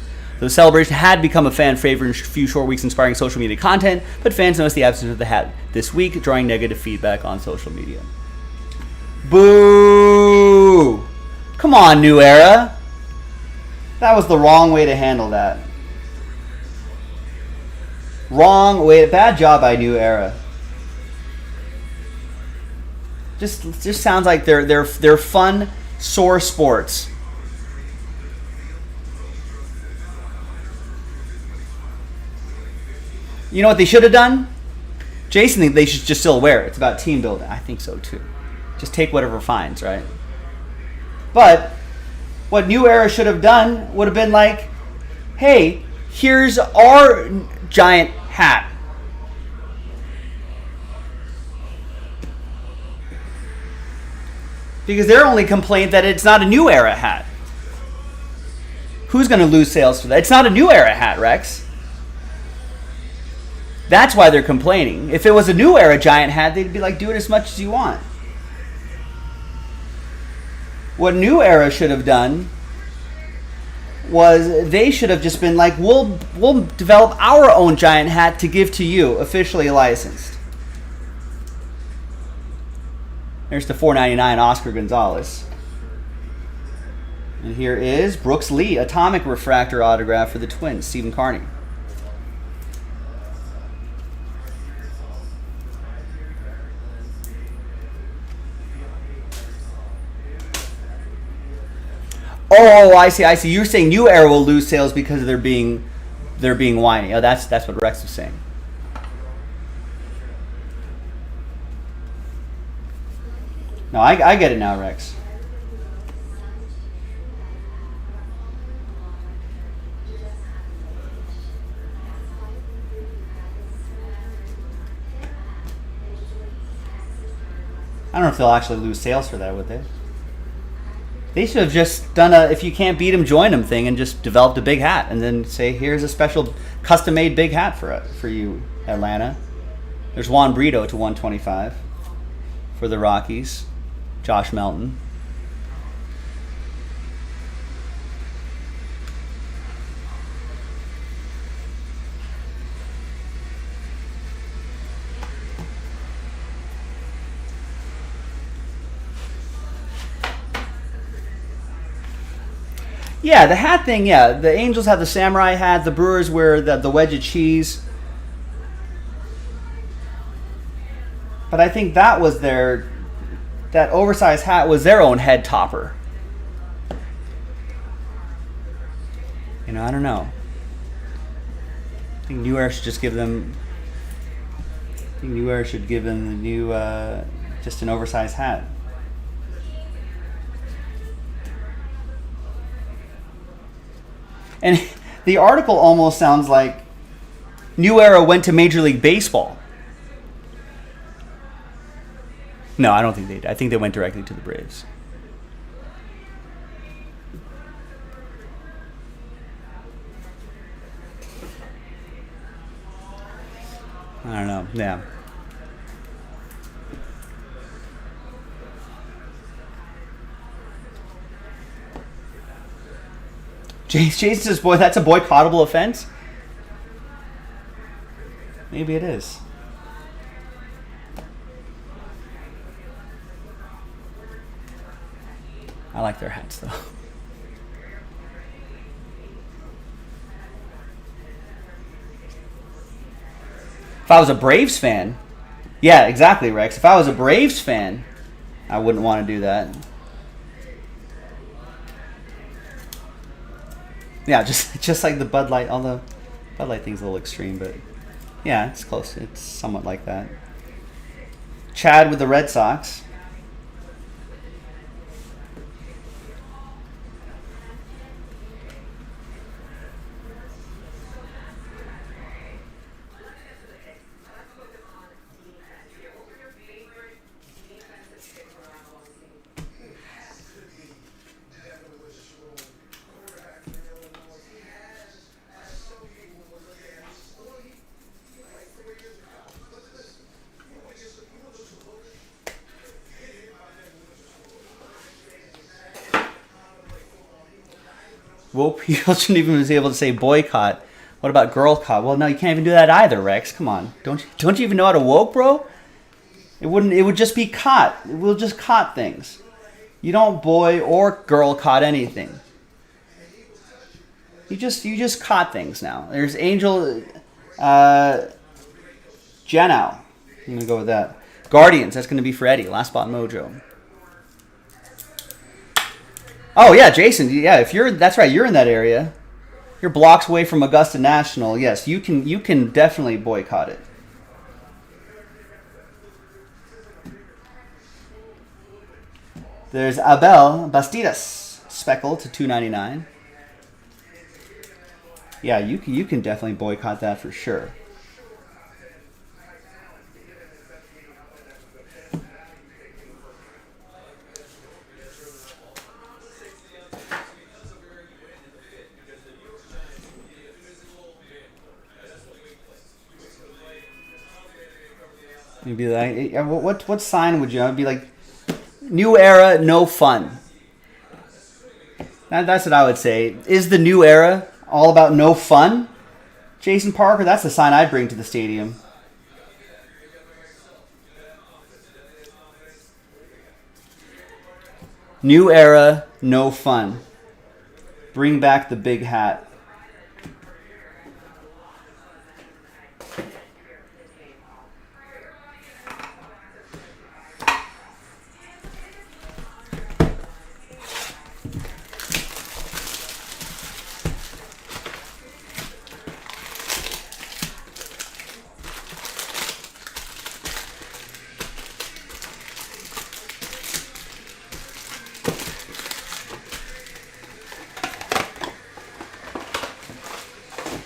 The celebration had become a fan favorite in a few short weeks, inspiring social media content, but fans noticed the absence of the hat this week, drawing negative feedback on social media. Boo! Come on, New Era. That was the wrong way to handle that. Wrong way. Bad job by New Era. Just sounds like they're fun, sore sports. You know what they should have done? Jason thinks they should just still wear it. It's about team building. I think so too. Just take whatever finds, right? But what New Era should have done would have been like, hey, here's our giant hat. Because their only complaint that it's not a New Era hat. Who's going to lose sales for that? It's not a New Era hat, Rex. That's why they're complaining. If it was a New Era giant hat, they'd be like, do it as much as you want. What New Era should have done was they should have just been like, we'll develop our own giant hat to give to you, officially licensed. There's the $4.99 Oscar Gonzalez. And here is Brooks Lee, atomic refractor autograph for the Twins, Stephen Carney. Oh, I see. You're saying New Era will lose sales because they're being whiny. Oh, that's what Rex was saying. No, I get it now, Rex. I don't know if they'll actually lose sales for that, would they? They should have just done a if you can't beat them, join them thing and just developed a big hat and then say, here's a special custom-made big hat for you, Atlanta. There's Juan Brito to 125 for the Rockies. Josh Melton. Yeah, the hat thing, yeah. The Angels have the samurai hat. The Brewers wear the wedge of cheese. But I think that was that oversized hat was their own head topper. I don't know. think New Era should just give them. I think New Era should give them the new, just an oversized hat. And the article almost sounds like New Era went to Major League Baseball. No, I don't think they did. I think they went directly to the Braves. I don't know. Yeah. Jason says, boy, that's a boycottable offense? Maybe it is. I like their hats, though. If I was a Braves fan, yeah, exactly, Rex. If I was a Braves fan, I wouldn't want to do that. Yeah, just like the Bud Light. All the Bud Light thing's a little extreme, but yeah, it's close. It's somewhat like that. Chad with the Red Sox. Well, people shouldn't even be able to say boycott. What about girl caught? Well, no, you can't even do that either, Rex. Come on, don't you even know how to woke, bro? It would just be caught. We'll just caught things. You don't boy or girl caught anything. You just caught things now. There's Angel, Janow. I'm gonna go with that. Guardians. That's gonna be for Eddie. Last spot mojo. Oh yeah, Jason. Yeah, that's right. You're in that area. You're blocks away from Augusta National. Yes, you can definitely boycott it. There's Abel Bastidas, Speckle to $2.99. Yeah, you can definitely boycott that for sure. You'd be like, what sign would you? I'd be like, new era, no fun. That's what I would say. Is the new era all about no fun? Jason Parker, that's the sign I'd bring to the stadium. New era, no fun. Bring back the big hat.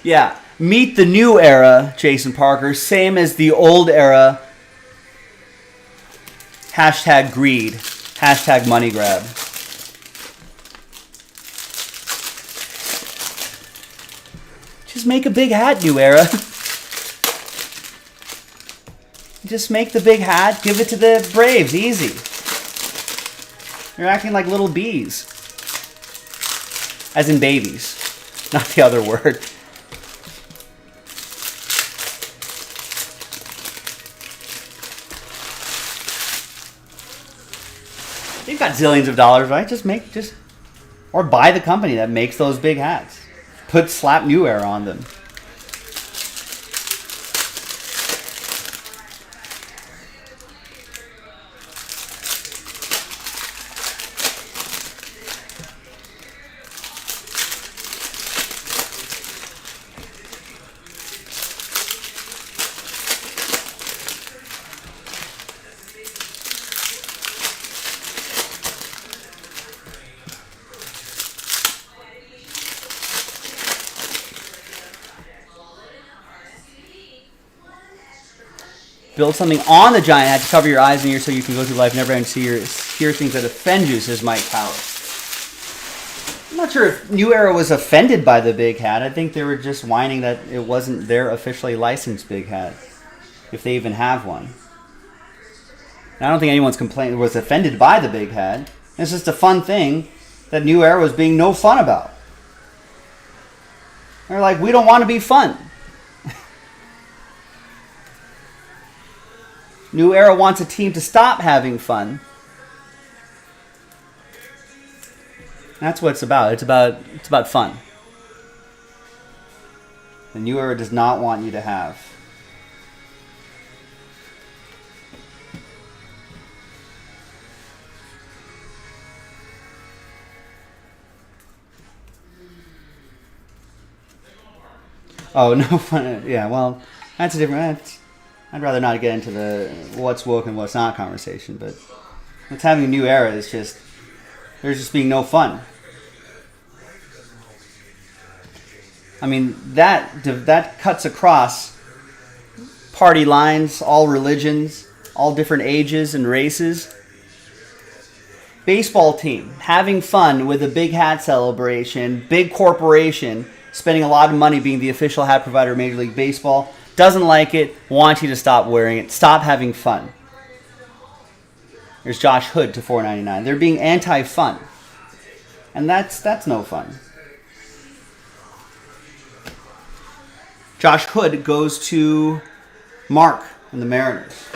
Yeah, meet the new era, Jason Parker. Same as the old era. Hashtag greed. Hashtag money grab. Just make a big hat, new era. Just make the big hat, give it to the Braves. Easy. You're acting like little bees. As in babies. Not the other word. You've got zillions of dollars, right? Or buy the company that makes those big hats. Slap New Era on them. Build something on the giant hat to cover your eyes and ears so you can go through life never and hear things that offend you, says Mike Power. I'm not sure if New Era was offended by the big hat. I think they were just whining that it wasn't their officially licensed big hat, if they even have one. And I don't think anyone's was offended by the big hat. It's just a fun thing that New Era was being no fun about. They're like, we don't want to be fun. New Era wants a team to stop having fun. That's what it's about. It's about fun. The New Era does not want you to have. Oh, no fun. Yeah, well, that's a different. I'd rather not get into the what's woke and what's not conversation, but what's having a New Era is just, there's just being no fun. I mean, that cuts across party lines, all religions, all different ages and races. Baseball team having fun with a big hat celebration, big corporation spending a lot of money being the official hat provider of Major League Baseball. Doesn't like it, wants you to stop wearing it, stop having fun. There's Josh Hood to $4.99. They're being anti-fun. And that's no fun. Josh Hood goes to Mark and the Mariners.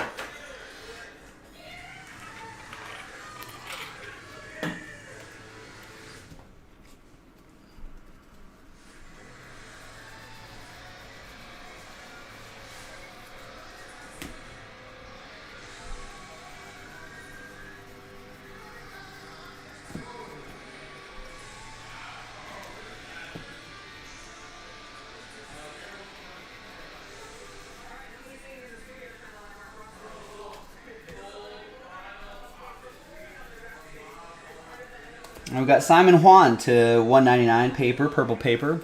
And we've got Simon Juan to $1.99 paper, purple paper.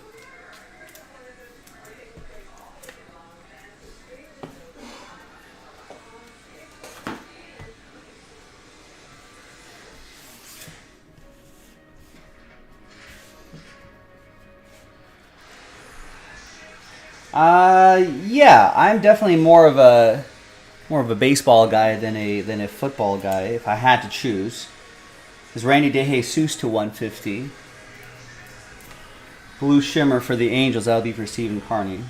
Yeah, I'm definitely more of a baseball guy than a football guy if I had to choose. Is Randy DeJesus to 150. Blue Shimmer for the Angels. That'll be for Stephen Carney.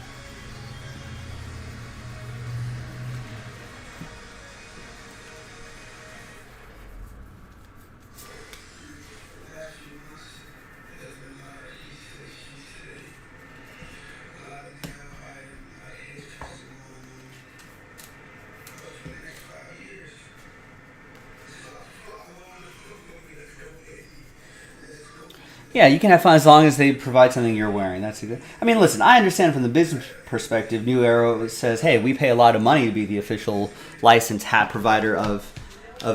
Yeah, you can have fun as long as they provide something you're wearing. That's a good. I mean, listen, I understand from the business perspective. New Era says, "Hey, we pay a lot of money to be the official licensed hat provider of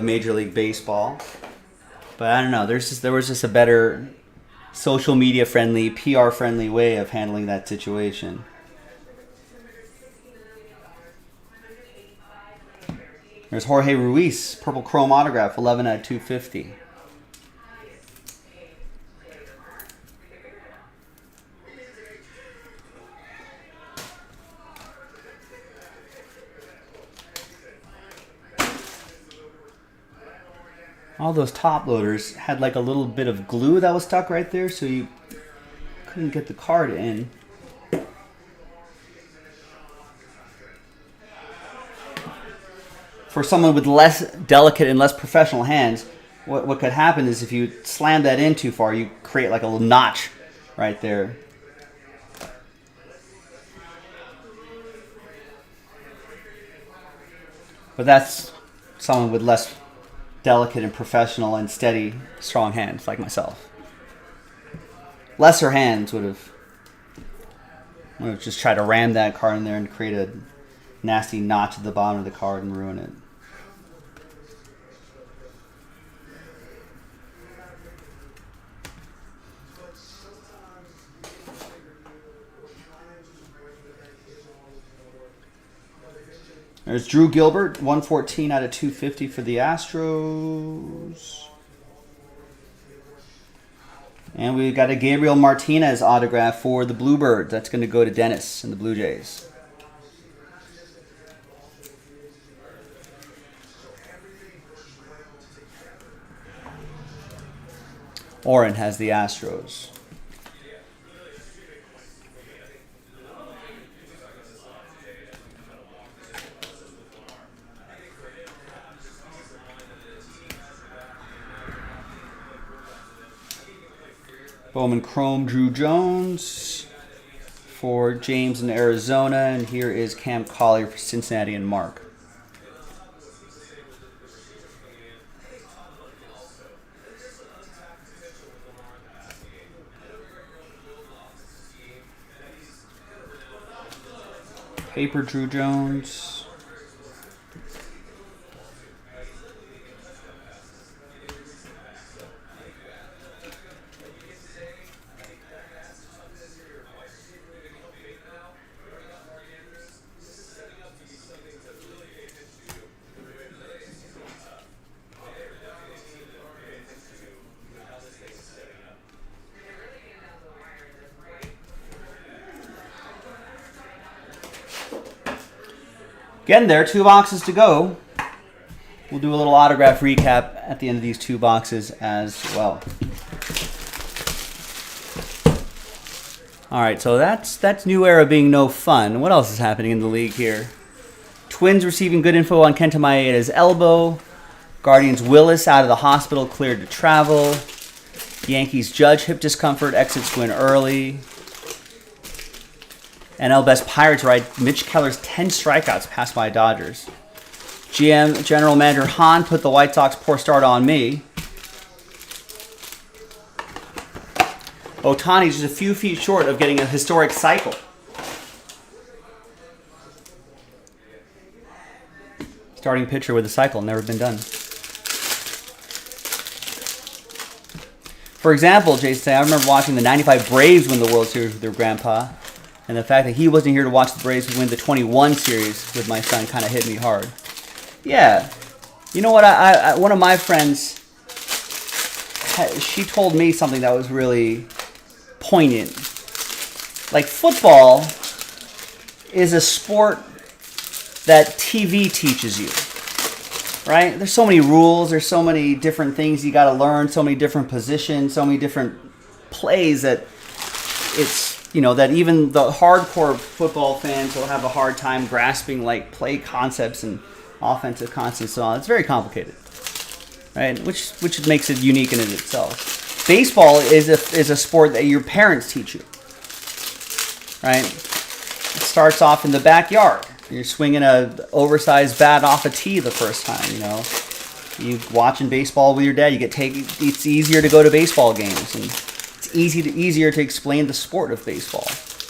Major League Baseball." But I don't know. There was just a better social media friendly, PR friendly way of handling that situation. There's Jorge Ruiz, purple chrome autograph, 11 out of 250. All those top loaders had like a little bit of glue that was stuck right there, so you couldn't get the card in. For someone with less delicate and less professional hands, what could happen is if you slam that in too far, you create like a little notch right there. But that's someone with less delicate and professional and steady, strong hands like myself. Lesser hands would have just tried to ram that card in there and create a nasty notch at the bottom of the card and ruin it. There's Drew Gilbert, 114 out of 250 for the Astros. And we've got a Gabriel Martinez autograph for the Bluebirds. That's going to go to Dennis and the Blue Jays. Oren has the Astros. Bowman Chrome Drew Jones for James in Arizona. And here is Cam Collier for Cincinnati and Mark. Paper Drew Jones. Getting there, 2 boxes to go. We'll do a little autograph recap at the end of these 2 boxes as well. All right, so that's new era being no fun. What else is happening in the league here? Twins receiving good info on Kenta Maeda's elbow. Guardians Willis out of the hospital, cleared to travel. Yankees Judge hip discomfort, exits win early. NL Best Pirates ride Mitch Keller's 10 strikeouts past my Dodgers. GM General Manager Hahn put the White Sox poor start on me. Ohtani's just a few feet short of getting a historic cycle. Starting pitcher with a cycle, never been done. For example, Jason, I remember watching the 95 Braves win the World Series with their grandpa. And the fact that he wasn't here to watch the Braves win the 21 series with my son kind of hit me hard. Yeah. You know what? I one of my friends, she told me something that was really poignant. Like, football is a sport that TV teaches you. Right? There's so many rules. There's so many different things you got to learn. So many different positions. So many different plays that it's... You know, that even the hardcore football fans will have a hard time grasping, like, play concepts and offensive concepts and so on. It's very complicated, right? Which makes it unique in itself. Baseball is a sport that your parents teach you, right? It starts off in the backyard. You're swinging a oversized bat off a tee the first time, you know. You watching baseball with your dad. It's easier to go to baseball games and. Easier to explain the sport of baseball.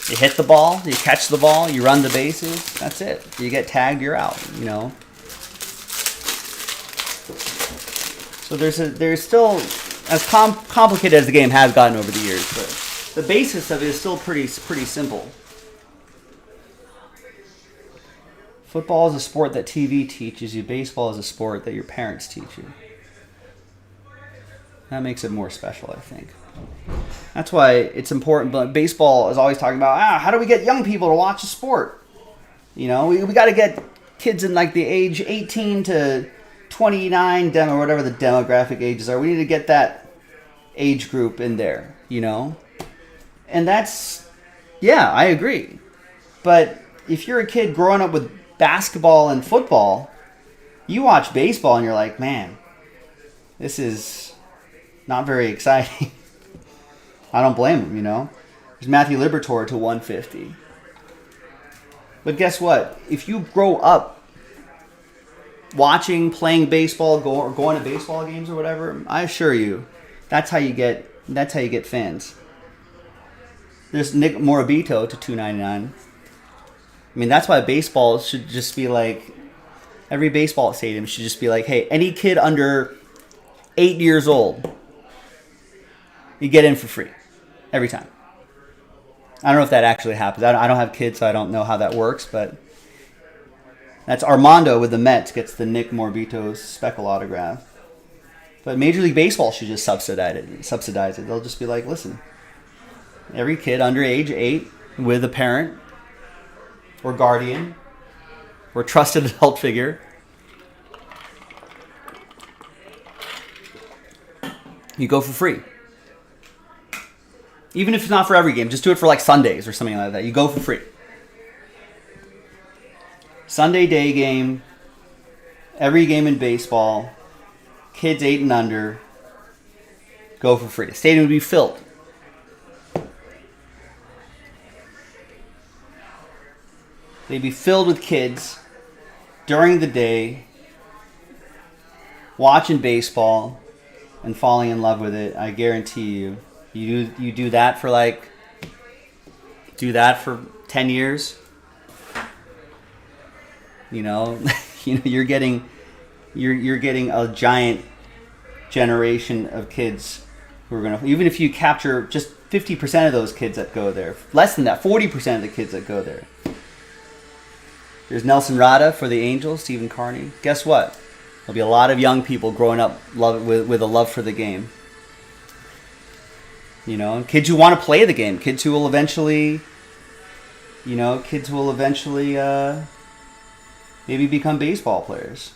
You hit the ball, you catch the ball, you run the bases. That's it. You get tagged, you're out. You know. So there's still, as complicated as the game has gotten over the years, but the basis of it is still pretty simple. Football is a sport that TV teaches you. Baseball is a sport that your parents teach you. That makes it more special, I think. That's why it's important. But baseball is always talking about, how do we get young people to watch a sport? You know, we got to get kids in like the age 18 to 29 or whatever the demographic ages are. We need to get that age group in there, you know? And that's, yeah, I agree. But if you're a kid growing up with basketball and football, you watch baseball and you're like, man, this is not very exciting. I don't blame him, you know. There's Matthew Liberatore to 150. But guess what? If you grow up watching, playing baseball, going to baseball games or whatever, I assure you, that's how you get fans. There's Nick Morabito to 299. I mean, that's why baseball should just be like, every baseball stadium should just be like, hey, any kid under 8 years old, you get in for free. Every time. I don't know if that actually happens. I don't have kids, so I don't know how that works, but That's Armando with the Mets gets the Nick Morbitos speckle autograph. But Major League Baseball should just subsidize it. They'll just be like, listen, every kid under age 8 with a parent or guardian or trusted adult figure, you go for free. Even if it's not for every game, just do it for like Sundays or something like that. You go for free. Sunday day game, every game in baseball, kids 8 and under, go for free. The stadium would be filled. They'd be filled with kids during the day, watching baseball and falling in love with it. I guarantee you. You do that for 10 years. You're getting a giant generation of kids who are gonna, even if you capture just 50% of those kids that go there, less than that, 40% of the kids that go there. There's Nelson Rada for the Angels, Stephen Carney. Guess what? There'll be a lot of young people growing up with a love for the game. Kids who want to play the game, kids who will eventually, maybe become baseball players.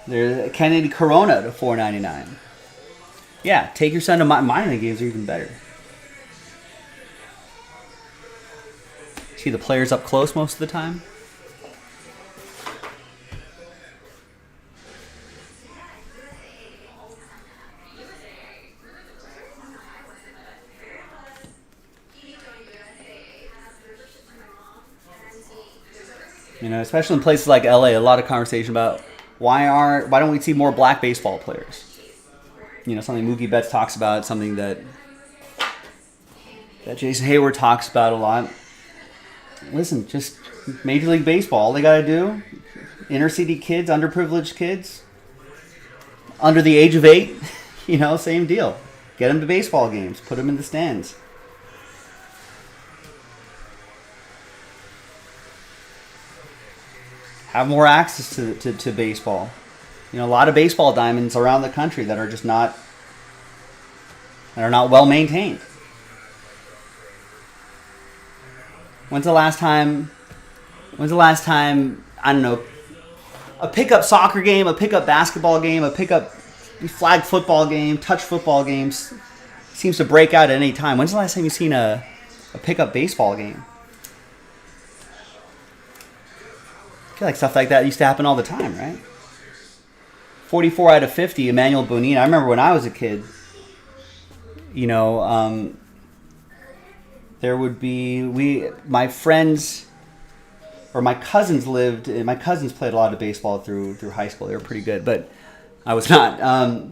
There's Kennedy Corona to $4.99. Yeah, take your son to minor games are even better. See the players up close most of the time. Especially in places like LA, a lot of conversation about why don't we see more black baseball players? Something Mookie Betts talks about, something that Jason Hayward talks about a lot. Listen, just Major League Baseball, all they got to do, inner city kids, underprivileged kids, under the age of 8, same deal. Get them to baseball games, put them in the stands. Have more access to baseball. A lot of baseball diamonds around the country that are just not well maintained. When's the last time, I don't know, a pickup soccer game, a pickup basketball game, a pickup flag football game, touch football games seems to break out at any time. When's the last time you've seen a pickup baseball game? I feel like stuff like that used to happen all the time, right? 44 out of 50, Emmanuel Bonilla. I remember when I was a kid, there would be, my friends, or my cousins played a lot of baseball through high school. They were pretty good, but I was not. I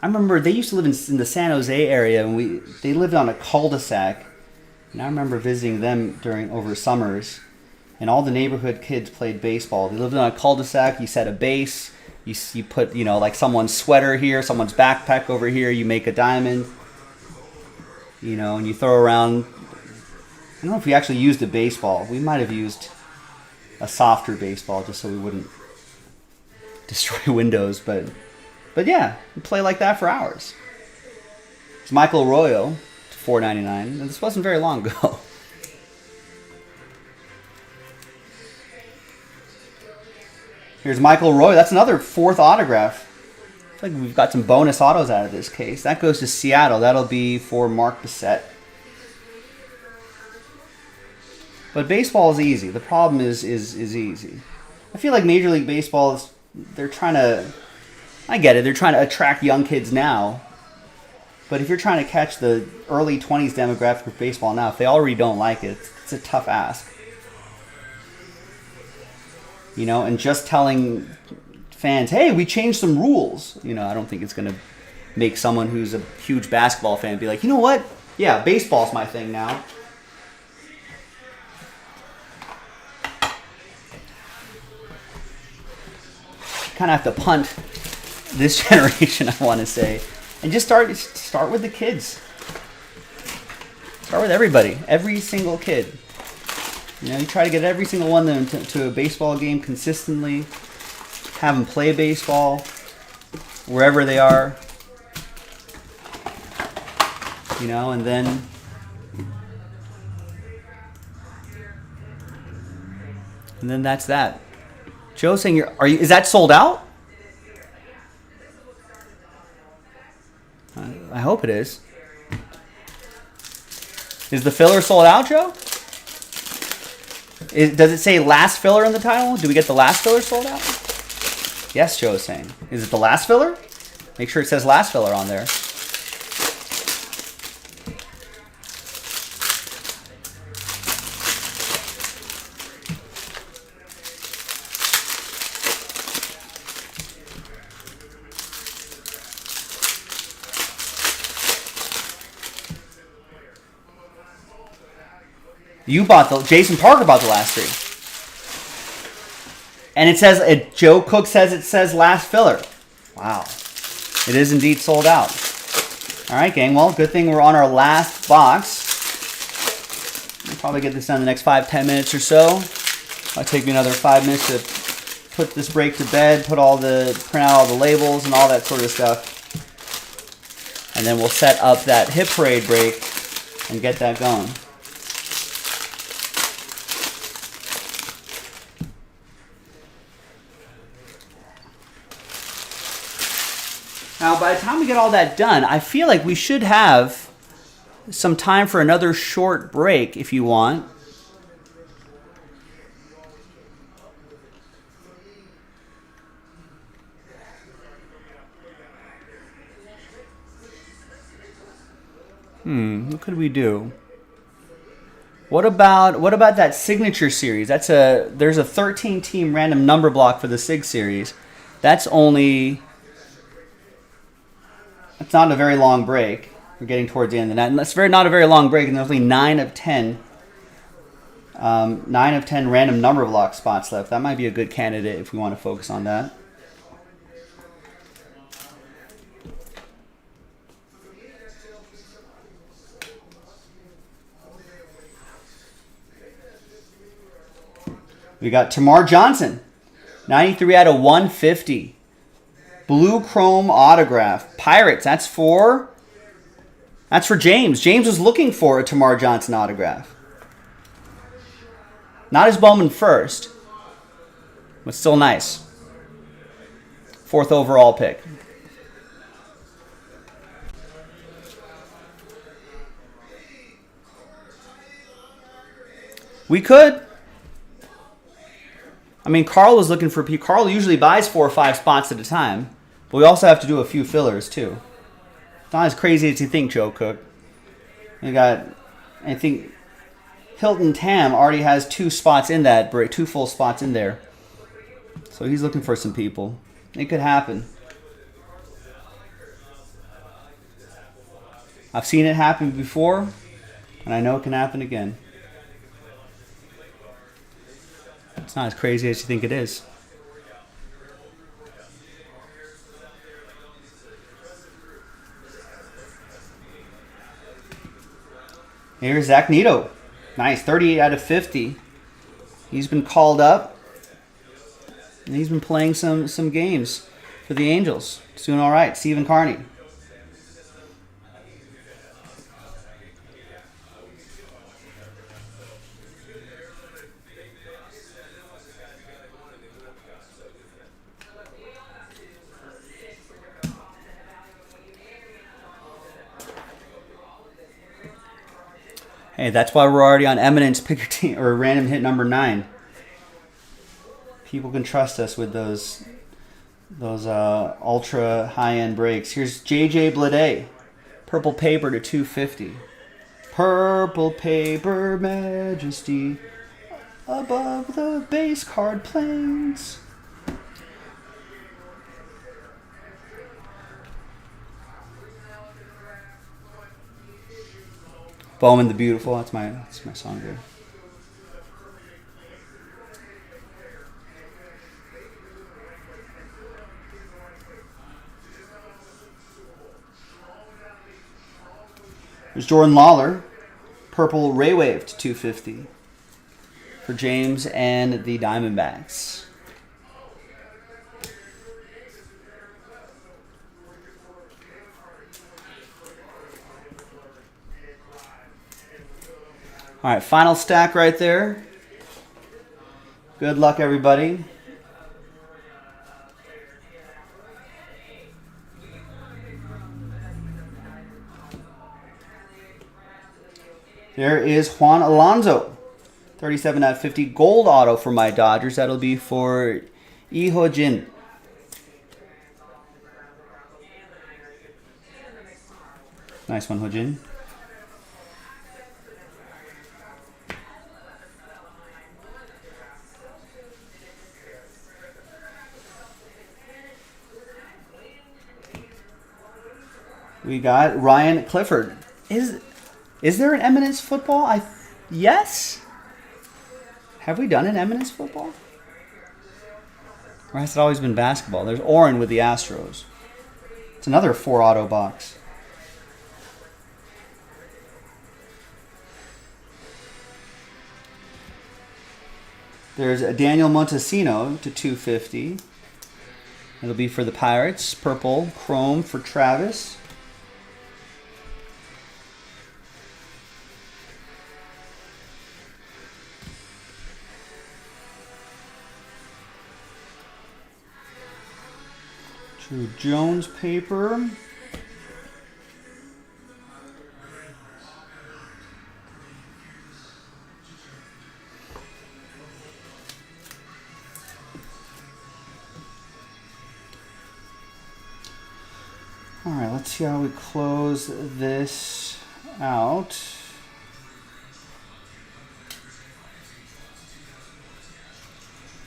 remember they used to live in the San Jose area, and they lived on a cul-de-sac, and I remember visiting them over summers. And all the neighborhood kids played baseball. They lived on a cul-de-sac. You set a base. You put, like someone's sweater here, someone's backpack over here. You make a diamond. And you throw around. I don't know if we actually used a baseball. We might have used a softer baseball just so we wouldn't destroy windows. But yeah, we play like that for hours. It's Michael Arroyo, $4.99. And this wasn't very long ago. Here's Michael Roy. That's another 4th autograph. I feel like we've got some bonus autos out of this case. That goes to Seattle. That'll be for Mark Bissett. But baseball is easy. The problem is easy. I feel like Major League Baseball they're trying to, I get it, they're trying to attract young kids now. But if you're trying to catch the early 20s demographic of baseball now, if they already don't like it, it's a tough ask. And just telling fans, hey, we changed some rules. I don't think it's going to make someone who's a huge basketball fan be like, you know what? Yeah, baseball's my thing now. kind of have to punt this generation, I want to say, and just start with the kids. Start with everybody, every single kid. You try to get every single one of them to a baseball game consistently. Have them play baseball wherever they are. And then that's that. Joe's saying, is that sold out? I hope it is. Is the filler sold out, Joe? Does it say last filler in the title? Do we get the last filler sold out? Yes, Joe is saying. Is it the last filler? Make sure it says last filler on there. Jason Parker bought the last 3. And it says, Joe Cook says it says last filler. Wow. It is indeed sold out. All right, gang. Well, good thing we're on our last box. We'll probably get this done in the next 5-10 minutes or so. It'll take me another 5 minutes to put this break to bed, print out all the labels and all that sort of stuff. And then we'll set up that hit parade break and get that going. Now, by the time we get all that done, I feel like we should have some time for another short break if you want. What could we do? What about that signature series? There's a 13-team random number block for the SIG series. It's not a very long break. We're getting towards the end of that. And that's not a very long break, and there's only 9 of 10 random number block spots left. That might be a good candidate if we want to focus on that. We got Lamar Jackson, 93 out of 150. Blue chrome autograph. Pirates, that's for James. James was looking for a Lamar Jackson autograph. Not his Bowman first, but still nice. 4th overall pick. We could. Carl was looking for... Carl usually buys 4 or 5 spots at a time. But we also have to do a few fillers, too. It's not as crazy as you think, Joe Cook. I think Hilton Tam already has 2 spots in that break, 2 full spots in there. So he's looking for some people. It could happen. I've seen it happen before, and I know it can happen again. It's not as crazy as you think it is. Here's Zach Neto. Nice, 38 out of 50. He's been called up, and he's been playing some games for the Angels. He's doing all right. Stephen Carney. Hey, that's why we're already on Eminence Pick Your Team or Random Hit number 9. People can trust us with those ultra high-end breaks. Here's JJ Bleday, purple paper to 250. Purple paper majesty above the base card planes. Bowman the Beautiful, that's my song there. There's Jordan Lawler. Purple Ray Wave to 250 for James and the Diamondbacks. All right, final stack right there. Good luck, everybody. There is Juan Alonso, 37 out of 50, gold auto for my Dodgers. That'll be for Ihojin. Nice one, Hojin. We got Ryan Clifford. Is there an Eminence football? Yes. Have we done an Eminence football? Or has it always been basketball? There's Oren with the Astros. It's another 4 auto box. There's a Daniel Montesino to 250. It'll be for the Pirates. Purple chrome for Travis. Drew Jones paper. All right, let's see how we close this out.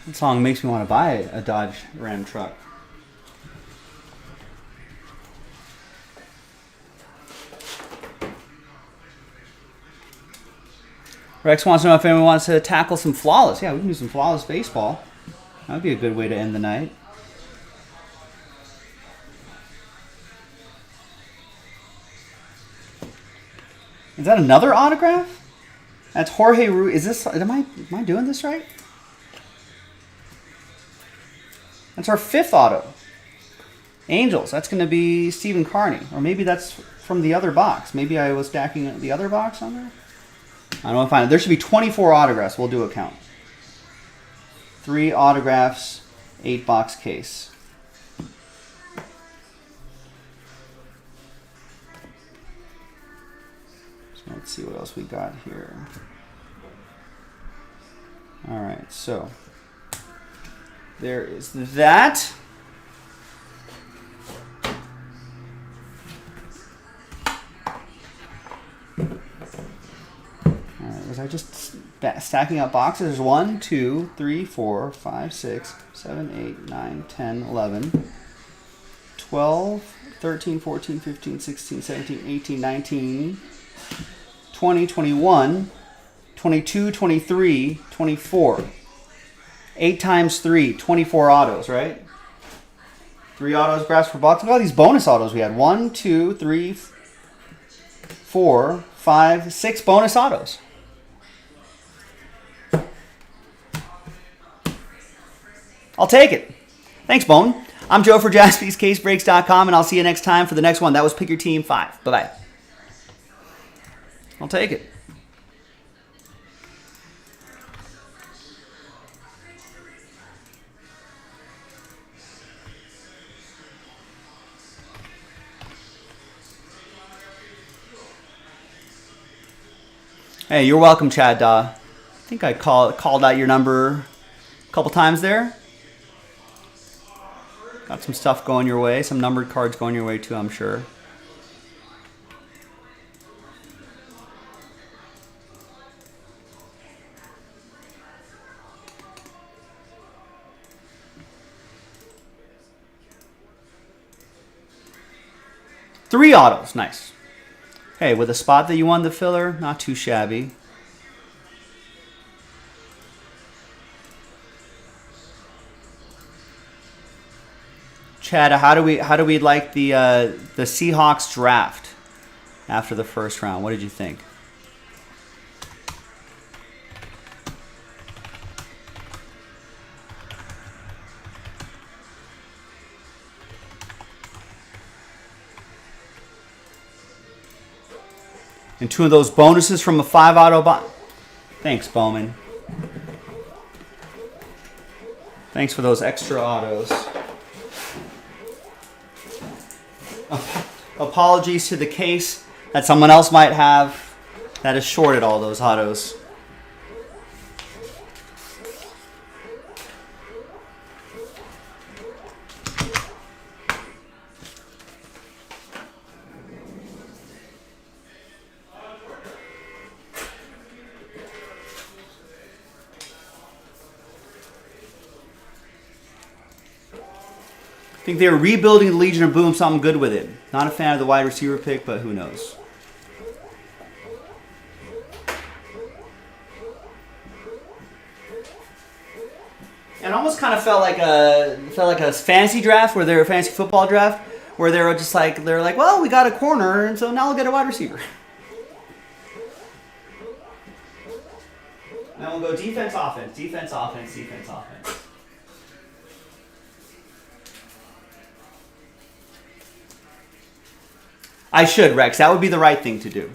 That song makes me want to buy a Dodge Ram truck. Rex wants to know if anyone wants to tackle some flawless. Yeah, we can do some flawless baseball. That would be a good way to end the night. Is that another autograph? That's Jorge Ruiz. Is this? Am I doing this right? That's our 5th auto. Angels. That's going to be Stephen Carney, or maybe that's from the other box. Maybe I was stacking the other box on there. I don't want to find it. There should be 24 autographs. We'll do a count. 3 autographs, 8 box case. So let's see what else we got here. All right, so there is that. Was I just stacking up boxes? There's 1, 2, 3, 4, 5, 6, 7, 8, 9, 10, 11, 12, 13, 14, 15, 16, 17, 18, 19, 20, 21, 22, 23, 24. 8 times 3, 24 autos, right? 3 autos graphs per box. Look at all these bonus autos we had. 1, 2, 3, 4, 5, 6 bonus autos. I'll take it. Thanks, Bowman. I'm Joe for JaspysCaseBreaks.com, and I'll see you next time for the next one. That was Pick Your Team 5. Bye-bye. I'll take it. Hey, you're welcome, Chad Daw. I think I called out your number a couple times there. Got some stuff going your way, some numbered cards going your way too, I'm sure. Three autos, nice. Hey, with a spot that you won the filler, not too shabby. Chad, how do we like the Seahawks draft? after the first round. What did you think? And 2 of those bonuses from a 5 auto. Thanks, Bowman. Thanks for those extra autos. Apologies to the case that someone else might have that has shorted all those autos. I think they were rebuilding the Legion of Boom, something good with it. Not a fan of the wide receiver pick, but who knows. And almost kind of felt like a fantasy draft, where they were a fantasy football draft, where they were just like, well, we got a corner, and so now we'll get a wide receiver. Now we'll go defense, offense, defense, offense, defense, offense. I should, Rex. That would be the right thing to do.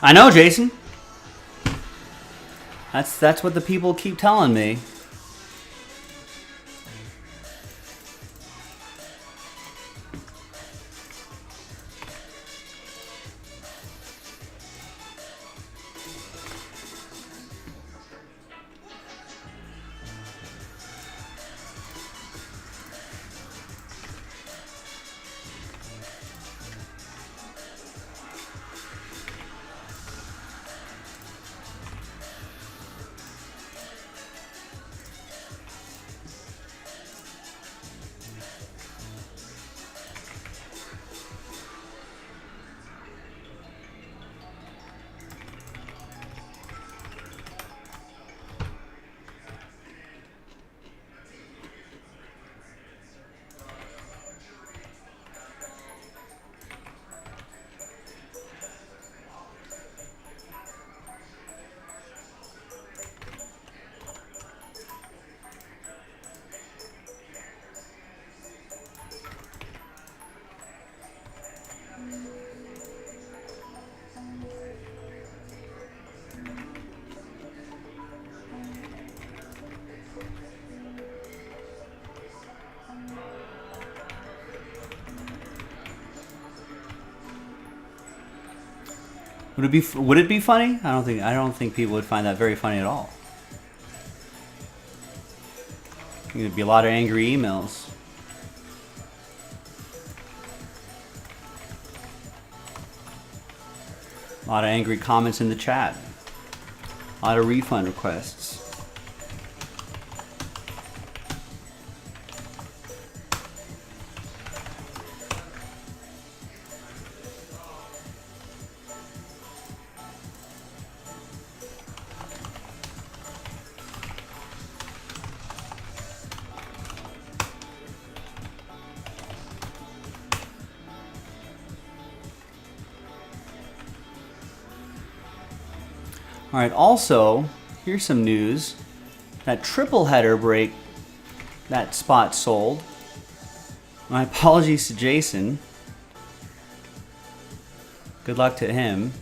I know, Jason. That's what the people keep telling me. Would it be funny? I don't think people would find that very funny at all. I think there'd be a lot of angry emails. A lot of angry comments in the chat. A lot of refund requests. All right, also, here's some news. That triple header break, that spot sold. My apologies to Jason. Good luck to him.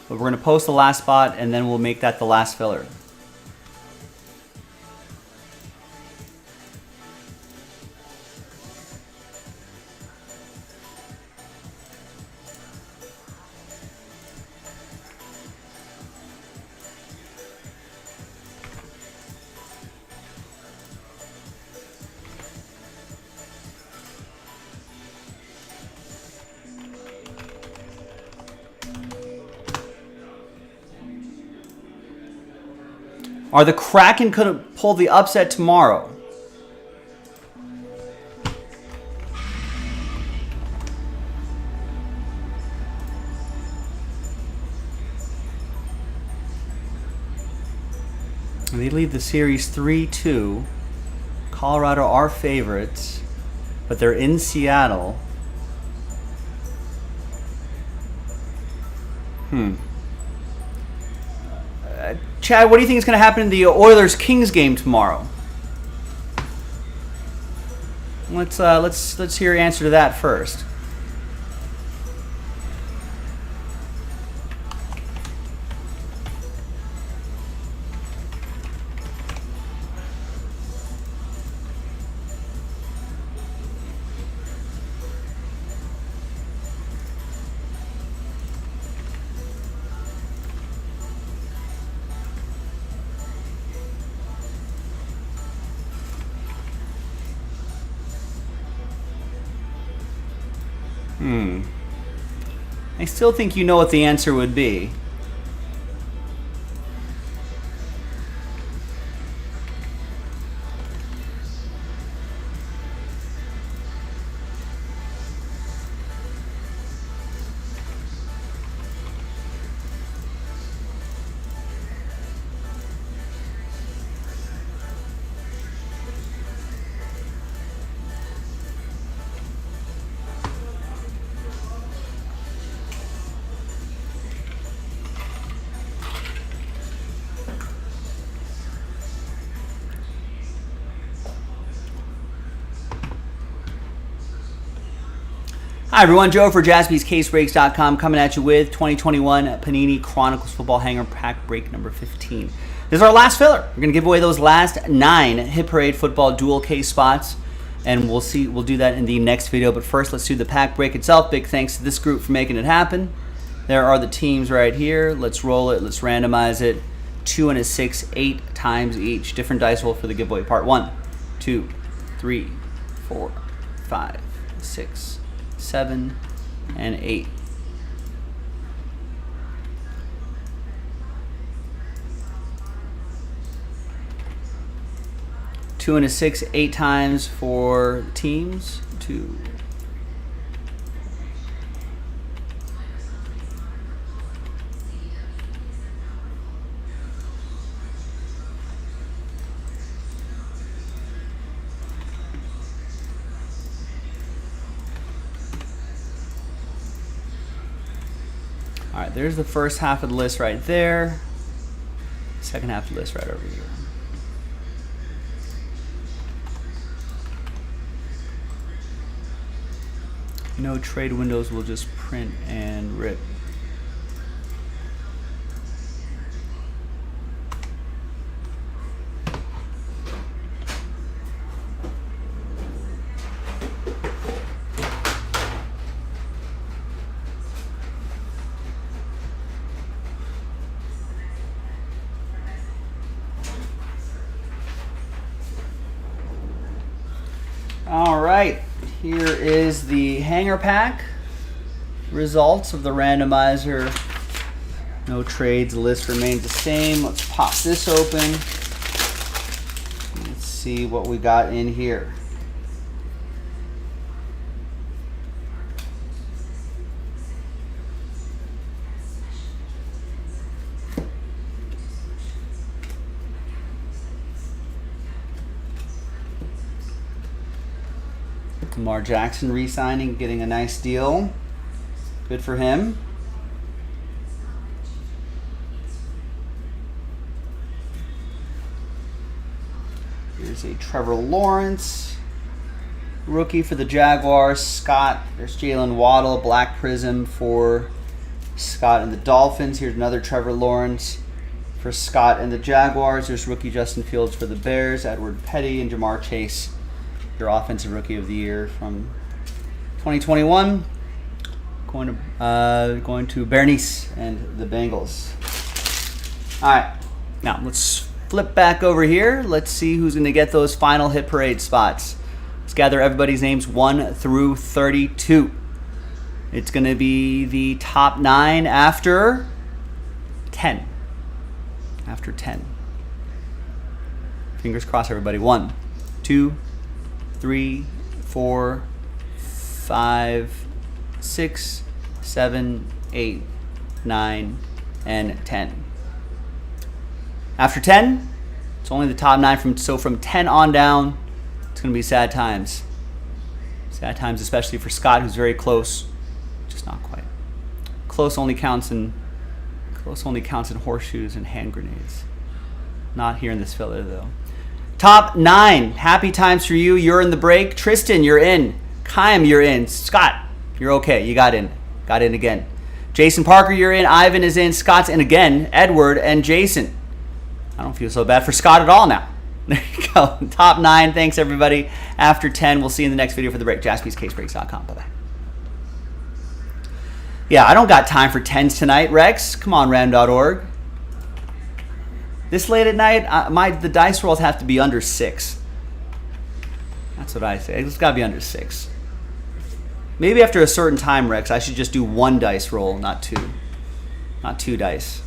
But we're going to post the last spot, and then we'll make that the last filler. Are the Kraken going to pull the upset tomorrow? And they lead the series 3-2. Colorado are favorites, but they're in Seattle. Chad, what do you think is going to happen in the Oilers-Kings game tomorrow? Let's hear your answer to that first. I still think you know what the answer would be. Hi everyone, Joe for JaspysCaseBreaks.com coming at you with 2021 Panini Chronicles Football Hanger Pack Break number 15. This is our last filler. We're going to give away those last 9 Hit Parade Football dual case spots, and we'll do that in the next video. But first, let's do the pack break itself. Big thanks to this group for making it happen. There are the teams right here. Let's roll it. Let's randomize it. 2 and a 6, 8 times each. Different dice roll for the giveaway. Part 1, 2, 3, 4, 5, 6, 7, and 8. Two and a 6, 8 times for teams. 2. All right, there's the first half of the list right there. Second half of the list right over here. No trade windows, will just print and rip. Here is the hanger pack results of the randomizer. No trades, the list remains the same. Let's pop this open. Let's see what we got in here. Lamar Jackson re-signing, getting a nice deal. Good for him. Here's a Trevor Lawrence rookie for the Jaguars. Scott, there's Jalen Waddle, black prism for Scott and the Dolphins. Here's another Trevor Lawrence for Scott and the Jaguars. There's rookie Justin Fields for the Bears, Edward Petty and Jamar Chase, your offensive rookie of the year from 2021. Going to Bernice and the Bengals. All right, now let's flip back over here. Let's see who's going to get those final hit parade spots. Let's gather everybody's names 1 through 32. It's going to be the top 9 after 10. After 10. Fingers crossed, everybody. 1, 2, 3, 4, 5, 6, 7, 8, 9, and 10. After 10, it's only the top 9. From 10 on down, it's going to be sad times. Sad times, especially for Scott, who's very close, just not quite. Close only counts in horseshoes and hand grenades. Not here in this filler, though. Top 9. Happy times for you. You're in the break. Tristan, you're in. Chaim, you're in. Scott, you're okay. You got in. Got in again. Jason Parker, you're in. Ivan is in. Scott's in again. Edward and Jason. I don't feel so bad for Scott at all now. There you go. Top 9. Thanks, everybody. After 10, we'll see you in the next video for the break. JaspysCaseBreaks.com. Bye-bye. Yeah, I don't got time for 10s tonight, Rex. Come on, ram.org. This late at night, the dice rolls have to be under 6. That's what I say. It's got to be under 6. Maybe after a certain time, Rex, I should just do 1 dice roll, not 2. Not 2 dice.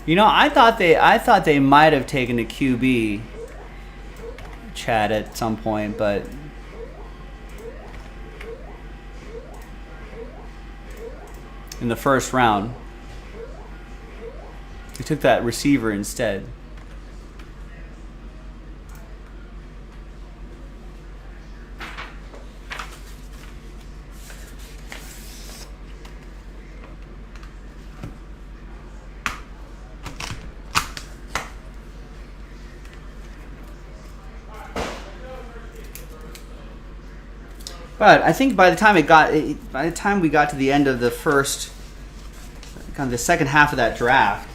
You know, I thought they might have taken a QB, Chad, at some point, but in the first round, they took that receiver instead. But I think by the time we got to the end of the first, kind of the second half of that draft,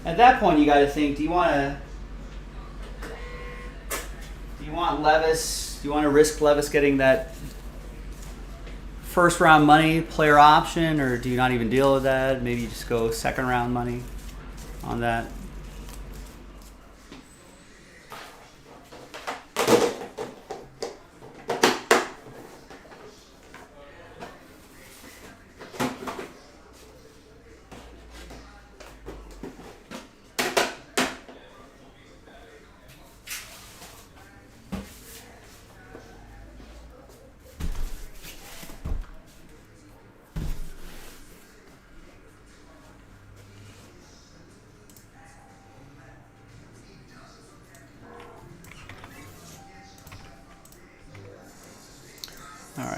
at that point you got to think: do you want Levis? Do you want to risk Levis getting that first round money player option, or do you not even deal with that? Maybe you just go second round money on that.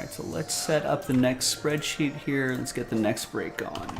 right, so let's set up the next spreadsheet here. Let's get the next break going.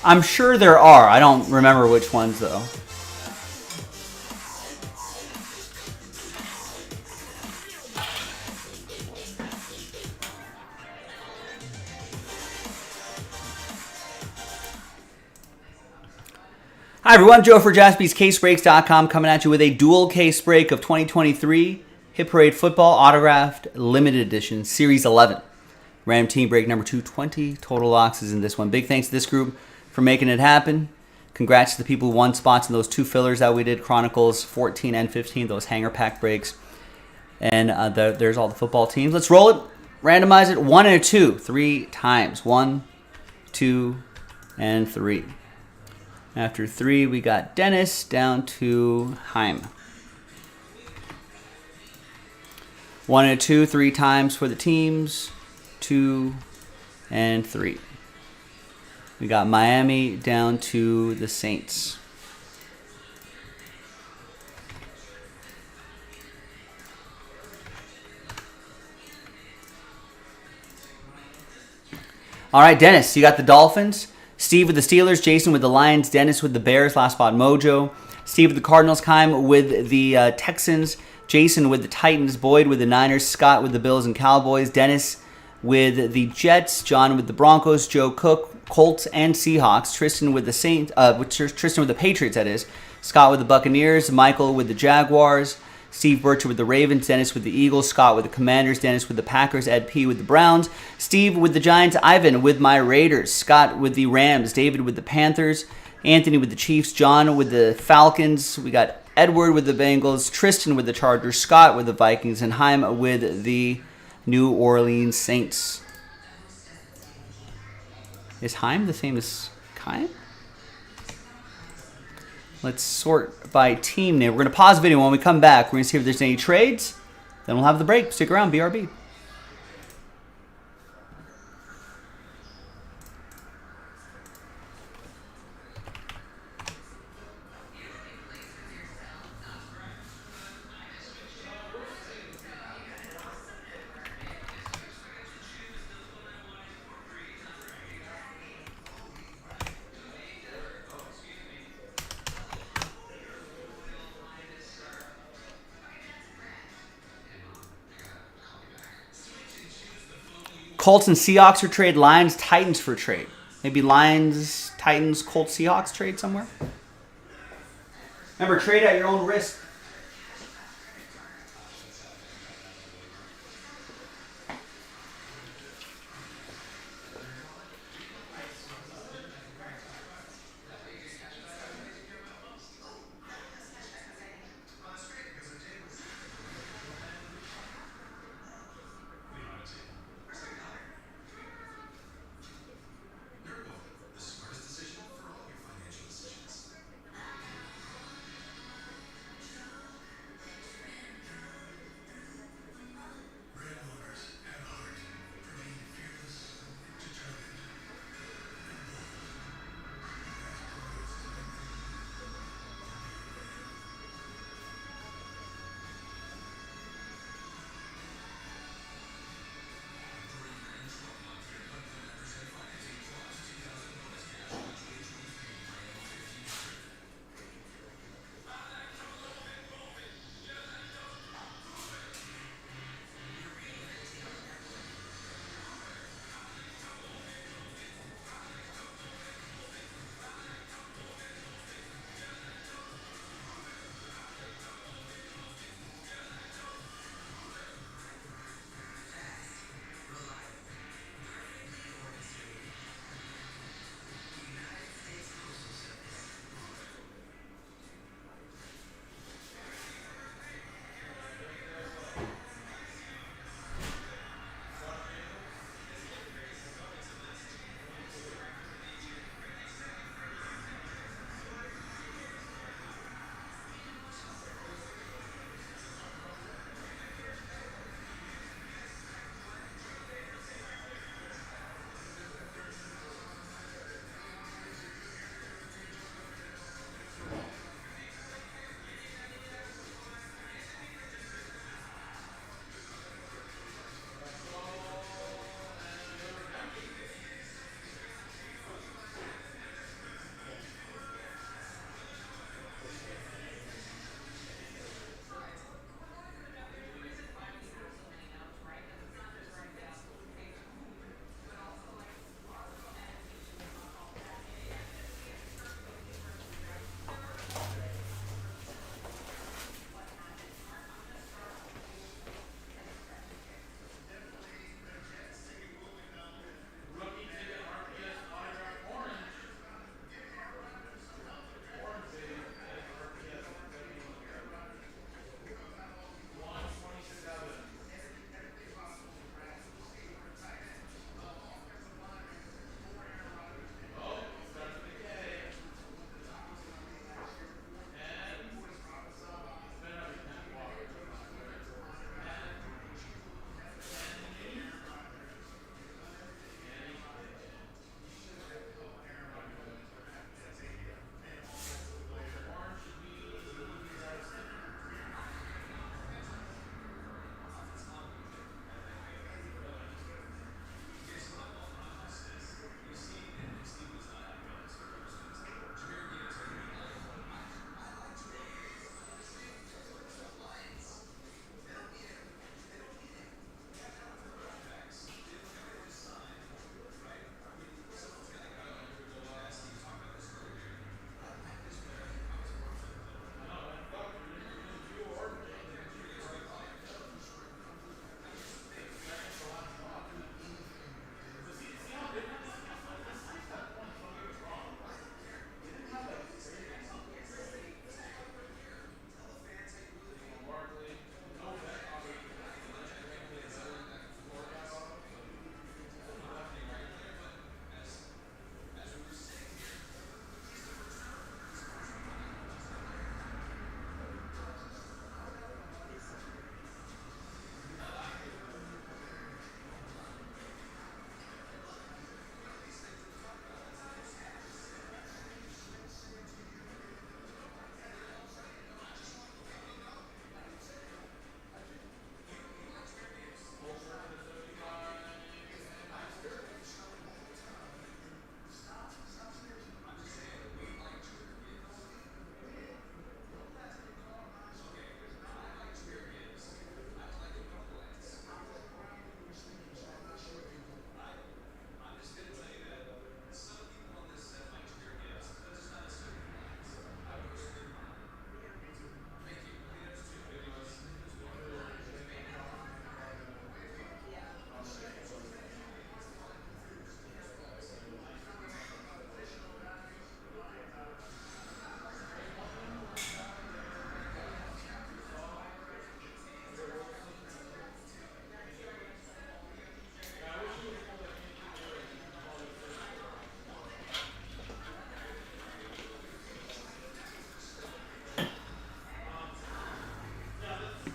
I'm sure there are. I don't remember which ones, though. Hi, everyone. Joe for JaspysCaseBreaks.com coming at you with a dual case break of 2023 Hit Parade Football Autographed Limited Edition Series 11. Random team break number 220. Total locks is in this one. Big thanks to this group for making it happen. Congrats to the people who won spots in those two fillers that we did, Chronicles 14 and 15, those hanger pack breaks. And there's all the football teams. Let's roll it. Randomize it. 1 and a 2. 3 times. 1, 2, and 3. After 3, we got Dennis down to Heim. 1 and a 2. 3 times for the teams. 2 and 3. We got Miami down to the Saints. All right, Dennis, you got the Dolphins. Steve with the Steelers. Jason with the Lions. Dennis with the Bears. Last spot mojo. Steve with the Cardinals. Kime with the Texans. Jason with the Titans. Boyd with the Niners. Scott with the Bills and Cowboys. Dennis with the Jets. John with the Broncos. Joe Cook, Colts and Seahawks. Tristan with the Tristan with the Patriots, that is. Scott with the Buccaneers. Michael with the Jaguars. Steve Bircher with the Ravens. Dennis with the Eagles. Scott with the Commanders. Dennis with the Packers. Ed P with the Browns. Steve with the Giants. Ivan with my Raiders. Scott with the Rams. David with the Panthers. Anthony with the Chiefs. John with the Falcons. We got Edward with the Bengals. Tristan with the Chargers. Scott with the Vikings. And Haim with the New Orleans Saints. Is Haim the same as Kime? Let's sort by team name. We're going to pause the video. When we come back, we're going to see if there's any trades. Then we'll have the break. Stick around, BRB. Colts and Seahawks for trade. Lions, Titans for trade. Maybe Lions, Titans, Colts, Seahawks trade somewhere. Remember, trade at your own risk.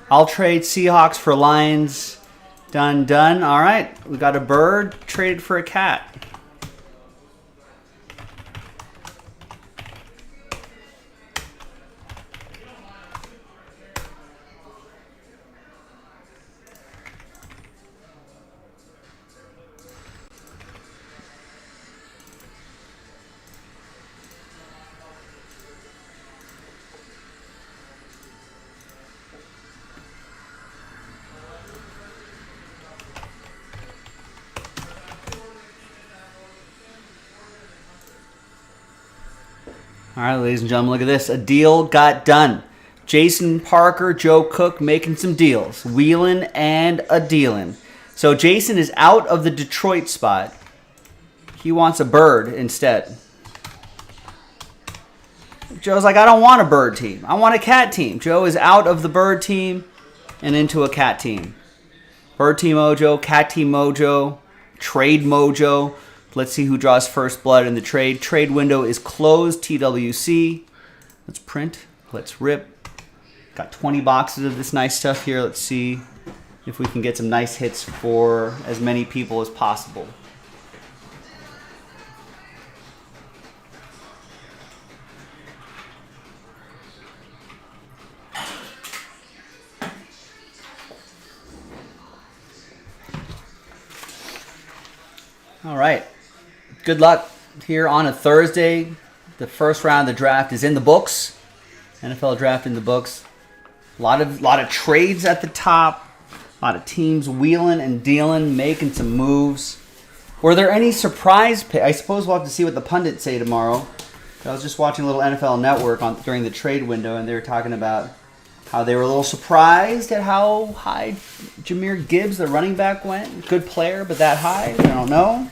I'll trade Seahawks for Lions. Done. All right. We got a bird traded for a cat. All right, ladies and gentlemen, look at this. A deal got done. Jason Parker, Joe Cook making some deals. Wheeling and a dealing. So Jason is out of the Detroit spot. He wants a bird instead. Joe's like, I don't want a bird team. I want a cat team. Joe is out of the bird team and into a cat team. Bird team mojo, cat team mojo, trade mojo. Let's see who draws first blood in the trade. Trade window is closed. TWC. Let's print. Let's rip. Got 20 boxes of this nice stuff here. Let's see if we can get some nice hits for as many people as possible. All right. Good luck here on a Thursday. The first round of the draft is in the books. NFL draft in the books. A lot of trades at the top. A lot of teams wheeling and dealing, making some moves. Were there any surprise picks? I suppose we'll have to see what the pundits say tomorrow. I was just watching a little NFL Network during the trade window, and they were talking about how they were a little surprised at how high Jahmyr Gibbs, the running back, went. Good player, but that high? I don't know.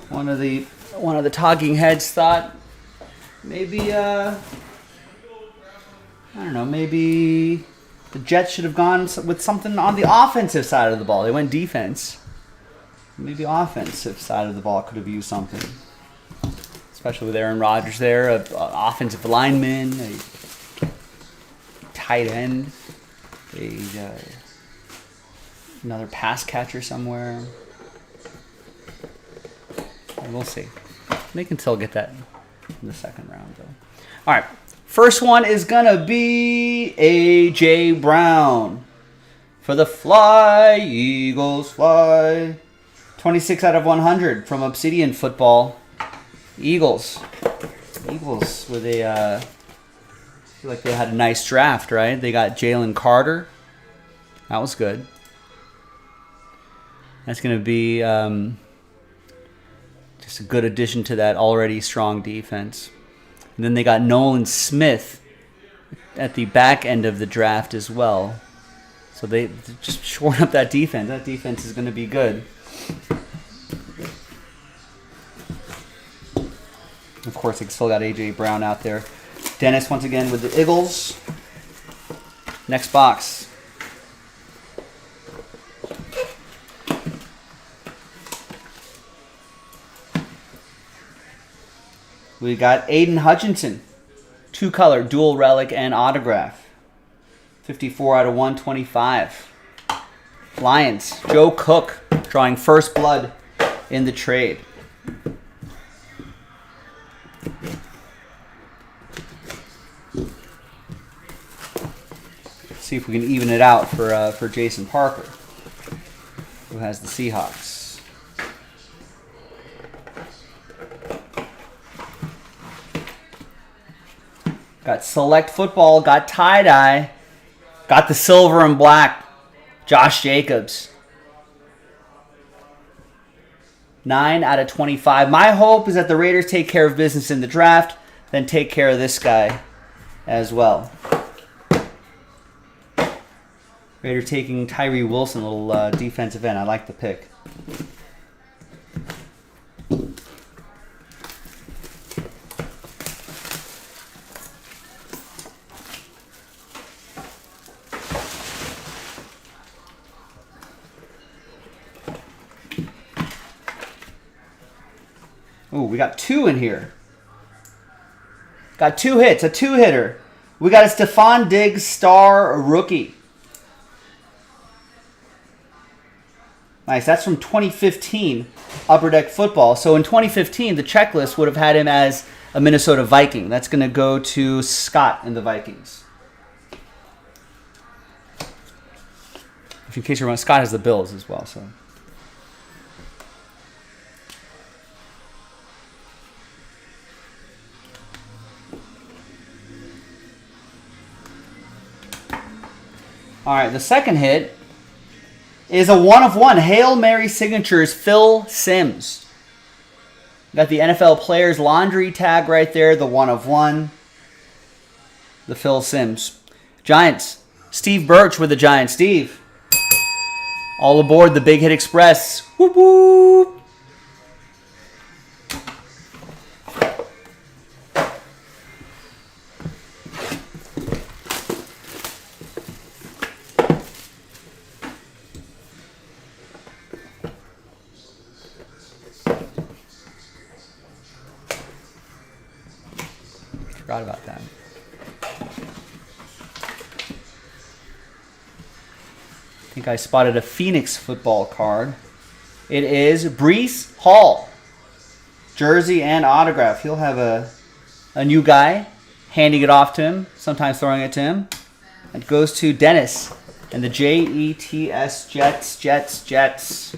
One of the talking heads thought maybe I don't know, maybe the Jets should have gone with something on the offensive side of the ball. They went defense. Maybe offensive side of the ball could have used something, especially with Aaron Rodgers there, an offensive lineman, a tight end, another pass catcher somewhere. We'll see. They can still get that in the second round, though. All right. First one is going to be A.J. Brown for the Fly. Eagles fly. 26 out of 100 from Obsidian Football. Eagles with I feel like they had a nice draft, right? They got Jalen Carter. That was good. That's going to be just a good addition to that already strong defense. And then they got Nolan Smith at the back end of the draft as well. So they just shored up that defense. That defense is going to be good. Of course, they still got A.J. Brown out there. Dennis once again with the Eagles. Next box. We got Aiden Hutchinson, 2-color, dual relic and autograph. 54 out of 125. Lions, Joe Cook, drawing first blood in the trade. See if we can even it out for Jason Parker, who has the Seahawks. Got Select Football, got tie-dye, got the silver and black, Josh Jacobs. 9 out of 25. My hope is that the Raiders take care of business in the draft, then take care of this guy as well. Raiders taking Tyree Wilson, a little defensive end. I like the pick. Ooh, we got 2 in here. Got 2 hits, a 2-hitter. We got a Stephon Diggs star rookie. Nice. That's from 2015 Upper Deck Football. So in 2015, the checklist would have had him as a Minnesota Viking. That's going to go to Scott and the Vikings. In case you're wondering, Scott has the Bills as well. So. All right, the second hit is a 1 of 1 Hail Mary Signatures Phil Simms. Got the NFL Players Laundry tag right there, the 1 of 1. The Phil Simms. Giants, Steve Birch with the Giants. Steve, all aboard the Big Hit Express. Whoop whoop. Forgot about that. I think I spotted a Phoenix football card. It is Breece Hall. Jersey and autograph. He'll have a new guy handing it off to him, sometimes throwing it to him. It goes to Dennis and the Jets, Jets.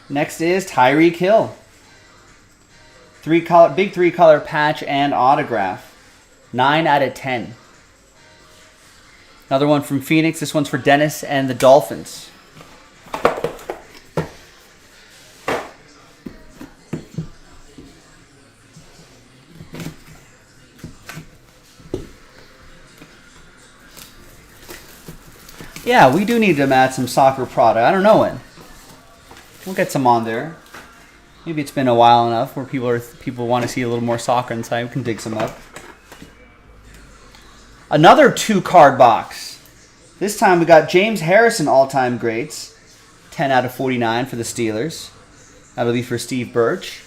Next is Tyreek Hill. Big three-color patch and autograph. 9 out of 10. Another one from Phoenix. This one's for Dennis and the Dolphins. Yeah, we do need to add some soccer product. I don't know when. We'll get some on there. Maybe it's been a while enough where people want to see a little more soccer inside. We can dig some up. Another 2-card box. This time we got James Harrison all-time greats. 10 out of 49 for the Steelers. That'll be for Steve Birch.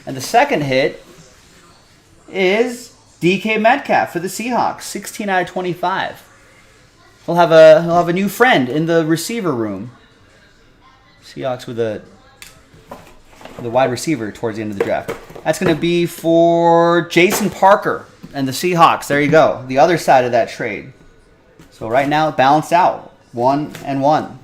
And the second hit is DK Metcalf for the Seahawks. 16 out of 25. He'll have a new friend in the receiver room. Seahawks with the wide receiver towards the end of the draft. That's going to be for Jason Parker and the Seahawks. There you go. The other side of that trade. So right now it balanced out. 1 and 1.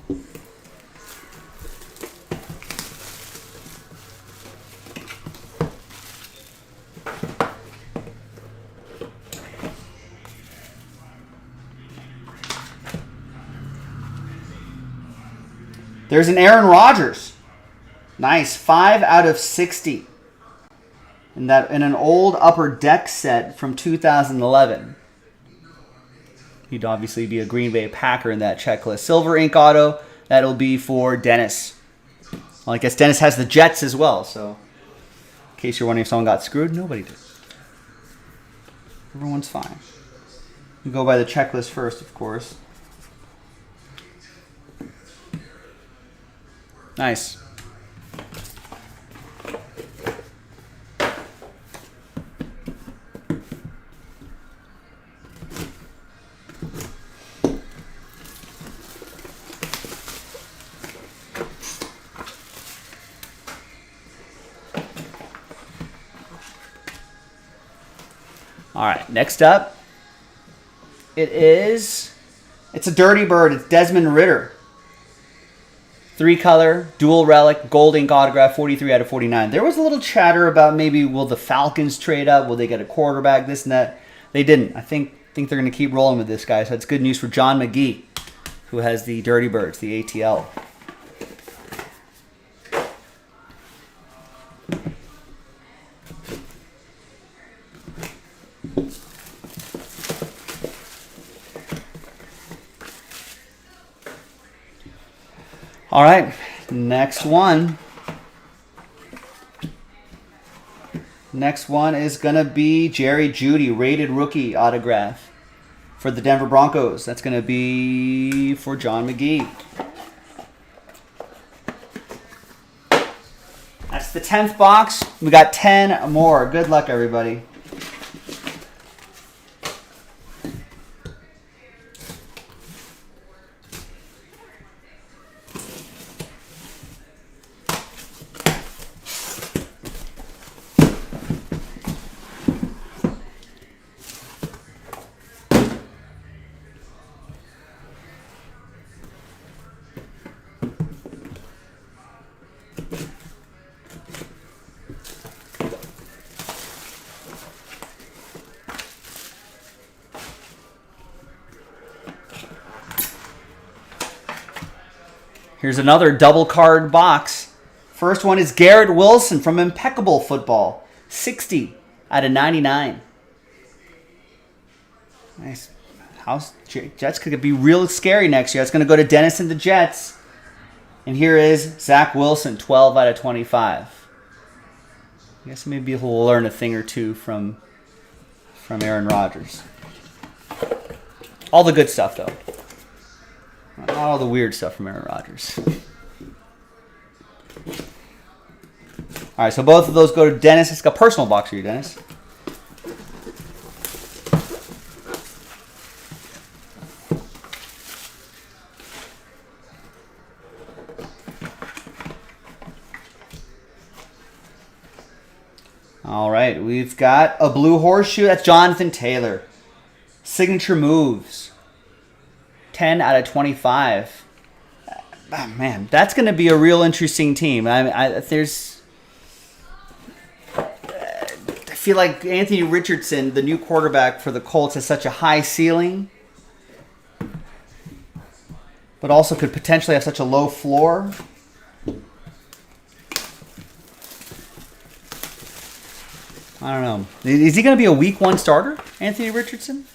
There's an Aaron Rodgers. Nice. 5 out of 60. In an old upper deck set from 2011. He'd obviously be a Green Bay Packer in that checklist. Silver ink auto. That'll be for Dennis. Well, I guess Dennis has the Jets as well. So, in case you're wondering if someone got screwed, nobody did. Everyone's fine. We go by the checklist first, of course. Nice. All right, next up, it's a Dirty Bird. It's Desmond Ridder. 3-color, dual relic, gold ink autograph, 43 out of 49. There was a little chatter about maybe will the Falcons trade up? Will they get a quarterback? This and that. They didn't. I think they're going to keep rolling with this guy. So it's good news for John McGee, who has the Dirty Birds, the ATL. All right, next one Next one is going to be Jerry Jeudy, rated rookie autograph for the Denver Broncos. That's going to be for John McGee. That's the 10th box. We got 10 more. Good luck, everybody. Here's another double card box. First one is Garrett Wilson from Impeccable Football. 60 out of 99. Nice. Jets could be real scary next year. It's going to go to Dennis and the Jets. And here is Zach Wilson, 12 out of 25. I guess maybe he'll learn a thing or two from Aaron Rodgers. All the good stuff, though. Not all the weird stuff from Aaron Rodgers. All right, so both of those go to Dennis. It's got a personal box for you, Dennis. All right, we've got a blue horseshoe. That's Jonathan Taylor. Signature moves. 10 out of 25. Oh, man, that's going to be a real interesting team. I feel like Anthony Richardson, the new quarterback for the Colts, has such a high ceiling, but also could potentially have such a low floor. I don't know. Is he going to be a week 1 starter, Anthony Richardson?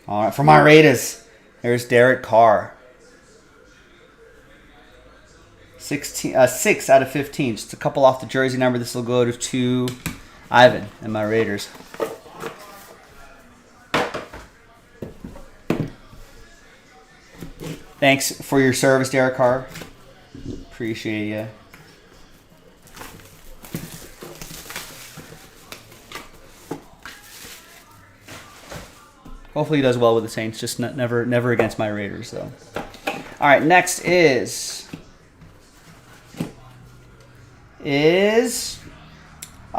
All right, for my Raiders, there's Derek Carr. 6 out of 15. Just a couple off the jersey number. This will go to Ivan and my Raiders. Thanks for your service, Derek Carr. Appreciate you. Hopefully he does well with the Saints. Just never against my Raiders, though. All right, next is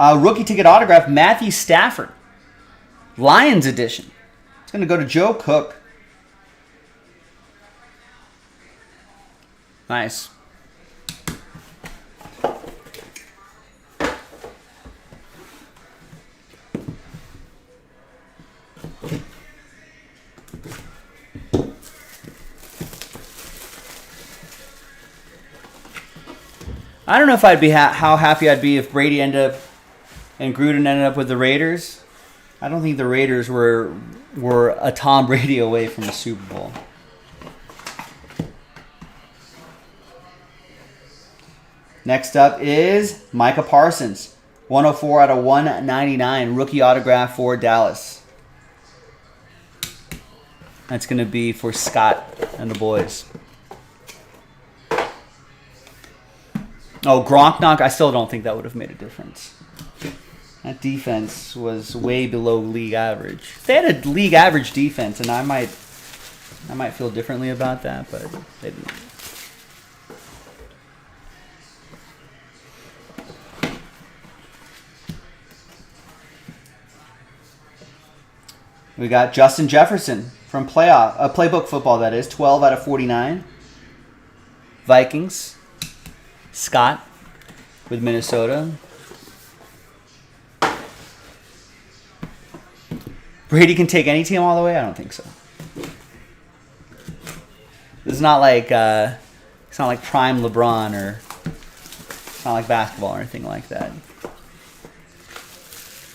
rookie ticket autograph, Matthew Stafford. Lions edition. It's going to go to Joe Cook. Nice. I don't know if I'd be how happy I'd be if Brady ended up and Gruden ended up with the Raiders. I don't think the Raiders were a Tom Brady away from the Super Bowl. Next up is Micah Parsons, 104 out of 199, rookie autograph for Dallas. That's going to be for Scott and the boys. Oh, Gronk knock. I still don't think that would have made a difference. That defense was way below league average. If they had a league average defense, and I might feel differently about that, but they didn't. We got Justin Jefferson from Playbook Football, that is, 12 out of 49. Vikings. Scott with Minnesota. Brady can take any team all the way? I don't think so. This is not like it's not like prime LeBron, or it's not like basketball or anything like that.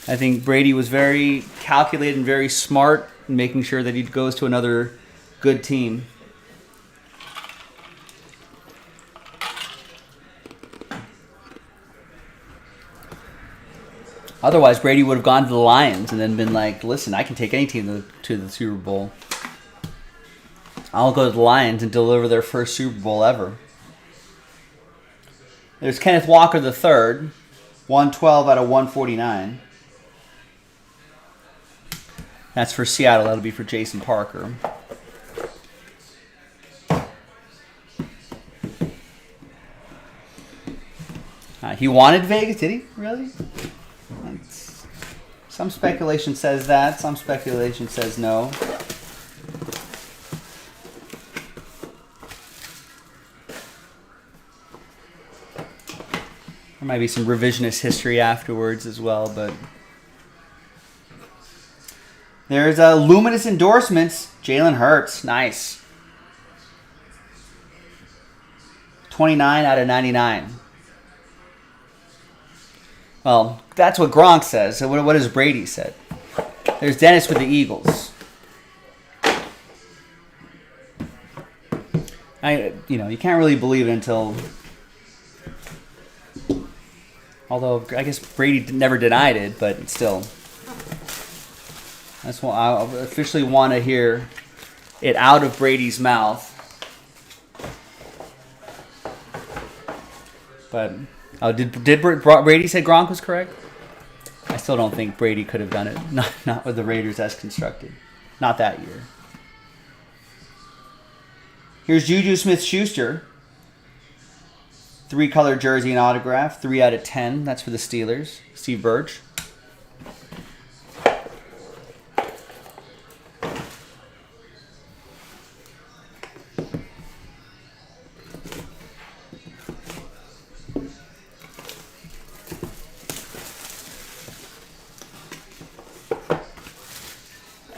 I think Brady was very calculated and very smart making sure that he goes to another good team. Otherwise, Brady would have gone to the Lions and then been like, listen, I can take any team to the Super Bowl. I'll go to the Lions and deliver their first Super Bowl ever. There's Kenneth Walker III, 112 out of 149. That's for Seattle. That'll be for Jason Parker. He wanted Vegas, did he? Really? Some speculation says that. Some speculation says no. There might be some revisionist history afterwards as well, but there's luminous endorsements. Jalen Hurts, nice. 29 out of 99. Well, that's what Gronk says. So what has Brady said? There's Dennis with the Eagles. You can't really believe it until. Although I guess Brady never denied it, but still, that's why I officially want to hear it out of Brady's mouth. But did Brady say Gronk was correct? I still don't think Brady could have done it. Not with the Raiders as constructed. Not that year. Here's Juju Smith-Schuster. 3-color jersey and autograph. 3 out of 10. That's for the Steelers. Steve Birch.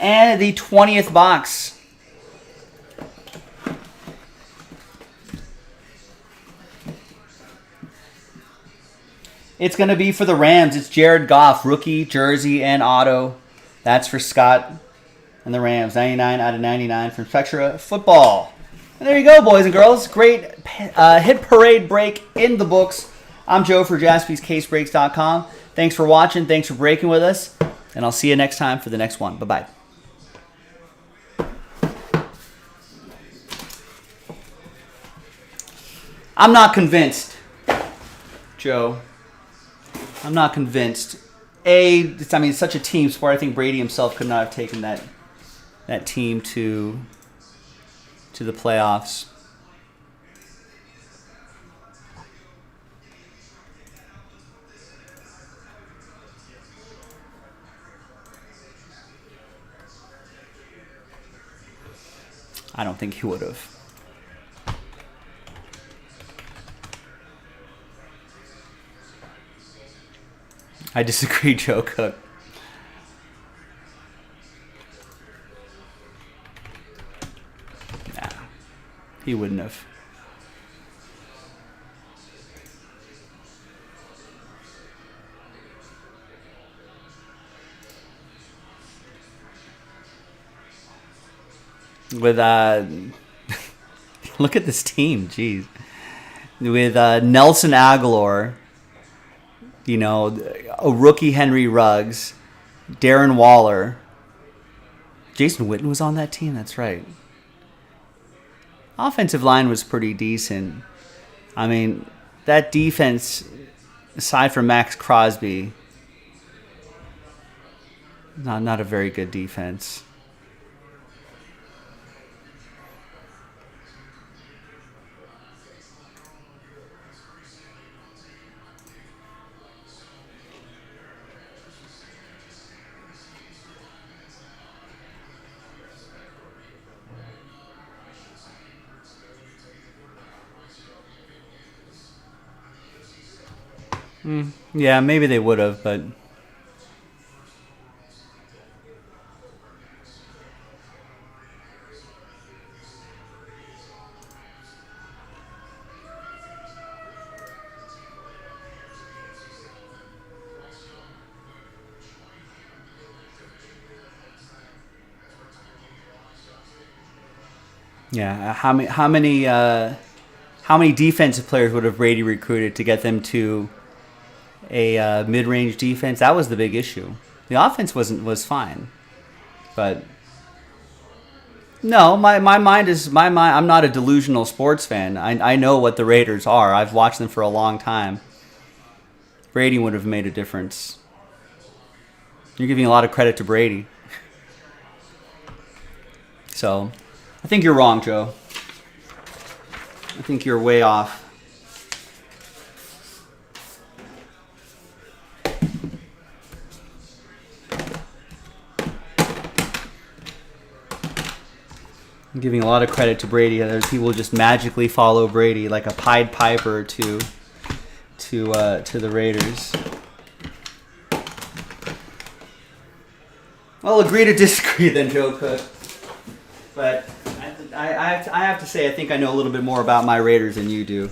And the 20th box. It's going to be for the Rams. It's Jared Goff, rookie, jersey, and auto. That's for Scott and the Rams. 99 out of 99 from Spectra Football. And there you go, boys and girls. Great hit parade break in the books. I'm Joe for JaspysCaseBreaks.com. Thanks for watching. Thanks for breaking with us. And I'll see you next time for the next one. Bye-bye. I'm not convinced, Joe. I'm not convinced. It's such a team sport. I think Brady himself could not have taken that team to the playoffs. I don't think he would have. I disagree, Joe Cook. Nah, he wouldn't have. With look at this team, jeez. With Nelson Aguilar, a rookie Henry Ruggs, Darren Waller. Jason Witten was on that team, that's right. Offensive line was pretty decent. I mean, that defense, aside from Max Crosby, not a very good defense. Yeah, maybe they would have, but Yeah. How many defensive players would have Brady recruited to get them to a mid-range defense? That was the big issue. The offense was fine, but no, my mind. I'm not a delusional sports fan. I know what the Raiders are. I've watched them for a long time. Brady would have made a difference. You're giving a lot of credit to Brady. So, I think you're wrong, Joe. I think you're way off. I'm giving a lot of credit to Brady. Other people just magically follow Brady like a Pied Piper to the Raiders. I'll agree to disagree then, Joe Cook. But I have to say, I think I know a little bit more about my Raiders than you do.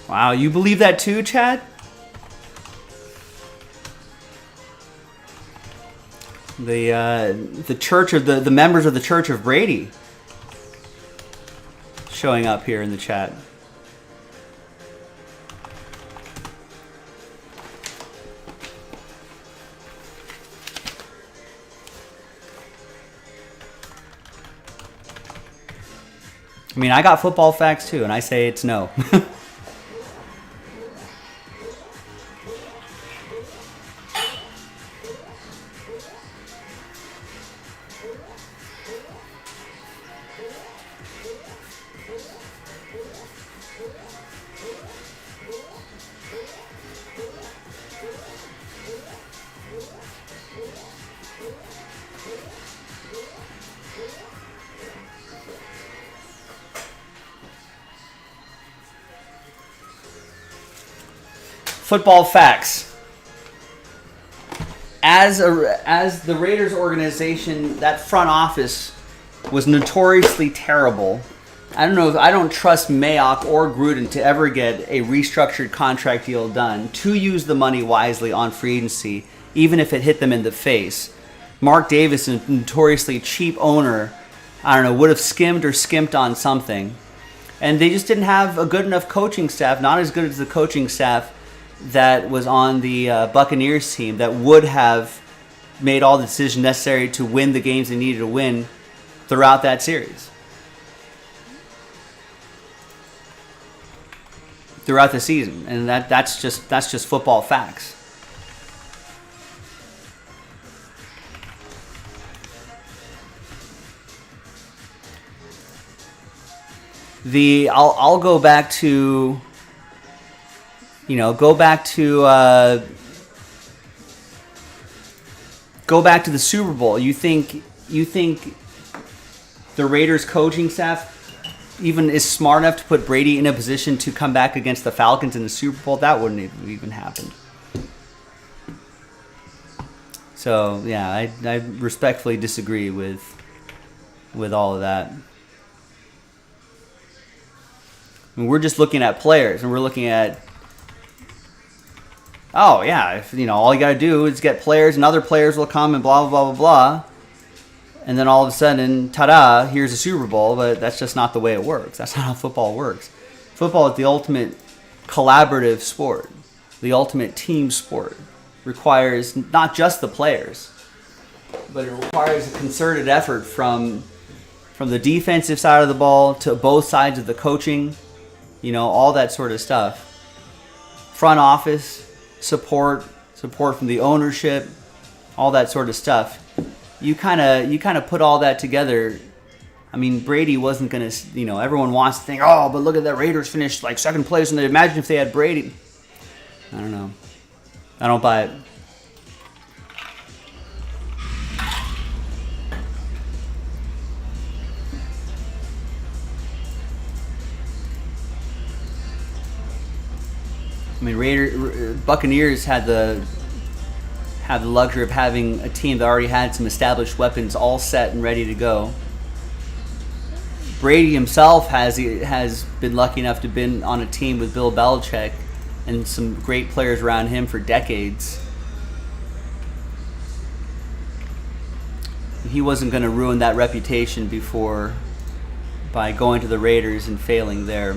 Wow, you believe that too, Chad? The church of the members of the Church of Brady showing up here in the chat. I mean, I got football facts too, and I say it's no. Football facts. As the Raiders organization, that front office was notoriously terrible. I don't trust Mayock or Gruden to ever get a restructured contract deal done to use the money wisely on free agency, even if it hit them in the face. Mark Davis, a notoriously cheap owner, would have skimmed or skimped on something. And they just didn't have a good enough coaching staff, not as good as the coaching staff that was on the Buccaneers team that would have made all the decisions necessary to win the games they needed to win throughout that series. Throughout the season. And that's just football facts. I'll go back to go back to the Super Bowl. You think the Raiders coaching staff even is smart enough to put Brady in a position to come back against the Falcons in the Super Bowl? That wouldn't have even happened. So yeah, I respectfully disagree with all of that. I mean, we're just looking at players, and we're looking at, oh yeah, if all you got to do is get players, and other players will come and blah blah blah blah blah, and then all of a sudden, ta-da! Here's a Super Bowl. But that's just not the way it works. That's not how football works. Football is the ultimate collaborative sport, the ultimate team sport. Requires not just the players, but it requires a concerted effort from the defensive side of the ball to both sides of the coaching. All that sort of stuff. Front office, support from the ownership, all that sort of stuff. you kind of put all that together. I mean, Brady wasn't going to, everyone wants to think, oh, but look at that, Raiders finished like second place, and imagine if they had Brady. I don't know. I don't buy it. I mean, Buccaneers had the luxury of having a team that already had some established weapons all set and ready to go. Brady himself has been lucky enough to have been on a team with Bill Belichick and some great players around him for decades. He wasn't going to ruin that reputation by going to the Raiders and failing there.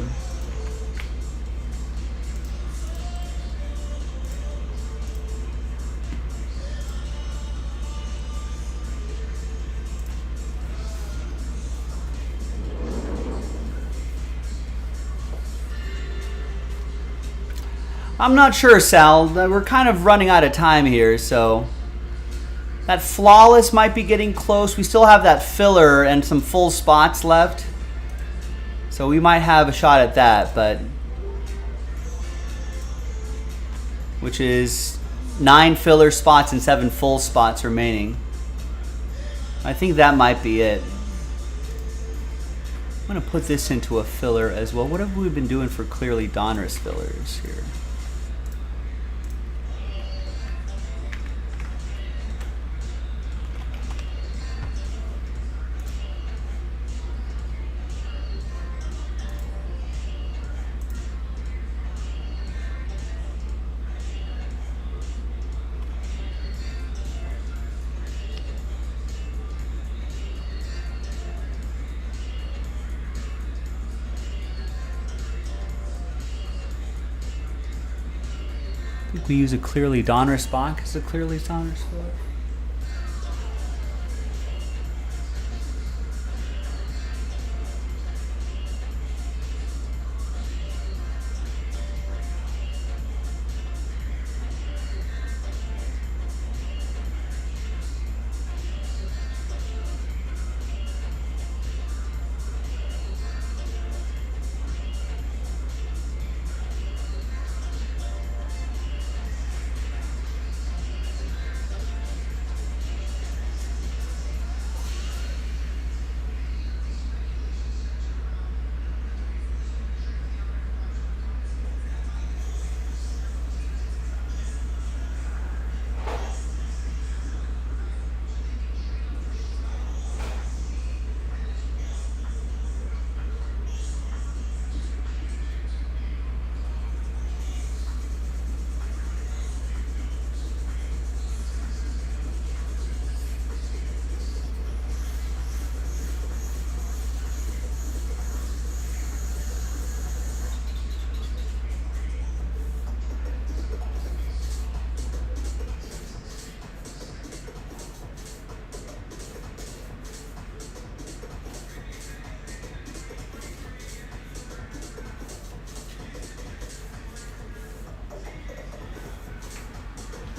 I'm not sure, Sal. We're kind of running out of time here, so that flawless might be getting close. We still have that filler and some full spots left, so we might have a shot at that, but which is 9 filler spots and 7 full spots remaining. I think that might be it. I'm going to put this into a filler as well. What have we been doing for clearly Donruss fillers here? We use a clearly Donruss spot. Is a clearly Donruss spot?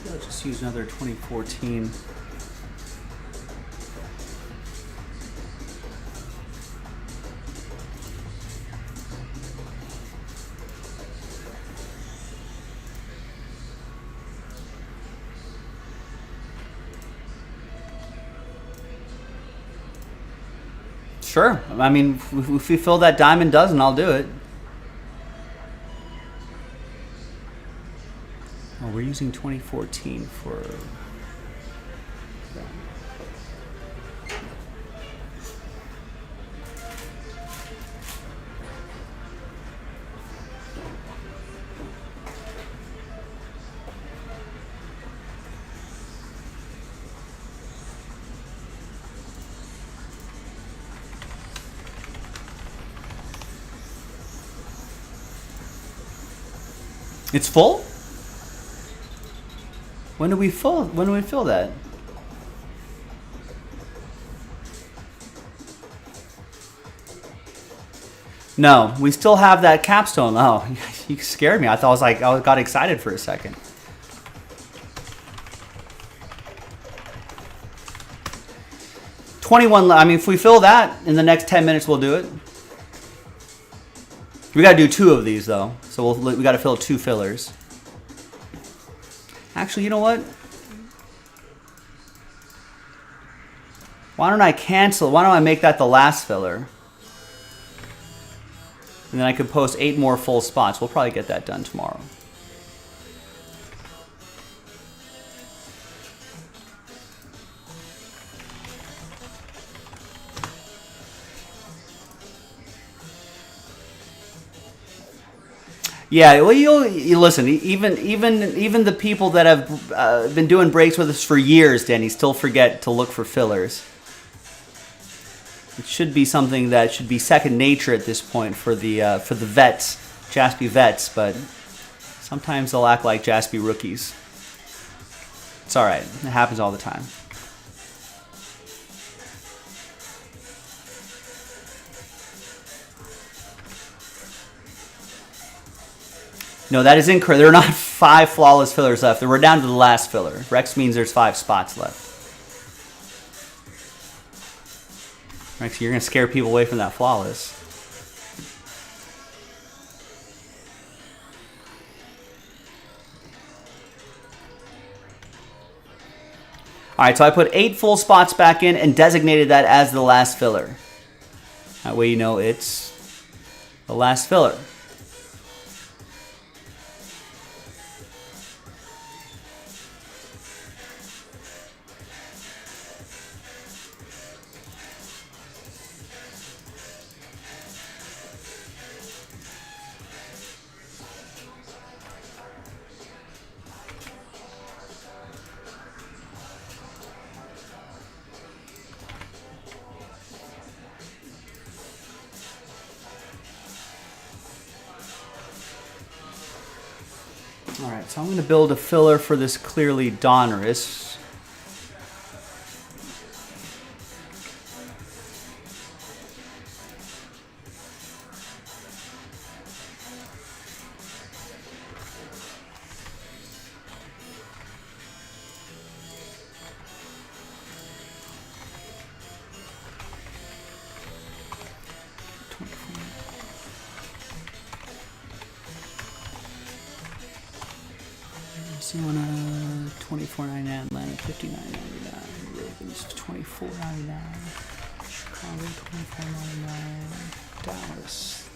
Let's just use another 2014. Sure. I mean, if we fill that diamond dozen, I'll do it. Oh, we're using 2014 for... It's full? When do we fill that? No, we still have that capstone. Oh, you scared me. I got excited for a second. 21. I mean, if we fill that in the next 10 minutes, we'll do it. We got to do 2 of these though, so we got to fill 2 fillers. Actually, you know what? Why don't I cancel? Why don't I make that the last filler? And then I could post 8 more full spots. We'll probably get that done tomorrow. Yeah, well, you listen. Even the people that have been doing breaks with us for years, Danny, still forget to look for fillers. It should be something that should be second nature at this point for the vets, Jaspy vets. But sometimes they'll act like Jaspy rookies. It's all right. It happens all the time. No, that is incorrect. There are not 5 flawless fillers left. We're down to the last filler. Rex means there's 5 spots left. Rex, you're going to scare people away from that flawless. All right, so I put 8 full spots back in and designated that as the last filler. That way you know it's the last filler. Alright, so I'm going to build a filler for this clearly Donruss. So you want $24.99 Atlanta, $59.99. Ravens $24.99. Chicago $24.99. Dallas.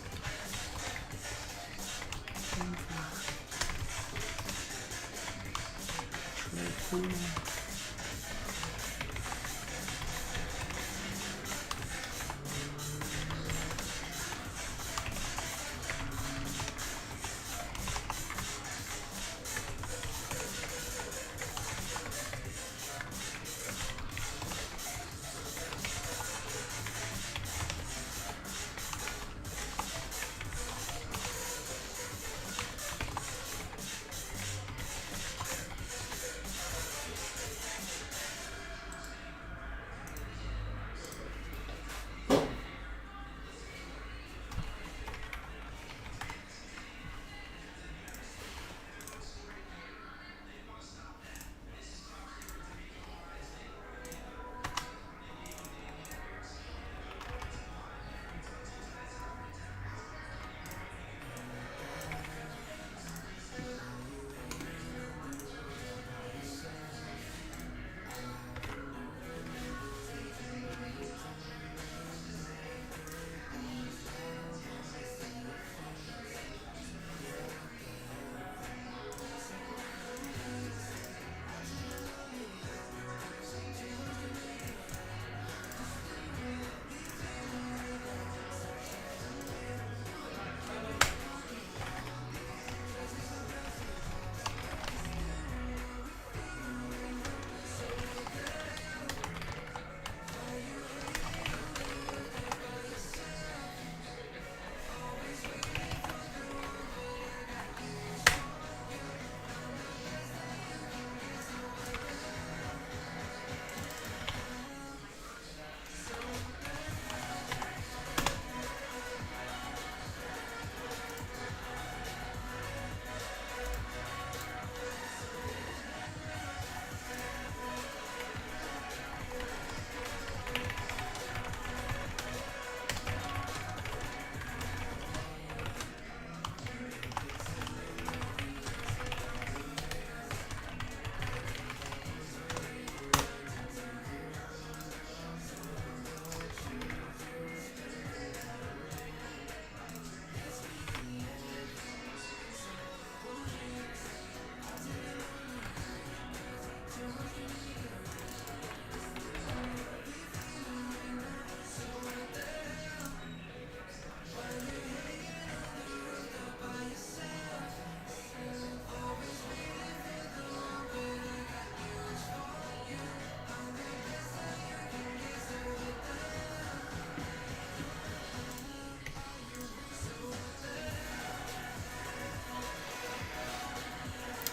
Detroit.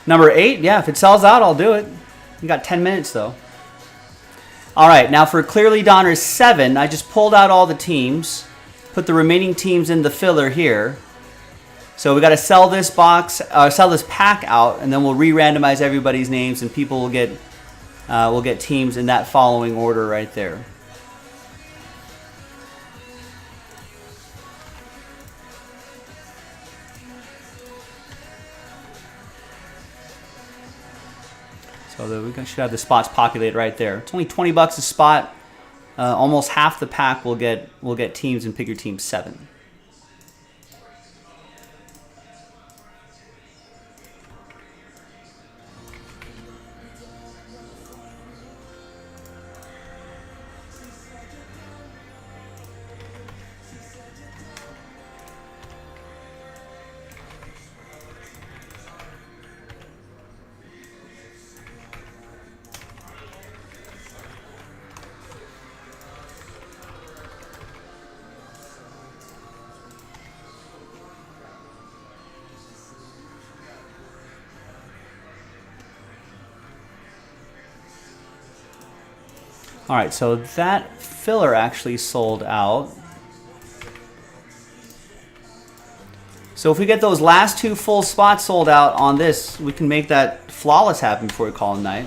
Number 8, yeah, if it sells out, I'll do it. You got 10 minutes, though. All right, now for Clearly Donruss 7, I just pulled out all the teams, put the remaining teams in the filler here. So we got to sell this pack out, and then we'll re-randomize everybody's names, and people will get teams in that following order right there. So we should have the spots populated right there. It's only $20 a spot. Almost half the pack will get teams and pick your team 7. All right, so that filler actually sold out. So if we get those last 2 full spots sold out on this, we can make that flawless happen before we call it a night.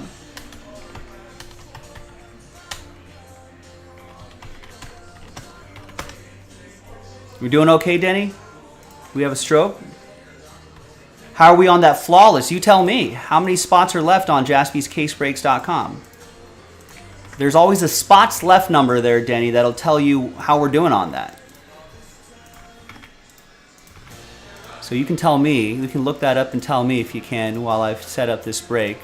We doing okay, Denny? We have a stroke? How are we on that flawless? You tell me. How many spots are left on jaspyscasebreaks.com? There's always a spots left number there, Denny, that'll tell you how we're doing on that. So you can tell me, you can look that up and tell me if you can while I've set up this break.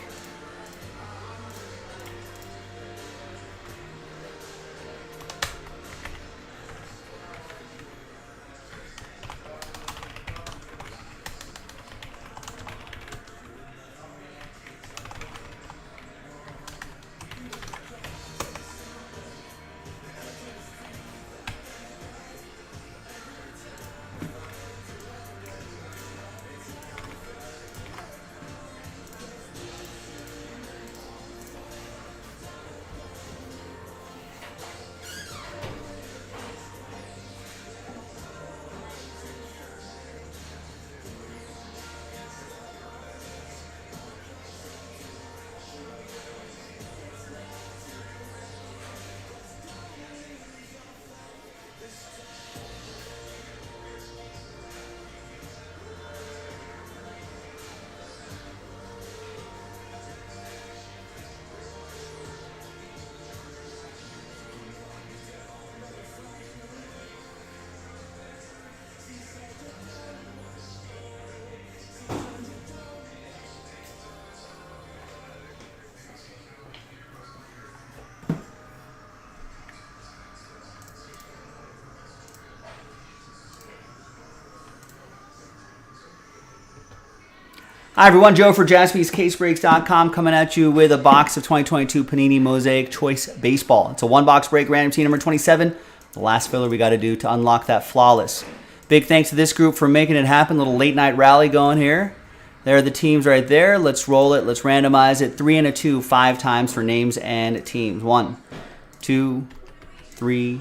Hi everyone, Joe for jaspyscasebreaks.com coming at you with a box of 2022 Panini Mosaic Choice Baseball. It's a 1-box break, random team number 27. The last filler we got to do to unlock that flawless. Big thanks to this group for making it happen. Little late night rally going here. There are the teams right there. Let's roll it. Let's randomize it. 3 and a 2, 5 times for names and teams. 1, 2, 3,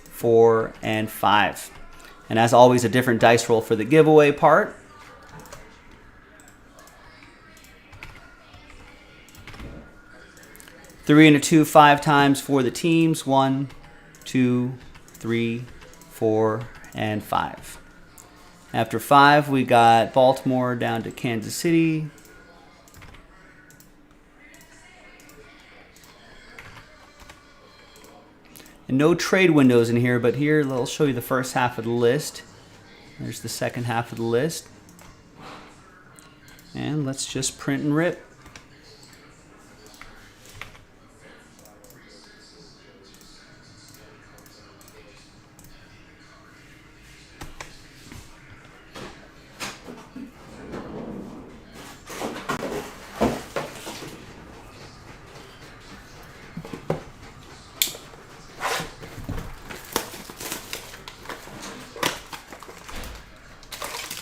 4, and 5. And as always, a different dice roll for the giveaway part. Three and a 2, 5 times for the teams. 1, 2, 3, 4, and 5. After 5, we got Baltimore down to Kansas City. And no trade windows in here, but here I'll show you the first half of the list. There's the second half of the list. And let's just print and rip.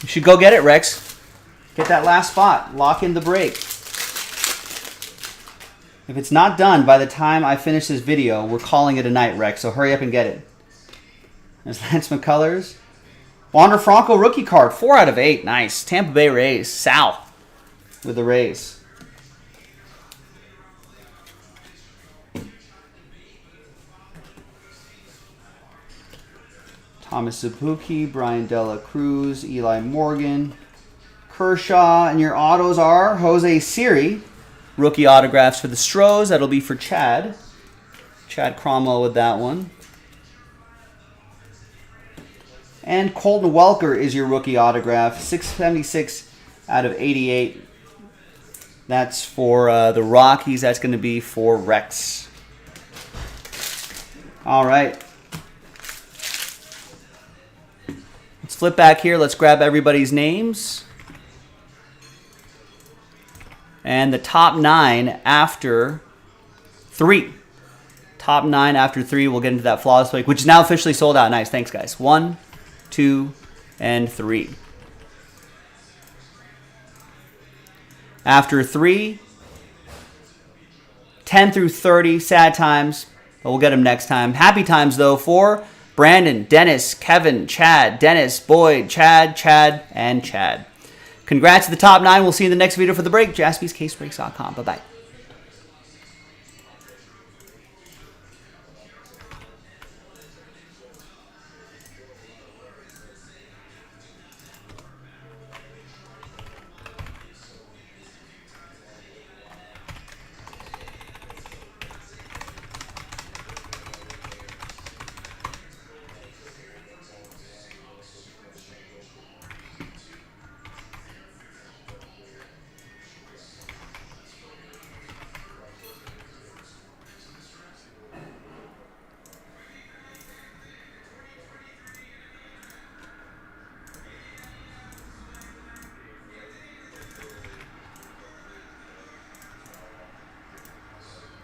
You should go get it, Rex. Get that last spot. Lock in the break. If it's not done by the time I finish this video, we're calling it a night, Rex. So hurry up and get it. There's Lance McCullers. Wander Franco rookie card. 4 out of 8. Nice. Tampa Bay Rays. Sal with the Rays. Thomas Zabuki, Brian Dela Cruz, Eli Morgan, Kershaw, and your autos are Jose Siri. Rookie autographs for the Stros. That'll be for Chad. Chad Cromwell with that one. And Colton Welker is your rookie autograph. 676 out of 88. That's for the Rockies. That's going to be for Rex. All right. Let's flip back here. Let's grab everybody's names. And the top 9 after 3. Top 9 after 3. We'll get into that flawless break, which is now officially sold out. Nice. Thanks, guys. 1, 2, and 3. After 3, 10 through 30, sad times, but we'll get them next time. Happy times, though, for Brandon, Dennis, Kevin, Chad, Dennis, Boyd, Chad, and Chad. Congrats to the top 9. We'll see you in the next video for the break. JaspysCaseBreaks.com. Bye-bye.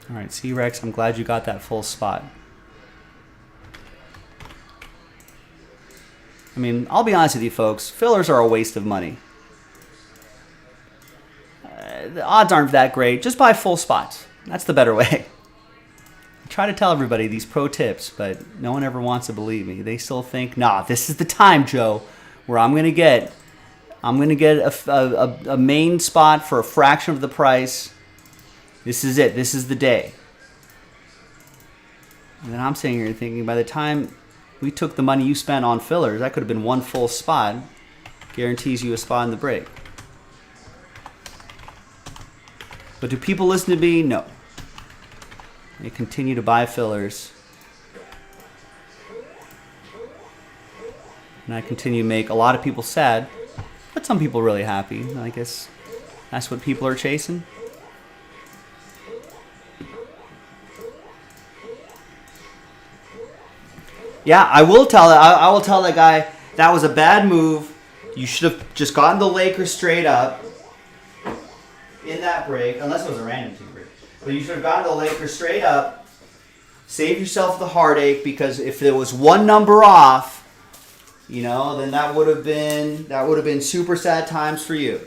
All right, C-Rex, I'm glad you got that full spot. I mean, I'll be honest with you, folks. Fillers are a waste of money. The odds aren't that great. Just buy full spots. That's the better way. I try to tell everybody these pro tips, but no one ever wants to believe me. They still think, nah, this is the time, Joe, where I'm gonna get a main spot for a fraction of the price. This is it. This is the day. And then I'm sitting here thinking, by the time we took the money you spent on fillers, that could have been one full spot. Guarantees you a spot in the break. But do people listen to me? No. They continue to buy fillers. And I continue to make a lot of people sad, but some people really happy. I guess that's what people are chasing. Yeah, I will tell that guy that was a bad move. You should have just gotten the Lakers straight up in that break, unless it was a random team break. But you should have gotten the Lakers straight up. Save yourself the heartache, because if there was one number off, you know, then that would have been super sad times for you.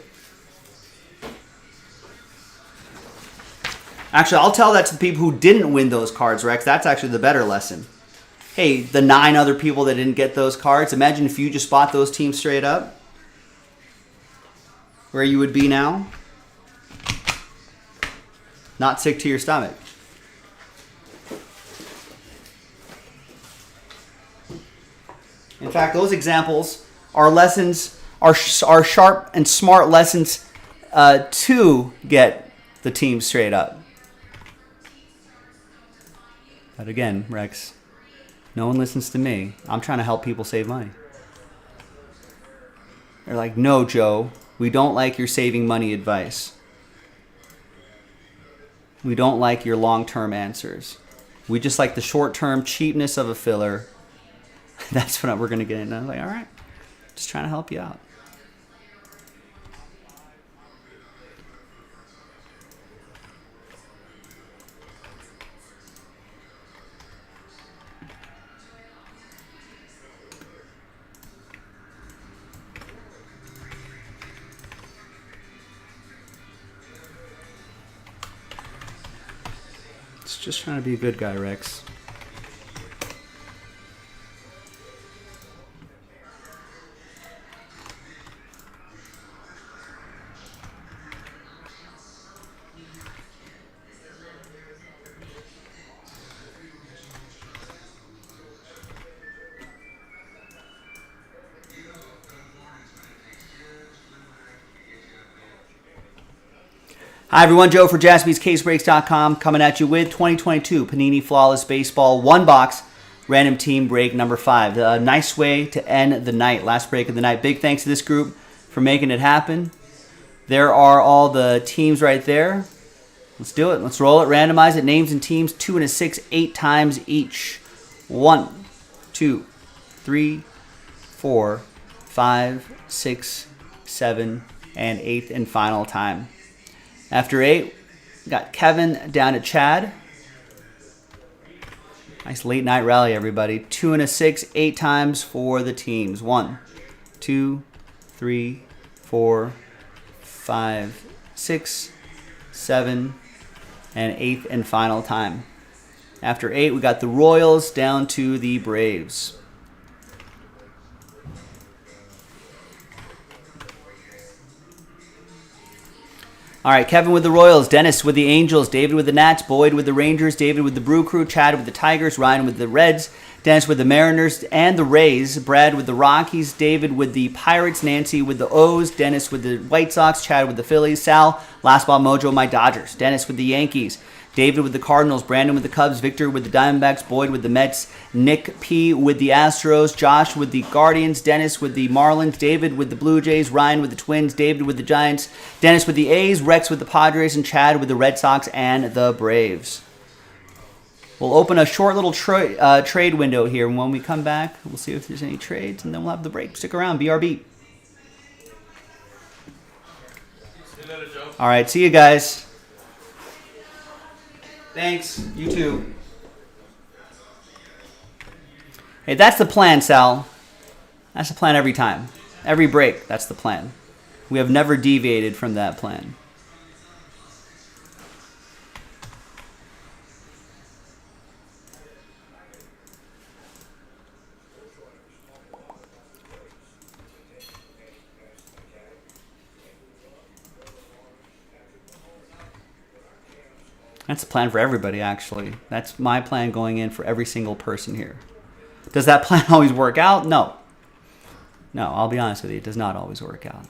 Actually, I'll tell that to the people who didn't win those cards, Rex. That's actually the better lesson. Hey, the 9 other people that didn't get those cards, imagine if you just bought those teams straight up. Where you would be now. Not sick to your stomach. In fact, those examples are lessons, are sharp and smart lessons to get the team straight up. But again, Rex, no one listens to me. I'm trying to help people save money. They're like, no, Joe, we don't like your saving money advice. We don't like your long-term answers. We just like the short-term cheapness of a filler. That's what we're going to get into. I'm like, all right, just trying to help you out. Just trying to be a good guy, Rex. Hi, everyone. Joe for JaspysCaseBreaks.com coming at you with 2022 Panini Flawless Baseball 1-box random team break number 5. A nice way to end the night. Last break of the night. Big thanks to this group for making it happen. There are all the teams right there. Let's do it. Let's roll it. Randomize it. Names and teams 2 and a 6, 8 times each. 1, 2, 3, 4, 5, 6, 7, and 8th and final time. After 8, got Kevin down to Chad. Nice late night rally, everybody. 2 and a 6, 8 times for the teams. 1, 2, 3, 4, 5, 6, 7, and 8th and final time. After 8, we got the Royals down to the Braves. All right, Kevin with the Royals, Dennis with the Angels, David with the Nats, Boyd with the Rangers, David with the Brew Crew, Chad with the Tigers, Ryan with the Reds, Dennis with the Mariners and the Rays, Brad with the Rockies, David with the Pirates, Nancy with the O's, Dennis with the White Sox, Chad with the Phillies, Sal, Last Ball Mojo, my Dodgers, Dennis with the Yankees, David with the Cardinals, Brandon with the Cubs, Victor with the Diamondbacks, Boyd with the Mets, Nick P. with the Astros, Josh with the Guardians, Dennis with the Marlins, David with the Blue Jays, Ryan with the Twins, David with the Giants, Dennis with the A's, Rex with the Padres, and Chad with the Red Sox and the Braves. We'll open a short little trade window here, and when we come back, we'll see if there's any trades, and then we'll have the break. Stick around, BRB. All right, see you guys. Thanks. You too. Hey, that's the plan, Sal. That's the plan every time. Every break, that's the plan. We have never deviated from that plan. That's the plan for everybody, actually. That's my plan going in for every single person here. Does that plan always work out? No. No, I'll be honest with you. It does not always work out.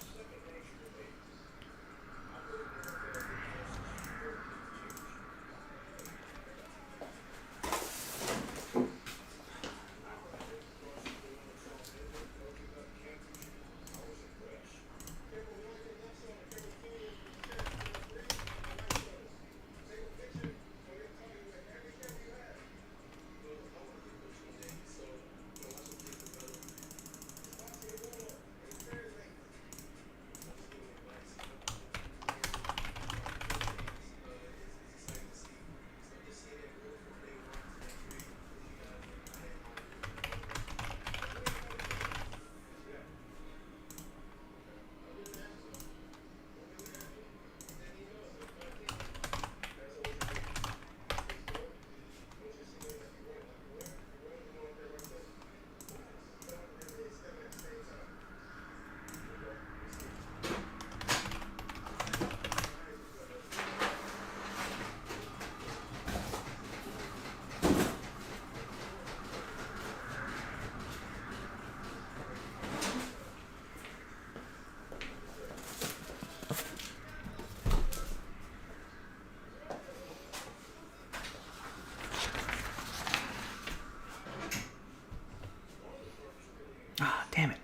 Ah, damn it.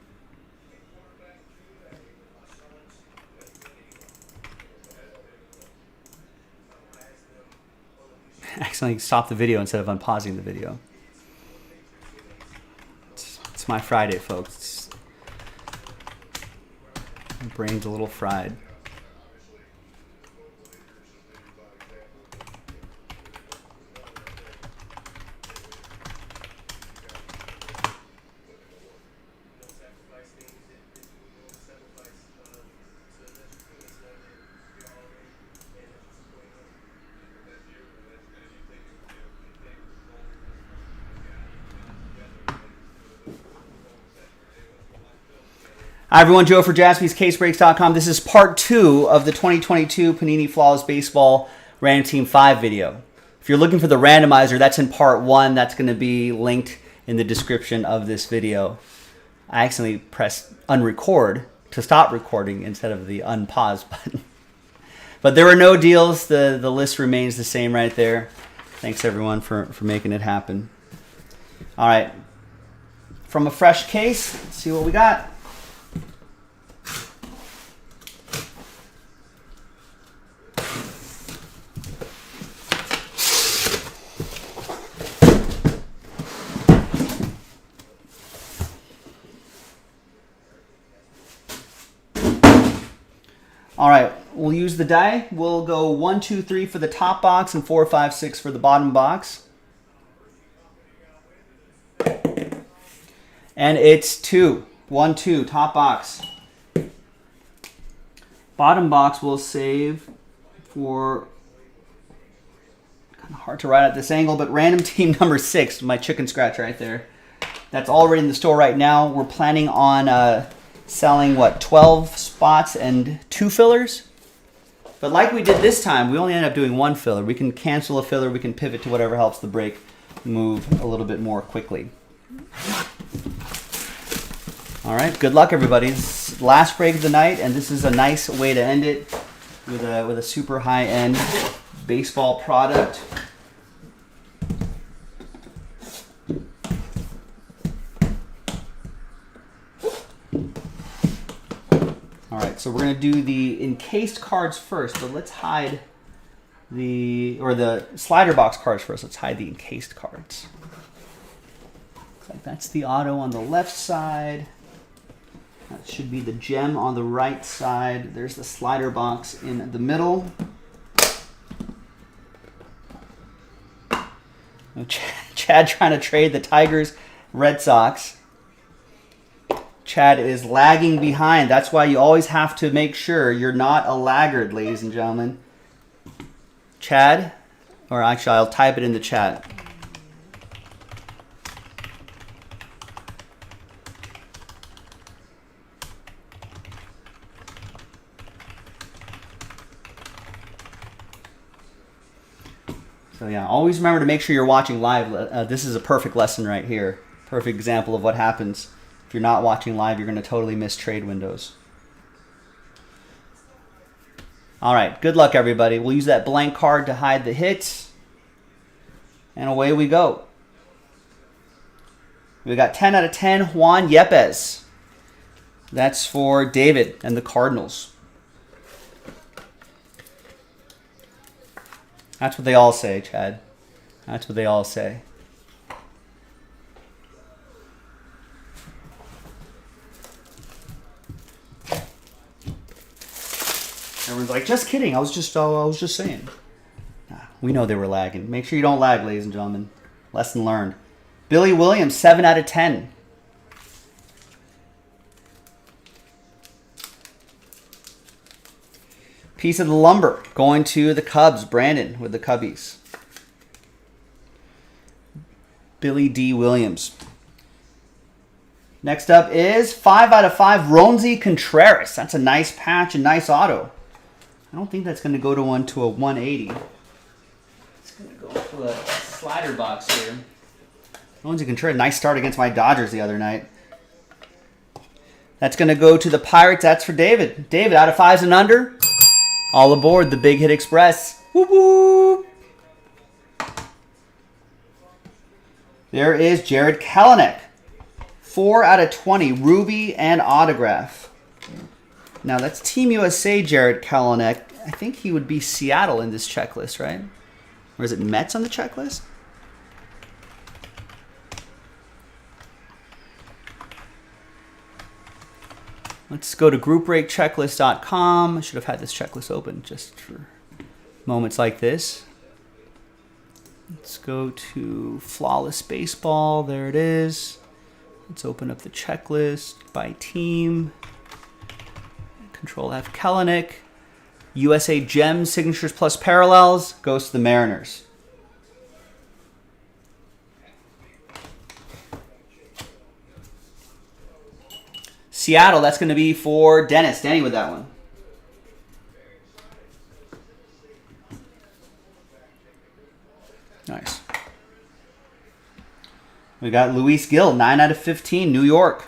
Accidentally stopped the video instead of unpausing the video. It's my Friday, folks. My brain's a little fried. Hi, everyone. Joe for JaspysCaseBreaks.com. This is part 2 of the 2022 Panini Flawless Baseball Random Team 5 video. If you're looking for the randomizer, that's in part 1. That's going to be linked in the description of this video. I accidentally pressed unrecord to stop recording instead of the unpause button. But there were no deals. The list remains the same right there. Thanks, everyone, for making it happen. All right. From a fresh case, let's see what we got. All right, we'll use the die. We'll go 1, 2, 3 for the top box and 4, 5, 6 for the bottom box. And it's 2. 1, 2, top box. Bottom box we'll save for, kind of hard to write at this angle, but random team number 6, my chicken scratch right there. That's already in the store right now. We're planning on selling, 12 spots and 2 fillers? But like we did this time, we only end up doing 1 filler. We can cancel a filler. We can pivot to whatever helps the break move a little bit more quickly. All right, good luck, everybody. This is the last break of the night, and this is a nice way to end it with a super high-end baseball product. All right, so we're going to do the encased cards first, but let's hide the slider box cards first. Let's hide the encased cards. Looks like that's the auto on the left side. That should be the gem on the right side. There's the slider box in the middle. Chad trying to trade the Tigers, Red Sox. Chad is lagging behind. That's why you always have to make sure you're not a laggard, ladies and gentlemen. Chad, or actually I'll type it in the chat. So yeah, always remember to make sure you're watching live. This is a perfect lesson right here. Perfect example of what happens. If you're not watching live, you're going to totally miss trade windows. All right, good luck, everybody. We'll use that blank card to hide the hits. And away we go. We got 10 out of 10, Juan Yepes. That's for David and the Cardinals. That's what they all say, Chad. That's what they all say. Everyone's like, just kidding. I was just saying. Nah, we know they were lagging. Make sure you don't lag, ladies and gentlemen. Lesson learned. Billy Williams, 7 out of 10. Piece of the lumber going to the Cubs. Brandon with the Cubbies. Billy D. Williams. Next up is 5 out of 5, Ronzi Contreras. That's a nice patch, a nice auto. I don't think that's going to go to 180. It's going to go to a slider box here. Ronzi Contreras, nice start against my Dodgers the other night. That's going to go to the Pirates. That's for David. David, out of 5s and under. All aboard the Big Hit Express. Whoop whoop. There is Jared Kelenic. 4 out of 20, Ruby and autograph. Now that's Team USA Jared Kelenic. I think he would be Seattle in this checklist, right? Or is it Mets on the checklist? Let's go to groupbreakchecklist.com. I should have had this checklist open just for moments like this. Let's go to Flawless Baseball. There it is. Let's open up the checklist by team. Control F, Kelenic. USA Gems, Signatures plus Parallels, goes to the Mariners. Seattle, that's going to be for Dennis. Danny with that one. Nice. We got Luis Gill, 9 out of 15, New York.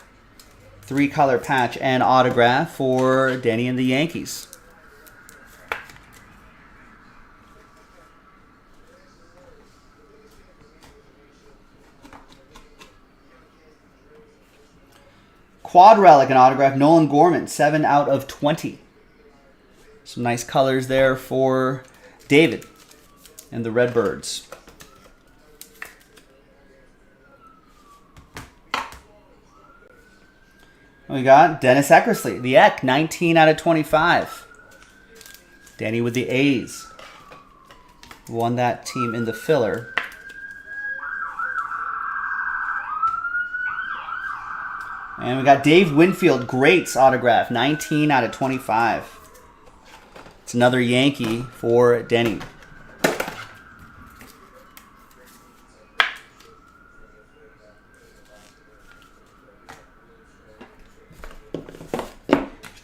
3-color patch and autograph for Danny and the Yankees. Quad relic and autograph, Nolan Gorman, 7 out of 20. Some nice colors there for David and the Redbirds. We got Dennis Eckersley, the Eck, 19 out of 25. Danny with the A's. Won that team in the filler. And we got Dave Winfield, Greats autograph, 19 out of 25. It's another Yankee for Denny.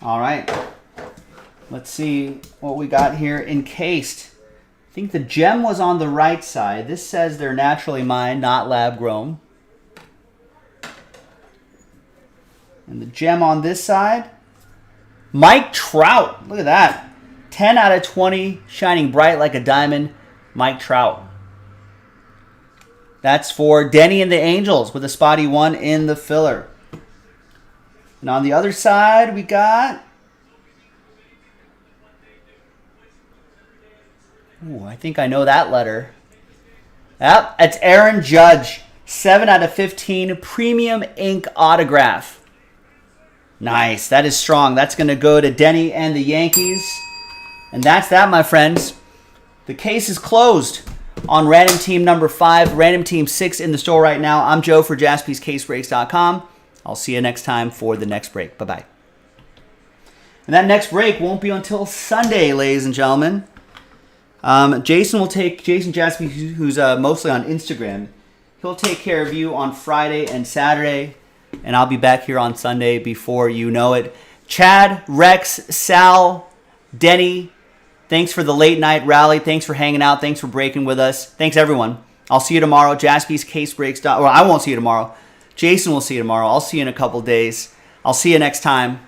All right. Let's see what we got here encased. I think the gem was on the right side. This says they're naturally mined, not lab grown. And the gem on this side, Mike Trout. Look at that. 10 out of 20, shining bright like a diamond. Mike Trout. That's for Denny and the Angels with a spotty 1 in the filler. And on the other side, we got... Ooh, I think I know that letter. Yep, it's Aaron Judge. 7 out of 15, premium ink autograph. Nice. That is strong. That's going to go to Denny and the Yankees. And that's that, my friends. The case is closed on random team number 5. Random team 6 in the store right now. I'm Joe for jaspyscasebreaks.com. I'll see you next time for the next break. Bye-bye. And that next break won't be until Sunday, ladies and gentlemen. Jason Jaspy, who's mostly on Instagram, he'll take care of you on Friday and Saturday. And I'll be back here on Sunday before you know it. Chad, Rex, Sal, Denny, thanks for the late night rally. Thanks for hanging out. Thanks for breaking with us. Thanks, everyone. I'll see you tomorrow. JaspysCaseBreaks. Well, I won't see you tomorrow. Jason will see you tomorrow. I'll see you in a couple days. I'll see you next time.